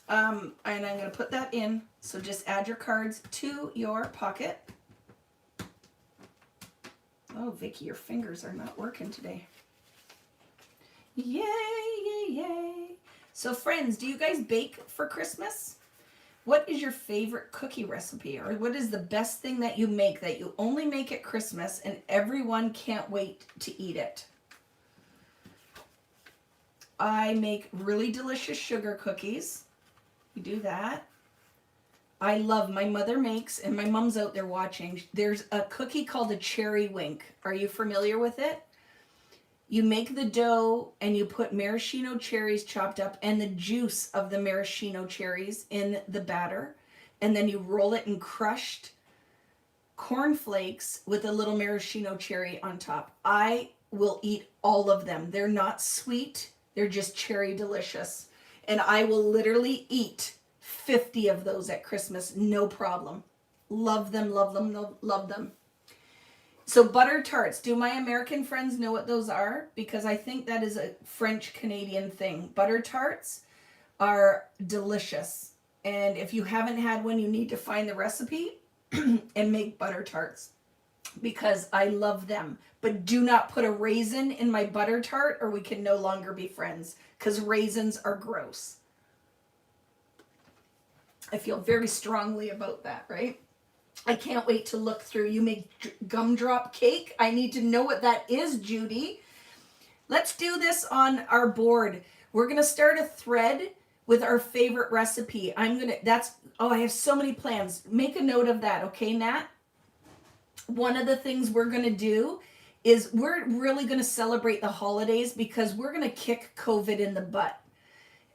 And I'm going to put that in. So just add your cards to your pocket. Oh, Vicki, your fingers are not working today. Yay, yay, yay. So friends, do you guys bake for Christmas? What is your favorite cookie recipe? Or what is the best thing that you make that you only make at Christmas and everyone can't wait to eat it? I make really delicious sugar cookies. We do that. I love, my mother makes, and my mom's out there watching, there's a cookie called a cherry wink. Are you familiar with it? You make the dough and you put maraschino cherries chopped up and the juice of the maraschino cherries in the batter. And then you roll it in crushed cornflakes with a little maraschino cherry on top. I will eat all of them. They're not sweet. They're just cherry delicious. And I will literally eat 50 of those at Christmas, no problem. Love them, love them, love them. So butter tarts. Do my American friends know what those are? Because I think that is a French-Canadian thing. Butter tarts are delicious. And if you haven't had one, you need to find the recipe and make butter tarts. Because I love them. But do not put a raisin in my butter tart or we can no longer be friends. Because raisins are gross. I feel very strongly about that, right? I can't wait to look through. You make gumdrop cake. I need to know what that is, Judy. Let's do this on our board. We're going to start a thread with our favorite recipe. I have so many plans. Make a note of that, okay, Nat? One of the things we're going to do is we're really going to celebrate the holidays because we're going to kick COVID in the butt.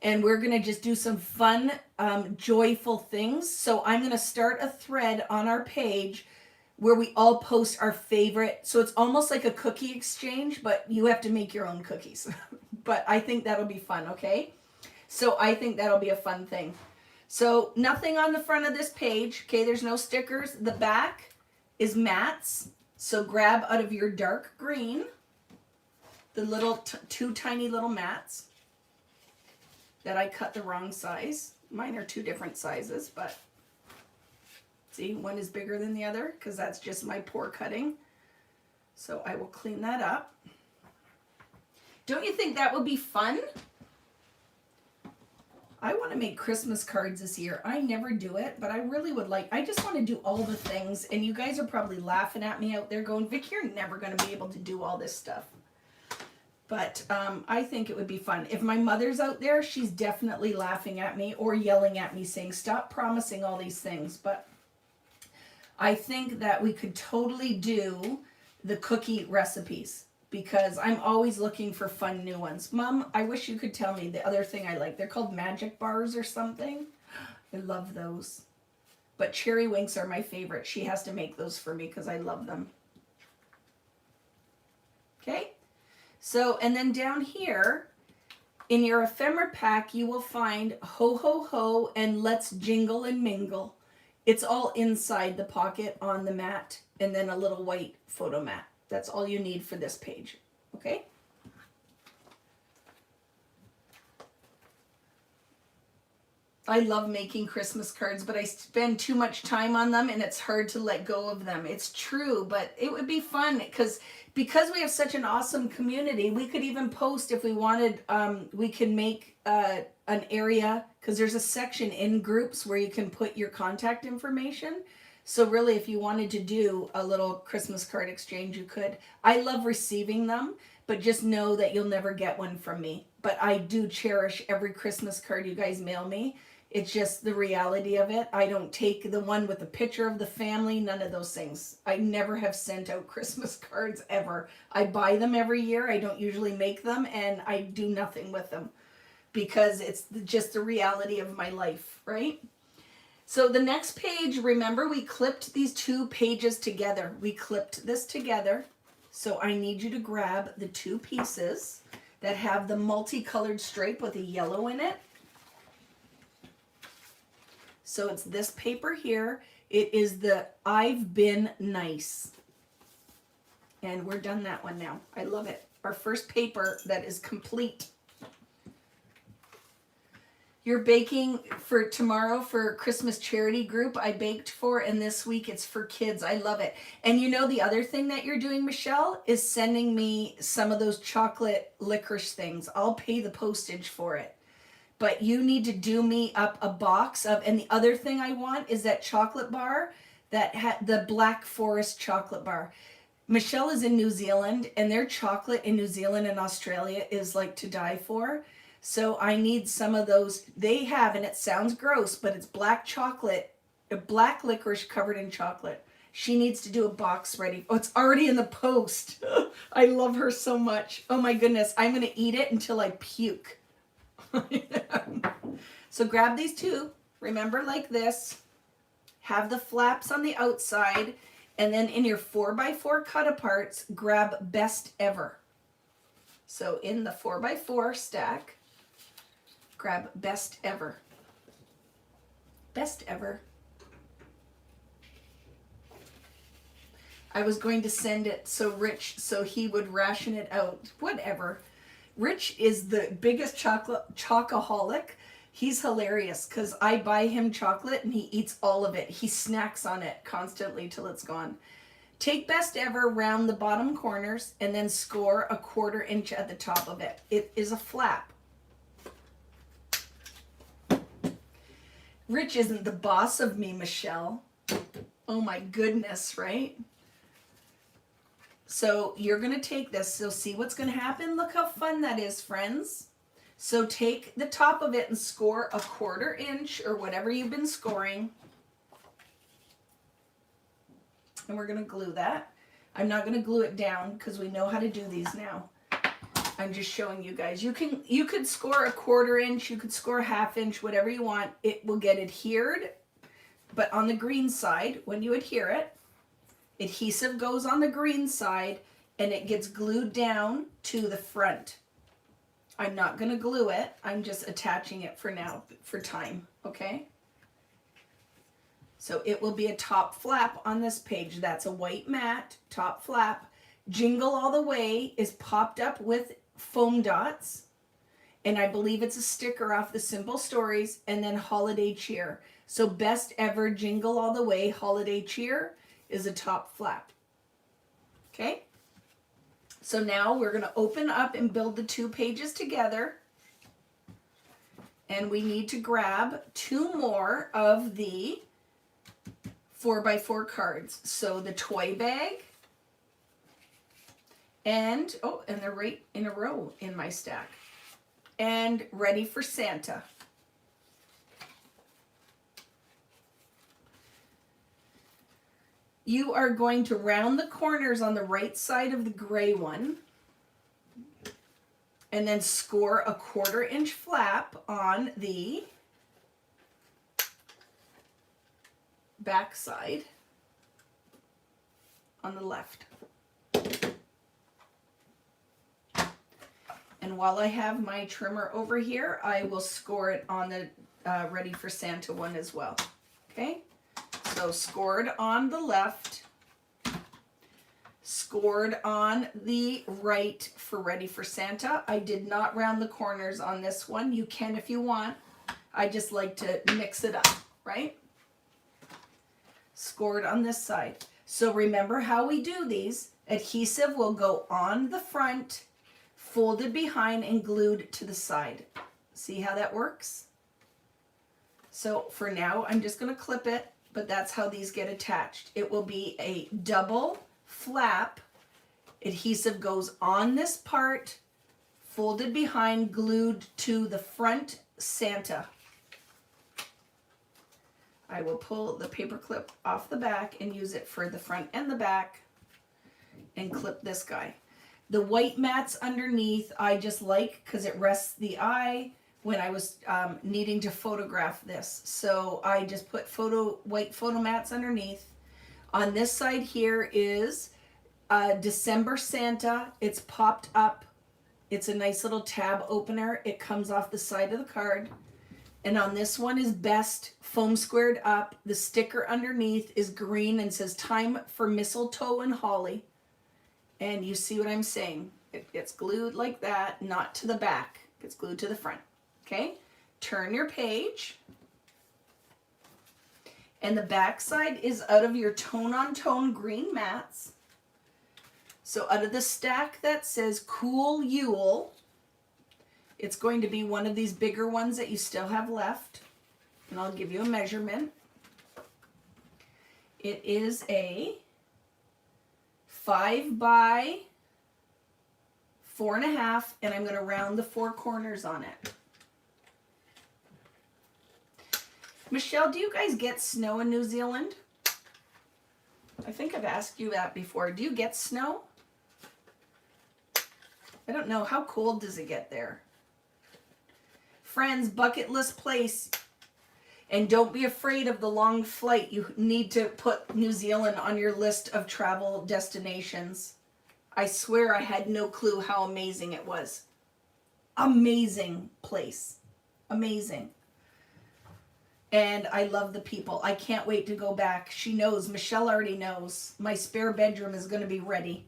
And we're going to just do some fun, joyful things. So I'm going to start a thread on our page where we all post our favorite. So it's almost like a cookie exchange, but you have to make your own cookies. But I think that'll be fun, okay? So I think that'll be a fun thing. So nothing on the front of this page. Okay, there's no stickers. The back is mats. So grab out of your dark green the little two tiny little mats that I cut the wrong size. Mine are two different sizes, but see, one is bigger than the other because that's just my poor cutting. So I will clean that up. Don't you think that would be fun? I want to make Christmas cards this year. I never do it, but I really would like, I just want to do all the things. And you guys are probably laughing at me out there going, Vic, you're never going to be able to do all this stuff. But I think it would be fun. If my mother's out there, she's definitely laughing at me or yelling at me saying, stop promising all these things. But I think that we could totally do the cookie recipes because I'm always looking for fun new ones. Mom, I wish you could tell me the other thing I like. They're called magic bars or something. I love those. But cherry winks are my favorite. She has to make those for me because I love them. Okay? So, and then down here, in your ephemera pack, you will find Ho Ho Ho and Let's Jingle and Mingle. It's all inside the pocket on the mat, and then a little white photo mat. That's all you need for this page. okay? I love making Christmas cards, but I spend too much time on them and it's hard to let go of them. It's true, but it would be fun because we have such an awesome community. We could even post if we wanted. We can make an area, because there's a section in groups where you can put your contact information. So really, if you wanted to do a little Christmas card exchange, you could. I love receiving them, but just know that you'll never get one from me. But I do cherish every Christmas card you guys mail me. It's just the reality of it. I don't take the one with the picture of the family, none of those things. I never have sent out Christmas cards ever. I buy them every year. I don't usually make them, and I do nothing with them because it's just the reality of my life, right? So the next page, remember we clipped these 2 pages together. We clipped this together. So I need you to grab the 2 pieces that have the multicolored stripe with a yellow in it. So it's this paper here. It is the I've Been Nice. And we're done that one now. I love it. Our first paper that is complete. You're baking for tomorrow for Christmas charity group I baked for, and this week it's for kids. I love it. And you know the other thing that you're doing, Michelle, is sending me some of those chocolate licorice things. I'll pay the postage for it. But you need to do me up a box of, and the other thing I want is that chocolate bar, that the Black Forest chocolate bar. Michelle is in New Zealand, and their chocolate in New Zealand and Australia is like to die for. So I need some of those. They have, and it sounds gross, but it's black chocolate, black licorice covered in chocolate. She needs to do a box ready. Oh, it's already in the post. I love her so much. Oh my goodness. I'm going to eat it until I puke. So grab these 2, remember, like this, have the flaps on the outside, and then in your 4x4 cut aparts, grab Best Ever. So in the 4x4 stack, grab Best Ever. Best Ever. I was going to send it so Rich, so he would ration it out. Whatever. Rich is the biggest chocoholic. He's hilarious because I buy him chocolate and he eats all of it. He snacks on it constantly till it's gone. Take Best Ever round the bottom corners and then score a 1/4 inch at the top of it. It is a flap. Rich isn't the boss of me, Michelle. Oh my goodness, right? So you're going to take this. So see what's going to happen? Look how fun that is, friends. So take the top of it and score a 1/4 inch or whatever you've been scoring. And we're going to glue that. I'm not going to glue it down because we know how to do these now. I'm just showing you guys. You could score a 1/4 inch, you could score a 1/2 inch, whatever you want. It will get adhered. But on the green side, when you adhere it, adhesive goes on the green side and it gets glued down to the front. I'm not going to glue it. I'm just attaching it for now, for time, okay? So it will be a top flap on this page. That's a white matte top flap. Jingle All the Way is popped up with foam dots. And I believe it's a sticker off the Simple Stories, and then Holiday Cheer. So Best Ever Jingle All the Way Holiday Cheer is a top flap. Okay? So now we're going to open up and build the 2 pages together. And we need to grab 2 more of the 4x4 cards. So the toy bag. And they're right in a row in my stack. And Ready for Santa. You are going to round the corners on the right side of the gray one and then score a 1/4 inch flap on the back side on the left. And while I have my trimmer over here, I will score it on the Ready for Santa one as well. Okay? So scored on the left, scored on the right for Ready for Santa. I did not round the corners on this one. You can if you want. I just like to mix it up, right? Scored on this side. So remember how we do these. Adhesive will go on the front, folded behind, and glued to the side. See how that works? So for now, I'm just going to clip it, but that's how these get attached. It will be a double flap. Adhesive goes on this part, folded behind, glued to the front Santa. I will pull the paper clip off the back and use it for the front and the back and clip this guy. The white mats underneath I just like because it rests the eye when I was needing to photograph this. So I just put white photo mats underneath. On this side here is December Santa. It's popped up. It's a nice little tab opener. It comes off the side of the card. And on this one is Best, foam squared up. The sticker underneath is green and says Time for Mistletoe and Holly. And you see what I'm saying. It gets glued like that, not to the back. It gets glued to the front. Okay? Turn your page. And the back side is out of your tone-on-tone green mats. So out of the stack that says Cool Yule, it's going to be one of these bigger ones that you still have left. And I'll give you a measurement. It is a 5 by 4.5, and I'm going to round the 4 corners on it. Michelle, do you guys get snow in New Zealand? I think I've asked you that before. Do you get snow? I don't know. How cold does it get there? Friends, bucket list place. And don't be afraid of the long flight. You need to put New Zealand on your list of travel destinations. I swear I had no clue how amazing it was. Amazing place. Amazing. And I love the people. I can't wait to go back. She knows. Michelle already knows. My spare bedroom is going to be ready.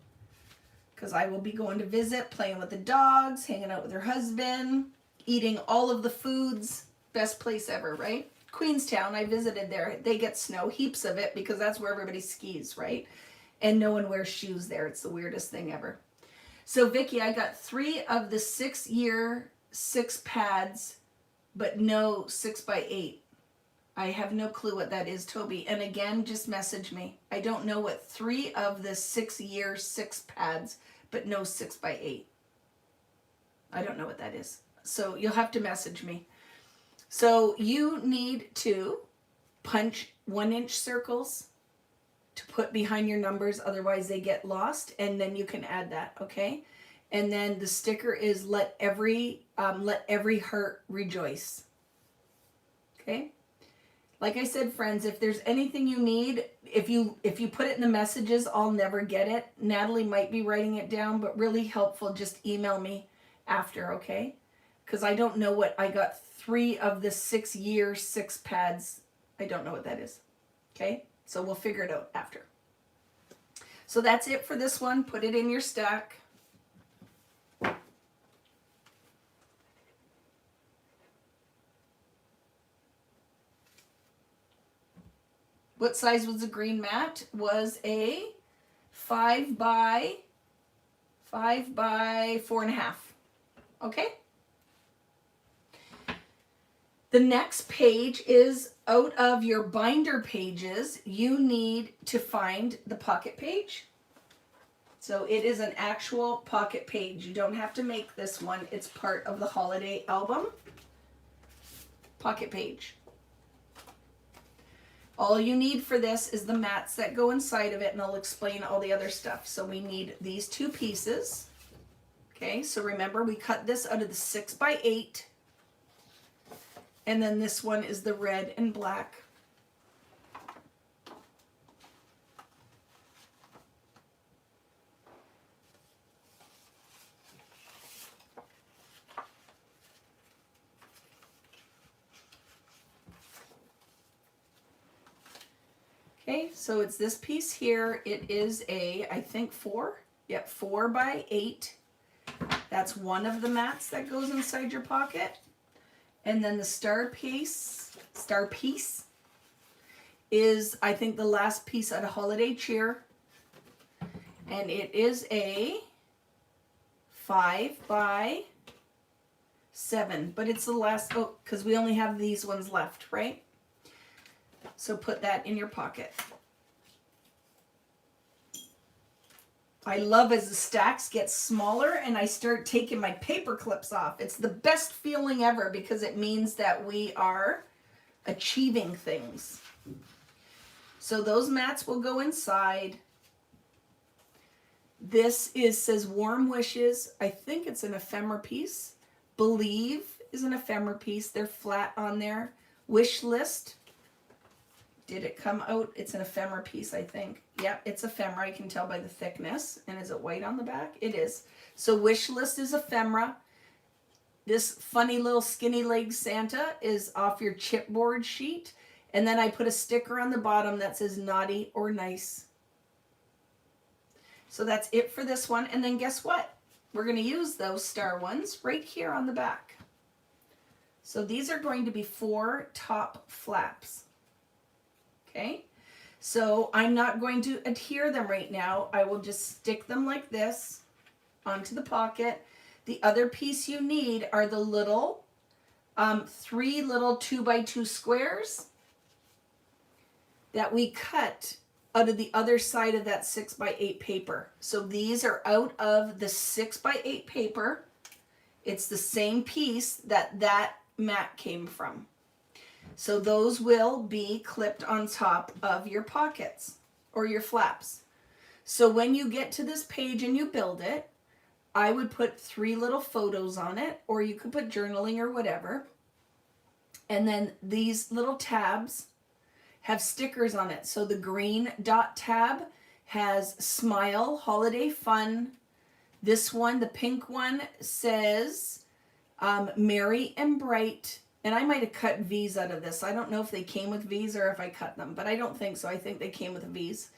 Because I will be going to visit, playing with the dogs, hanging out with her husband, eating all of the foods. Best place ever, right? Queenstown, I visited there. They get snow, heaps of it, because that's where everybody skis, right? And no one wears shoes there. It's the weirdest thing ever. So, Vicki, I got 3 of the 6-year 6 pads, but no 6x8. I have no clue what that is, Toby. And again, just message me. I don't know what 3 of the 6-year 6 pads, but no 6x8. I don't know what that is. So you'll have to message me. So you need to punch 1-inch circles to put behind your numbers, otherwise they get lost, and then you can add that, okay? And then the sticker is let every heart rejoice. Okay? Like I said, friends, if there's anything you need, if you put it in the messages, I'll never get it. Natalie might be writing it down, but really helpful, just email me after, okay? Because I don't know what, I got 3 of the 6-year 6 pads. I don't know what that is, okay? So we'll figure it out after. So that's it for this one. Put it in your stack. What size was the green mat? Was a 5 by 4.5. Okay? The next page is out of your binder pages. You need to find the pocket page. So it is an actual pocket page. You don't have to make this one. It's part of the holiday album. Pocket page. All you need for this is the mats that go inside of it, and I'll explain all the other stuff. So we need these 2 pieces. Okay, so remember we cut this out of the 6x8. And then this one is the red and black. Okay, so it's this piece here. It is a, I think 4. Yep, 4 by 8. That's one of the mats that goes inside your pocket. And then the star piece is, I think, the last piece at a holiday cheer. And it is a 5 by 7. But it's the last, oh, because we only have these ones left, right? So put that in your pocket. I love as the stacks get smaller and I start taking my paper clips off. It's the best feeling ever because it means that we are achieving things. So those mats will go inside. This says Warm Wishes. I think it's an ephemera piece. Believe is an ephemera piece. They're flat on there. Wish List. Did it come out? It's an ephemera piece, I think. Yep, it's ephemera. I can tell by the thickness. And is it white on the back? It is. So Wish List is ephemera. This funny little skinny leg Santa is off your chipboard sheet. And then I put a sticker on the bottom that says naughty or nice. So that's it for this one. And then guess what? We're going to use those star ones right here on the back. So these are going to be 4 top flaps. Okay, so I'm not going to adhere them right now. I will just stick them like this onto the pocket. The other piece you need are the little 3 little 2x2 squares that we cut out of the other side of that 6x8 paper. So these are out of the 6x8 paper. It's the same piece that mat came from. So those will be clipped on top of your pockets or your flaps. So when you get to this page and you build it, I would put 3 little photos on it, or you could put journaling or whatever. And then these little tabs have stickers on it. So the green dot tab has Smile, Holiday Fun. This one, the pink one, says Merry and Bright. And I might have cut V's out of this. I don't know if they came with V's or if I cut them, but I don't think so. I think they came with V's.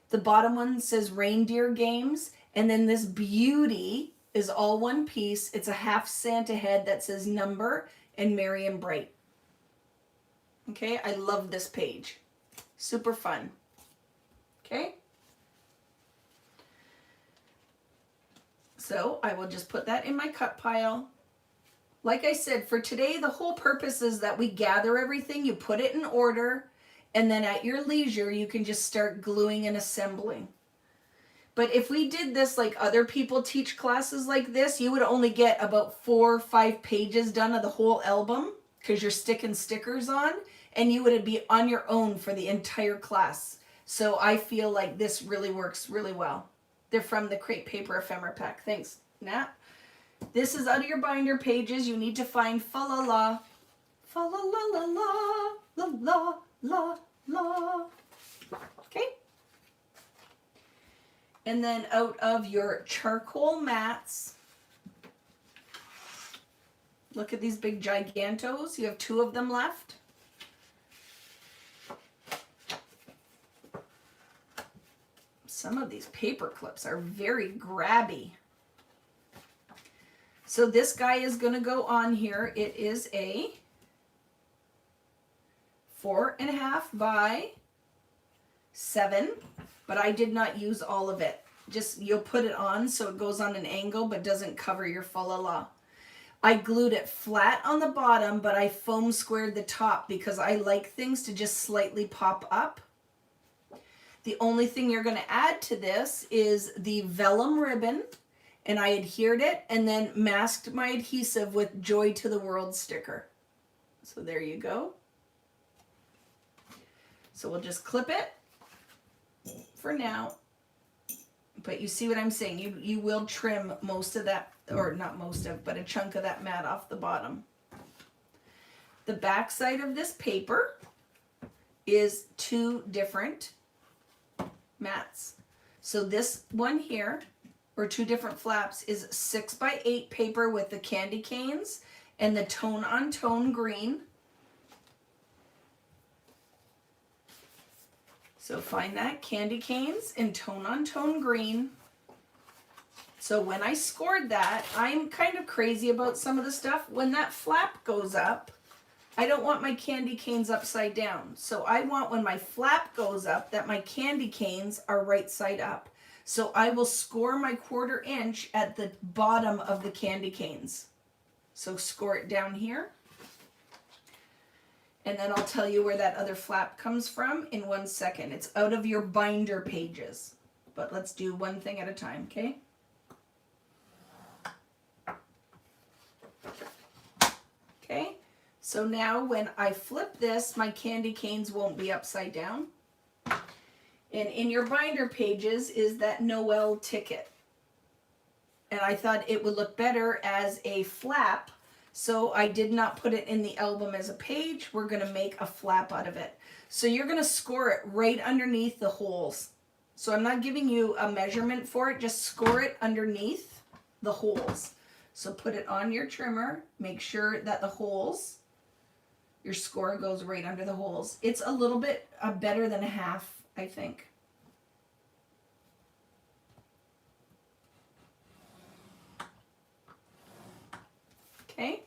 The bottom one says Reindeer Games. And then this beauty is all one piece. It's a half Santa head that says Number and Merry and Bright. Okay, I love this page. Super fun. Okay. So I will just put that in my cut pile. Like I said, for today, the whole purpose is that we gather everything, you put it in order, and then at your leisure, you can just start gluing and assembling. But if we did this like other people teach classes like this, you would only get about 4 or 5 pages done of the whole album because you're sticking stickers on, and you would be on your own for the entire class. So I feel like this really works really well. They're from the Crepe Paper Ephemera Pack. Thanks, Nat. This is out of your binder pages. You need to find fa la la, fa la la la la, la la la. Okay. And then out of your charcoal mats, look at these big gigantos. You have 2 of them left. Some of these paper clips are very grabby. So this guy is going to go on here. It is a 4.5 by 7, but I did not use all of it. Just you'll put it on so it goes on an angle but doesn't cover your fa la la. I glued it flat on the bottom, but I foam squared the top because I like things to just slightly pop up. The only thing you're going to add to this is the vellum ribbon. And I adhered it and then masked my adhesive with Joy to the World sticker. So there you go. So we'll just clip it for now. But you see what I'm saying? You will trim most of that, or not most of, but a chunk of that mat off the bottom. The back side of this paper is 2 different mats. So this one here, or 2 different flaps, is 6x8 paper with the candy canes and the tone-on-tone green. So find that, candy canes in tone on tone green. So when I scored that, I'm kind of crazy about some of the stuff. When that flap goes up, I don't want my candy canes upside down. So I want when my flap goes up that my candy canes are right side up. So I will score my 1/4 inch at the bottom of the candy canes. So score it down here. And then I'll tell you where that other flap comes from in 1 second. It's out of your binder pages. But let's do one thing at a time, okay? Okay, so now when I flip this, my candy canes won't be upside down. And in your binder pages is that Noel ticket. And I thought it would look better as a flap, so I did not put it in the album as a page. We're going to make a flap out of it. So you're going to score it right underneath the holes. So I'm not giving you a measurement for it, just score it underneath the holes. So put it on your trimmer, make sure that the holes, your score goes right under the holes. It's a little bit better than a half, I think. Okay.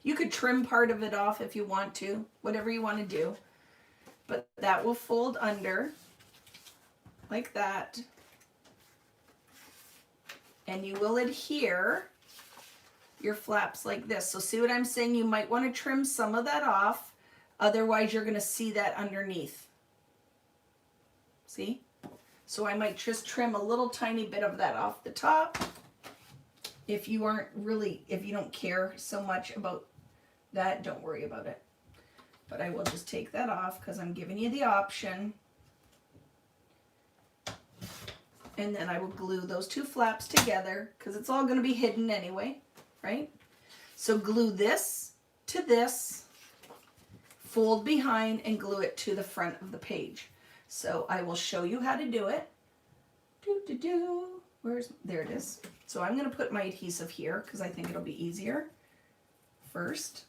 You could trim part of it off if you want to, whatever you want to do. But that will fold under like that. And you will adhere your flaps like this. So see what I'm saying? You might want to trim some of that off. Otherwise, you're going to see that underneath. See? So I might just trim a little tiny bit of that off the top. If you aren't really, if you don't care so much about that, don't worry about it. But I will just take that off because I'm giving you the option. And then I will glue those two flaps together because it's all going to be hidden anyway, right? So glue this to this, fold behind, and glue it to the front of the page. So I will show you how to do it. There it is. So I'm going to put my adhesive here because I think it'll be easier. First,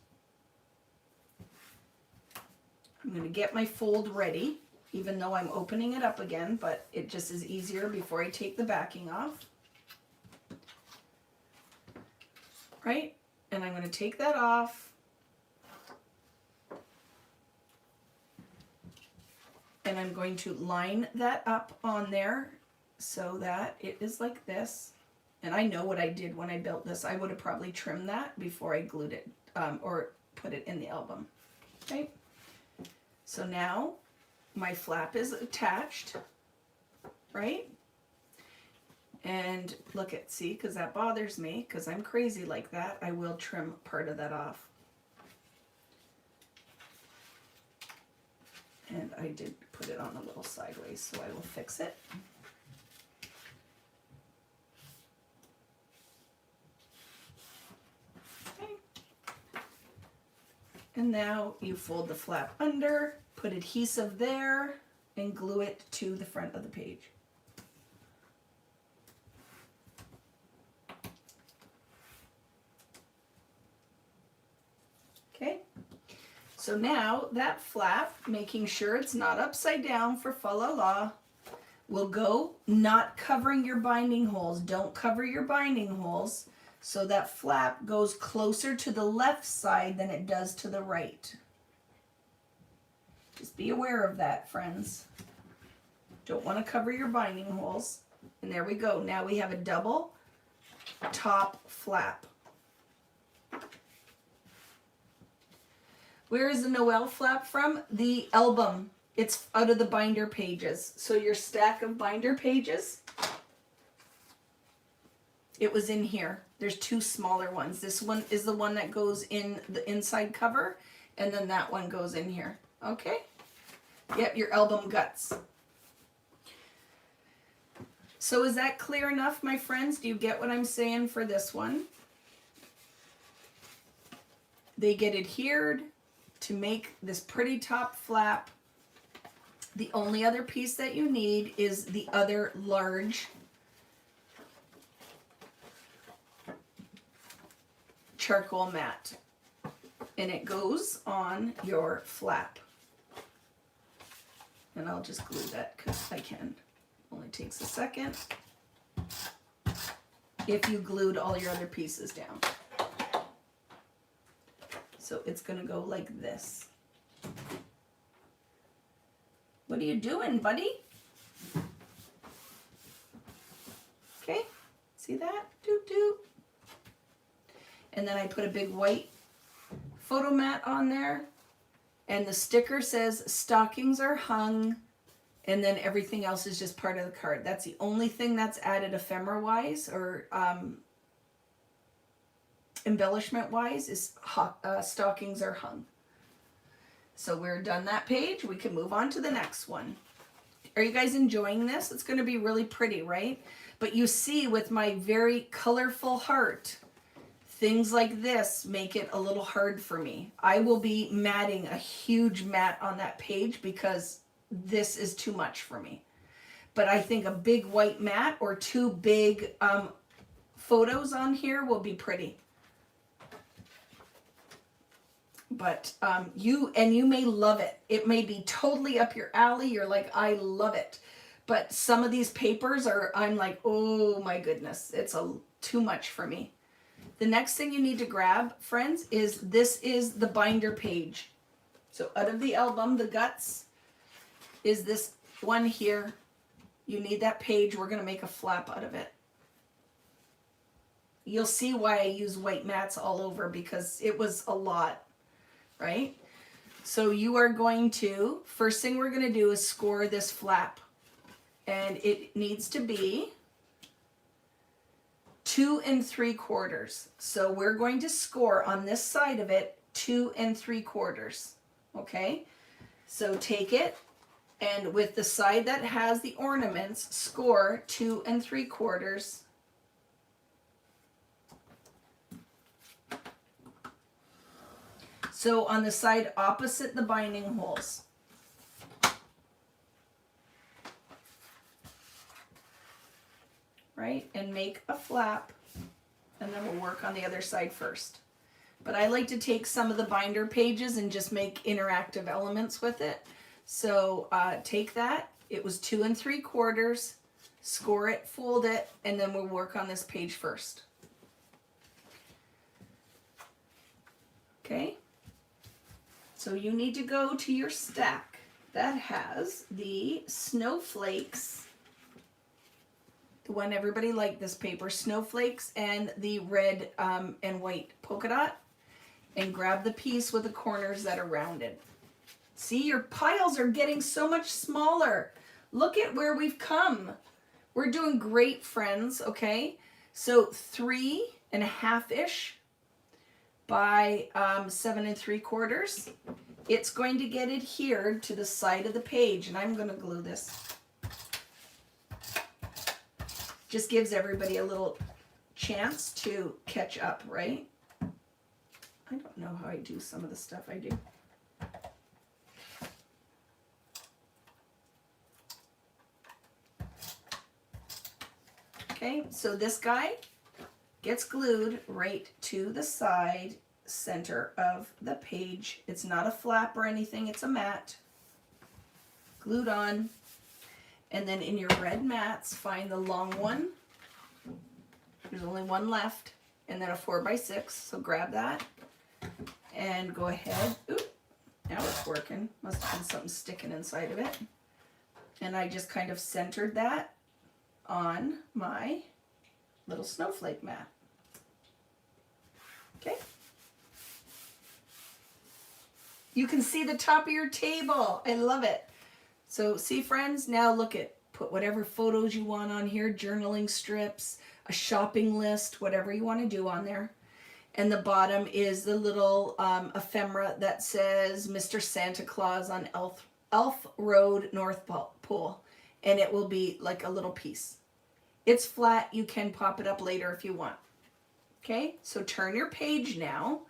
I'm going to get my fold ready, even though I'm opening it up again, but it just is easier before I take the backing off. Right? And I'm going to take that off. And I'm going to line that up on there so that it is like this. And I know what I did when I built this. I would have probably trimmed that before I glued it or put it in the album. Okay? So now my flap is attached, right? And look at, see, because that bothers me, because I'm crazy like that, I will trim part of that off. And I did put it on a little sideways, so I will fix it. Okay. And now you fold the flap under, put adhesive there, and glue it to the front of the page. Okay, so now that flap, making sure it's not upside down for fa la la, will go not covering your binding holes. Don't cover your binding holes. So that flap goes closer to the left side than it does to the right. Just be aware of that, friends. Don't want to cover your binding holes. And there we go. Now we have a double top flap. Where is the Noel flap from? The album. It's out of the binder pages. So your stack of binder pages, it was in here. There's two smaller ones. This one is the one that goes in the inside cover, and then that one goes in here. Okay? Yep, your album guts. So is that clear enough, my friends? Do you get what I'm saying for this one? They get adhered to make this pretty top flap. The only other piece that you need is the other large charcoal mat. and it goes on your flap. And I'll just glue that because I can. Only takes a second. If you glued all your other pieces down. So it's going to go like this. What are you doing, buddy? Okay, see that? Doot doot. And then I put a big white photo mat on there. And the sticker says stockings are hung. And then everything else is just part of the card. That's the only thing that's added ephemera-wise or embellishment-wise is stockings are hung. So we're done that page. We can move on to the next one. Are you guys enjoying this? It's going to be really pretty, right? But you see with my very colorful heart, things like this make it a little hard for me. I will be matting a huge mat on that page because this is too much for me. But I think a big white mat or two big photos on here will be pretty. But you may love it. It may be totally up your alley. You're like, I love it. But some of these papers I'm like, oh my goodness, it's too much for me. The next thing you need to grab, friends, is the binder page. So out of the album, the guts, is this one here. You need that page. We're going to make a flap out of it. You'll see why I use white mats all over because it was a lot. Right? So you are going to, first thing we're going to do is score this flap. And it needs to be 2 3/4. So we're going to score on this side of it 2 3/4. Okay? So take it and with the side that has the ornaments, score 2 3/4. So on the side opposite the binding holes. Right? And make a flap. And then we'll work on the other side first. But I like to take some of the binder pages and just make interactive elements with it. So take that. It was 2 3/4. Score it, fold it, and then we'll work on this page first. Okay? So you need to go to your stack that has the snowflakes, the one everybody liked this paper, snowflakes and the red and white polka dot, and grab the piece with the corners that are rounded. See, your piles are getting so much smaller. Look at where we've come. We're doing great, friends, okay? So 3 1/2-ish by 7 3/4. It's going to get adhered to the side of the page, and I'm going to glue this. Just gives everybody a little chance to catch up, right? I don't know how I do some of the stuff I do. Okay, so this guy gets glued right to the side center of the page. It's not a flap or anything, it's a mat. Glued on. And then in your red mats, find the long one. There's only one left. And then a 4x6, so grab that. And go ahead. Oop, now it's working. Must have been something sticking inside of it. And I just kind of centered that on my little snowflake mat. Okay. You can see the top of your table. I love it. So see, friends, now look at, put whatever photos you want on here, journaling strips, a shopping list, whatever you want to do on there. And the bottom is the little ephemera that says Mr. Santa Claus on Elf Road, North Pole. And it will be like a little piece. It's flat. You can pop it up later if you want. Okay, so turn your page now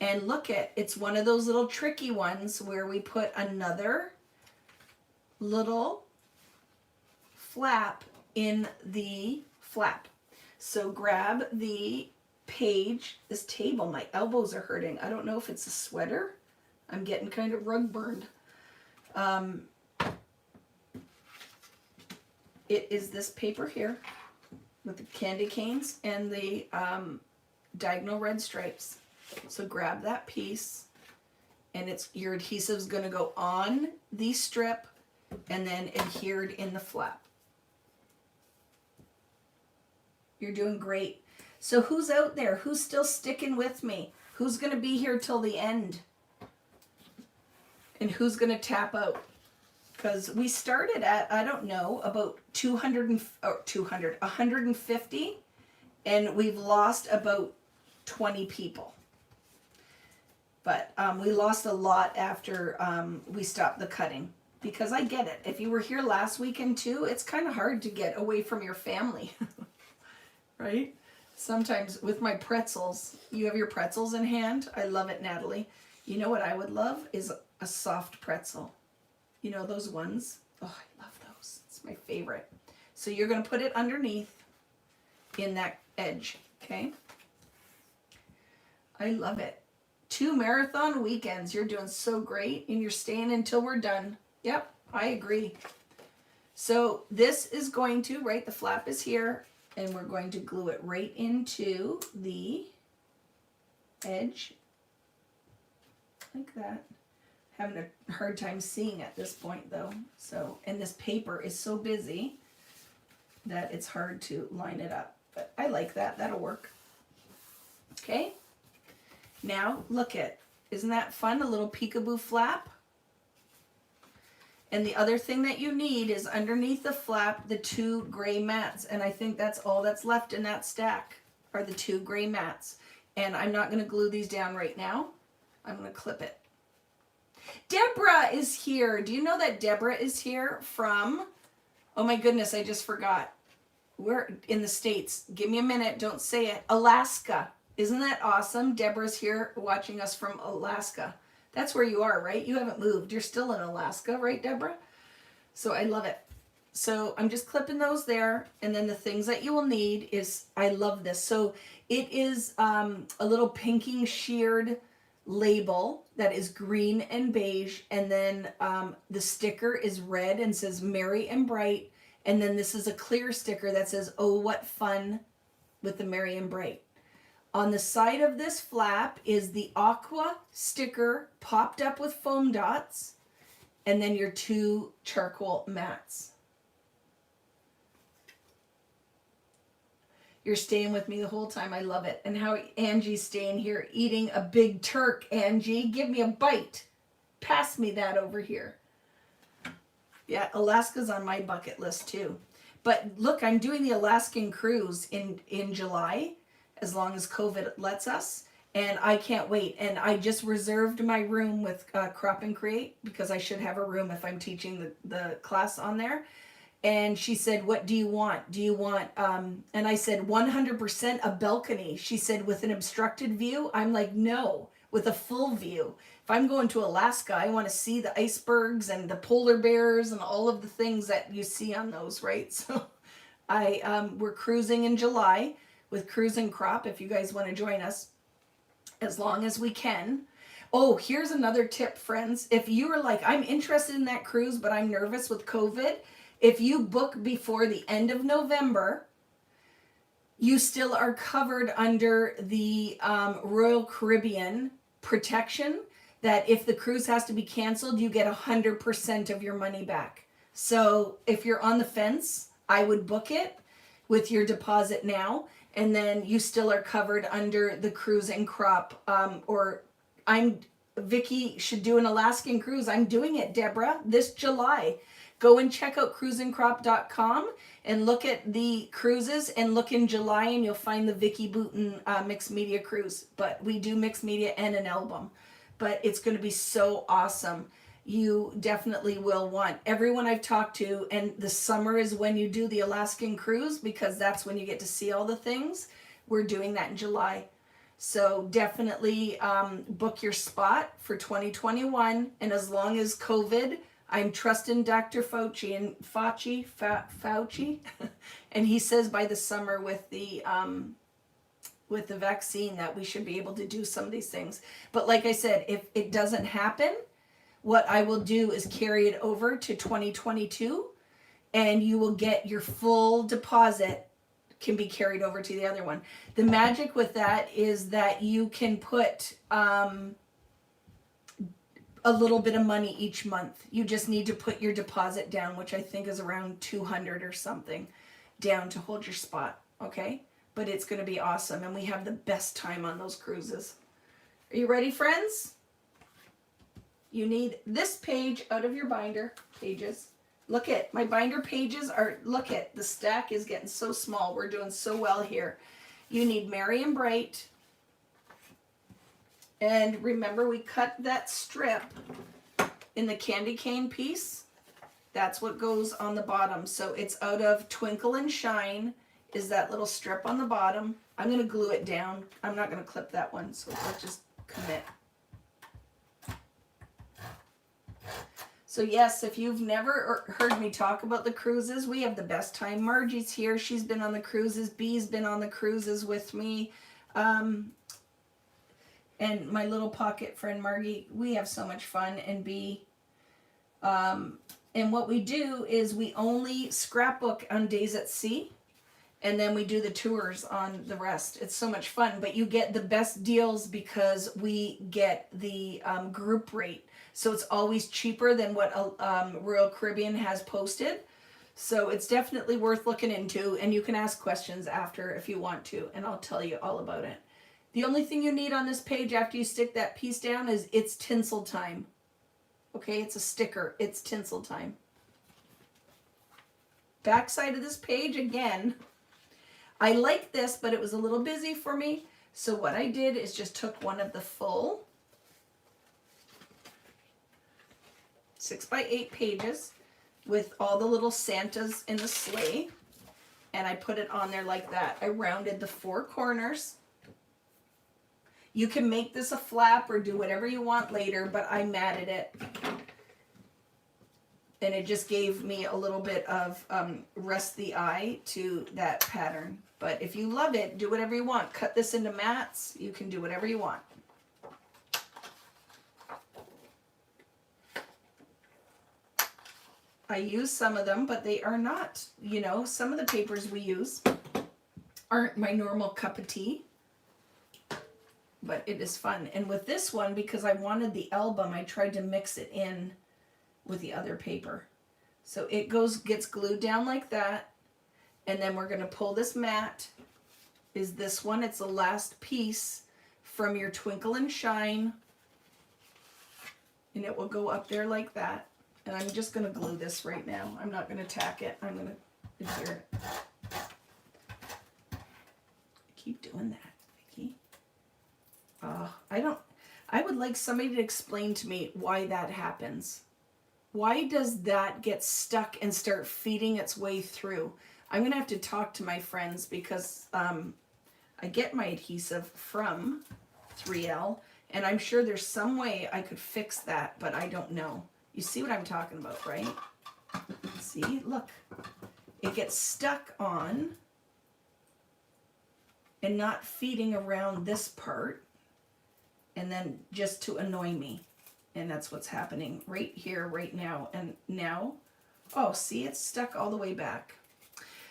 and look at, it's one of those little tricky ones where we put another little flap in the flap. So grab the page, this table, my elbows are hurting. I don't know if it's a sweater. I'm getting kind of rug burned. It is this paper here with the candy canes and the diagonal red stripes. So grab that piece, and your adhesive's going to go on the strip and then adhered in the flap. You're doing great. So who's out there? Who's still sticking with me? Who's going to be here till the end? And who's going to tap out? Because we started at, I don't know, about 150, and we've lost about 20 people. But we lost a lot after we stopped the cutting. Because I get it. If you were here last weekend too, it's kind of hard to get away from your family. Right? Sometimes with my pretzels, you have your pretzels in hand. I love it, Natalie. You know what I would love is a soft pretzel. You know those ones? Oh, I love those. It's my favorite. So you're going to put it underneath in that edge, okay? I love it. 2 marathon weekends. You're doing so great, and you're staying until we're done. Yep, I agree. So this is going to, right, the flap is here, and we're going to glue it right into the edge, like that. Having a hard time seeing at this point though. So, and this paper is so busy that it's hard to line it up. But I like that, that'll work. Okay, now look at, isn't that fun? A little peekaboo flap. And the other thing that you need is underneath the flap, the 2 gray mats. And I think that's all that's left in that stack are the 2 gray mats. And I'm not going to glue these down right now. I'm going to clip it. Deborah is here. Do you know that Deborah is here from, oh my goodness, I just forgot. We're in the States. Give me a minute. Don't say it. Alaska. Isn't that awesome? Deborah's here watching us from Alaska. That's where you are, right? You haven't moved. You're still in Alaska, right, Deborah? So I love it. So I'm just clipping those there. And then the things that you will need is, I love this. So it is a little pinking sheared label that is green and beige. And then the sticker is red and says Merry and Bright. And then this is a clear sticker that says, oh, what fun, with the Merry and Bright. On the side of this flap is the aqua sticker popped up with foam dots, and then your 2 charcoal mats. You're staying with me the whole time. I love it. And how Angie's staying here eating a big Turk. Angie, give me a bite. Pass me that over here. Yeah, Alaska's on my bucket list too. But look, I'm doing the Alaskan cruise in July, as long as COVID lets us, and I can't wait. And I just reserved my room with Crop and Create, because I should have a room if I'm teaching the class on there. And she said, what do you want? Do you want, and I said, 100% a balcony. She said, with an obstructed view? I'm like, no, with a full view. If I'm going to Alaska, I want to see the icebergs and the polar bears and all of the things that you see on those, right? So we're cruising in July with Cruise and Crop, if you guys want to join us, as long as we can. Oh, here's another tip, friends. If you are like, I'm interested in that cruise, but I'm nervous with COVID, if you book before the end of November, you still are covered under the Royal Caribbean protection, that if the cruise has to be canceled, you get 100% of your money back. So if you're on the fence, I would book it with your deposit now, and then you still are covered under the Cruise and Crop. Vicki should do an Alaskan cruise. I'm doing it, Deborah, this July. Go and check out cruiseandcrop.com and look at the cruises, and look in July and you'll find the Vicki Boutin mixed media cruise. But we do mixed media and an album. But it's going to be so awesome. You definitely will want everyone I've talked to, and the summer is when you do the Alaskan cruise, because that's when you get to see all the things. We're doing that in July. So definitely book your spot for 2021. And as long as COVID, I'm trusting Dr. Fauci, and he says by the summer with with the vaccine that we should be able to do some of these things. But like I said, if it doesn't happen, what I will do is carry it over to 2022, and you will get your full deposit can be carried over to the other one. The magic with that is that you can put a little bit of money each month. You just need to put your deposit down, which I think is around 200 or something, down to hold your spot, okay? But it's going to be awesome, and we have the best time on those cruises. Are you ready, friends? You need this page out of your binder pages. Look at my binder pages are, look at, the stack is getting so small. We're doing so well here. You need Merry and Bright. And remember, we cut that strip in the candy cane piece. That's what goes on the bottom. So it's out of Twinkle and Shine is that little strip on the bottom. I'm going to glue it down. I'm not going to clip that one, so let's just commit. So yes, if you've never heard me talk about the cruises, we have the best time. Margie's here. She's been on the cruises. Bee's been on the cruises with me. And my little pocket friend Margie, we have so much fun. And Bee. And what we do is we only scrapbook on days at sea. And then we do the tours on the rest. It's so much fun. But you get the best deals because we get the group rate. So it's always cheaper than what Royal Caribbean has posted. So it's definitely worth looking into. And you can ask questions after if you want to. And I'll tell you all about it. The only thing you need on this page after you stick that piece down is it's tinsel time. Okay, it's a sticker. It's tinsel time. Back side of this page again. I like this, but it was a little busy for me. So what I did is just took one of the full 6x8 pages with all the little Santas in the sleigh. And I put it on there like that. I rounded the four corners. You can make this a flap or do whatever you want later, but I matted it. And it just gave me a little bit of rest the eye to that pattern. But if you love it, do whatever you want. Cut this into mats. You can do whatever you want. I use some of them, but they are not, you know, some of the papers we use aren't my normal cup of tea. But it is fun. And with this one, because I wanted the album, I tried to mix it in with the other paper. So it gets glued down like that. And then we're going to pull this mat. Is this one. It's the last piece from your Twinkle and Shine. And it will go up there like that. And I'm just going to glue this right now. I'm not going to tack it. I'm going to adhere it. Keep doing that. I would like somebody to explain to me why that happens. Why does that get stuck and start feeding its way through? I'm going to have to talk to my friends because I get my adhesive from 3L, and I'm sure there's some way I could fix that, but I don't know. You see what I'm talking about, right? See, look. It gets stuck on and not feeding around this part. And then just to annoy me. And that's what's happening right here, right now. And now, oh, see, it's stuck all the way back.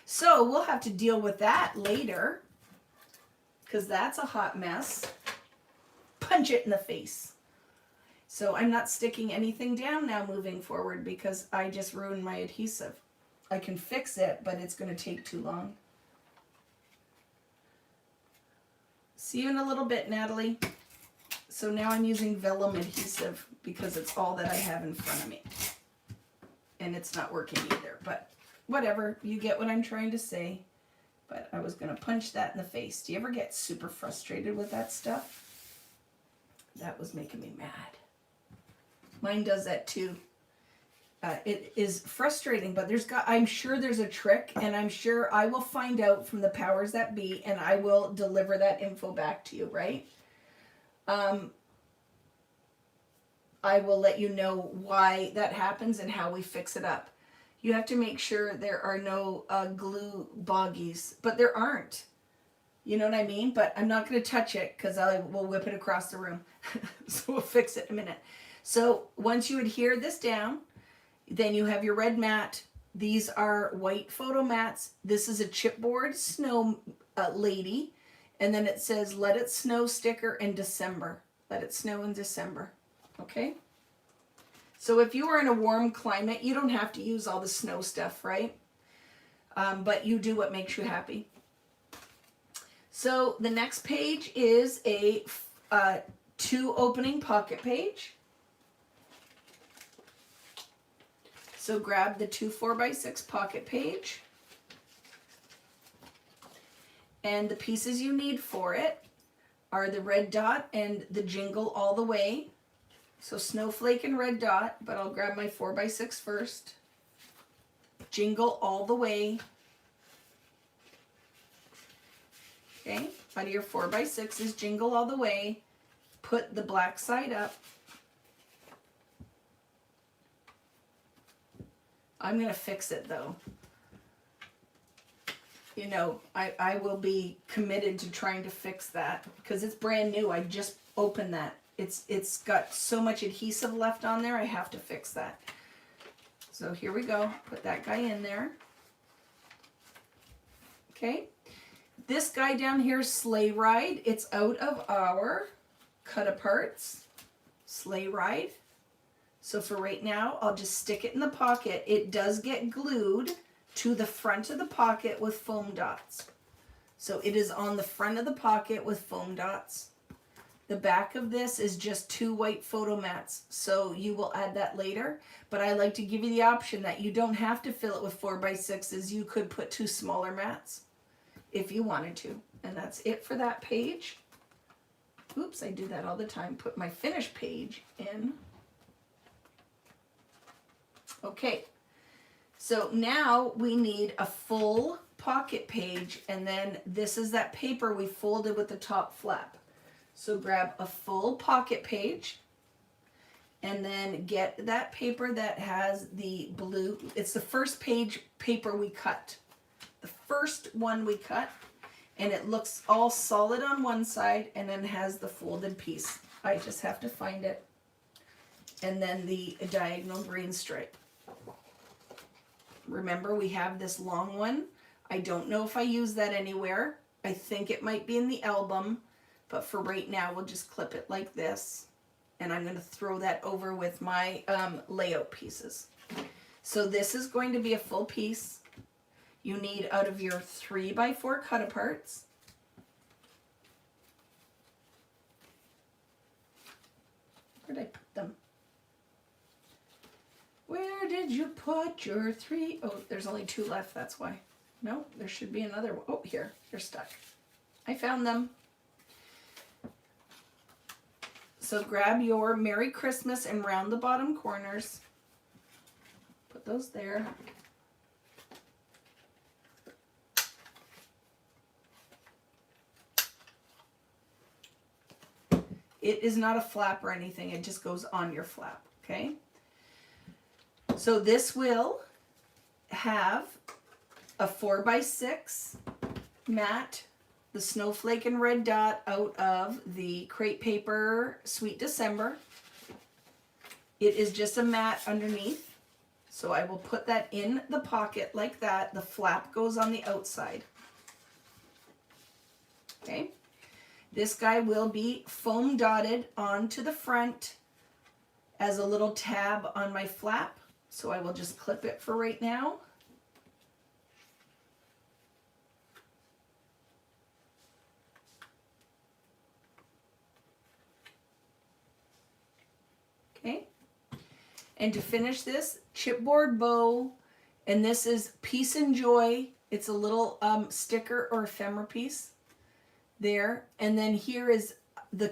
So we'll have to deal with that later. Because that's a hot mess. Punch it in the face. So I'm not sticking anything down now moving forward because I just ruined my adhesive. I can fix it, but it's going to take too long. See you in a little bit, Natalie. So now I'm using vellum adhesive because it's all that I have in front of me. And it's not working either, but whatever. You get what I'm trying to say. But I was going to punch that in the face. Do you ever get super frustrated with that stuff? That was making me mad. Mine does that too. It is frustrating, but I'm sure there's a trick, and I'm sure I will find out from the powers that be, and I will deliver that info back to you, right? I will let you know why that happens and how we fix it up. You have to make sure there are no glue boggies, but there aren't. You know what I mean? But I'm not going to touch it because we'll whip it across the room. So we'll fix it in a minute. So once you adhere this down, then you have your red mat. These are white photo mats. This is a chipboard snow lady. And then it says, let it snow sticker in December. Let it snow in December. Okay? So if you are in a warm climate, you don't have to use all the snow stuff, right? But you do what makes you happy. So the next page is a 2 opening pocket page. So grab the 2 4x6 pocket page. And the pieces you need for it are the red dot and the Jingle All the Way. So snowflake and red dot, but I'll grab my 4x6 first. Jingle All the Way. Okay, out of your 4x6 is Jingle All the Way. Put the black side up. I'm going to fix it though. You know, I will be committed to trying to fix that because it's brand new. I just opened that. It's got so much adhesive left on there, I have to fix that. So here we go. Put that guy in there. Okay. This guy down here, Sleigh Ride. It's out of our cut aparts. Sleigh Ride. So for right now, I'll just stick it in the pocket. It does get glued to the front of the pocket with foam dots. So it is on the front of the pocket with foam dots. The back of this is just 2 white photo mats. So you will add that later. But I like to give you the option that you don't have to fill it with 4x6s. You could put 2 smaller mats if you wanted to. And that's it for that page. Oops, I do that all the time. Put my finished page in. Okay, so now we need a full pocket page, and then this is that paper we folded with the top flap. So grab a full pocket page, and then get that paper that has the blue. It's the first page paper we cut. The first one we cut, and it looks all solid on one side, and then has the folded piece. I just have to find it. And then the diagonal green stripe. Remember, we have this long one. I don't know if I use that anywhere. I think it might be in the album, but for right now, we'll just clip it like this. And I'm going to throw that over with my layout pieces. So this is going to be a full piece. You need out of your 3x4 cut aparts. Where did I put them? Where did you put your 3? Oh, there's only 2 left, that's why. No, there should be another one. Oh, here, they're stuck. I found them. So grab your Merry Christmas and round the bottom corners. Put those there. It is not a flap or anything, it just goes on your flap, okay? So this will have a 4x6 mat, the snowflake and red dot out of the crepe paper Sweet December. It is just a mat underneath. So I will put that in the pocket like that. The flap goes on the outside. Okay. This guy will be foam dotted onto the front as a little tab on my flap. So I will just clip it for right now. Okay. And to finish this, chipboard bow, and this is Peace and Joy. It's a little sticker or ephemera piece there. And then here is the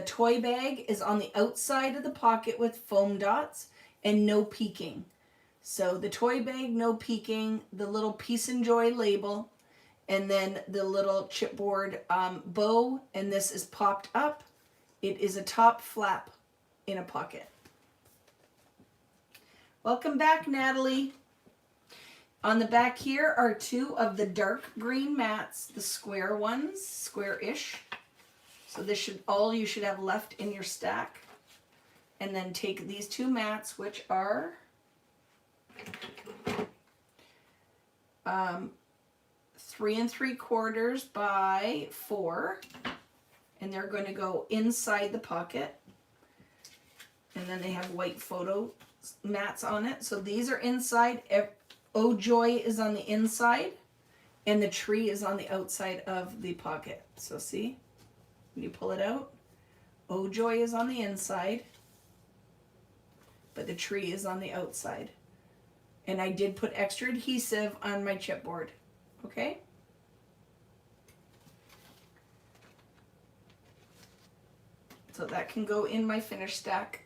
toy bag is on the outside of the pocket with foam dots. And no peeking. So the toy bag, no peeking, the little Peace and Joy label, and then the little chipboard bow, and this is popped up. It is a top flap in a pocket. Welcome back, Natalie. On the back here are two of the dark green mats, the square ones, square-ish. So this should all you should have left in your stack. And then take these two mats, which are 3 3/4 by 4, and they're going to go inside the pocket. And then they have white photo mats on it. So these are inside. Oh Joy is on the inside, and the tree is on the outside of the pocket. So see, when you pull it out, Oh Joy is on the inside, but the tree is on the outside. And I did put extra adhesive on my chipboard. Okay? So that can go in my finished stack.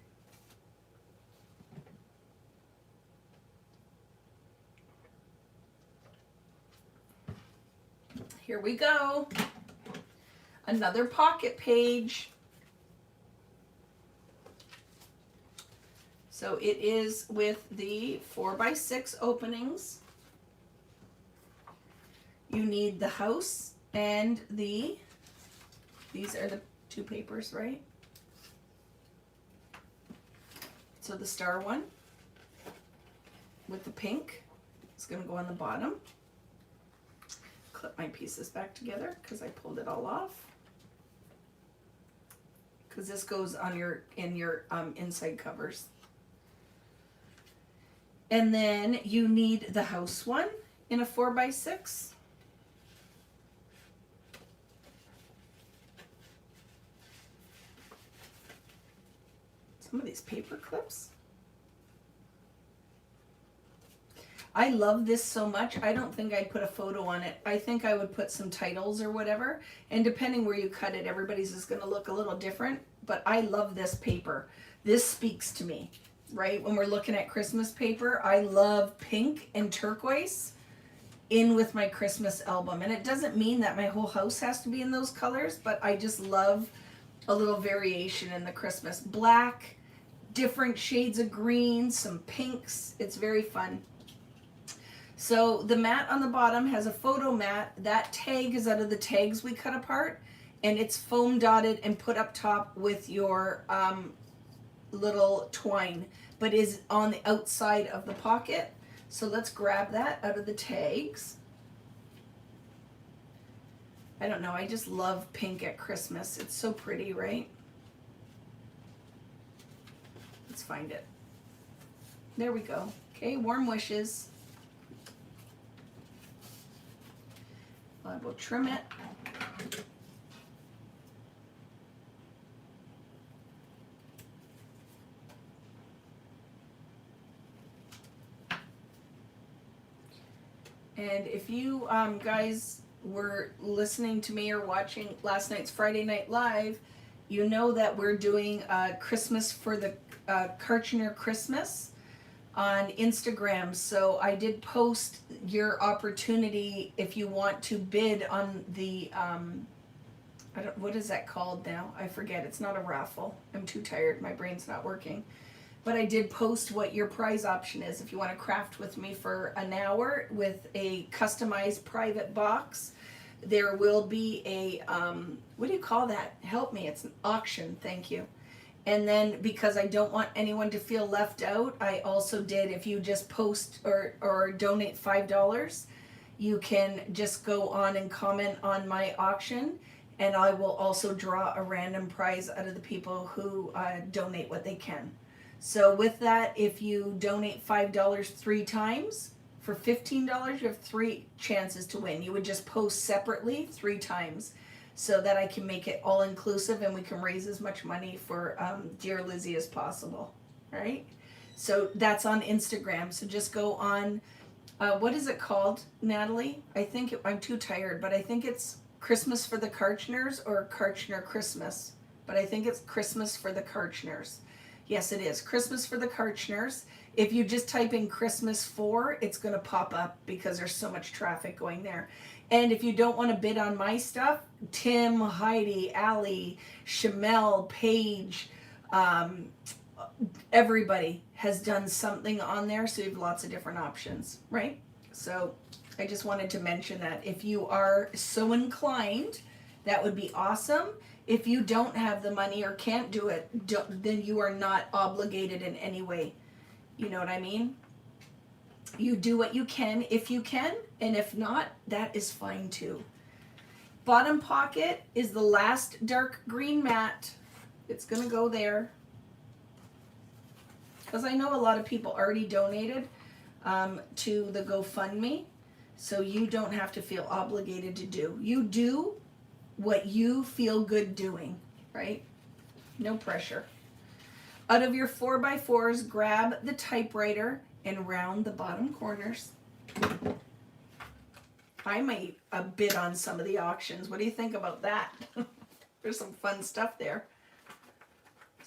Here we go. Another pocket page. So it is with the 4x6 openings. You need the house and these are the two papers, right? So the star one with the pink is going to go on the bottom. Clip my pieces back together because I pulled it all off. Because this goes on your inside covers. And then you need the house one in a 4x6. Some of these paper clips. I love this so much. I don't think I'd put a photo on it. I think I would put some titles or whatever. And depending where you cut it, everybody's is going to look a little different. But I love this paper. This speaks to me, right? When we're looking at Christmas paper, I love pink and turquoise in with my Christmas album. And it doesn't mean that my whole house has to be in those colors, but I just love a little variation in the Christmas. Black, different shades of green, some pinks. It's very fun. So the mat on the bottom has a photo mat. That tag is out of the tags we cut apart, and it's foam dotted and put up top with your little twine, but is on the outside of the pocket. So let's grab that out of the tags. I don't know, I just love pink at Christmas. It's so pretty, right? Let's find it. There we go. Okay, warm wishes. I will trim it. And if you guys were listening to me or watching last night's Friday Night Live, you know that we're doing Christmas for the Karchner Christmas on Instagram. So I did post your opportunity if you want to bid on the what is that called now? I forget. It's not a raffle. I'm too tired. My brain's not working. But I did post what your prize option is if you want to craft with me for an hour with a customized private box. There will be a what do you call that? Help me. It's an auction. Thank you. And then because I don't want anyone to feel left out, I also did, if you just post or donate $5, you can just go on and comment on my auction, and I will also draw a random prize out of the people who donate what they can. So with that, if you donate $5 3 times, for $15, you have 3 chances to win. You would just post separately 3 times, so that I can make it all inclusive and we can raise as much money for dear Lizzie as possible, right? So that's on Instagram. So just go on, what is it called, Natalie? I'm too tired, but I think it's Christmas for the Karchners or Karchner Christmas. But I think it's Christmas for the Karchners. Yes, it is. Christmas for the Karchners. If you just type in Christmas for, it's going to pop up because there's so much traffic going there. And if you don't want to bid on my stuff, Tim, Heidi, Allie, Shamel, Paige, everybody has done something on there, so you have lots of different options, right? So I just wanted to mention that if you are so inclined, that would be awesome. If you don't have the money or can't do it, then you are not obligated in any way. You know what I mean? You do what you can if you can, and if not, that is fine too. Bottom pocket is the last dark green mat. It's gonna go there. Because I know a lot of people already donated to the GoFundMe, so you don't have to feel obligated to do. You do what you feel good doing, right? No pressure. Out of your 4x4s, grab the typewriter and round the bottom corners. I might bid on some of the auctions. What do you think about that? There's some fun stuff there.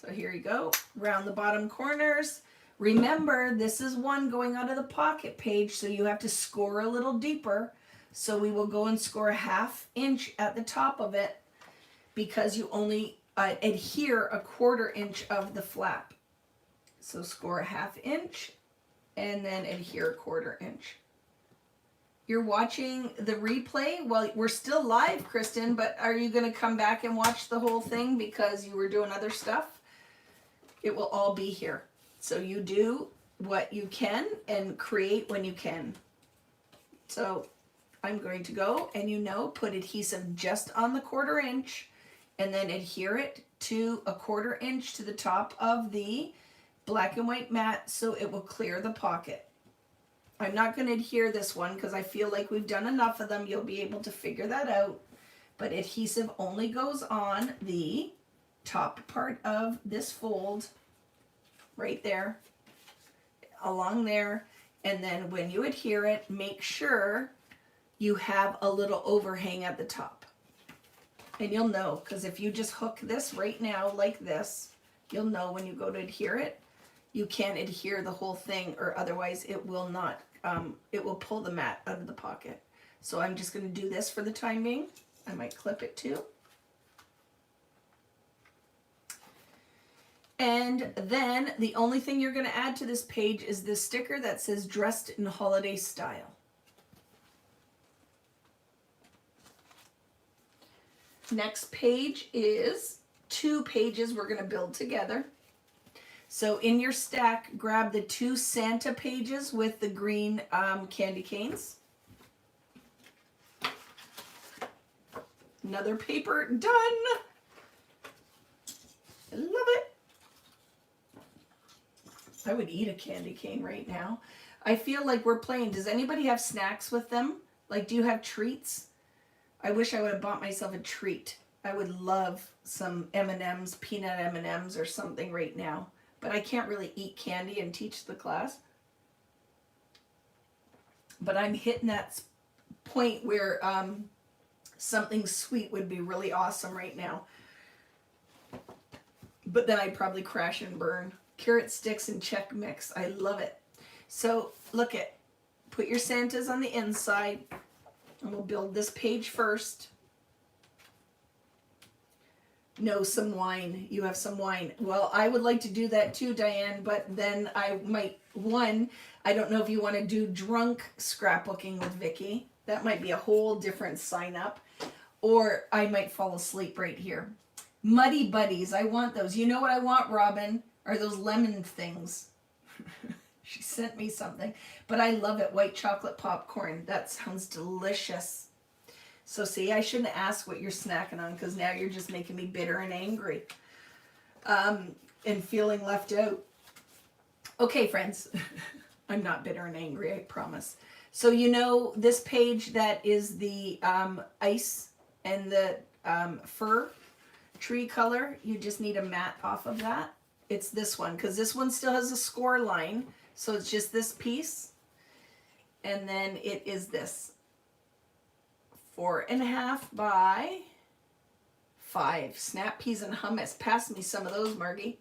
So here you go. Round the bottom corners. Remember, this is one going out of the pocket page, so you have to score a little deeper. So we will go and score a 1/2 inch at the top of it because you only adhere a 1/4 inch of the flap. So score a 1/2 inch and then adhere a 1/4 inch. You're watching the replay? Well, we're still live, Kristen, but are you going to come back and watch the whole thing because you were doing other stuff? It will all be here. So you do what you can and create when you can. So I'm going to go and put adhesive just on the 1/4 inch and then adhere it to a 1/4 inch to the top of the black and white mat so it will clear the pocket. I'm not going to adhere this one because I feel like we've done enough of them. You'll be able to figure that out. But adhesive only goes on the top part of this fold, right there, along there. And then when you adhere it, make sure you have a little overhang at the top. And you'll know, because if you just hook this right now like this, you'll know when you go to adhere it, you can't adhere the whole thing or otherwise it will not, it will pull the mat out of the pocket. So I'm just going to do this for the time being. I might clip it too. And then the only thing you're going to add to this page is this sticker that says dressed in holiday style. Next page is 2 pages we're going to build together. So in your stack, grab the 2 Santa pages with the green candy canes. Another paper done. I love it. I would eat a candy cane right now. I feel like we're playing. Does anybody have snacks with them? Like, do you have treats? I wish I would have bought myself a treat. I would love some M&Ms, peanut M&Ms or something right now. But I can't really eat candy and teach the class. But I'm hitting that point where something sweet would be really awesome right now. But then I'd probably crash and burn. Carrot sticks and Chex Mix. I love it. So look at, put your Santas on the inside. And we'll build this page first. No, some wine. You have some wine. Well, I would like to do that too, Diane, but then I might, I don't know if you want to do drunk scrapbooking with Vicki. That might be a whole different sign up. Or I might fall asleep right here. Muddy Buddies. I want those. You know what I want, Robin? Are those lemon things. She sent me something. But I love it. White chocolate popcorn. That sounds delicious. So see, I shouldn't ask what you're snacking on because now you're just making me bitter and angry. And feeling left out. Okay, friends. I'm not bitter and angry, I promise. So you know this page that is the ice and the fir tree color? You just need a mat off of that. It's this one because this one still has a score line. So it's just this piece. And then it is this. 4.5 by 5. Snap peas and hummus. Pass me some of those, Margie.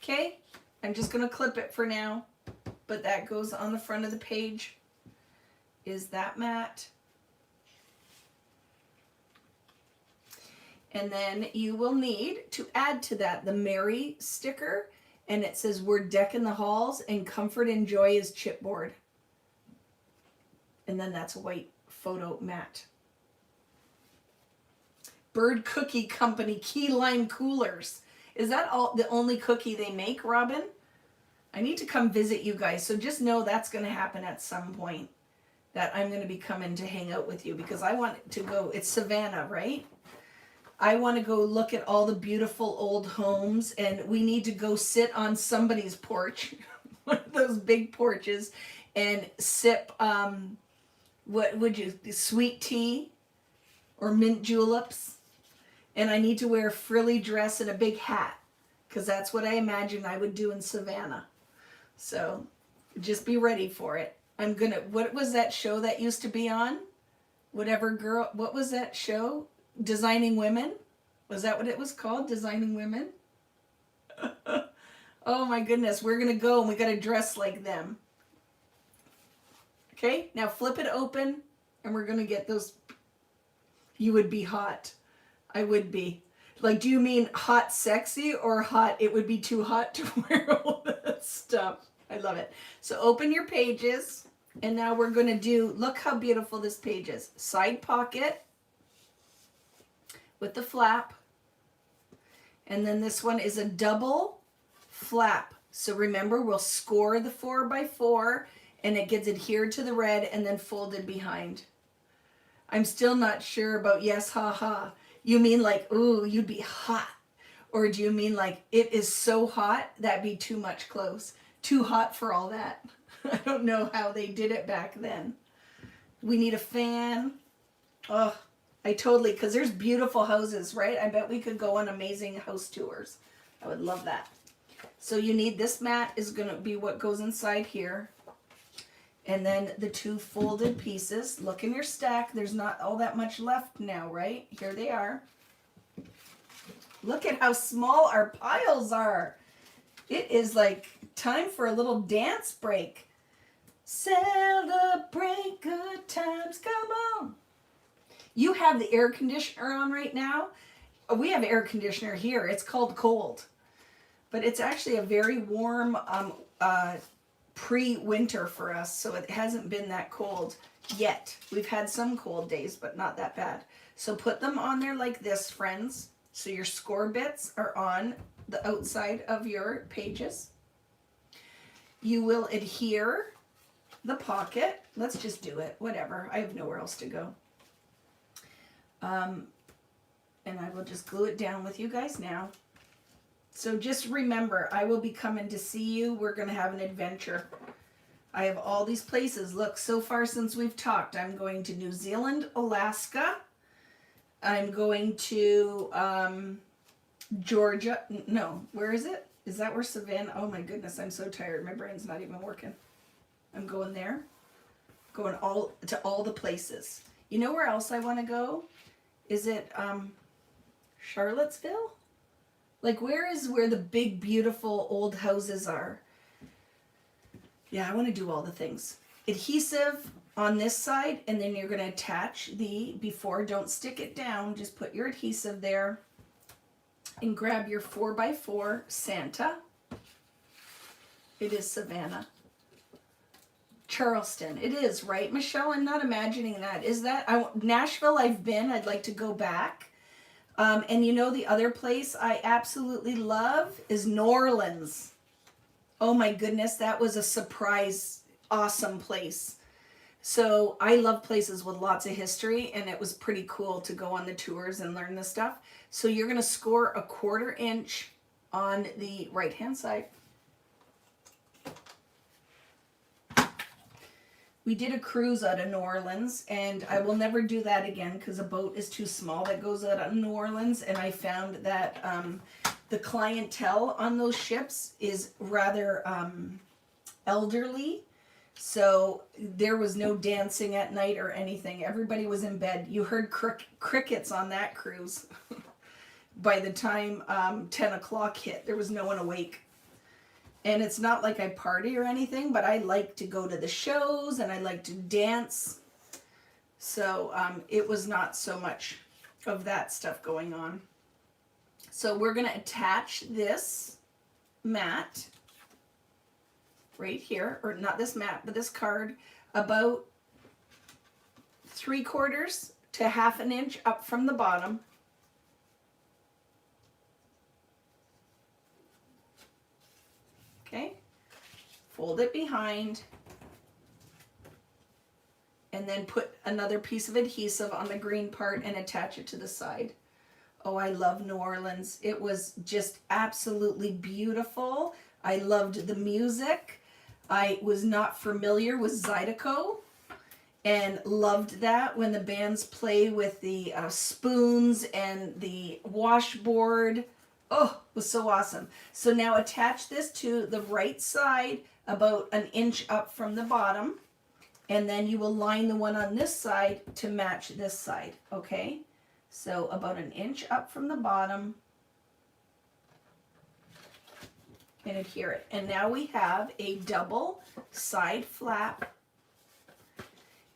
Okay, I'm just going to clip it for now. But that goes on the front of the page. Is that mat. And then you will need to add to that the Merry sticker. And it says, we're decking the halls and comfort and joy is chipboard. And then that's a white photo mat. Bird Cookie Company key lime coolers. Is that all the only cookie they make, Robin? I need to come visit you guys, so just know that's going to happen at some point, that I'm going to be coming to hang out with you, because I want to go. It's Savannah, right? I want to go look at all the beautiful old homes, and we need to go sit on somebody's porch, one of those big porches, and sip, what would you, sweet tea or mint juleps. And I need to wear a frilly dress and a big hat, because that's what I imagine I would do in Savannah. So just be ready for it. I'm gonna, what was that show that used to be on? Whatever girl, what was that show? Designing Women? Was that what it was called? Designing Women? Oh my goodness, we're gonna go and we gotta dress like them. Okay, now flip it open and we're gonna get those. You would be hot. I would be. Like, do you mean hot sexy or hot it would be too hot to wear all that stuff? I love it. So open your pages, and now we're going to do, look how beautiful this page is. Side pocket with the flap. And then this one is a double flap. So remember, we'll score the 4x4 and it gets adhered to the red and then folded behind. I'm still not sure about yes, ha, ha. You mean like, ooh, you'd be hot? Or do you mean like, it is so hot, that'd be too much clothes? Too hot for all that. I don't know how they did it back then. We need a fan. Oh, I totally, because there's beautiful houses, right? I bet we could go on amazing house tours. I would love that. So you need, this mat is going to be what goes inside here. And then the two folded pieces. Look in your stack. There's not all that much left now, right? Here they are. Look at how small our piles are. It is like time for a little dance break. Celebrate good times. Come on. You have the air conditioner on right now. We have air conditioner here. It's called cold. But it's actually a very warm pre-winter for us, so it hasn't been that cold yet. We've had some cold days, but not that bad. So put them on there like this, friends. So your score bits are on the outside of your pages. You will adhere the pocket. Let's just do it, whatever. I have nowhere else to go. And I will just glue it down with you guys now. So just remember, I will be coming to see you. We're going to have an adventure. I have all these places. Look, so far since we've talked, I'm going to New Zealand, Alaska. I'm going to Georgia. No, where is it? Is that where Savannah? Oh my goodness, I'm so tired. My brain's not even working. I'm going there. Going all to all the places. You know where else I want to go? Is it Charlottesville? Like, where the big, beautiful old houses are? Yeah, I want to do all the things. Adhesive on this side, and then you're going to attach the before. Don't stick it down. Just put your adhesive there. And grab your 4x4 Santa. It is Savannah. Charleston. It is, right, Michelle? I'm not imagining that. Is that... Nashville, I've been. I'd like to go back. And you know the other place I absolutely love is New Orleans. Oh my goodness, that was a surprise, awesome place. So I love places with lots of history, and it was pretty cool to go on the tours and learn this stuff. So you're going to score a 1/4 inch on the right-hand side. We did a cruise out of New Orleans, and I will never do that again because a boat is too small that goes out of New Orleans. And I found that the clientele on those ships is rather elderly. So there was no dancing at night or anything. Everybody was in bed. You heard crickets on that cruise. By the time 10 o'clock hit, there was no one awake. And it's not like I party or anything, but I like to go to the shows and I like to dance. So it was not so much of that stuff going on. So we're going to attach this mat right here, or not this mat, but this card about 3/4 to 1/2 inch up from the bottom. Okay, fold it behind, and then put another piece of adhesive on the green part and attach it to the side. Oh, I love New Orleans. It was just absolutely beautiful. I loved the music. I was not familiar with Zydeco and loved that when the bands play with the spoons and the washboard. Oh, it was so awesome. So now attach this to the right side about 1 inch up from the bottom, and then you will line the one on this side to match this side, okay? So about 1 inch up from the bottom and adhere it. And now we have a double side flap.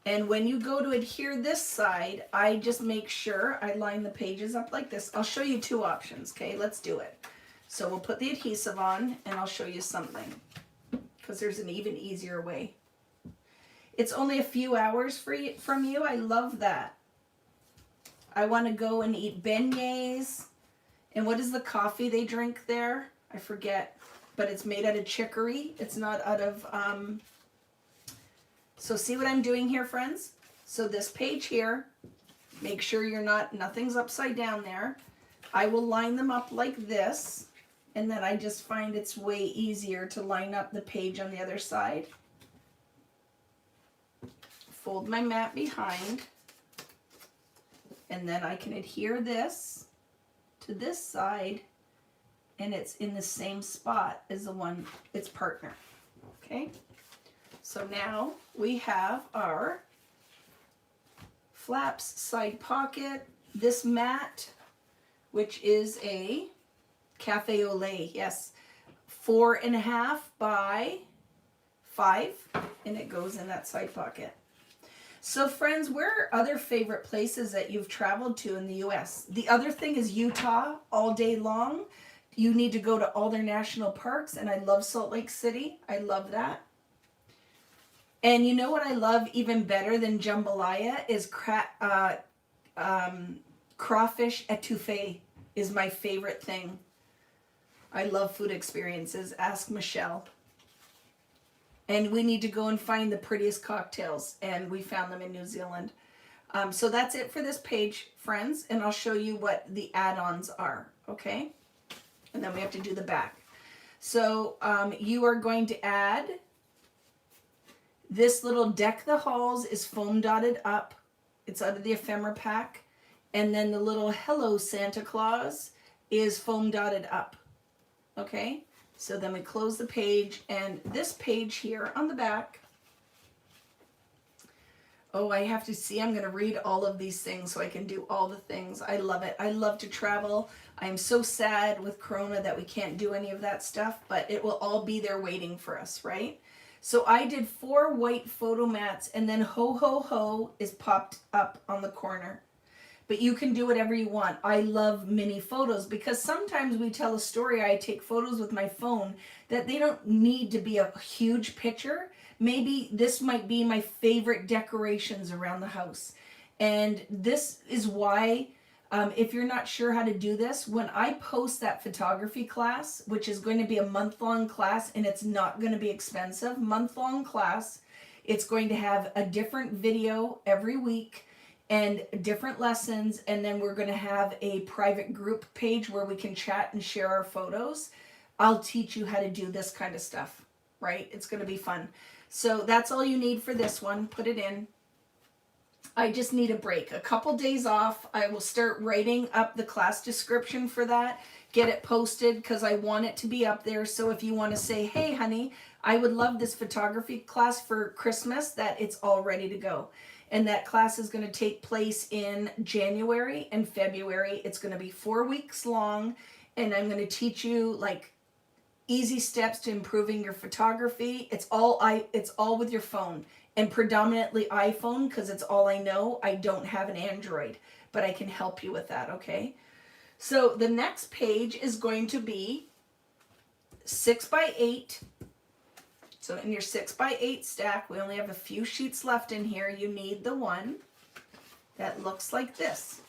And when you go to adhere this side, I just make sure I line the pages up like this. I'll show you 2 options, okay? Let's do it. So we'll put the adhesive on and I'll show you something, because there's an even easier way. It's only a few hours from you. I love that. I want to go and eat beignets. And what is the coffee they drink there? I forget. But it's made out of chicory. It's not out of... So see what I'm doing here, friends? So this page here, make sure nothing's upside down there. I will line them up like this. And then I just find it's way easier to line up the page on the other side. Fold my mat behind. And then I can adhere this to this side, and it's in the same spot as the one, its partner. Okay? So now we have our flaps side pocket. This mat, which is a cafe au lait, yes, 4.5 by 5, and it goes in that side pocket. So friends, where are other favorite places that you've traveled to in the US? The other thing is Utah all day long. You need to go to all their national parks, and I love Salt Lake City. I love that. And you know what I love even better than jambalaya is crawfish etouffee is my favorite thing. I love food experiences. Ask Michelle. And we need to go and find the prettiest cocktails, and we found them in New Zealand. So that's it for this page, friends, and I'll show you what the add-ons are, okay? And then we have to do the back. So you are going to add this little Deck the Halls is foam dotted up. It's out of the ephemera pack. And then the little Hello Santa Claus is foam dotted up, okay? So then we close the page, and this page here on the back. Oh, I have to see. I'm going to read all of these things so I can do all the things. I love it. I love to travel. I'm so sad with Corona that we can't do any of that stuff, but it will all be there waiting for us, right? So I did 4 white photo mats, and then Ho Ho Ho is popped up on the corner. But you can do whatever you want. I love mini photos because sometimes we tell a story. I take photos with my phone that they don't need to be a huge picture. Maybe this might be my favorite decorations around the house. And this is why, if you're not sure how to do this, when I post that photography class, which is going to be a month-long class, and it's not going to be expensive, month-long class, it's going to have a different video every week and different lessons, and then we're going to have a private group page where we can chat and share our photos. I'll teach you how to do this kind of stuff, right? It's going to be fun. So that's all you need for this one. Put it in. I just need a break, a couple days off. I will start writing up the class description for that, get it posted because I want it to be up there. So if you want to say, hey honey, I would love this photography class for Christmas, that it's all ready to go. And that class is going to take place in January and February. It's going to be 4 weeks long, and I'm going to teach you like easy steps to improving your photography. It's all with your phone, and predominantly iPhone because it's all I know. I don't have an Android, but I can help you with that, okay? So the next page is going to be 6 by 8. So in your 6 by 8 stack, we only have a few sheets left in here. You need the one. that looks like this.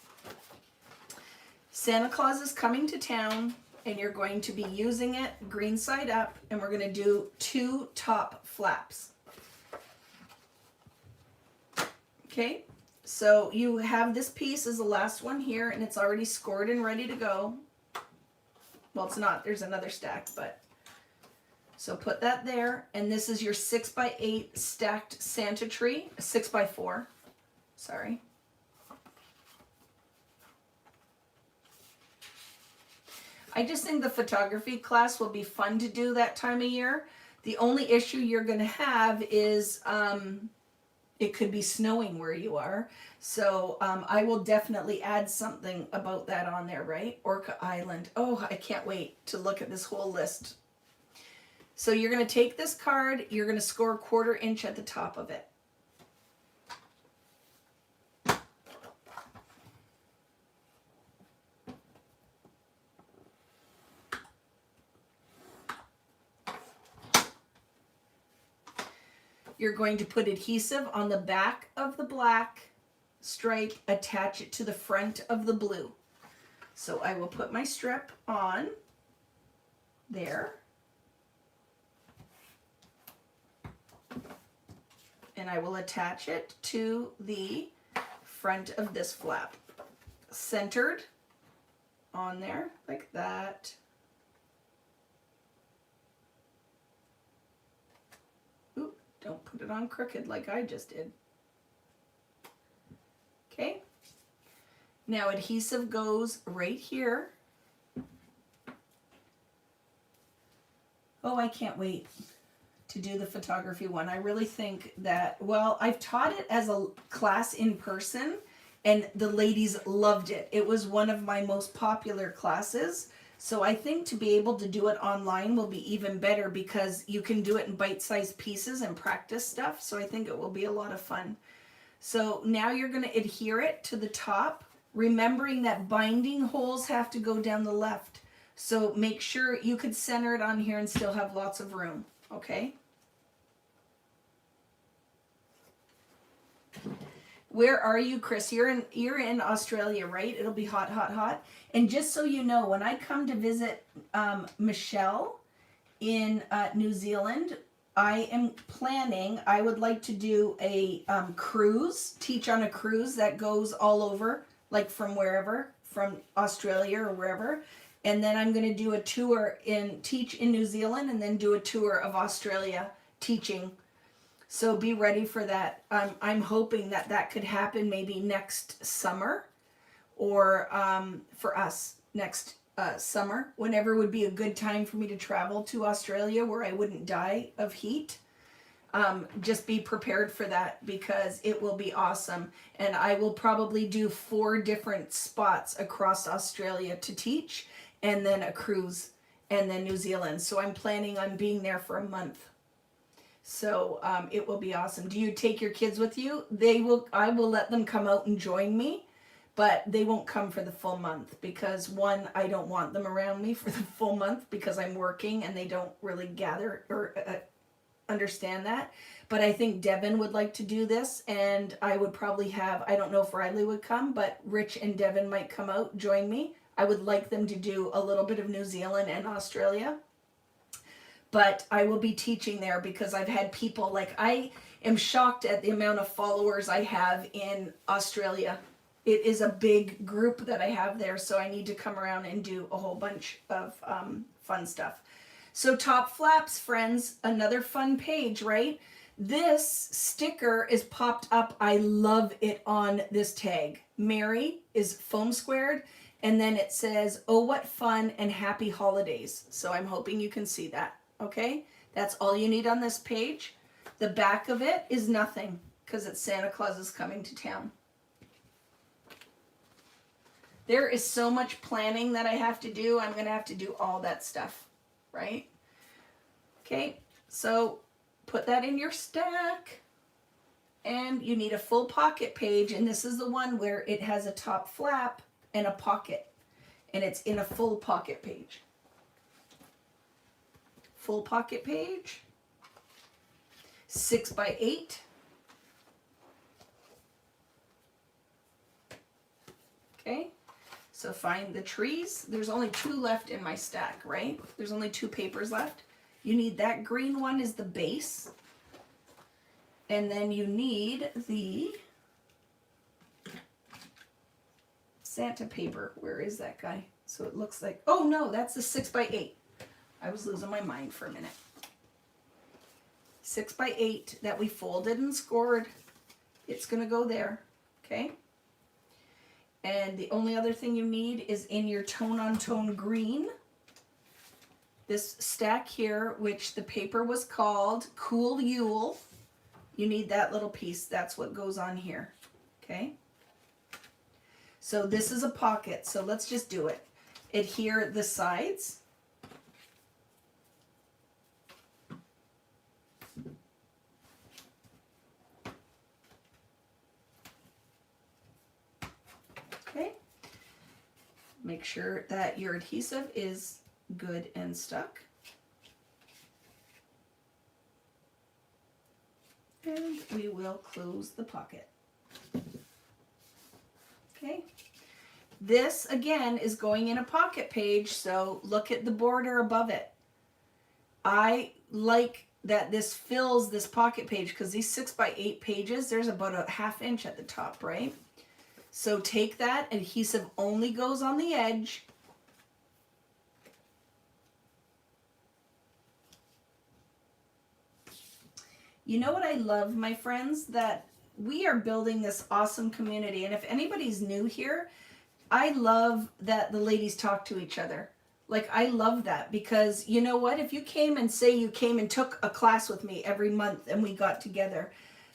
Santa Claus is coming to town, and you're going to be using it green side up, and we're going to do 2 top flaps. Okay, so you have this piece as the last one here, and it's already scored and ready to go. Well, it's not, there's another stack, but so put that there, and this is your 6x8 stacked Santa tree, 6x4, sorry. I just think the photography class will be fun to do that time of year. The only issue you're going to have is it could be snowing where you are. So I will definitely add something about that on there, right? Orca Island. Oh, I can't wait to look at this whole list. So you're going to take this card, you're going to score 1/4 inch at the top of it. You're going to put adhesive on the back of the black stripe, attach it to the front of the blue. So I will put my strip on there. And I will attach it to the front of this flap. Centered on there, like that. Oop, don't put it on crooked like I just did. Okay. Now adhesive goes right here. Oh, I can't wait to do the photography one. I really think that, well, I've taught it as a class in person and the ladies loved it. It was one of my most popular classes. So I think to be able to do it online will be even better because you can do it in bite-sized pieces and practice stuff. So I think it will be a lot of fun. So now you're going to adhere it to the top, remembering that binding holes have to go down the left. So make sure you could center it on here and still have lots of room, okay? Where are you, Chris? You're in Australia, right? It'll be hot, hot, hot. And just so you know, when I come to visit Michelle in New Zealand, I am planning, I would like to do a cruise, teach on a cruise that goes all over, like from wherever, from Australia or wherever. And then I'm going to do a tour teach in New Zealand and then do a tour of Australia teaching. So be ready for that. I'm hoping that that could happen maybe next summer or for us next summer, whenever would be a good time for me to travel to Australia where I wouldn't die of heat. Just be prepared for that because it will be awesome. And I will probably do 4 different spots across Australia to teach and then a cruise and then New Zealand. So I'm planning on being there for a month. So it will be awesome. Do you take your kids with you? I will let them come out and join me, but they won't come for the full month because one, I don't want them around me for the full month because I'm working and they don't really gather or understand that. But I think Devin would like to do this and I would probably have, I don't know if Riley would come, but Rich and Devin might come out, join me. I would like them to do a little bit of New Zealand and Australia. But I will be teaching there because I've had people, like I am shocked at the amount of followers I have in Australia. It is a big group that I have there, so I need to come around and do a whole bunch of fun stuff. So top flaps, friends, another fun page, right? This sticker is popped up. I love it on this tag. Mary is foam squared, and then it says, "Oh, what fun and happy holidays." So I'm hoping you can see that. Okay, that's all you need on this page. The back of it is nothing because it's Santa Claus is coming to town. There is so much planning that I have to do. I'm going to have to do all that stuff, right? Okay, so put that in your stack. And you need a full pocket page. And this is the one where it has a top flap and a pocket. And it's in a full pocket page. Full pocket page, 6x8. Okay, so find the trees. There's only 2 left in my stack, right? There's only 2 papers left. You need that green one is the base. And then you need the Santa paper. Where is that guy? So it looks like, oh no, that's the 6x8. I was losing my mind for a minute. 6x8 that we folded and scored. It's gonna go there, okay? And the only other thing you need is in your tone-on-tone green. This stack here, which the paper was called Cool Yule. You need that little piece. That's what goes on here, okay? So this is a pocket, so let's just do it. Adhere the sides. Okay. Make sure that your adhesive is good and stuck. And we will close the pocket. Okay. This again is going in a pocket page, so look at the border above it. I like that this fills this pocket page because these 6x8 pages, there's about a 1/2 inch at the top, right? So take that, adhesive only goes on the edge. You know what I love, my friends? That we are building this awesome community. And if anybody's new here, I love that the ladies talk to each other. Like, I love that because you know what? If you came and say you came and took a class with me every month and we got together,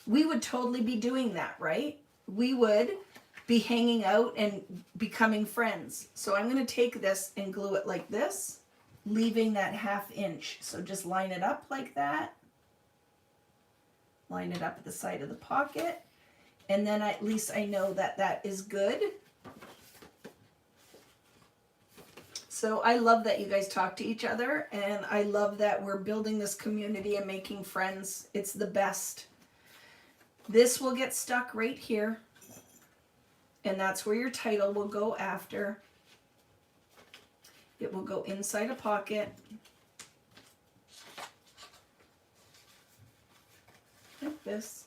we would totally be doing that, right? We would be hanging out and becoming friends. So I'm going to take this and glue it like this, leaving that 1/2 inch. So just line it up like that. Line it up at the side of the pocket. And then at least I know that that is good. So I love that you guys talk to each other, and I love that we're building this community and making friends. It's the best. This will get stuck right here, and that's where your title will go after. It will go inside a pocket. Like this.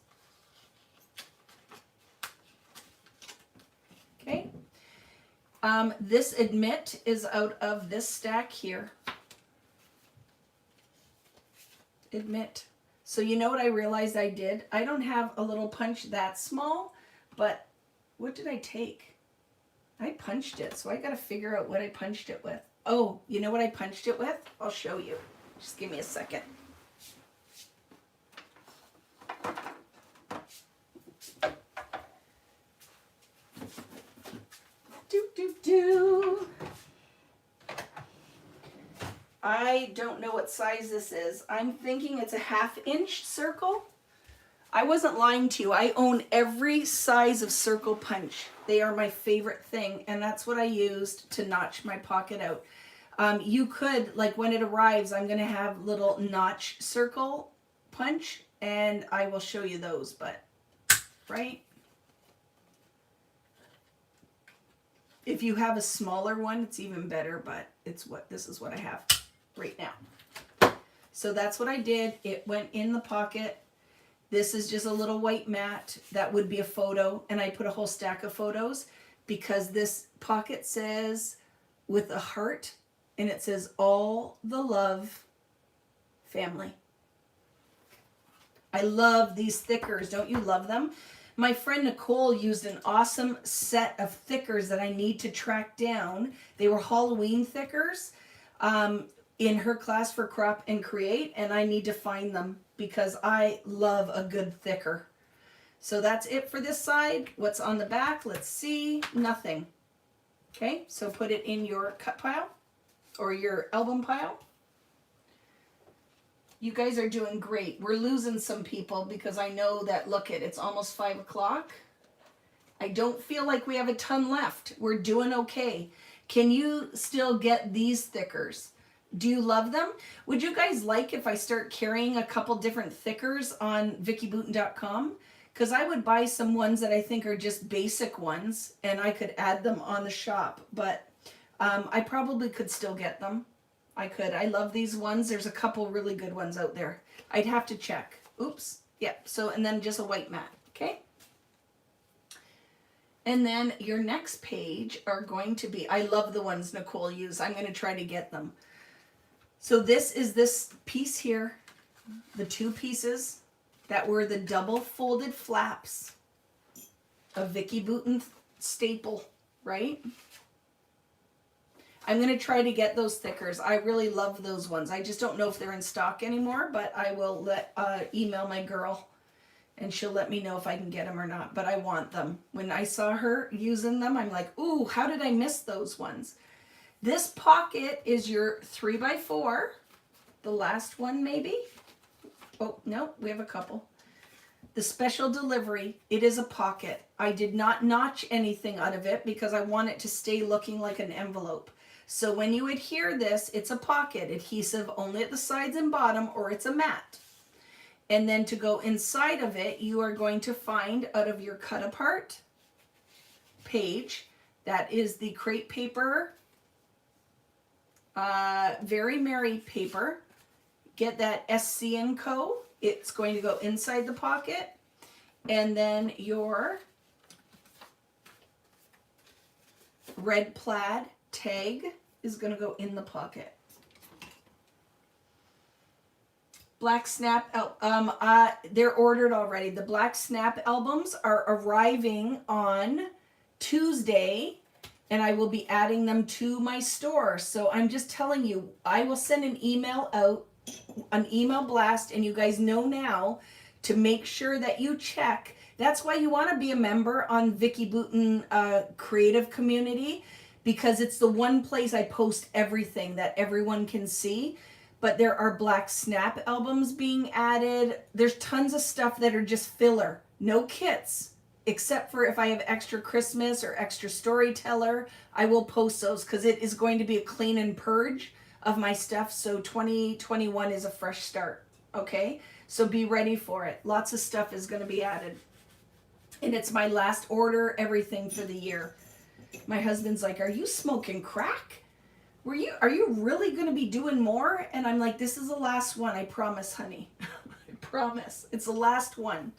Okay. This admit is out of this stack here. Admit. So you know what I realized I did? I don't have a little punch that small, but what did I take? I punched it, so I gotta figure out what I punched it with. Oh, you know what I punched it with? I'll show you. Just give me a second. I don't know what size this is. I'm thinking it's a 1/2 inch circle. I wasn't lying to you. I own every size of circle punch. They are my favorite thing, and that's what I used to notch my pocket out. You could, like when it arrives, I'm going to have little notch circle punch, and I will show you those, but, right? If you have a smaller one, it's even better, but this is what I have right now. So that's what I did. It went in the pocket. This is just a little white mat. That would be a photo, and I put a whole stack of photos because this pocket says with a heart, and it says all the love, family. I love these thickers. Don't you love them? My friend Nicole used an awesome set of thickers that I need to track down. They were Halloween thickers in her class for Crop and Create, and I need to find them because I love a good thicker. So that's it for this side. What's on the back? Let's see. Nothing. Okay, so put it in your cut pile or your album pile. You guys are doing great. We're losing some people because I know that, look it's almost 5 o'clock. I don't feel like we have a ton left. We're doing okay. Can you still get these thickers? Do you love them? Would you guys like if I start carrying a couple different thickers on VickiBoutin.com? because I would buy some ones that I think are just basic ones and I could add them on the shop, but I probably could still get them. I could. I love these ones. There's a couple really good ones out there. I'd have to check. Oops. Yep. So, and then just a white mat. Okay. And then your next page are going to be, I love the ones Nicole used. I'm going to try to get them. So this is this piece here, the two pieces that were the double folded flaps of Vicki Boutin staple, right? I'm going to try to get those thickers. I really love those ones. I just don't know if they're in stock anymore, but I will email my girl and she'll let me know if I can get them or not. But I want them. When I saw her using them, I'm like, ooh, how did I miss those ones? This pocket is your 3x4. The last one maybe. Oh, no, we have a couple. The special delivery, it is a pocket. I did not notch anything out of it because I want it to stay looking like an envelope. So when you adhere this, it's a pocket adhesive only at the sides and bottom, or it's a mat. And then to go inside of it, you are going to find out of your cut apart page, that is the crepe paper, Very Merry paper. Get that SC & Co. It's going to go inside the pocket. And then your red plaid tag is going to go in the pocket. Black Snap, they're ordered already. The Black Snap albums are arriving on Tuesday, and I will be adding them to my store. So I'm just telling you, I will send an email out, an email blast, and you guys know now to make sure that you check. That's why you want to be a member on Vicki Boutin Creative Community, because it's the one place I post everything that everyone can see. But there are Black Snap albums being added. There's tons of stuff that are just filler. No kits, except for if I have extra Christmas or extra storyteller, I will post those because it is going to be a clean and purge of my stuff. So 2021 is a fresh start. Okay, so be ready for it. Lots of stuff is going to be added. And it's my last order, everything for the year. My husband's like, are you smoking crack? Are you really going to be doing more? And I'm like, this is the last one. I promise, honey. I promise. It's the last one.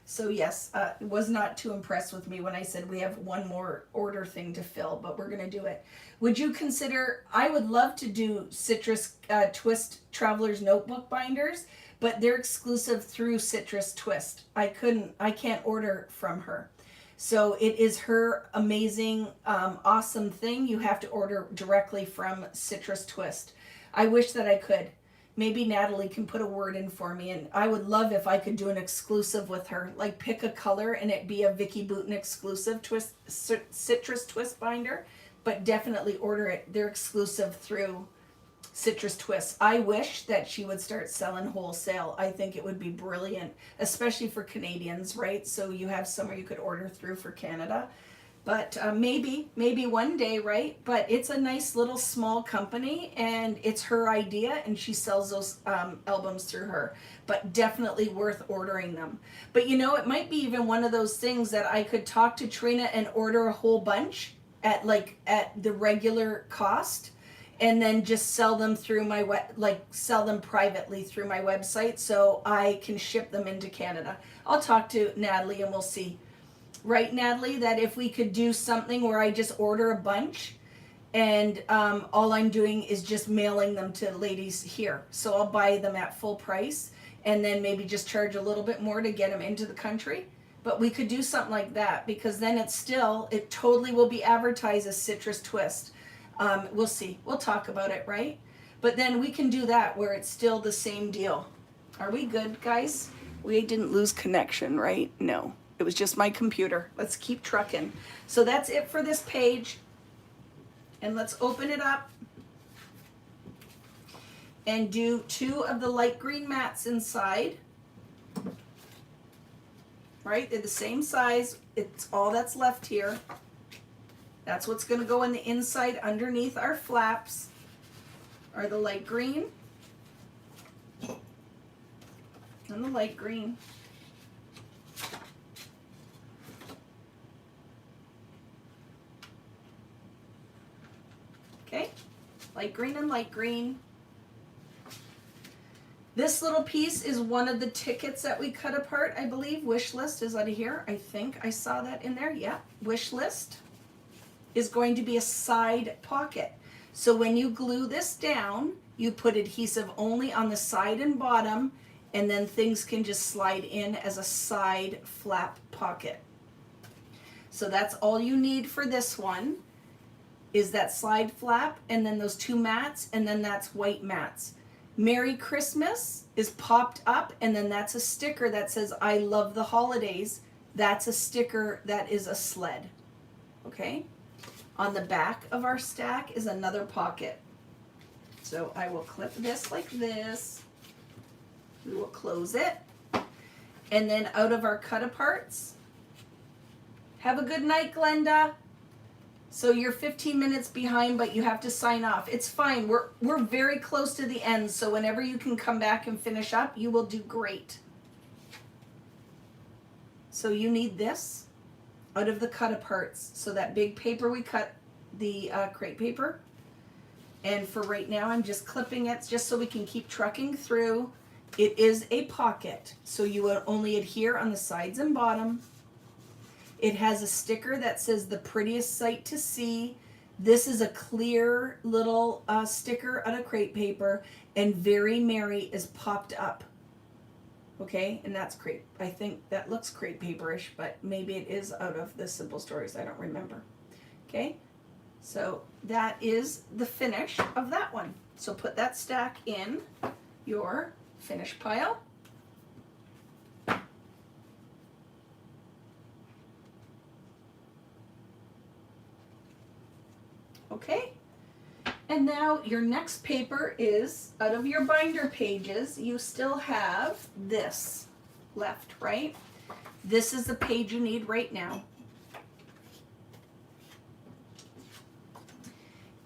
So yes, was not too impressed with me when I said we have one more order thing to fill, but we're going to do it. Would you consider, I would love to do Citrus Twist Traveler's Notebook binders, but they're exclusive through Citrus Twist. I can't order from her. So it is her amazing, awesome thing. You have to order directly from Citrus Twist. I wish that I could. Maybe Natalie can put a word in for me, and I would love if I could do an exclusive with her. Like pick a color and it be a Vicki Boutin exclusive Citrus Twist binder, but definitely order it. They're exclusive through Citrus Twist. I wish that she would start selling wholesale. I think it would be brilliant, especially for Canadians, right? So you have somewhere you could order through for Canada. But maybe one day, right? But it's a nice little small company, and it's her idea, and she sells those albums through her. But definitely worth ordering them. But you know, it might be even one of those things that I could talk to Trina and order a whole bunch at the regular cost, and then just sell them through my sell them privately through my website, so I can ship them into Canada. I'll talk to Natalie and we'll see. Right, Natalie, that if we could do something where I just order a bunch and all I'm doing is just mailing them to ladies here. So I'll buy them at full price and then maybe just charge a little bit more to get them into the country. But we could do something like that, because then it totally will be advertised as Citrus Twist. We'll see. We'll talk about it, right? But then we can do that where it's still the same deal. Are we good, guys? We didn't lose connection, right? No. It was just my computer. Let's keep trucking. So that's it for this page. And let's open it up and do 2 of the light green mats inside. Right? They're the same size. It's all that's left here. That's what's going to go in the inside underneath our flaps, are the light green and the light green. light green and light green. This little piece is one of the tickets that we cut apart, I believe. Wish list is out of here. I think I saw that in there. Yeah, wish list is going to be a side pocket. So when you glue this down, you put adhesive only on the side and bottom, and then things can just slide in as a side flap pocket. So that's all you need for this one, is that slide flap, and then those two mats, and then that's white mats. Merry Christmas is popped up, and then that's a sticker that says I love the holidays. That's a sticker that is a sled. Okay? On the back of our stack is another pocket. So I will clip this like this. We will close it. And then out of our cut aparts, have a good night, Glenda. So you're 15 minutes behind, but you have to sign off. It's fine. We're very close to the end, so whenever you can come back and finish up, you will do great. So you need this out of the cut aparts. So that big paper we cut, the crepe paper. And for right now, I'm just clipping it just so we can keep trucking through. It is a pocket, so you will only adhere on the sides and bottom. It has a sticker that says the prettiest sight to see. This is a clear little sticker out of crepe paper, and Very Merry is popped up. Okay, and that's crepe. I think that looks crepe paperish, but maybe it is out of the Simple Stories. I don't remember. Okay, so that is the finish of that one. So put that stack in your finish pile. Okay, and now your next paper is out of your binder pages. You still have this left, right? This is the page you need right now.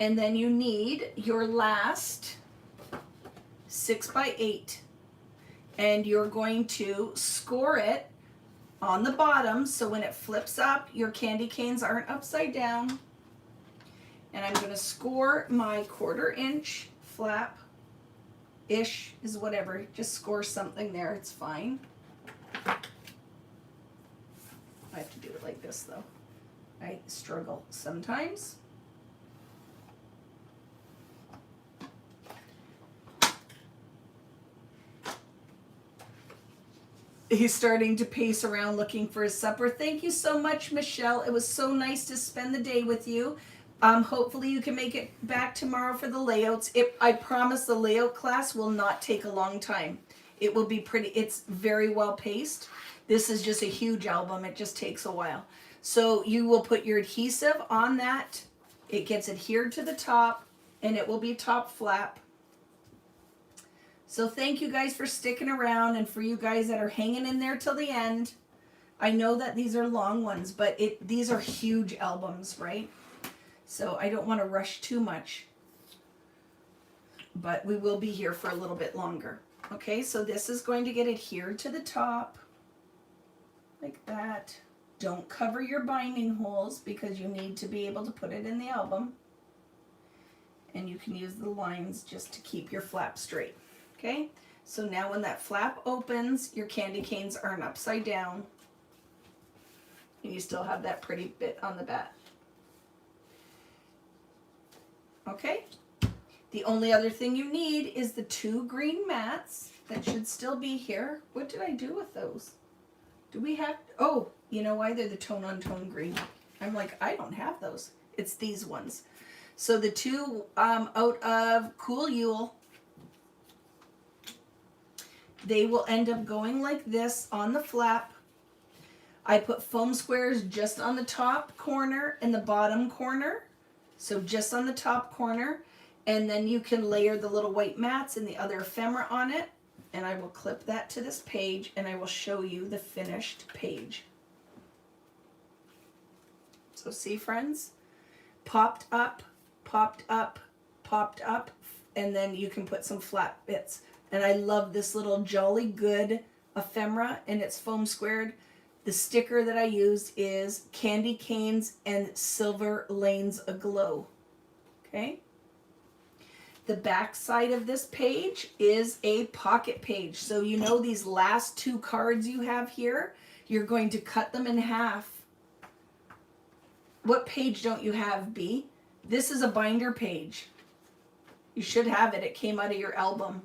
And then you need your last 6x8, and you're going to score it on the bottom so when it flips up, your candy canes aren't upside down. And I'm going to score my 1/4 inch flap ish is whatever, just score something there, it's fine. I have to do it like this though. I struggle sometimes. He's starting to pace around looking for his supper. Thank you so much, Michelle. It was so nice to spend the day with you. Hopefully you can make it back tomorrow for the layouts. I promise the layout class will not take a long time. It will be pretty, it's very well paced. This is just a huge album. It just takes a while. So you will put your adhesive on that. It gets adhered to the top, and it will be top flap. So thank you guys for sticking around, and for you guys that are hanging in there till the end. I know that these are long ones, but these are huge albums, right? So I don't want to rush too much, but we will be here for a little bit longer. Okay, so this is going to get adhered to the top like that. Don't cover your binding holes because you need to be able to put it in the album. And you can use the lines just to keep your flap straight. Okay, so now when that flap opens, your candy canes aren't upside down. And you still have that pretty bit on the back. Okay, the only other thing you need is the 2 green mats that should still be here. What did I do with those? Do we have, oh, you know why? They're the tone on tone green. I'm like, I don't have those. It's these ones. So the 2 out of Cool Yule, they will end up going like this on the flap. I put foam squares just on the top corner and the bottom corner. So just on the top corner, and then you can layer the little white mats and the other ephemera on it, and I will clip that to this page, and I will show you the finished page. So see, friends, popped up, popped up, popped up, and then you can put some flat bits. And I love this little Jolly Good ephemera, and it's foam squared. The sticker that I used is Candy Canes and Silver Lanes Aglow. Okay? The back side of this page is a pocket page. So you know these last two cards you have here, you're going to cut them in half. What page don't you have, B? This is a binder page. You should have it. It came out of your album.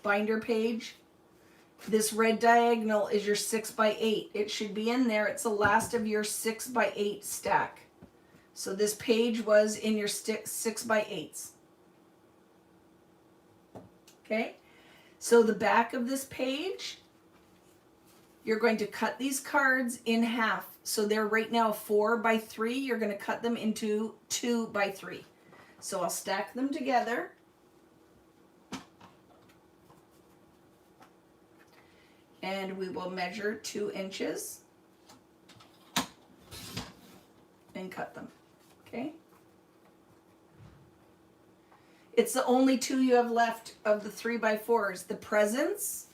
Binder page. This red diagonal is your 6x8. It should be in there. It's the last of your 6x8 stack. So this page was in your 6x8s. Okay? So the back of this page, you're going to cut these cards in half. So they're right now 4x3. You're going to cut them into 2x3. So I'll stack them together. And we will measure 2 inches and cut them. Okay? It's the only 2 you have left of the 3x4s, the presents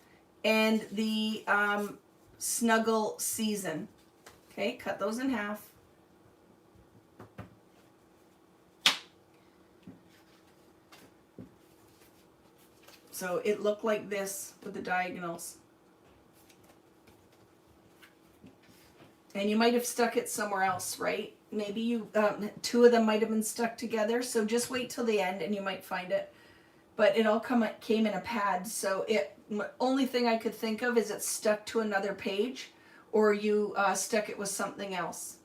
and the snuggle season. Okay, cut those in half. So it looked like this with the diagonals. And you might have stuck it somewhere else, right? Maybe you, 2 of them might have been stuck together. So just wait till the end and you might find it. But it all came in a pad. So only thing I could think of is it's stuck to another page, or you stuck it with something else.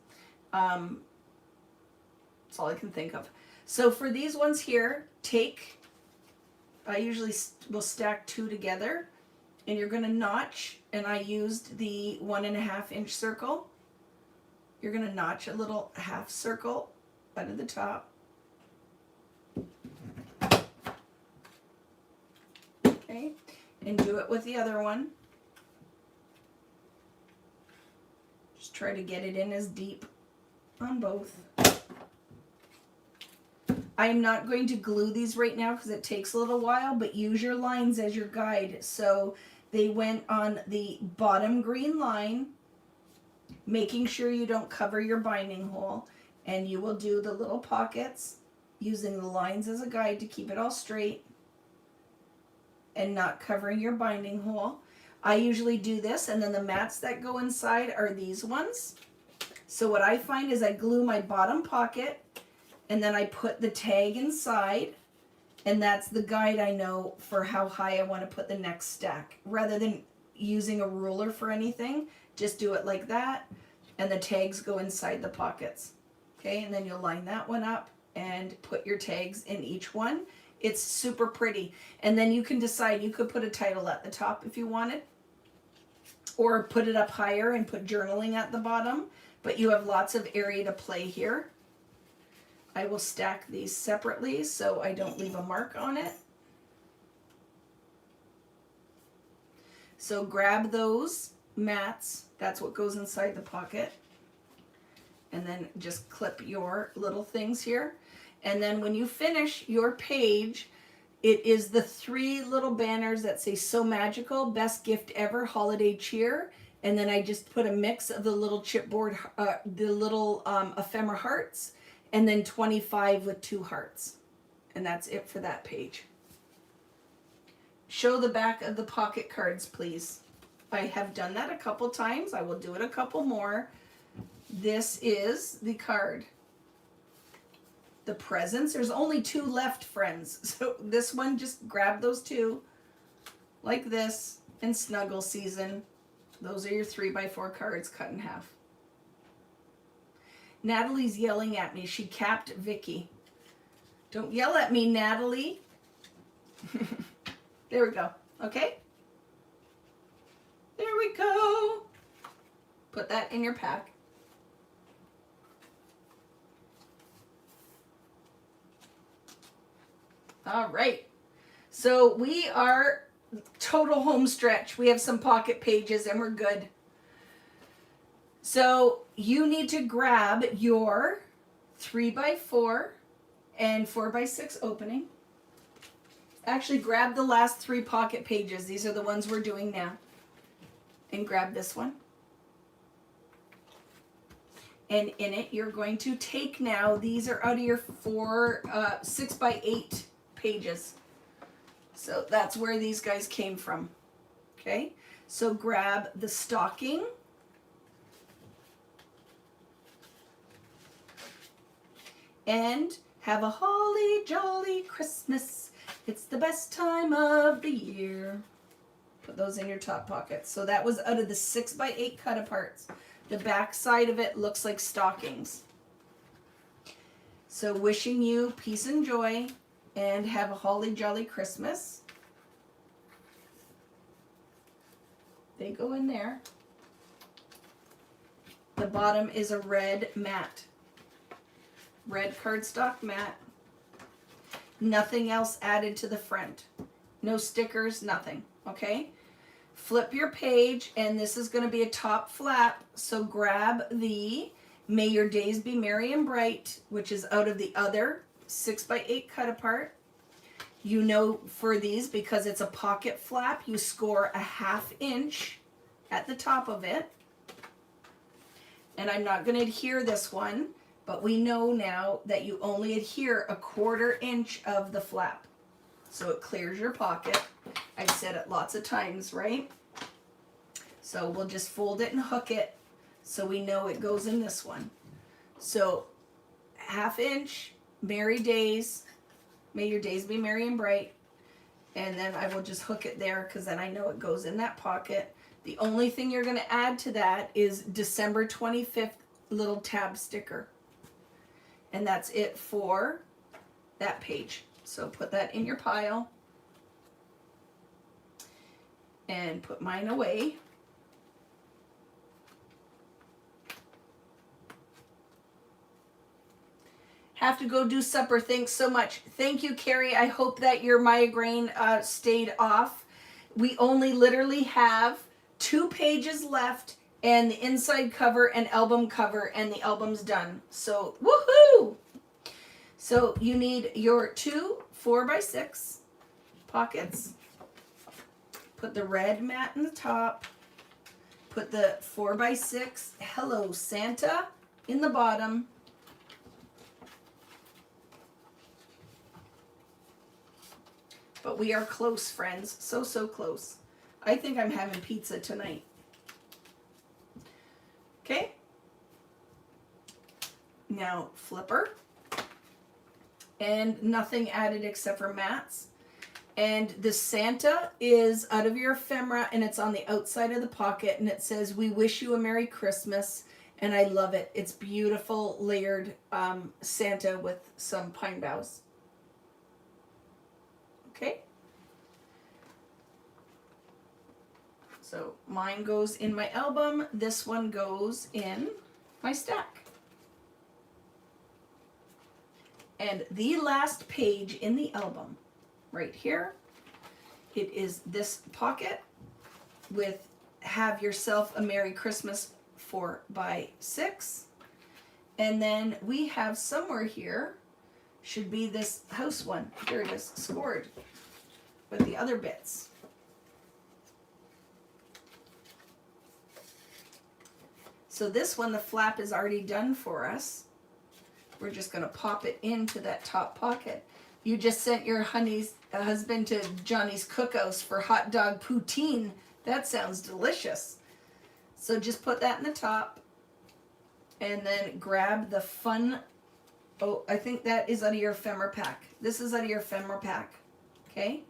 That's all I can think of. So for these ones here, I usually will stack 2 together, and you're going to notch, and I used the 1.5 inch circle. You're going to notch a little half circle out of the top. Okay, and do it with the other one. Just try to get it in as deep on both. I am not going to glue these right now because it takes a little while, but use your lines as your guide. So they went on the bottom green line, making sure you don't cover your binding hole, and you will do the little pockets using the lines as a guide to keep it all straight and not covering your binding hole. I usually do this, and then the mats that go inside are these ones. So what I find is I glue my bottom pocket, and then I put the tag inside, and that's the guide I know for how high I want to put the next stack. Rather than using a ruler for anything, just do it like that, and the tags go inside the pockets. Okay, and then you'll line that one up and put your tags in each one. It's super pretty. And then you can decide, you could put a title at the top if you wanted, or put it up higher and put journaling at the bottom, but you have lots of area to play here. I will stack these separately so I don't leave a mark on it. So grab those mats, that's what goes inside the pocket, and then just clip your little things here. And then when you finish your page, it is the 3 little banners that say "So Magical, Best Gift Ever, Holiday Cheer." And then I just put a mix of the little chipboard, the little ephemera hearts, and then 25 with 2 hearts. And that's it for that page. Show the back of the pocket cards, please. I have done that a couple times. I will do it a couple more. This is the card. The presents. There's only 2 left, friends. So this one, just grab those 2 like this, and snuggle season. Those are your 3x4 cards cut in half. Natalie's yelling at me. She capped Vicki. Don't yell at me, Natalie. There we go. Okay? There we go. Put that in your pack. All right. So we are total home stretch. We have some pocket pages and we're good. So you need to grab your 3x4 and 4x6 opening. Actually, grab the last 3 pocket pages. These are the ones we're doing now. And grab this one. And in it, you're going to take now, these are out of your 6x8 pages. So that's where these guys came from. Okay, so grab the stocking. And have a holly jolly Christmas. It's the best time of the year. Put those in your top pocket. So that was out of the 6x8 cut aparts. The back side of it looks like stockings. So wishing you peace and joy and have a holly jolly Christmas. They go in there. The bottom is a red mat. Red cardstock mat. Nothing else added to the front. No stickers, nothing. Okay? Flip your page, and this is going to be a top flap. So grab the May Your Days Be Merry and Bright, which is out of the other 6x8 cut apart. You know, for these, because it's a pocket flap, you score a 1/2 inch at the top of it. And I'm not going to adhere this one, but we know now that you only adhere a 1/4 inch of the flap. So it clears your pocket. I've said it lots of times, right? So we'll just fold it and hook it so we know it goes in this one. So 1/2 inch, Merry Days, May Your Days Be Merry and Bright. And then I will just hook it there because then I know it goes in that pocket. The only thing you're going to add to that is December 25th little tab sticker. And that's it for that page. So put that in your pile. And put mine away. Have to go do supper. Thanks so much. Thank you, Carrie. I hope that your migraine stayed off. We only literally have 2 pages left and the inside cover and album cover, and the album's done. So, woohoo! So you need your 2 4x6 pockets. Put the red mat in the top. Put the 4x6 Hello Santa in the bottom. But we are close, friends. So, so close. I think I'm having pizza tonight. Okay. Now, flipper. And nothing added except for mats. And the Santa is out of your ephemera, and it's on the outside of the pocket, and it says, "We wish you a Merry Christmas." And I love it. It's beautiful layered Santa with some pine boughs. Okay. So mine goes in my album. This one goes in my stack. And the last page in the album, right here, it is this pocket with "Have Yourself a Merry Christmas" 4x6. And then we have somewhere here, should be this house one. Here it is, scored with the other bits. So this one, the flap is already done for us. We're just going to pop it into that top pocket. You just sent your husband to Johnny's Cookhouse for hot dog poutine. That sounds delicious. So just put that in the top. And then grab the fun. Oh, I think that is out of your ephemera pack. This is out of your ephemera pack. Okay.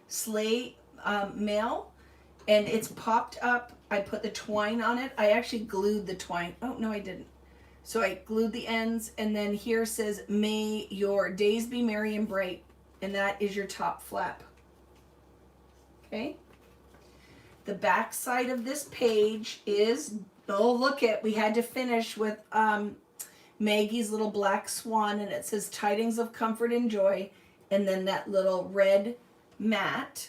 Sleigh mail. And it's popped up. I put the twine on it. I actually glued the twine. Oh, no, I didn't. So I glued the ends, and then here says, "May your days be merry and bright," and that is your top flap. Okay. The back side of this page is, oh, look it, we had to finish with Maggie's little black swan, and it says "Tidings of Comfort and Joy," and then that little red mat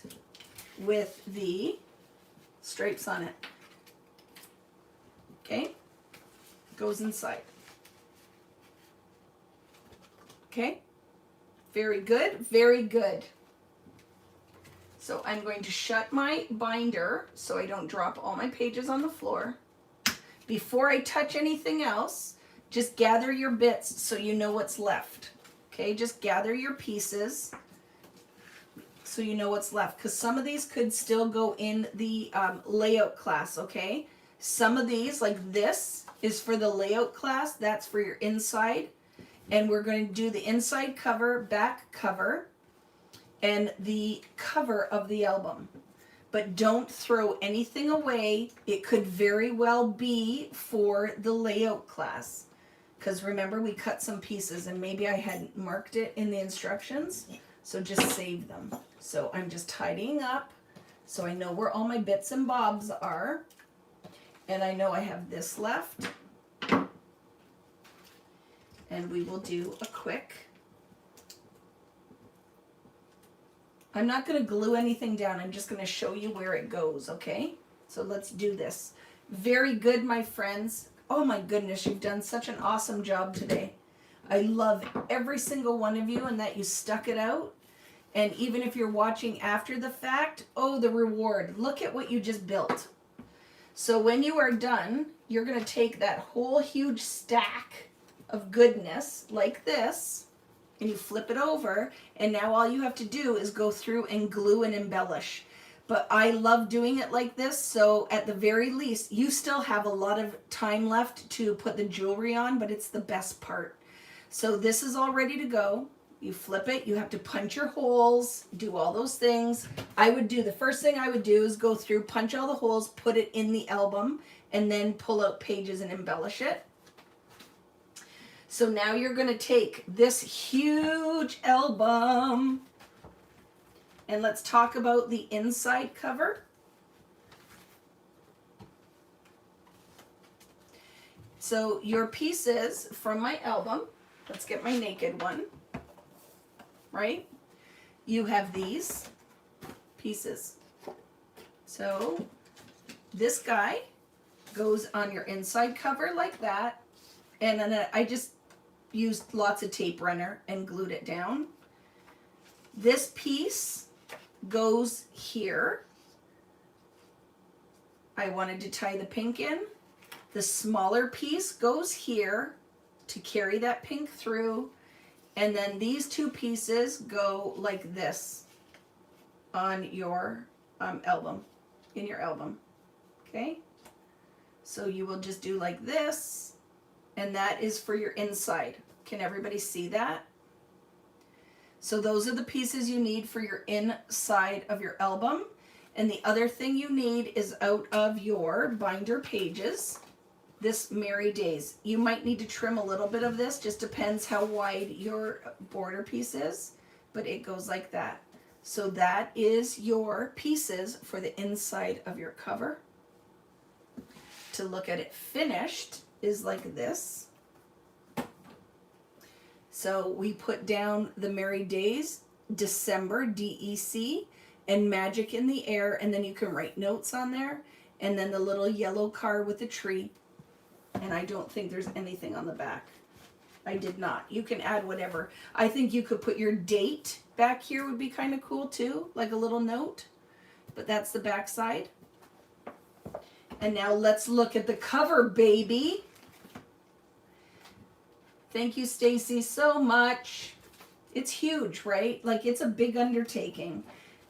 with the stripes on it. Okay. Goes inside. Okay, very good, very good. So I'm going to shut my binder so I don't drop all my pages on the floor. Before I touch anything else, just gather your bits so you know what's left. Okay, just gather your pieces so you know what's left. Because some of these could still go in the layout class, okay? Some of these, like this, is for the layout class. That's for your inside. And we're going to do the inside cover, back cover, and the cover of the album. But don't throw anything away. It could very well be for the layout class. Because remember, we cut some pieces and maybe I hadn't marked it in the instructions. So just save them. So I'm just tidying up so I know where all my bits and bobs are. And I know I have this left. And we will do a quick. I'm not going to glue anything down. I'm just going to show you where it goes, okay? So let's do this. Very good, my friends. Oh my goodness, you've done such an awesome job today. I love every single one of you and that you stuck it out. And even if you're watching after the fact, oh, the reward. Look at what you just built. So when you are done, you're going to take that whole huge stack of goodness like this, and you flip it over, and now all you have to do is go through and glue and embellish. But I love doing it like this, so at the very least, you still have a lot of time left to put the jewelry on, but it's the best part. So this is all ready to go. You flip it, you have to punch your holes, do all those things. The first thing I would do is go through, punch all the holes, put it in the album, and then pull out pages and embellish it. So now you're going to take this huge album and let's talk about the inside cover. So your pieces from my album, let's get my naked one, right? You have these pieces. So this guy goes on your inside cover like that. And then I just used lots of tape runner and glued it down. This piece goes here. I wanted to tie the pink in. The smaller piece goes here to carry that pink through. And then these two pieces go like this on your album, in your album. Okay? So you will just do like this. And that is for your inside. Can everybody see that? So those are the pieces you need for your inside of your album. And the other thing you need is out of your binder pages, this Merry Days. You might need to trim a little bit of this, just depends how wide your border piece is, but it goes like that. So that is your pieces for the inside of your cover. To look at it finished is like this. So we put down the Merry Days, December, DEC, and Magic in the Air, and then you can write notes on there, and then the little yellow car with the tree. And I don't think there's anything on the back. I did not. You can add whatever. I think you could put your date back here would be kind of cool too, like a little note. But that's the back side. And now let's look at the cover, baby. Thank you, Stacy, so much. It's huge, right? Like, it's a big undertaking.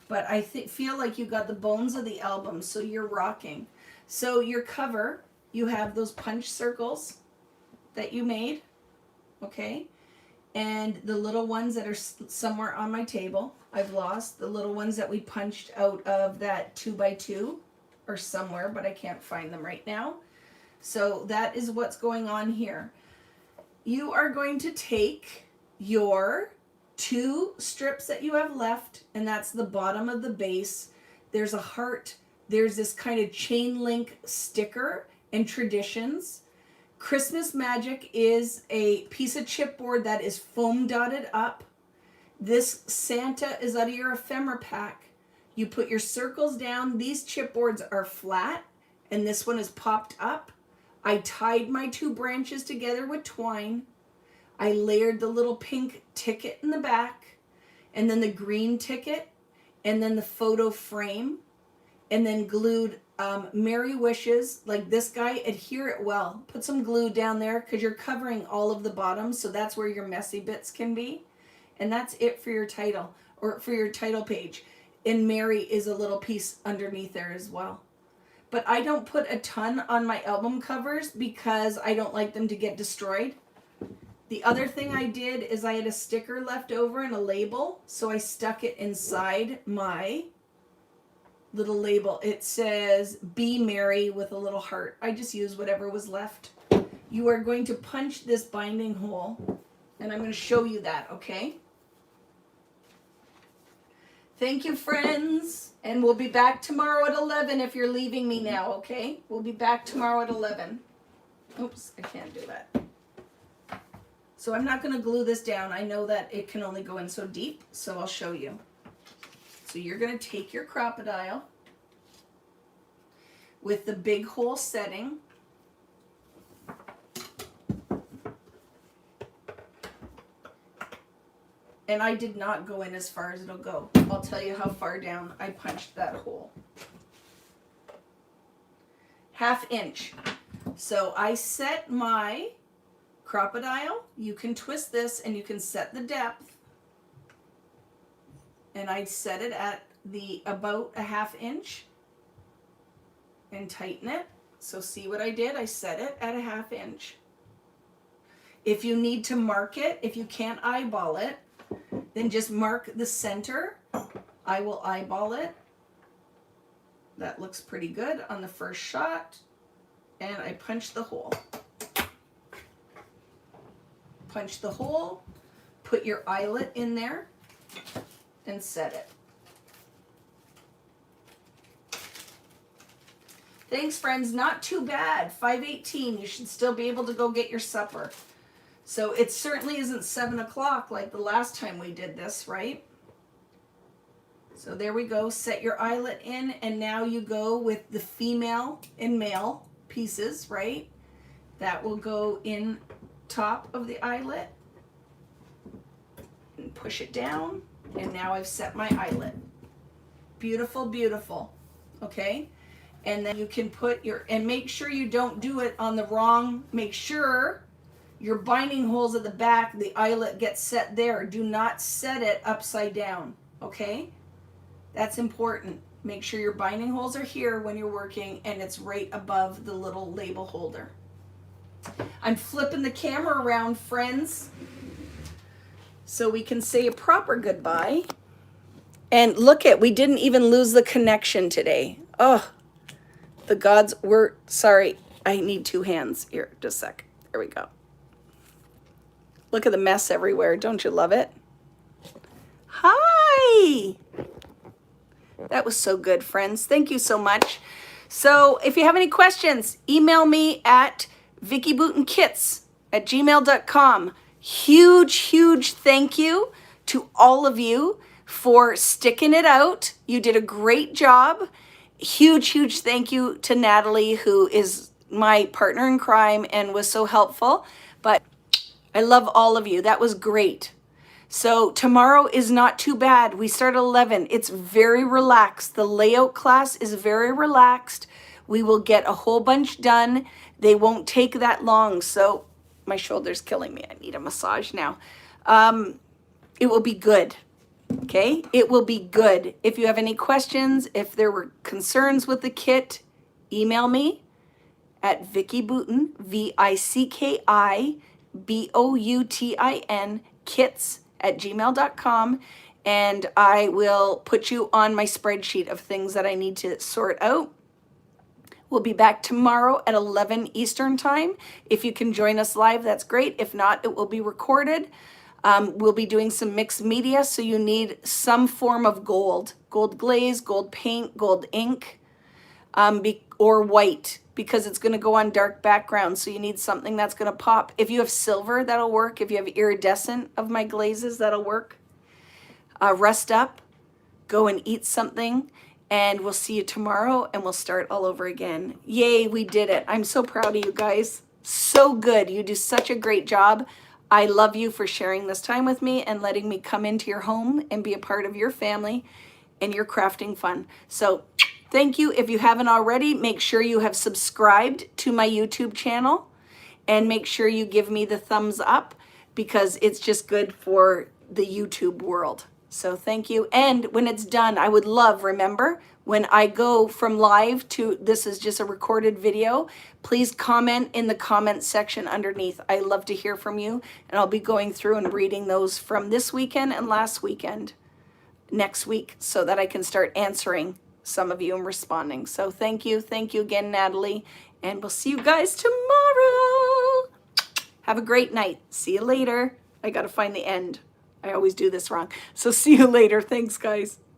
But I feel like you got the bones of the album, so you're rocking. So your cover, you have those punch circles that you made, okay? And the little ones that are somewhere on my table, I've lost. The little ones that we punched out of that 2x2 are somewhere, but I can't find them right now. So that is what's going on here. You are going to take your 2 strips that you have left, and that's the bottom of the base. There's a heart. There's this kind of chain link sticker and traditions. Christmas Magic is a piece of chipboard that is foam dotted up. This Santa is out of your ephemera pack. You put your circles down. These chipboards are flat, and this one is popped up. I tied my 2 branches together with twine. I layered the little pink ticket in the back, and then the green ticket, and then the photo frame, and then glued Merry Wishes, like this guy. Adhere it well. Put some glue down there because you're covering all of the bottom, so that's where your messy bits can be. And that's it for your title. or for your title page. And Mary is a little piece underneath there as well. But I don't put a ton on my album covers because I don't like them to get destroyed. The other thing I did is I had a sticker left over and a label, so I stuck it inside my little label. It says Be Merry with a little heart. I just used whatever was left. You are going to punch this binding hole, and I'm going to show you that, okay? Thank you, friends, and we'll be back tomorrow at 11 if you're leaving me now, okay? We'll be back tomorrow at 11. Oops, I can't do that. So I'm not going to glue this down. I know that it can only go in so deep, so I'll show you. So you're going to take your crocodile with the big hole setting. And I did not go in as far as it'll go. I'll tell you how far down I punched that hole. 1/2 inch. So I set my crocodile. You can twist this and you can set the depth. And I set it at about 1/2 inch and tighten it. So see what I did? I set it at 1/2 inch. If you need to mark it, if you can't eyeball it, then just mark the center. I will eyeball it. That looks pretty good on the first shot. And I punch the hole. Punch the hole, put your eyelet in there, and set it. Thanks, friends. Not too bad. 5:18. You should still be able to go get your supper. So it certainly isn't 7 o'clock like the last time we did this, right? So there we go. Set your eyelet in, and now you go with the female and male pieces, right? That will go in top of the eyelet and push it down, and now I've set my eyelet. Beautiful, beautiful. Okay, and then you can put your, and make sure you don't do it on the wrong, make sure your binding holes at the back, the eyelet gets set there. Do not set it upside down, okay? That's important. Make sure your binding holes are here when you're working, and it's right above the little label holder. I'm flipping the camera around, friends, so we can say a proper goodbye. And look we didn't even lose the connection today. Oh, the gods were, sorry, I need 2 hands. Here, just a sec. There we go. Look at the mess everywhere. Don't you love it? Hi. That was so good, friends. Thank you so much. So if you have any questions, email me at vickiboutinKits@gmail.com. Huge, huge thank you to all of you for sticking it out. You did a great job. Huge, huge thank you to Natalie, who is my partner in crime and was so helpful. But I love all of you. That was great. So tomorrow is not too bad. We start at 11. It's very relaxed. The layout class is very relaxed. We will get a whole bunch done. They won't take that long. So my shoulder's killing me. I need a massage now. It will be good. Okay? It will be good. If you have any questions, if there were concerns with the kit, email me at Vicki Boutin, VICKIBOUTIN, kits@gmail.com, and I will put you on my spreadsheet of things that I need to sort out. We'll be back tomorrow at 11 Eastern time. If you can join us live, that's great. If not, it will be recorded. We'll be doing some mixed media, so you need some form of gold glaze, gold paint, gold ink, or white, because it's going to go on dark background, so you need something that's going to pop. If you have silver, that'll work. If you have iridescent of my glazes, that'll work. Rest up, go and eat something, and we'll see you tomorrow, and we'll start all over again. Yay, we did it. I'm so proud of you guys. So good. You do such a great job. I love you for sharing this time with me and letting me come into your home and be a part of your family and your crafting fun. So thank you. If you haven't already, make sure you have subscribed to my YouTube channel, and make sure you give me the thumbs up, because it's just good for the YouTube world. So thank you. And when it's done, I would love, remember, when I go from live to this is just a recorded video, please comment in the comment section underneath. I love to hear from you, and I'll be going through and reading those from this weekend and last weekend next week so that I can start answering some of you and responding. So thank you. Thank you again, Natalie. And we'll see you guys tomorrow. Have a great night. See you later. I got to find the end. I always do this wrong. So see you later. Thanks, guys.